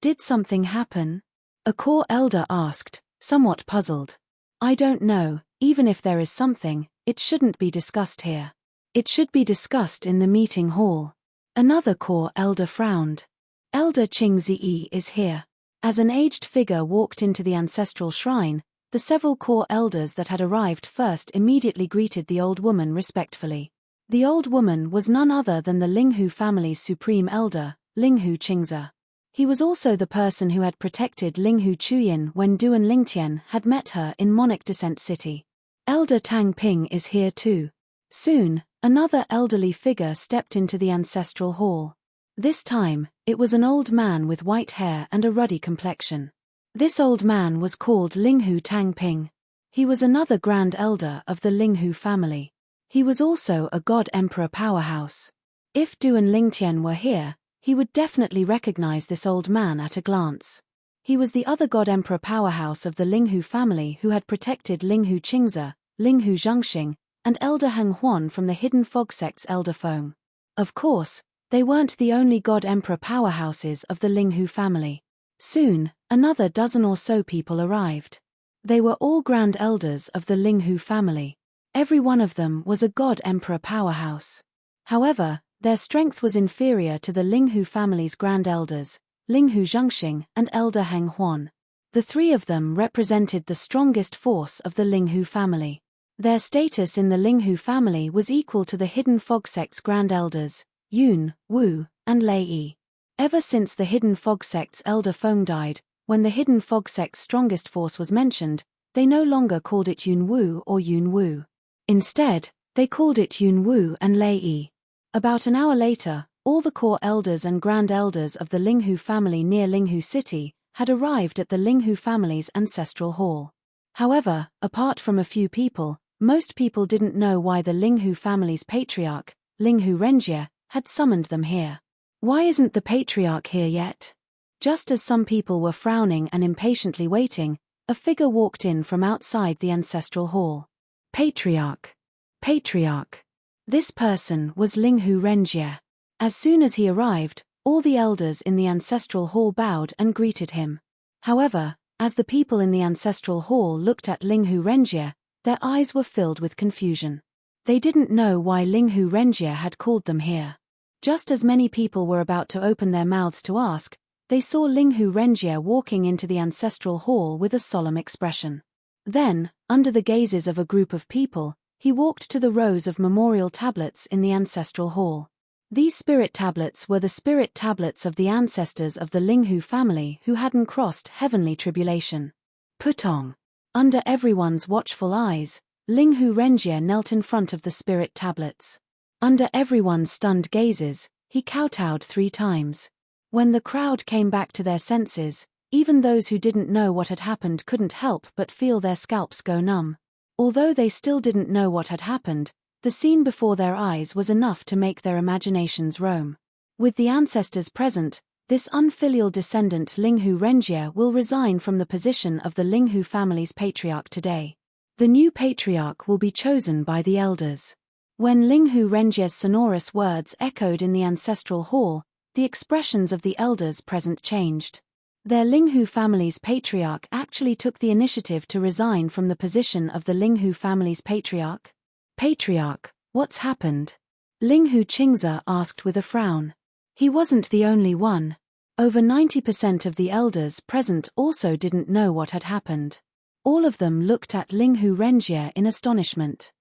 Did something happen? A core elder asked, somewhat puzzled. I don't know, even if there is something, it shouldn't be discussed here. It should be discussed in the meeting hall. Another core elder frowned. Elder Qing Ziyi is here. As an aged figure walked into the ancestral shrine, the several core elders that had arrived first immediately greeted the old woman respectfully. The old woman was none other than the Linghu family's supreme elder, Linghu Qingze. He was also the person who had protected Linghu Chuyin when Duan Lingtian had met her in Monarch Descent City. Elder Tang Ping is here too. Soon, another elderly figure stepped into the ancestral hall. This time, it was an old man with white hair and a ruddy complexion. This old man was called Linghu Tang Ping. He was another grand elder of the Linghu family. He was also a god emperor powerhouse. If Duan Lingtian were here, he would definitely recognize this old man at a glance. He was the other god emperor powerhouse of the Linghu family who had protected Linghu Qingze, Linghu Zhangxing, and Elder Heng Huan from the hidden fog sect's elder Feng. Of course, they weren't the only god emperor powerhouses of the Linghu family. Soon, another dozen or so people arrived. They were all grand elders of the Linghu family. Every one of them was a god emperor powerhouse. However, their strength was inferior to the Linghu family's grand elders, Linghu Zhangxing and Elder Heng Huan. The three of them represented the strongest force of the Linghu family. Their status in the Linghu family was equal to the hidden fog sect's grand elders, Yun, Wu, and Lei Yi. Ever since the hidden fog sect's elder Feng died, when the hidden fog sect's strongest force was mentioned, they no longer called it Yun Wu or Yun Wu. Instead, they called it Yun Wu and Lei Yi. About an hour later, all the core elders and grand elders of the Linghu family near Linghu City had arrived at the Linghu family's ancestral hall. However, apart from a few people, most people didn't know why the Linghu family's patriarch, Linghu Renjie, had summoned them here. Why isn't the patriarch here yet? Just as some people were frowning and impatiently waiting, a figure walked in from outside the ancestral hall. Patriarch. Patriarch. This person was Linghu Renjie. As soon as he arrived, all the elders in the ancestral hall bowed and greeted him. However, as the people in the ancestral hall looked at Linghu Renjie, their eyes were filled with confusion. They didn't know why Linghu Renjie had called them here. Just as many people were about to open their mouths to ask, they saw Linghu Renjie walking into the ancestral hall with a solemn expression. Then, under the gazes of a group of people, he walked to the rows of memorial tablets in the ancestral hall. These spirit tablets were the spirit tablets of the ancestors of the Linghu family who hadn't crossed heavenly tribulation. Putong. Under everyone's watchful eyes, Linghu Renjie knelt in front of the spirit tablets. Under everyone's stunned gazes, he kowtowed 3 times. When the crowd came back to their senses, even those who didn't know what had happened couldn't help but feel their scalps go numb. Although they still didn't know what had happened, the scene before their eyes was enough to make their imaginations roam. With the ancestors present, this unfilial descendant Linghu Renjie will resign from the position of the Linghu family's patriarch today. The new patriarch will be chosen by the elders. When Linghu Renjie's sonorous words echoed in the ancestral hall, the expressions of the elders present changed. Their Linghu family's patriarch actually took the initiative to resign from the position of the Linghu family's patriarch. Patriarch, what's happened? Linghu Qingze asked with a frown. He wasn't the only one. Over 90% of the elders present also didn't know what had happened. All of them looked at Linghu Renjie in astonishment.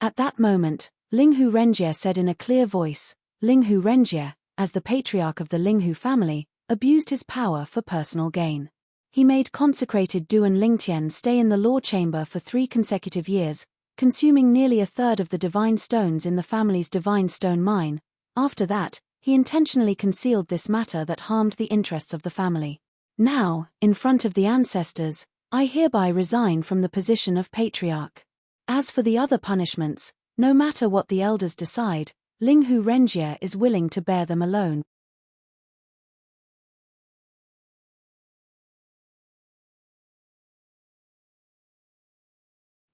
At that moment, Linghu Renjie said in a clear voice, Linghu Renjie, as the patriarch of the Linghu family, abused his power for personal gain. He made consecrated Duan Lingtian stay in the law chamber for 3 consecutive years, consuming nearly a third of the divine stones in the family's divine stone mine. After that, he intentionally concealed this matter that harmed the interests of the family. Now, in front of the ancestors, I hereby resign from the position of patriarch. As for the other punishments, no matter what the elders decide, Linghu Renjie is willing to bear them alone.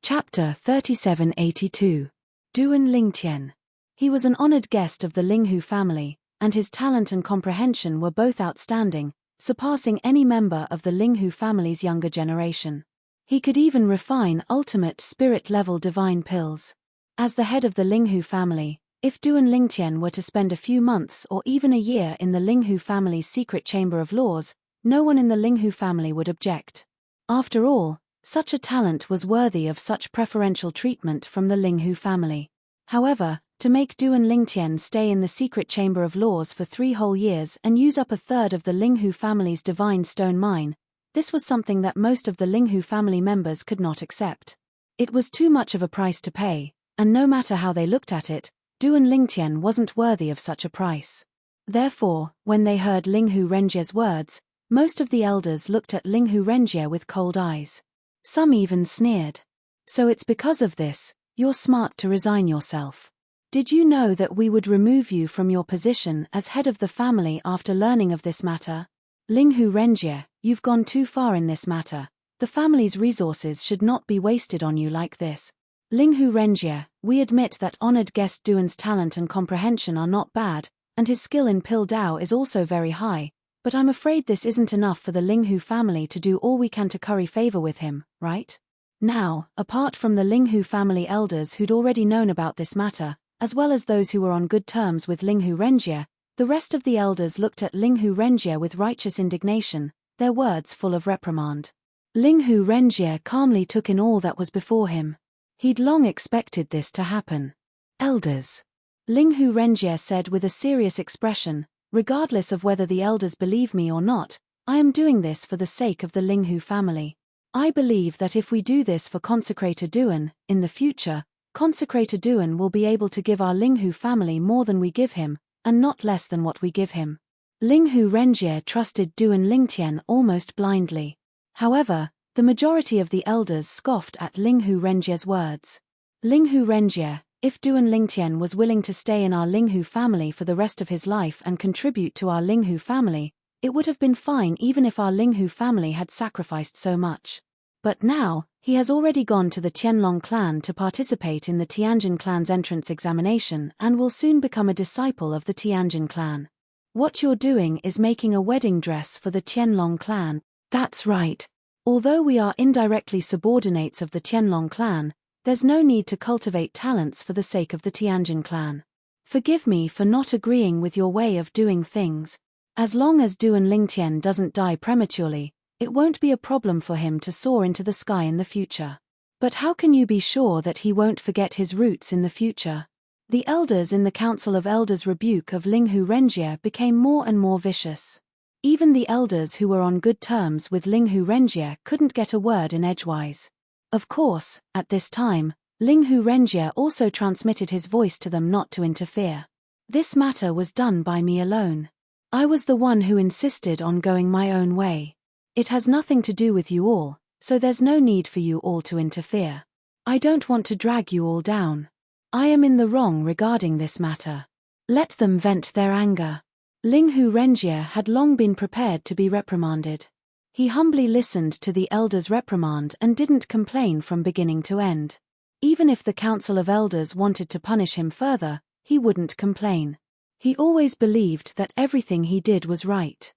Chapter 3782. Duan Lingtian. He was an honored guest of the Linghu family, and his talent and comprehension were both outstanding, surpassing any member of the Linghu family's younger generation. He could even refine ultimate spirit-level divine pills. As the head of the Linghu family, If Duan Lingtian were to spend a few months or even a year in the Linghu family's secret chamber of laws, no one in the Linghu family would object. After all, such a talent was worthy of such preferential treatment from the Linghu family. However, to make Duan Lingtian stay in the secret chamber of laws for 3 whole years and use up a third of the Linghu family's divine stone mine, this was something that most of the Linghu family members could not accept. It was too much of a price to pay, and no matter how they looked at it, Duan Lingtian wasn't worthy of such a price. Therefore, when they heard Linghu Renjie's words, most of the elders looked at Linghu Renjie with cold eyes. Some even sneered. So it's because of this, you're smart to resign yourself. Did you know that we would remove you from your position as head of the family after learning of this matter? Linghu Renjie, you've gone too far in this matter. The family's resources should not be wasted on you like this. Linghu Renjie, we admit that honored guest Duan's talent and comprehension are not bad, and his skill in Pil Dao is also very high, but I'm afraid this isn't enough for the Linghu family to do all we can to curry favor with him, right? Now, apart from the Linghu family elders who'd already known about this matter, as well as those who were on good terms with Linghu Renjie, the rest of the elders looked at Linghu Renjie with righteous indignation, their words full of reprimand. Linghu Renjie calmly took in all that was before him. He'd long expected this to happen. Elders. Linghu Renjie said with a serious expression, regardless of whether the elders believe me or not, I am doing this for the sake of the Linghu family. I believe that if we do this for Consecrator Duan, in the future, Consecrator Duan will be able to give our Linghu family more than we give him, and not less than what we give him. Linghu Renjie trusted Duan Lingtian almost blindly. However, the majority of the elders scoffed at Linghu Renjie's words. Linghu Renjie, if Duan Lingtian was willing to stay in our Linghu family for the rest of his life and contribute to our Linghu family, it would have been fine even if our Linghu family had sacrificed so much. But now, he has already gone to the Tianlong clan to participate in the Tianjin clan's entrance examination and will soon become a disciple of the Tianjin clan. What you're doing is making a wedding dress for the Tianlong clan. That's right. Although we are indirectly subordinates of the Tianlong clan, there's no need to cultivate talents for the sake of the Tianjin clan. Forgive me for not agreeing with your way of doing things. As long as Duan Lingtian doesn't die prematurely, it won't be a problem for him to soar into the sky in the future. But how can you be sure that he won't forget his roots in the future? The elders in the Council of Elders' rebuke of Linghu Renjie became more and more vicious. Even the elders who were on good terms with Linghu Renjie couldn't get a word in edgewise. Of course, at this time, Linghu Renjie also transmitted his voice to them not to interfere. This matter was done by me alone. I was the one who insisted on going my own way. It has nothing to do with you all, so there's no need for you all to interfere. I don't want to drag you all down. I am in the wrong regarding this matter. Let them vent their anger. Linghu Renjie had long been prepared to be reprimanded. He humbly listened to the elders' reprimand and didn't complain from beginning to end. Even if the Council of Elders wanted to punish him further, he wouldn't complain. He always believed that everything he did was right.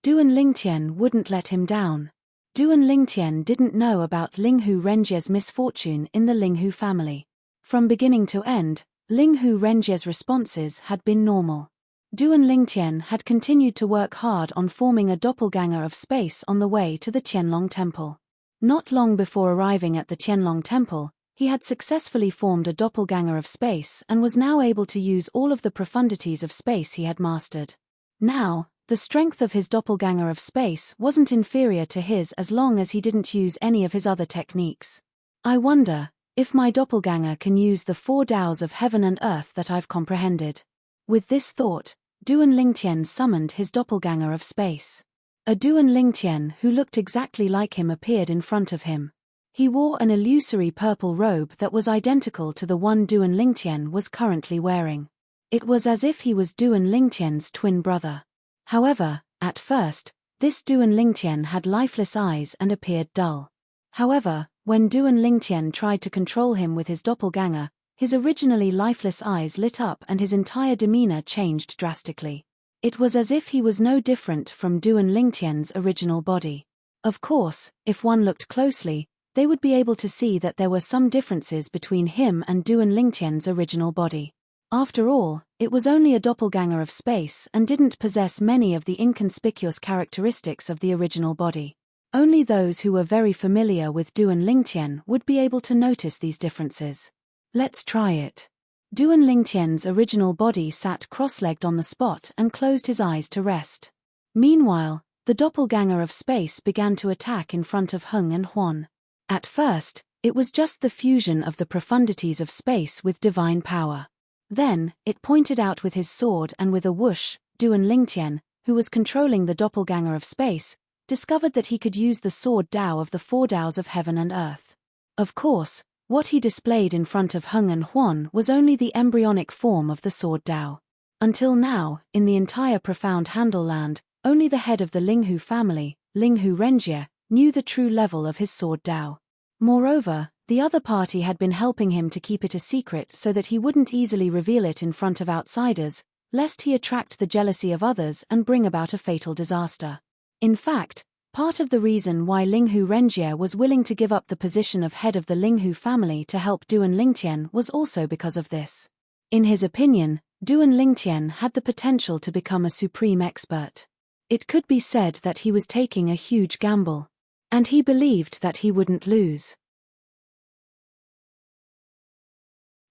Duan Lingtian wouldn't let him down. Duan Lingtian didn't know about Linghu Renjie's misfortune in the Linghu family. From beginning to end, Linghu Renjie's responses had been normal. Duan Lingtian had continued to work hard on forming a doppelganger of space on the way to the Tianlong Temple. Not long before arriving at the Tianlong Temple, he had successfully formed a doppelganger of space and was now able to use all of the profundities of space he had mastered. Now, the strength of his doppelganger of space wasn't inferior to his as long as he didn't use any of his other techniques. I wonder if my doppelganger can use the 4 Daos of heaven and earth that I've comprehended. With this thought, Duan Lingtian summoned his doppelganger of space. A Duan Lingtian who looked exactly like him appeared in front of him. He wore an illusory purple robe that was identical to the one Duan Lingtian was currently wearing. It was as if he was Duan Lingtian's twin brother. However, at first, this Duan Lingtian had lifeless eyes and appeared dull. However, when Duan Lingtian tried to control him with his doppelganger, his originally lifeless eyes lit up and his entire demeanor changed drastically. It was as if he was no different from Duan Lingtian's original body. Of course, if one looked closely, they would be able to see that there were some differences between him and Duan Lingtian's original body. After all, it was only a doppelganger of space and didn't possess many of the inconspicuous characteristics of the original body. Only those who were very familiar with Duan Lingtian would be able to notice these differences. Let's try it. Duan Lingtian's original body sat cross-legged on the spot and closed his eyes to rest. Meanwhile, the doppelganger of space began to attack in front of Heng and Huan. At first, it was just the fusion of the profundities of space with divine power. Then, it pointed out with his sword and with a whoosh, Duan Lingtian, who was controlling the doppelganger of space, discovered that he could use the sword Dao of the four Daos of heaven and earth. Of course, what he displayed in front of Heng and Huan was only the embryonic form of the sword Dao. Until now, in the entire profound Handle land, only the head of the Linghu family, Linghu Renjie, knew the true level of his sword Dao. Moreover, the other party had been helping him to keep it a secret so that he wouldn't easily reveal it in front of outsiders, lest he attract the jealousy of others and bring about a fatal disaster. In fact, part of the reason why Linghu Renjie was willing to give up the position of head of the Linghu family to help Duan Lingtian was also because of this. In his opinion, Duan Lingtian had the potential to become a supreme expert. It could be said that he was taking a huge gamble. And he believed that he wouldn't lose.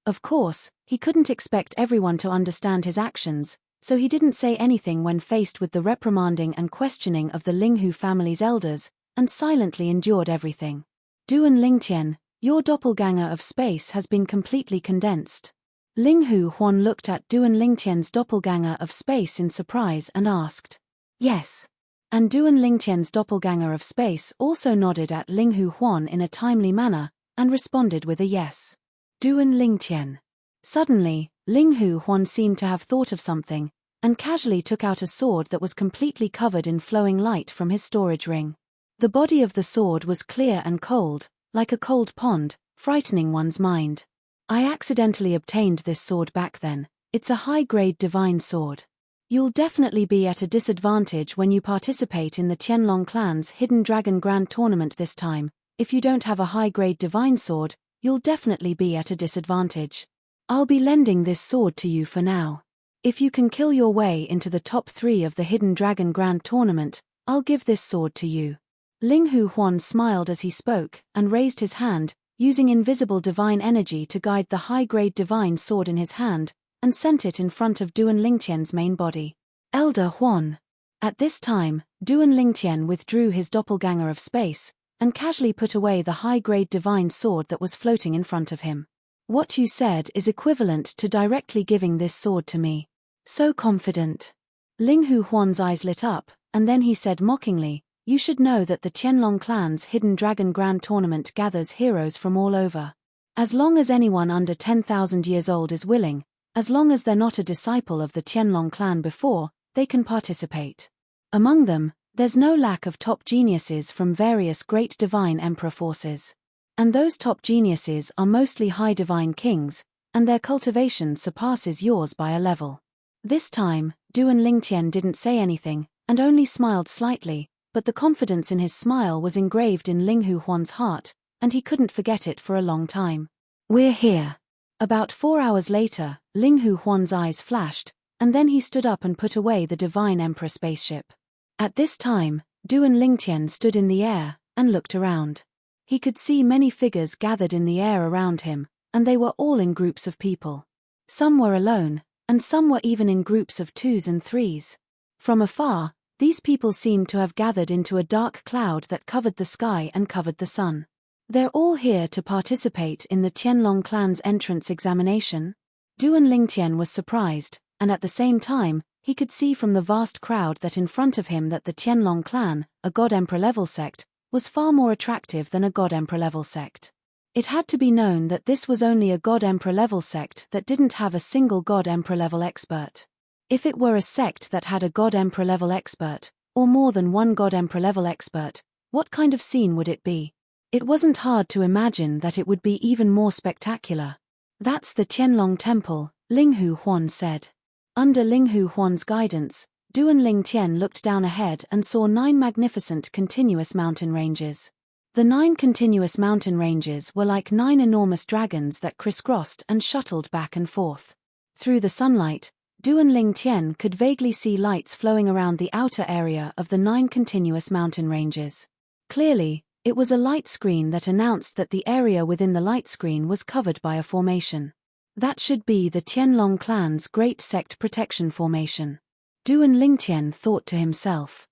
Of course, he couldn't expect everyone to understand his actions, so he didn't say anything when faced with the reprimanding and questioning of the Linghu family's elders, and silently endured everything. Duan Lingtian, your doppelganger of space has been completely condensed. Linghu Huan looked at Duan Lingtian's doppelganger of space in surprise and asked, "Yes." And Duan Lingtian's doppelganger of space also nodded at Linghu Huan in a timely manner, and responded with a yes. Duan Lingtian. Suddenly, Linghu Huan seemed to have thought of something, and casually took out a sword that was completely covered in flowing light from his storage ring. The body of the sword was clear and cold, like a cold pond, frightening one's mind. I accidentally obtained this sword back then. It's a high-grade divine sword. You'll definitely be at a disadvantage when you participate in the Qianlong clan's Hidden Dragon Grand Tournament this time. If you don't have a high-grade divine sword, you'll definitely be at a disadvantage. I'll be lending this sword to you for now. If you can kill your way into the top 3 of the Hidden Dragon Grand Tournament, I'll give this sword to you. Linghu Huan smiled as he spoke, and raised his hand, using invisible divine energy to guide the high-grade divine sword in his hand, and sent it in front of Duan Lingtian's main body. Elder Huan. At this time, Duan Lingtian withdrew his doppelganger of space, and casually put away the high-grade divine sword that was floating in front of him. What you said is equivalent to directly giving this sword to me. So confident. Linghu Huan's eyes lit up, and then he said mockingly, "You should know that the Qianlong clan's Hidden Dragon Grand Tournament gathers heroes from all over. As long as anyone under 10,000 years old is willing, as long as they're not a disciple of the Qianlong clan before, they can participate. Among them, there's no lack of top geniuses from various great divine emperor forces. And those top geniuses are mostly high divine kings, and their cultivation surpasses yours by a level." This time, Duan Lingtian didn't say anything, and only smiled slightly, but the confidence in his smile was engraved in Linghu Huan's heart, and he couldn't forget it for a long time. "We're here." About 4 hours later, Linghu Huan's eyes flashed, and then he stood up and put away the Divine Emperor spaceship. At this time, Duan Lingtian stood in the air, and looked around. He could see many figures gathered in the air around him, and they were all in groups of people. Some were alone, and some were even in groups of 2s and 3s. From afar, these people seemed to have gathered into a dark cloud that covered the sky and covered the sun. They're all here to participate in the Qianlong clan's entrance examination? Duan Lingtian was surprised, and at the same time, he could see from the vast crowd that in front of him that the Qianlong clan, a God-Emperor level sect, was far more attractive than a God-Emperor level sect. It had to be known that this was only a God-Emperor level sect that didn't have a single God-Emperor level expert. If it were a sect that had a God-Emperor level expert, or more than one God-Emperor level expert, what kind of scene would it be? It wasn't hard to imagine that it would be even more spectacular. "That's the Qianlong Temple," Linghu Huan said. Under Linghu Huan's guidance, Duan Lingtian looked down ahead and saw 9 magnificent continuous mountain ranges. The 9 continuous mountain ranges were like 9 enormous dragons that crisscrossed and shuttled back and forth. Through the sunlight, Duan Tian could vaguely see lights flowing around the outer area of the 9 continuous mountain ranges. Clearly, it was a light screen that announced that the area within the light screen was covered by a formation. That should be the Tianlong clan's Great Sect Protection Formation. Duan Tian thought to himself.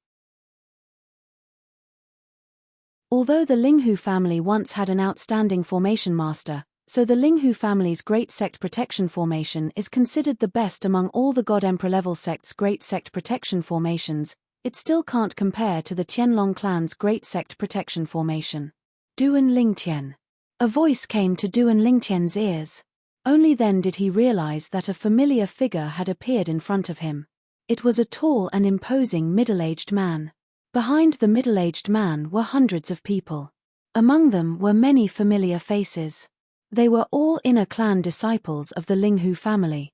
Although the Linghu family once had an outstanding formation master, so the Linghu family's Great Sect Protection Formation is considered the best among all the God Emperor level sects' Great Sect Protection Formations, it still can't compare to the Tianlong clan's Great Sect Protection Formation. Duan Tian. A voice came to Duan Tian's ears. Only then did he realize that a familiar figure had appeared in front of him. It was a tall and imposing middle-aged man. Behind the middle-aged man were hundreds of people. Among them were many familiar faces. They were all inner clan disciples of the Linghu family.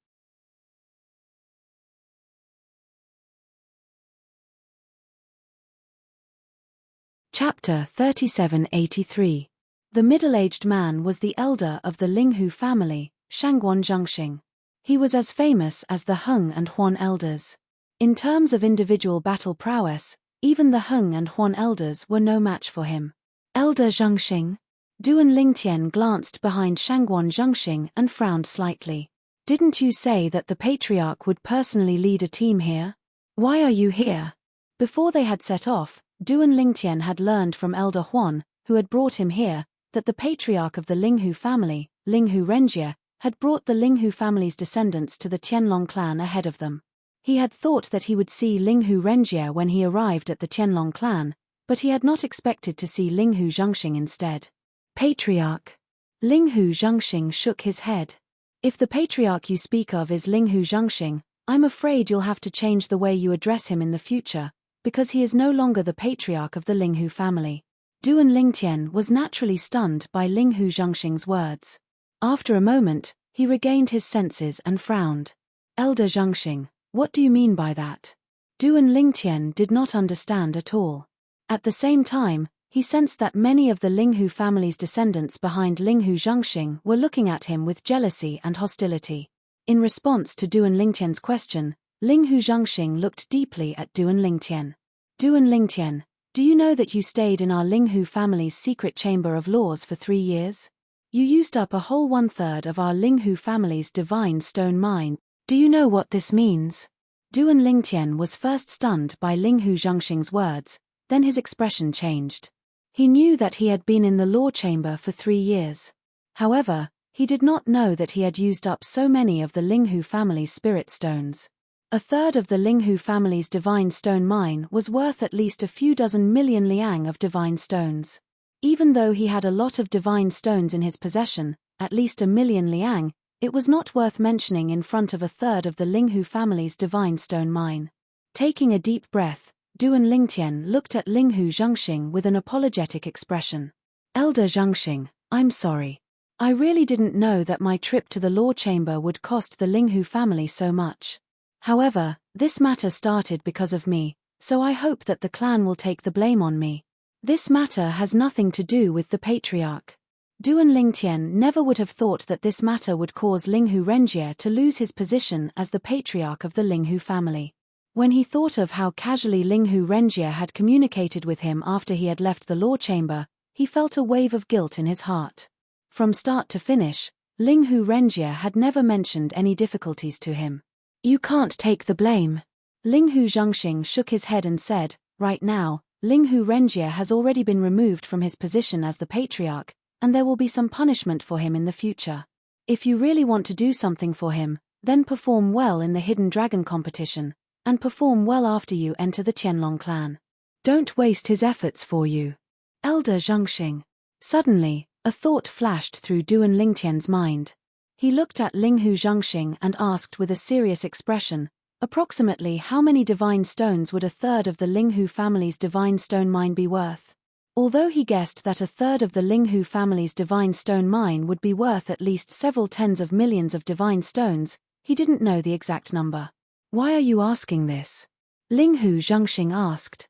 Chapter 3783. The middle-aged man was the elder of the Linghu family, Shangguan Zhengxing. He was as famous as the Heng and Huan elders. In terms of individual battle prowess, even the Heng and Huan elders were no match for him. Elder Zhengxing? Duan Tian glanced behind Shangguan Zhengxing and frowned slightly. Didn't you say that the patriarch would personally lead a team here? Why are you here? Before they had set off, Duan Tian had learned from Elder Huan, who had brought him here, that the patriarch of the Linghu family, Linghu Renjie, had brought the Linghu family's descendants to the Tianlong clan ahead of them. He had thought that he would see Linghu Renjie when he arrived at the Tianlong clan, but he had not expected to see Linghu Zhengxing instead. Patriarch. Linghu Zhengxing shook his head. If the patriarch you speak of is Linghu Zhengxing, I'm afraid you'll have to change the way you address him in the future, because he is no longer the patriarch of the Linghu family. Duan Tian was naturally stunned by Linghu Zhengxing's words. After a moment, he regained his senses and frowned. Elder Zhengxing, what do you mean by that? Duan Tian did not understand at all. At the same time, he sensed that many of the Linghu family's descendants behind Linghu Zhengxing were looking at him with jealousy and hostility. In response to Duan Tian's question, Linghu Zhengxing looked deeply at Duan Tian. Duan Tian, do you know that you stayed in our Linghu family's secret chamber of laws for 3 years? You used up a whole 1/3 of our Linghu family's divine stone mine. Do you know what this means? Duan Tian was first stunned by Linghu Zhengxing's words, then his expression changed. He knew that he had been in the law chamber for 3 years. However, he did not know that he had used up so many of the Linghu family's spirit stones. 1/3 of the Linghu family's divine stone mine was worth at least a few dozen million liang of divine stones. Even though he had a lot of divine stones in his possession, at least 1 million liang, it was not worth mentioning in front of 1/3 of the Linghu family's divine stone mine. Taking a deep breath, Duan Tian looked at Linghu Zhengxing with an apologetic expression. Elder Zhengxing, I'm sorry. I really didn't know that my trip to the law chamber would cost the Linghu family so much. However, this matter started because of me, so I hope that the clan will take the blame on me. This matter has nothing to do with the patriarch. Duan Tian never would have thought that this matter would cause Linghu Renjie to lose his position as the patriarch of the Linghu family. When he thought of how casually Linghu Renjie had communicated with him after he had left the law chamber, he felt a wave of guilt in his heart. From start to finish, Linghu Renjie had never mentioned any difficulties to him. You can't take the blame. Linghu Zhengxing shook his head and said, right now, Linghu Renjie has already been removed from his position as the patriarch, and there will be some punishment for him in the future. If you really want to do something for him, then perform well in the Hidden Dragon competition, and perform well after you enter the Tianlong clan. Don't waste his efforts for you. Elder Zhengxing. Suddenly, a thought flashed through Duan Tian's mind. He looked at Linghu Zhengxing and asked with a serious expression, approximately how many divine stones would 1/3 of the Linghu family's divine stone mine be worth? Although he guessed that 1/3 of the Linghu family's divine stone mine would be worth at least several tens of millions of divine stones, he didn't know the exact number. Why are you asking this? Linghu Zhengxing asked.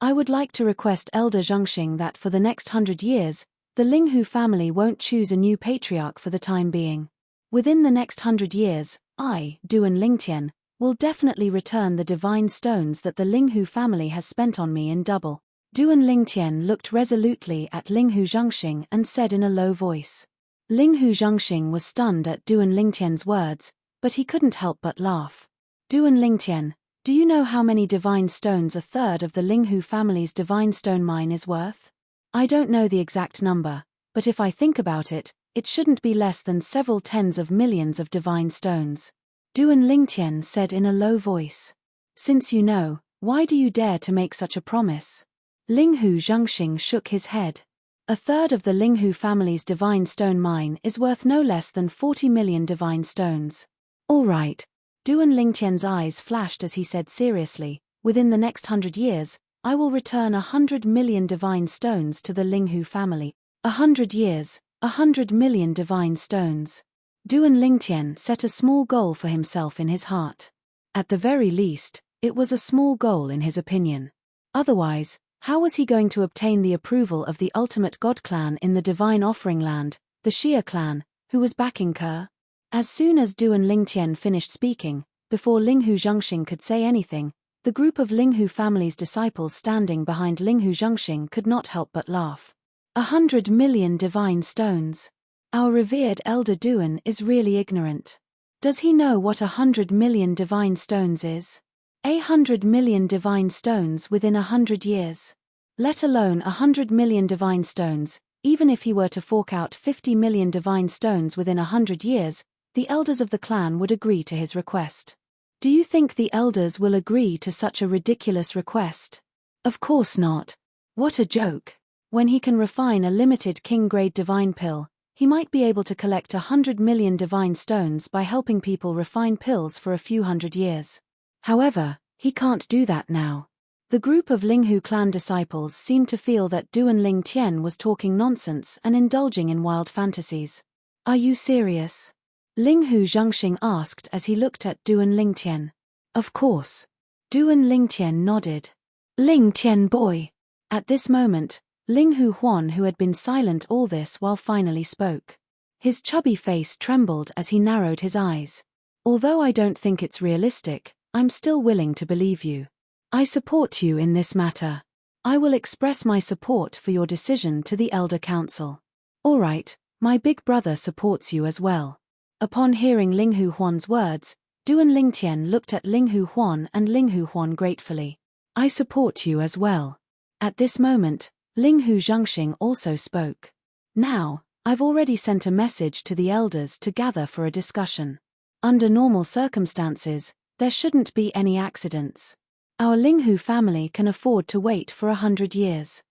I would like to request Elder Zhangxing that for the next 100 years, the Linghu family won't choose a new patriarch for the time being. Within the next 100 years, I, Duan Lingtian, will definitely return the divine stones that the Linghu family has spent on me in double. Duan Lingtian looked resolutely at Linghu Zhangxing and said in a low voice. Linghu Zhangxing was stunned at Duan Lingtian's words, but he couldn't help but laugh. Duan Lingtian, do you know how many divine stones a third of the Linghu family's divine stone mine is worth? I don't know the exact number, but if I think about it, it shouldn't be less than several tens of millions of divine stones. Duan Lingtian said in a low voice. Since you know, why do you dare to make such a promise? Linghu Zhangxing shook his head. A third of the Linghu family's divine stone mine is worth no less than 40 million divine stones. All right. Duan Lingtian's eyes flashed as he said seriously, within the next 100 years, I will return 100 million divine stones to the Linghu family. 100 years, 100 million divine stones. Duan Lingtian set a small goal for himself in his heart. At the very least, it was a small goal in his opinion. Otherwise, how was he going to obtain the approval of the ultimate god clan in the divine offering land, the Xia clan, who was backing Ke? As soon as Duan Lingtian finished speaking, before Linghu Zhangxing could say anything, the group of Linghu family's disciples standing behind Linghu Zhangxing could not help but laugh. 100 million divine stones. Our revered elder Duan is really ignorant. Does he know what 100 million divine stones is? 100 million divine stones within 100 years. Let alone 100 million divine stones, even if he were to fork out 50 million divine stones within 100 years, the elders of the clan would agree to his request. Do you think the elders will agree to such a ridiculous request? Of course not. What a joke. When he can refine a limited king-grade divine pill, he might be able to collect 100 million divine stones by helping people refine pills for a few hundred years. However, he can't do that now. The group of Linghu clan disciples seemed to feel that Duan Lingtian was talking nonsense and indulging in wild fantasies. Are you serious? Linghu Zhangxing asked as he looked at Duan Lingtian. Of course. Duan Lingtian nodded. Lingtian boy. At this moment, Linghu Huan, who had been silent all this while, finally spoke. His chubby face trembled as he narrowed his eyes. Although I don't think it's realistic, I'm still willing to believe you. I support you in this matter. I will express my support for your decision to the Elder Council. All right, my big brother supports you as well. Upon hearing Linghu Huan's words, Duan Lingtian looked at Linghu Huan and Linghu Huan gratefully. I support you as well. At this moment, Linghu Zhangxing also spoke. Now, I've already sent a message to the elders to gather for a discussion. Under normal circumstances, there shouldn't be any accidents. Our Linghu family can afford to wait for 100 years.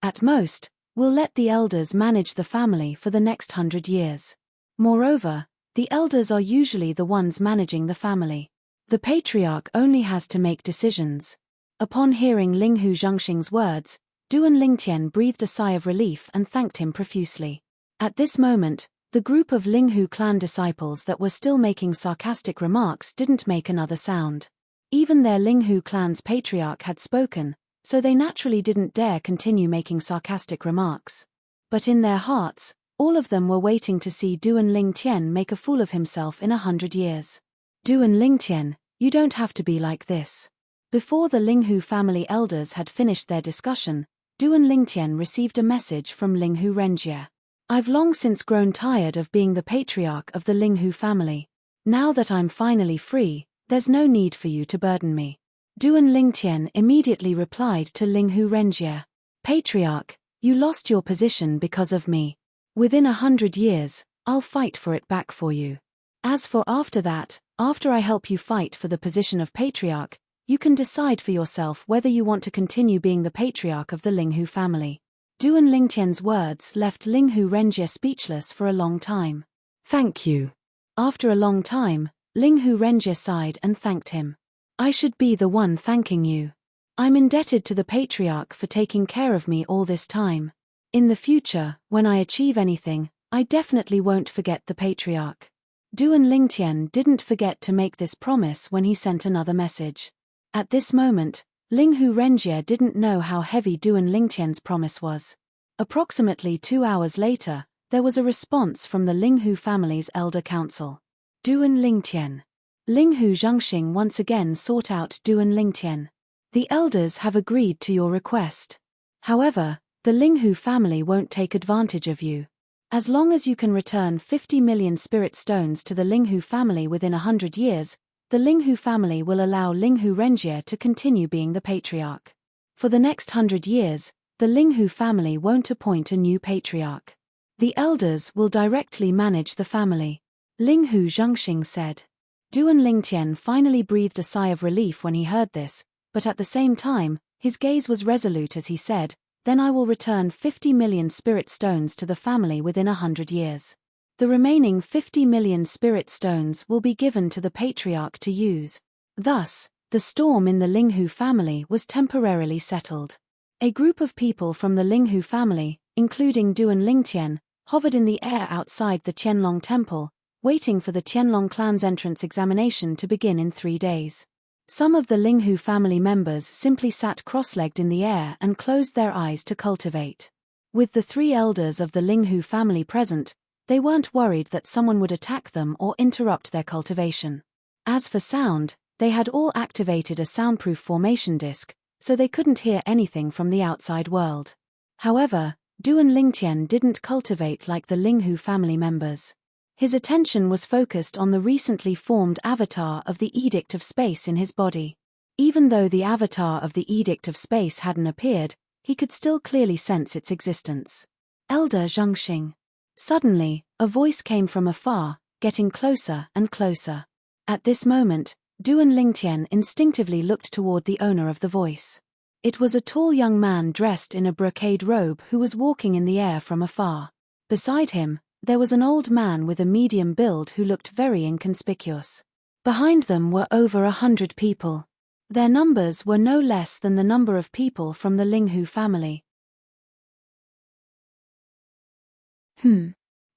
At most, we'll let the elders manage the family for the next 100 years. Moreover, the elders are usually the ones managing the family. The patriarch only has to make decisions. Upon hearing Linghu Zhangxing's words, Duan Lingtian breathed a sigh of relief and thanked him profusely. At this moment, the group of Linghu clan disciples that were still making sarcastic remarks didn't make another sound. Even their Linghu clan's patriarch had spoken, so they naturally didn't dare continue making sarcastic remarks. But in their hearts, all of them were waiting to see Duan Lingtian make a fool of himself in 100 years. Duan Lingtian, you don't have to be like this. Before the Linghu family elders had finished their discussion, Duan Lingtian received a message from Linghu Renjie. I've long since grown tired of being the patriarch of the Linghu family. Now that I'm finally free, there's no need for you to burden me. Duan Lingtian immediately replied to Linghu Renjie. Patriarch, you lost your position because of me. Within 100 years, I'll fight for it back for you. As for after that, after I help you fight for the position of patriarch, you can decide for yourself whether you want to continue being the patriarch of the Linghu family. Duan Lingtian's words left Linghu Renjie speechless for a long time. Thank you. After a long time, Linghu Renjie sighed and thanked him. I should be the one thanking you. I'm indebted to the patriarch for taking care of me all this time. In the future, when I achieve anything, I definitely won't forget the patriarch. Duan Lingtian didn't forget to make this promise when he sent another message. At this moment, Linghu Renjie didn't know how heavy Duan Lingtian's promise was. Approximately 2 hours later, there was a response from the Linghu family's elder council. Duan Lingtian. Linghu Zhengxing once again sought out Duan Lingtian. The elders have agreed to your request. However, the Linghu family won't take advantage of you. As long as you can return 50 million spirit stones to the Linghu family within 100 years, the Linghu family will allow Linghu Renjie to continue being the patriarch. For the next 100 years, the Linghu family won't appoint a new patriarch. The elders will directly manage the family. Linghu Zhengxing said. Duan Lingtian finally breathed a sigh of relief when he heard this, but at the same time, his gaze was resolute as he said, "Then I will return 50 million spirit stones to the family within 100 years. The remaining 50 million spirit stones will be given to the patriarch to use." Thus, the storm in the Linghu family was temporarily settled. A group of people from the Linghu family, including Duan Lingtian, hovered in the air outside the Qianlong temple, waiting for the Qianlong clan's entrance examination to begin in 3 days. Some of the Linghu family members simply sat cross-legged in the air and closed their eyes to cultivate. With the 3 elders of the Linghu family present, they weren't worried that someone would attack them or interrupt their cultivation. As for sound, they had all activated a soundproof formation disc, so they couldn't hear anything from the outside world. However, Duan Lingtian didn't cultivate like the Linghu family members. His attention was focused on the recently formed avatar of the Edict of Space in his body. Even though the avatar of the Edict of Space hadn't appeared, he could still clearly sense its existence. Elder Zhengxing. Suddenly, a voice came from afar, getting closer and closer. At this moment, Duan Lingtian instinctively looked toward the owner of the voice. It was a tall young man dressed in a brocade robe who was walking in the air from afar. Beside him, there was an old man with a medium build who looked very inconspicuous. Behind them were over 100 people. Their numbers were no less than the number of people from the Linghu family.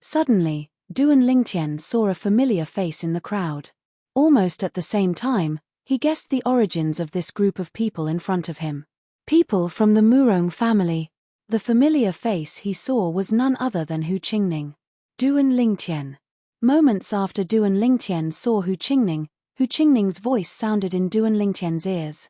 Suddenly, Duan Lingtian saw a familiar face in the crowd. Almost at the same time, he guessed the origins of this group of people in front of him. People from the Murong family. The familiar face he saw was none other than Hu Qingning. Duan Lingtian. Moments after Duan Lingtian saw Hu Qingning's voice sounded in Duan Lingtian's ears.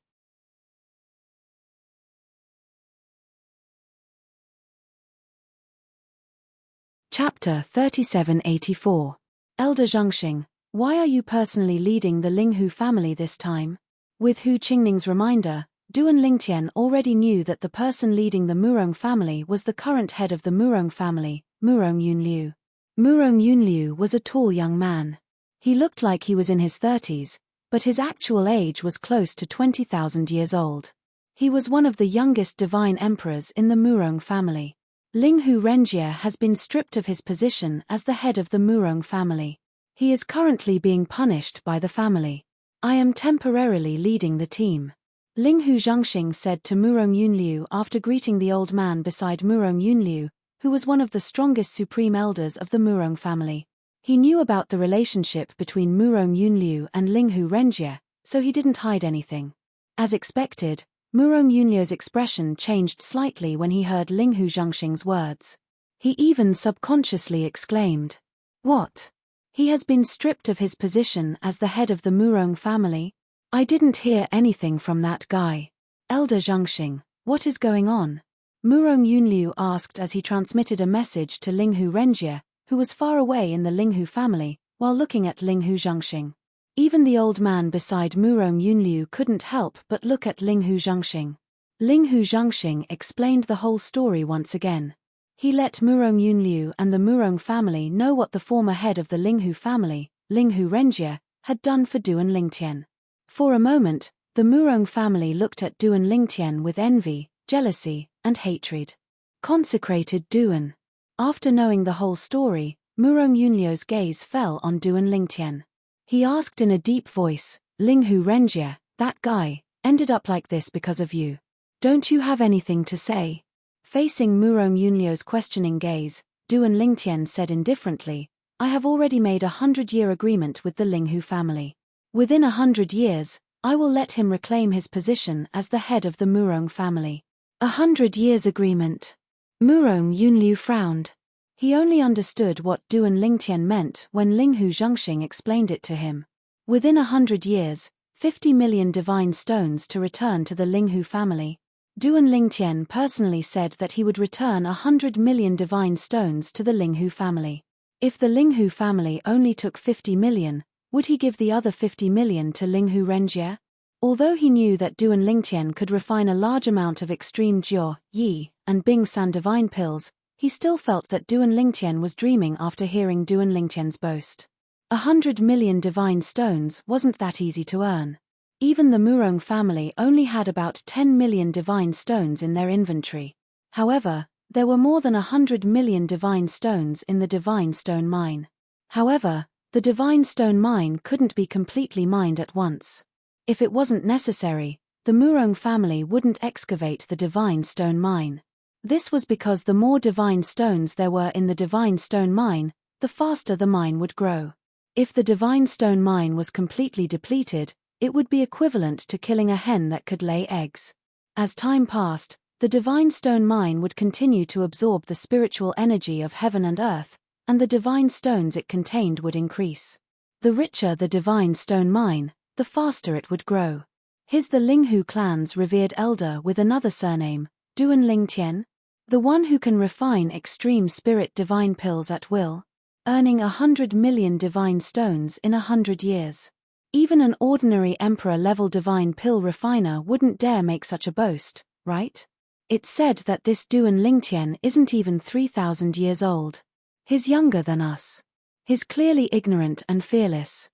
Chapter 3784. Elder Zhengxing, why are you personally leading the Linghu family this time? With Hu Qingning's reminder, Duan Lingtian already knew that the person leading the Murong family was the current head of the Murong family, Murong Yunliu. Murong Yunliu was a tall young man. He looked like he was in his 30s, but his actual age was close to 20,000 years old. He was one of the youngest divine emperors in the Murong family. Linghu Renjie has been stripped of his position as the head of the Murong family. He is currently being punished by the family. I am temporarily leading the team. Linghu Zhengxing said to Murong Yunliu after greeting the old man beside Murong Yunliu, who was one of the strongest supreme elders of the Murong family. He knew about the relationship between Murong Yunliu and Linghu Renjie, so he didn't hide anything. As expected, Murong Yunliu's expression changed slightly when he heard Linghu Zhengxing's words. He even subconsciously exclaimed, "What? He has been stripped of his position as the head of the Murong family? I didn't hear anything from that guy. Elder Zhengxing, what is going on?" Murong Yunliu asked as he transmitted a message to Linghu Renjie, who was far away in the Linghu family, while looking at Linghu Zhengxing. Even the old man beside Murong Yunliu couldn't help but look at Linghu Zhengxing. Linghu Zhengxing explained the whole story once again. He let Murong Yunliu and the Murong family know what the former head of the Linghu family, Linghu Renjie, had done for Duan Lingtian. For a moment, the Murong family looked at Duan Lingtian with envy, jealousy, and hatred. Consecrated Duan. After knowing the whole story, Murong Yunliu's gaze fell on Duan Lingtian. He asked in a deep voice, "Linghu Renjie, that guy, ended up like this because of you. Don't you have anything to say?" Facing Murong Yunliu's questioning gaze, Duan Lingtian said indifferently, "I have already made a 100-year agreement with the Linghu family. Within 100 years, I will let him reclaim his position as the head of the Murong family. 100 Years Agreement. Murong Yunliu frowned. He only understood what Duan Lingtian meant when Linghu Zhengxing explained it to him. Within 100 years, 50 million divine stones to return to the Linghu family. Duan Lingtian personally said that he would return 100 million divine stones to the Linghu family. If the Linghu family only took 50 million, would he give the other 50 million to Linghu Renjie? Although he knew that Duan Lingtian could refine a large amount of extreme Jiao, Yi, and Bing San divine pills, he still felt that Duan Lingtian was dreaming after hearing Duan Lingtian's boast. 100 million divine stones wasn't that easy to earn. Even the Murong family only had about 10 million divine stones in their inventory. However, there were more than 100 million divine stones in the divine stone mine. However, the divine stone mine couldn't be completely mined at once. If it wasn't necessary, the Murong family wouldn't excavate the divine stone mine. This was because the more divine stones there were in the divine stone mine, the faster the mine would grow. If the divine stone mine was completely depleted, it would be equivalent to killing a hen that could lay eggs. As time passed, the divine stone mine would continue to absorb the spiritual energy of heaven and earth, and the divine stones it contained would increase. The richer the divine stone mine, the faster it would grow. He's the Linghu clan's revered elder with another surname, Duan Lingtian, the one who can refine extreme spirit divine pills at will, earning 100 million divine stones in 100 years. Even an ordinary emperor-level divine pill refiner wouldn't dare make such a boast, right? It's said that this Duan Lingtian isn't even 3,000 years old. He's younger than us. He's clearly ignorant and fearless.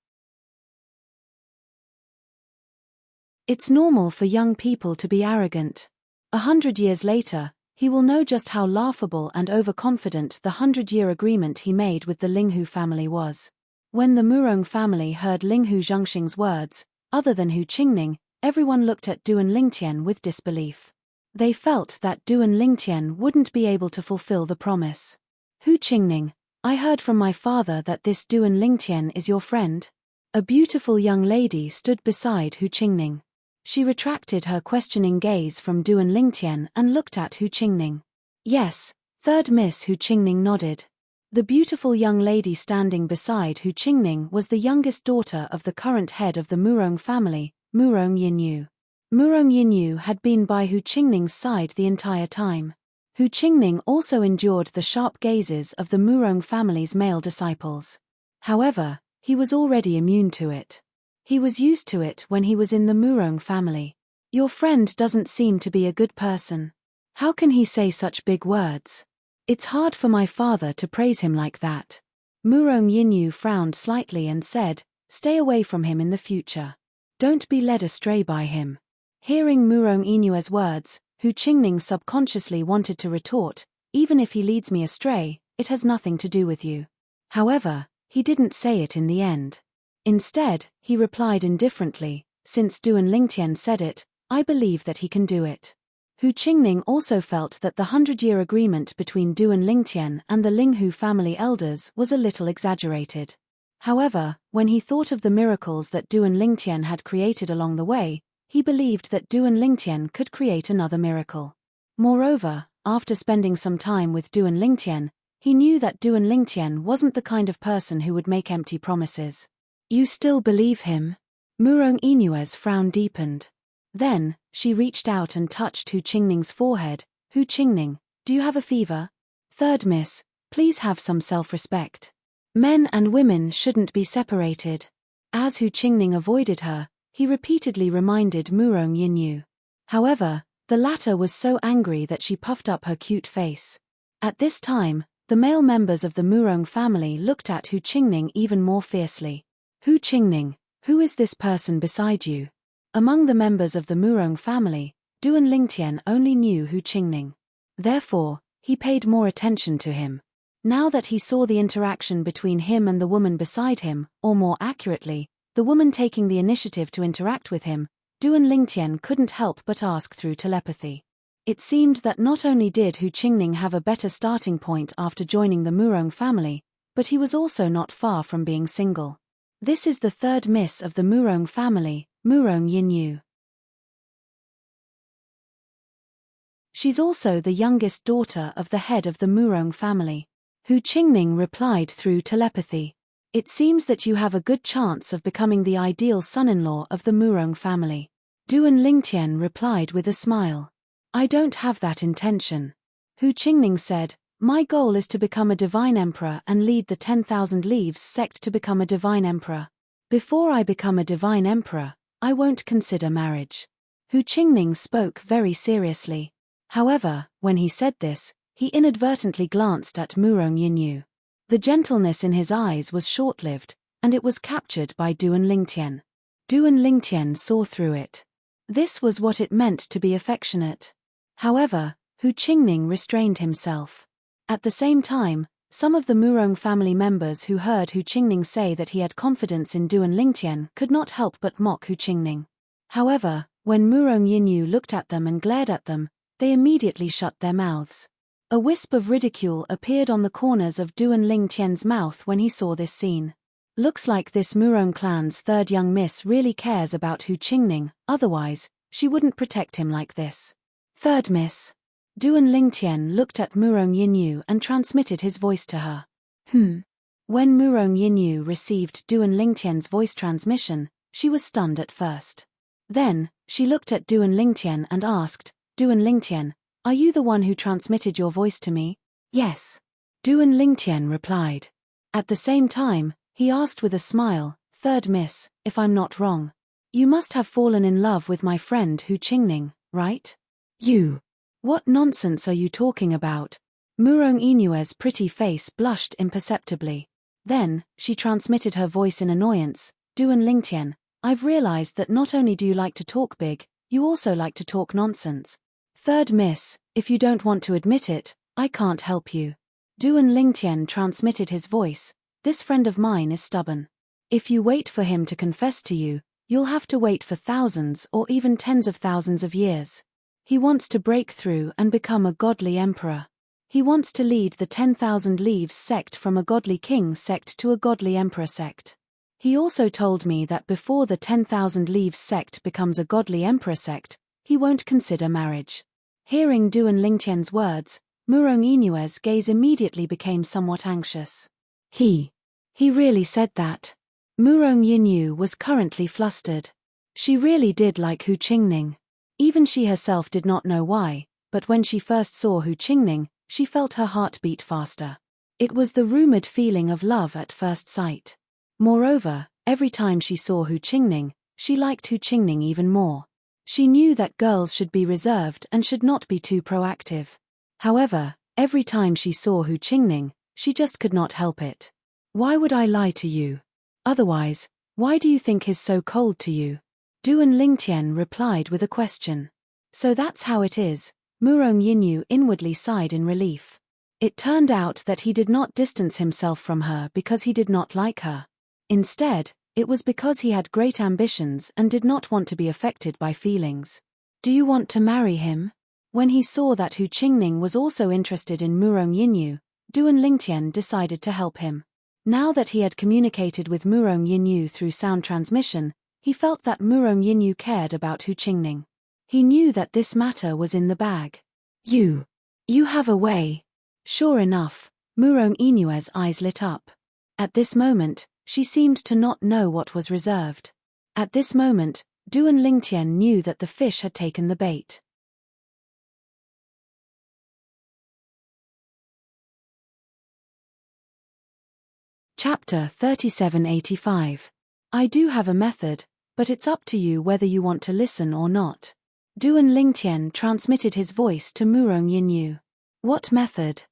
It's normal for young people to be arrogant. 100 years later, he will know just how laughable and overconfident the 100-year agreement he made with the Linghu family was. When the Murong family heard Linghu Zhengxing's words, other than Hu Qingning, everyone looked at Duan Lingtian with disbelief. They felt that Duan Lingtian wouldn't be able to fulfill the promise. Hu Qingning, I heard from my father that this Duan Lingtian is your friend. A beautiful young lady stood beside Hu Qingning. She retracted her questioning gaze from Duan Lingtian and looked at Hu Qingning. Yes, third Miss Hu Qingning nodded. The beautiful young lady standing beside Hu Qingning was the youngest daughter of the current head of the Murong family, Murong Yinyu. Murong Yinyu had been by Hu Qingning's side the entire time. Hu Qingning also endured the sharp gazes of the Murong family's male disciples. However, he was already immune to it. He was used to it when he was in the Murong family. Your friend doesn't seem to be a good person. How can he say such big words? It's hard for my father to praise him like that. Murong Yinyu frowned slightly and said, stay away from him in the future. Don't be led astray by him. Hearing Murong Yinyue's words, Hu Qingning subconsciously wanted to retort, even if he leads me astray, it has nothing to do with you. However, he didn't say it in the end. Instead, he replied indifferently, since Duan Lingtian said it, I believe that he can do it. Hu Qingning also felt that the 100-year agreement between Duan Lingtian and the Linghu family elders was a little exaggerated. However, when he thought of the miracles that Duan Lingtian had created along the way, he believed that Duan Lingtian could create another miracle. Moreover, after spending some time with Duan Lingtian, he knew that Duan Lingtian wasn't the kind of person who would make empty promises. You still believe him? Murong Yinyue's frown deepened. Then, she reached out and touched Hu Qingning's forehead. Hu Qingning, do you have a fever? Third Miss, please have some self-respect. Men and women shouldn't be separated. As Hu Qingning avoided her, he repeatedly reminded Murong Yinyu. However, the latter was so angry that she puffed up her cute face. At this time, the male members of the Murong family looked at Hu Qingning even more fiercely. Hu Qingning, who is this person beside you? Among the members of the Murong family, Duan Lingtian only knew Hu Qingning. Therefore, he paid more attention to him. Now that he saw the interaction between him and the woman beside him, or more accurately, the woman taking the initiative to interact with him, Duan Lingtian couldn't help but ask through telepathy. It seemed that not only did Hu Qingning have a better starting point after joining the Murong family, but he was also not far from being single. This is the third miss of the Murong family, Murong Yinyu. She's also the youngest daughter of the head of the Murong family. Hu Qingning replied through telepathy. It seems that you have a good chance of becoming the ideal son-in-law of the Murong family. Duan Lingtian replied with a smile. I don't have that intention. Hu Qingning said, my goal is to become a divine emperor and lead the 10,000 Leaves sect to become a divine emperor. Before I become a divine emperor, I won't consider marriage. Hu Qingning spoke very seriously. However, when he said this, he inadvertently glanced at Murong Yinyu. The gentleness in his eyes was short-lived, and it was captured by Duan Lingtian. Duan Lingtian saw through it. This was what it meant to be affectionate. However, Hu Qingning restrained himself. At the same time, some of the Murong family members who heard Hu Qingning say that he had confidence in Duan Lingtian could not help but mock Hu Qingning. However, when Murong Yinyu looked at them and glared at them, they immediately shut their mouths. A wisp of ridicule appeared on the corners of Duan Lingtian's mouth when he saw this scene. Looks like this Murong clan's third young miss really cares about Hu Qingning, otherwise, she wouldn't protect him like this. Third miss. Duan Lingtian looked at Murong Yinyu and transmitted his voice to her. When Murong Yinyu received Duan Lingtian's voice transmission, she was stunned at first. Then, she looked at Duan Lingtian and asked, Duan Lingtian, are you the one who transmitted your voice to me? Yes. Duan Lingtian replied. At the same time, he asked with a smile, third miss, if I'm not wrong. You must have fallen in love with my friend Hu Qingning, right? You. What nonsense are you talking about? Murong Yinyue's pretty face blushed imperceptibly. Then, she transmitted her voice in annoyance, Duan Lingtian, I've realized that not only do you like to talk big, you also like to talk nonsense. Third miss, if you don't want to admit it, I can't help you. Duan Lingtian transmitted his voice, this friend of mine is stubborn. If you wait for him to confess to you, you'll have to wait for thousands or even tens of thousands of years. He wants to break through and become a godly emperor. He wants to lead the 10,000 Leaves sect from a godly king sect to a godly emperor sect. He also told me that before the 10,000 Leaves sect becomes a godly emperor sect, he won't consider marriage. Hearing Duan Lingtian's words, Murong Yinyue's gaze immediately became somewhat anxious. He really said that. Murong Yinyu was currently flustered. She really did like Hu Qingning. Even she herself did not know why, but when she first saw Hu Qingning, she felt her heart beat faster. It was the rumored feeling of love at first sight. Moreover, every time she saw Hu Qingning, she liked Hu Qingning even more. She knew that girls should be reserved and should not be too proactive. However, every time she saw Hu Qingning, she just could not help it. Why would I lie to you? Otherwise, why do you think he's so cold to you? Duan Lingtian replied with a question. So that's how it is, Murong Yinyu inwardly sighed in relief. It turned out that he did not distance himself from her because he did not like her. Instead, it was because he had great ambitions and did not want to be affected by feelings. Do you want to marry him? When he saw that Hu Qingning was also interested in Murong Yinyu, Duan Lingtian decided to help him. Now that he had communicated with Murong Yinyu through sound transmission, he felt that Murong Yinyu cared about Hu Qingning. He knew that this matter was in the bag. You have a way. Sure enough, Murong Yinyue's eyes lit up. At this moment, she seemed to not know what was reserved. At this moment, Duan Lingtian knew that the fish had taken the bait. Chapter 3785. I do have a method, but it's up to you whether you want to listen or not. Duan Lingtian transmitted his voice to Murong Yinyu. What method?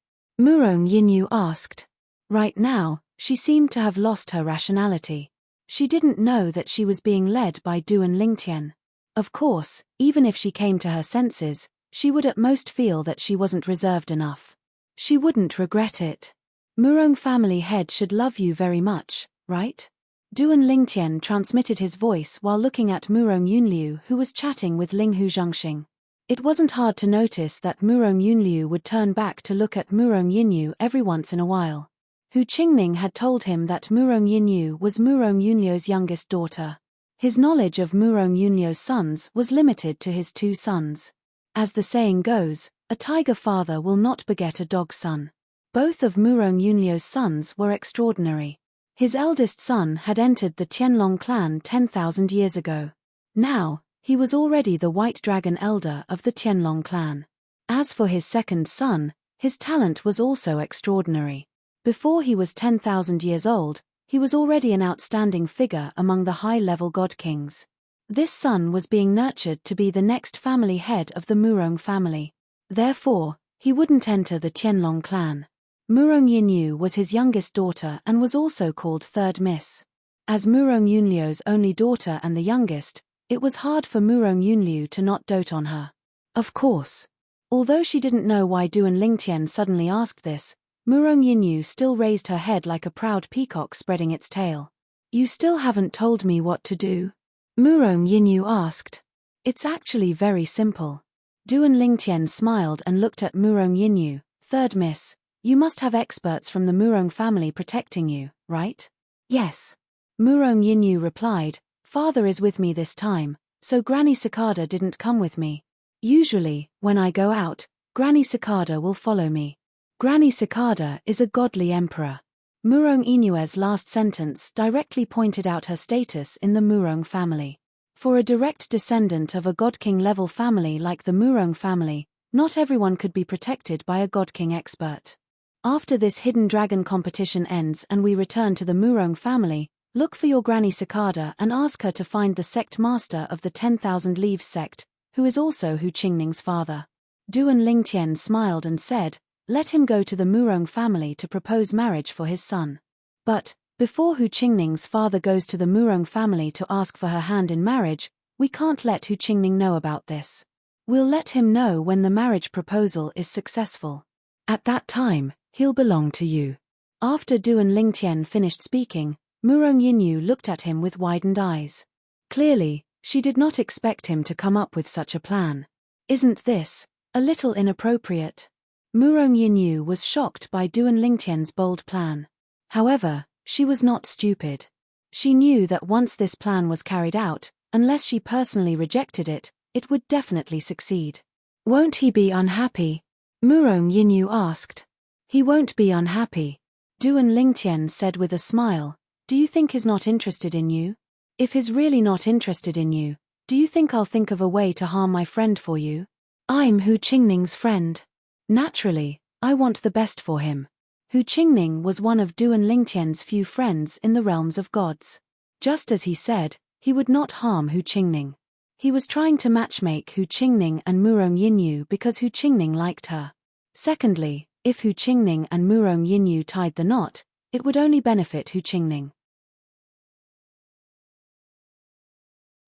Murong Yinyu asked. Right now, she seemed to have lost her rationality. She didn't know that she was being led by Duan Lingtian. Of course, even if she came to her senses, she would at most feel that she wasn't reserved enough. She wouldn't regret it. Murong family head should love you very much, right? Duan Lingtian transmitted his voice while looking at Murong Yunliu, who was chatting with Linghu Zhangxing. It wasn't hard to notice that Murong Yunliu would turn back to look at Murong Yinyu every once in a while. Hu Qingning had told him that Murong Yinyu was Murong Yunliu's youngest daughter. His knowledge of Murong Yunyo's sons was limited to his 2 sons. As the saying goes, a tiger father will not beget a dog son. Both of Murong Yunyo's sons were extraordinary. His eldest son had entered the Tianlong clan 10,000 years ago. Now, he was already the White Dragon Elder of the Tianlong clan. As for his second son, his talent was also extraordinary. Before he was 10,000 years old, he was already an outstanding figure among the high-level god kings. This son was being nurtured to be the next family head of the Murong family. Therefore, he wouldn't enter the Tianlong clan. Murong Yunyu was his youngest daughter and was also called Third Miss. As Murong Yunlio's only daughter and the youngest, it was hard for Murong Yunliu to not dote on her. Of course. Although she didn't know why Duan Lingtian suddenly asked this, Murong Yunyu still raised her head like a proud peacock spreading its tail. "You still haven't told me what to do?" Murong Yunyu asked. "It's actually very simple." Duan Lingtian smiled and looked at Murong Yunyu. "Third Miss, you must have experts from the Murong family protecting you, right?" "Yes." Murong Yunyu replied, "Father is with me this time, so Granny Cicada didn't come with me. Usually, when I go out, Granny Cicada will follow me. Granny Cicada is a godly emperor." Murong Inue's last sentence directly pointed out her status in the Murong family. For a direct descendant of a God King level family like the Murong family, not everyone could be protected by a God King expert. After this hidden dragon competition ends and we return to the Murong family, look for your Granny Cicada and ask her to find the sect master of the 10,000 Leaves sect, who is also Hu Qingning's father. Duan Lingtian smiled and said, "Let him go to the Murong family to propose marriage for his son. But, before Hu Qingning's father goes to the Murong family to ask for her hand in marriage, we can't let Hu Qingning know about this. We'll let him know when the marriage proposal is successful. At that time, he'll belong to you." After Duan Lingtian finished speaking, Murong Yunyu looked at him with widened eyes. Clearly, she did not expect him to come up with such a plan. "Isn't this a little inappropriate?" Murong Yunyu was shocked by Duan Lingtian's bold plan. However, she was not stupid. She knew that once this plan was carried out, unless she personally rejected it, it would definitely succeed. "Won't he be unhappy?" Murong Yunyu asked. "He won't be unhappy," Duan Lingtian said with a smile. "Do you think he's not interested in you? If he's really not interested in you, do you think I'll think of a way to harm my friend for you? I'm Hu Qingning's friend. Naturally, I want the best for him." Hu Qingning was one of Duan Lingtian's few friends in the realms of gods. Just as he said, he would not harm Hu Qingning. He was trying to matchmake Hu Qingning and Murong Yunyu because Hu Qingning liked her. Secondly, if Hu Qingning and Murong Yunyu tied the knot, it would only benefit Hu Qingning.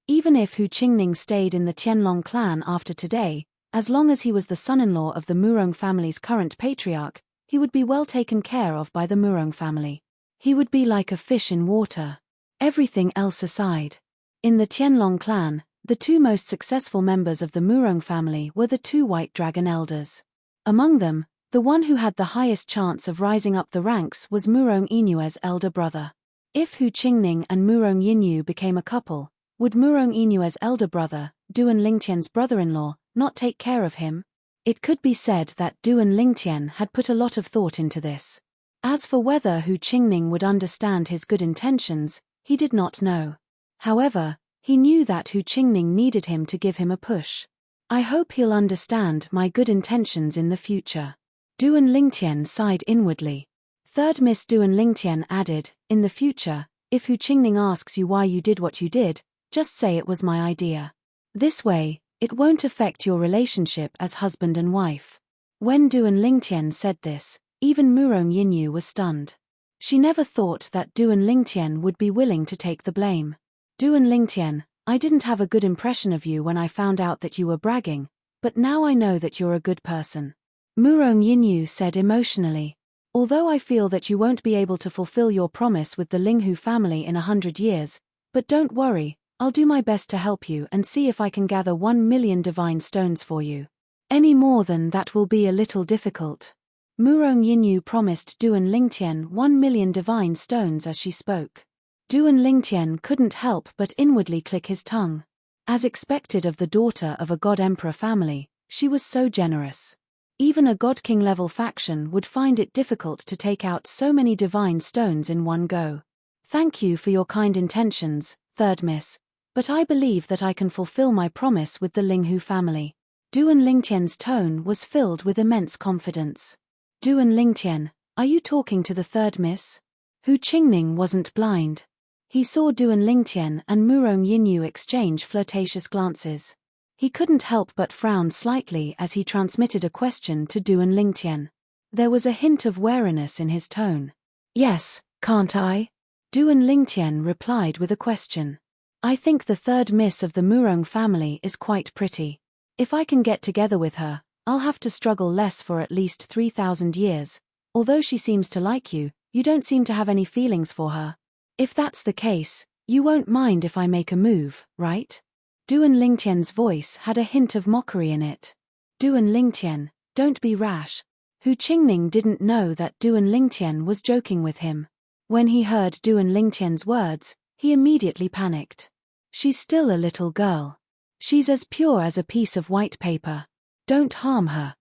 Even if Hu Qingning stayed in the Tianlong clan after today, as long as he was the son-in-law of the Murong family's current patriarch, he would be well taken care of by the Murong family. He would be like a fish in water. Everything else aside. In the Tianlong clan, the 2 most successful members of the Murong family were the 2 White Dragon Elders. Among them, the one who had the highest chance of rising up the ranks was Murong Inue's elder brother. If Hu Qingning and Murong Yunyu became a couple, would Murong Inue's elder brother, Duan Lingtian's brother-in-law, not take care of him? It could be said that Duan Lingtian had put a lot of thought into this. As for whether Hu Qingning would understand his good intentions, he did not know. However, he knew that Hu Qingning needed him to give him a push. "I hope he'll understand my good intentions in the future." Duan Lingtian sighed inwardly. Third Miss Duan Lingtian added, "In the future, if Hu Qingning asks you why you did what you did, just say it was my idea. This way, it won't affect your relationship as husband and wife." When Duan Lingtian said this, even Murong Yunyu was stunned. She never thought that Duan Lingtian would be willing to take the blame. "Duan Lingtian, I didn't have a good impression of you when I found out that you were bragging, but now I know that you're a good person," Murong Yunyu said emotionally. "Although I feel that you won't be able to fulfill your promise with the Linghu family in 100 years, but don't worry, I'll do my best to help you and see if I can gather 1 million divine stones for you. Any more than that will be a little difficult." Murong Yunyu promised Duan Lingtian 1 million divine stones as she spoke. Duan Lingtian couldn't help but inwardly click his tongue. As expected of the daughter of a god-emperor family, she was so generous. Even a god-king-level faction would find it difficult to take out so many divine stones in one go. Thank you for your kind intentions, third miss, but I believe that I can fulfill my promise with the Linghu family. Duan Lingtian's tone was filled with immense confidence. Duan Lingtian, are you talking to the third miss? Hu Qingning wasn't blind. He saw Duan Lingtian and Murong Yinyu exchange flirtatious glances. He couldn't help but frown slightly as he transmitted a question to Duan Lingtian. There was a hint of wariness in his tone. Yes, can't I? Duan Lingtian replied with a question. I think the third miss of the Murong family is quite pretty. If I can get together with her, I'll have to struggle less for at least 3,000 years. Although she seems to like you, you don't seem to have any feelings for her. If that's the case, you won't mind if I make a move, right? Duan Lingtian's voice had a hint of mockery in it. Duan Lingtian, don't be rash. Hu Qingning didn't know that Duan Lingtian was joking with him. When he heard Duan Lingtian's words, he immediately panicked. She's still a little girl. She's as pure as a piece of white paper. Don't harm her.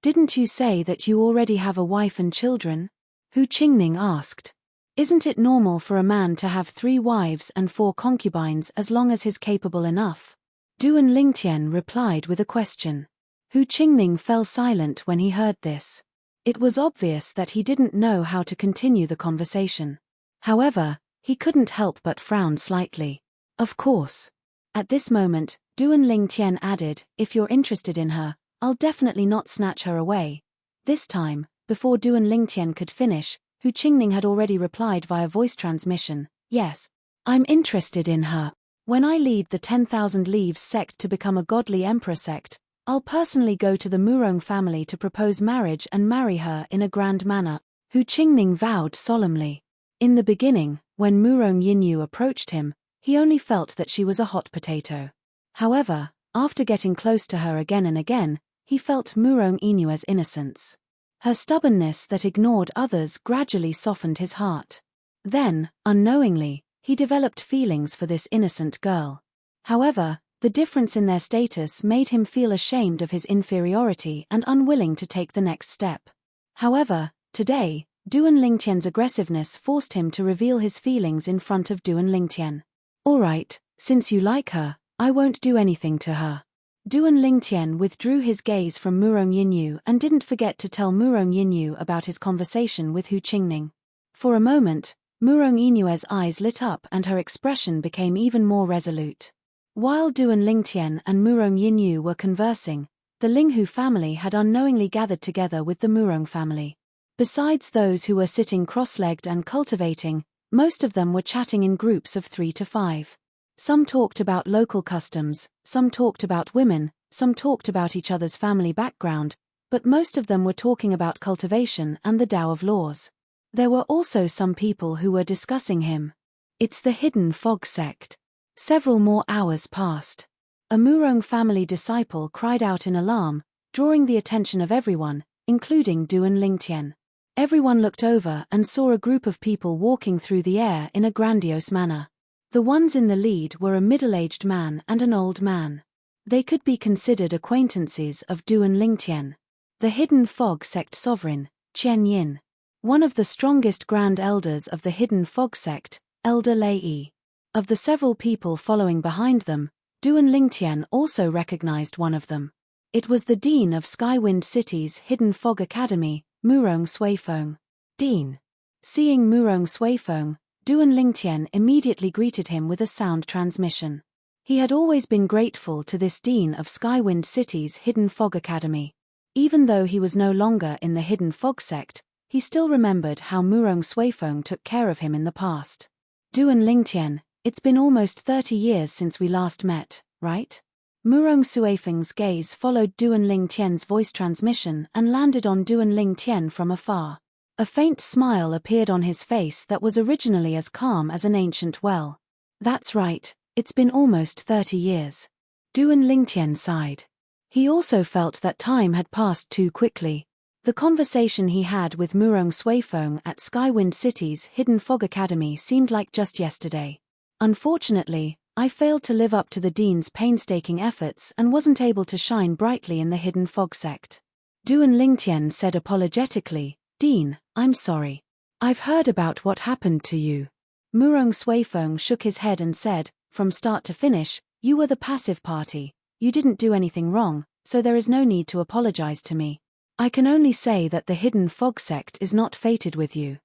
Didn't you say that you already have a wife and children? Hu Qingning asked. Isn't it normal for a man to have 3 wives and 4 concubines as long as he's capable enough? Duan Lingtian replied with a question. Hu Qingning fell silent when he heard this. It was obvious that he didn't know how to continue the conversation. However, he couldn't help but frown slightly. Of course. At this moment, Duan Lingtian added, if you're interested in her, I'll definitely not snatch her away. This time, before Duan Lingtian could finish, Hu Qingning had already replied via voice transmission, yes, I'm interested in her. When I lead the 10,000 Leaves sect to become a godly emperor sect, I'll personally go to the Murong family to propose marriage and marry her in a grand manner, Hu Qingning vowed solemnly. In the beginning, when Murong Yinyu approached him, he only felt that she was a hot potato. However, after getting close to her again and again, he felt Murong Yinyu's innocence. Her stubbornness that ignored others gradually softened his heart. Then, unknowingly, he developed feelings for this innocent girl. However, the difference in their status made him feel ashamed of his inferiority and unwilling to take the next step. However, today, Duan Lingtian's aggressiveness forced him to reveal his feelings in front of Duan Lingtian. Alright, since you like her, I won't do anything to her. Duan Lingtian withdrew his gaze from Murong Yinyu and didn't forget to tell Murong Yinyu about his conversation with Hu Qingning. For a moment, Murong Yinyu's eyes lit up and her expression became even more resolute. While Duan Lingtian and Murong Yinyu were conversing, the Linghu family had unknowingly gathered together with the Murong family. Besides those who were sitting cross-legged and cultivating, most of them were chatting in groups of 3 to 5. Some talked about local customs, some talked about women, some talked about each other's family background, but most of them were talking about cultivation and the Tao of laws. There were also some people who were discussing him. It's the Hidden Fog sect. Several more hours passed. A Murong family disciple cried out in alarm, drawing the attention of everyone, including Duan Lingtian. Everyone looked over and saw a group of people walking through the air in a grandiose manner. The ones in the lead were a middle-aged man and an old man. They could be considered acquaintances of Duan Lingtian. The Hidden Fog sect sovereign, Qian Yin. One of the strongest grand elders of the Hidden Fog sect, Elder Lei Yi. Of the several people following behind them, Duan Lingtian also recognized one of them. It was the Dean of Skywind City's Hidden Fog Academy, Murong Suifeng. Dean. Seeing Murong Suifeng, Duan Lingtian immediately greeted him with a sound transmission. He had always been grateful to this Dean of Skywind City's Hidden Fog Academy. Even though he was no longer in the Hidden Fog sect, he still remembered how Murong Suifeng took care of him in the past. Duan Lingtian, it's been almost 30 years since we last met, right? Murong Suifeng's gaze followed Duan Lingtian's voice transmission and landed on Duan Lingtian from afar. A faint smile appeared on his face that was originally as calm as an ancient well. That's right, it's been almost 30 years. Duan Lingtian sighed. He also felt that time had passed too quickly. The The conversation he had with Murong Suifeng at Skywind City's Hidden Fog Academy seemed like just yesterday. Unfortunately, I failed to live up to the Dean's painstaking efforts and wasn't able to shine brightly in the Hidden Fog sect. Duan Lingtian said apologetically, Dean, I'm sorry. I've heard about what happened to you. Murong Suifeng shook his head and said, from start to finish, you were the passive party. You didn't do anything wrong, so there is no need to apologize to me. I can only say that the Hidden Fog sect is not fated with you.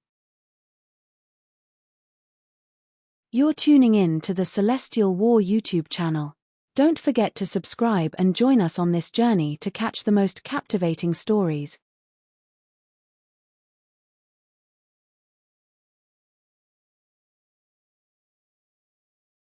You're tuning in to the Celestial War YouTube channel. Don't forget to subscribe and join us on this journey to catch the most captivating stories,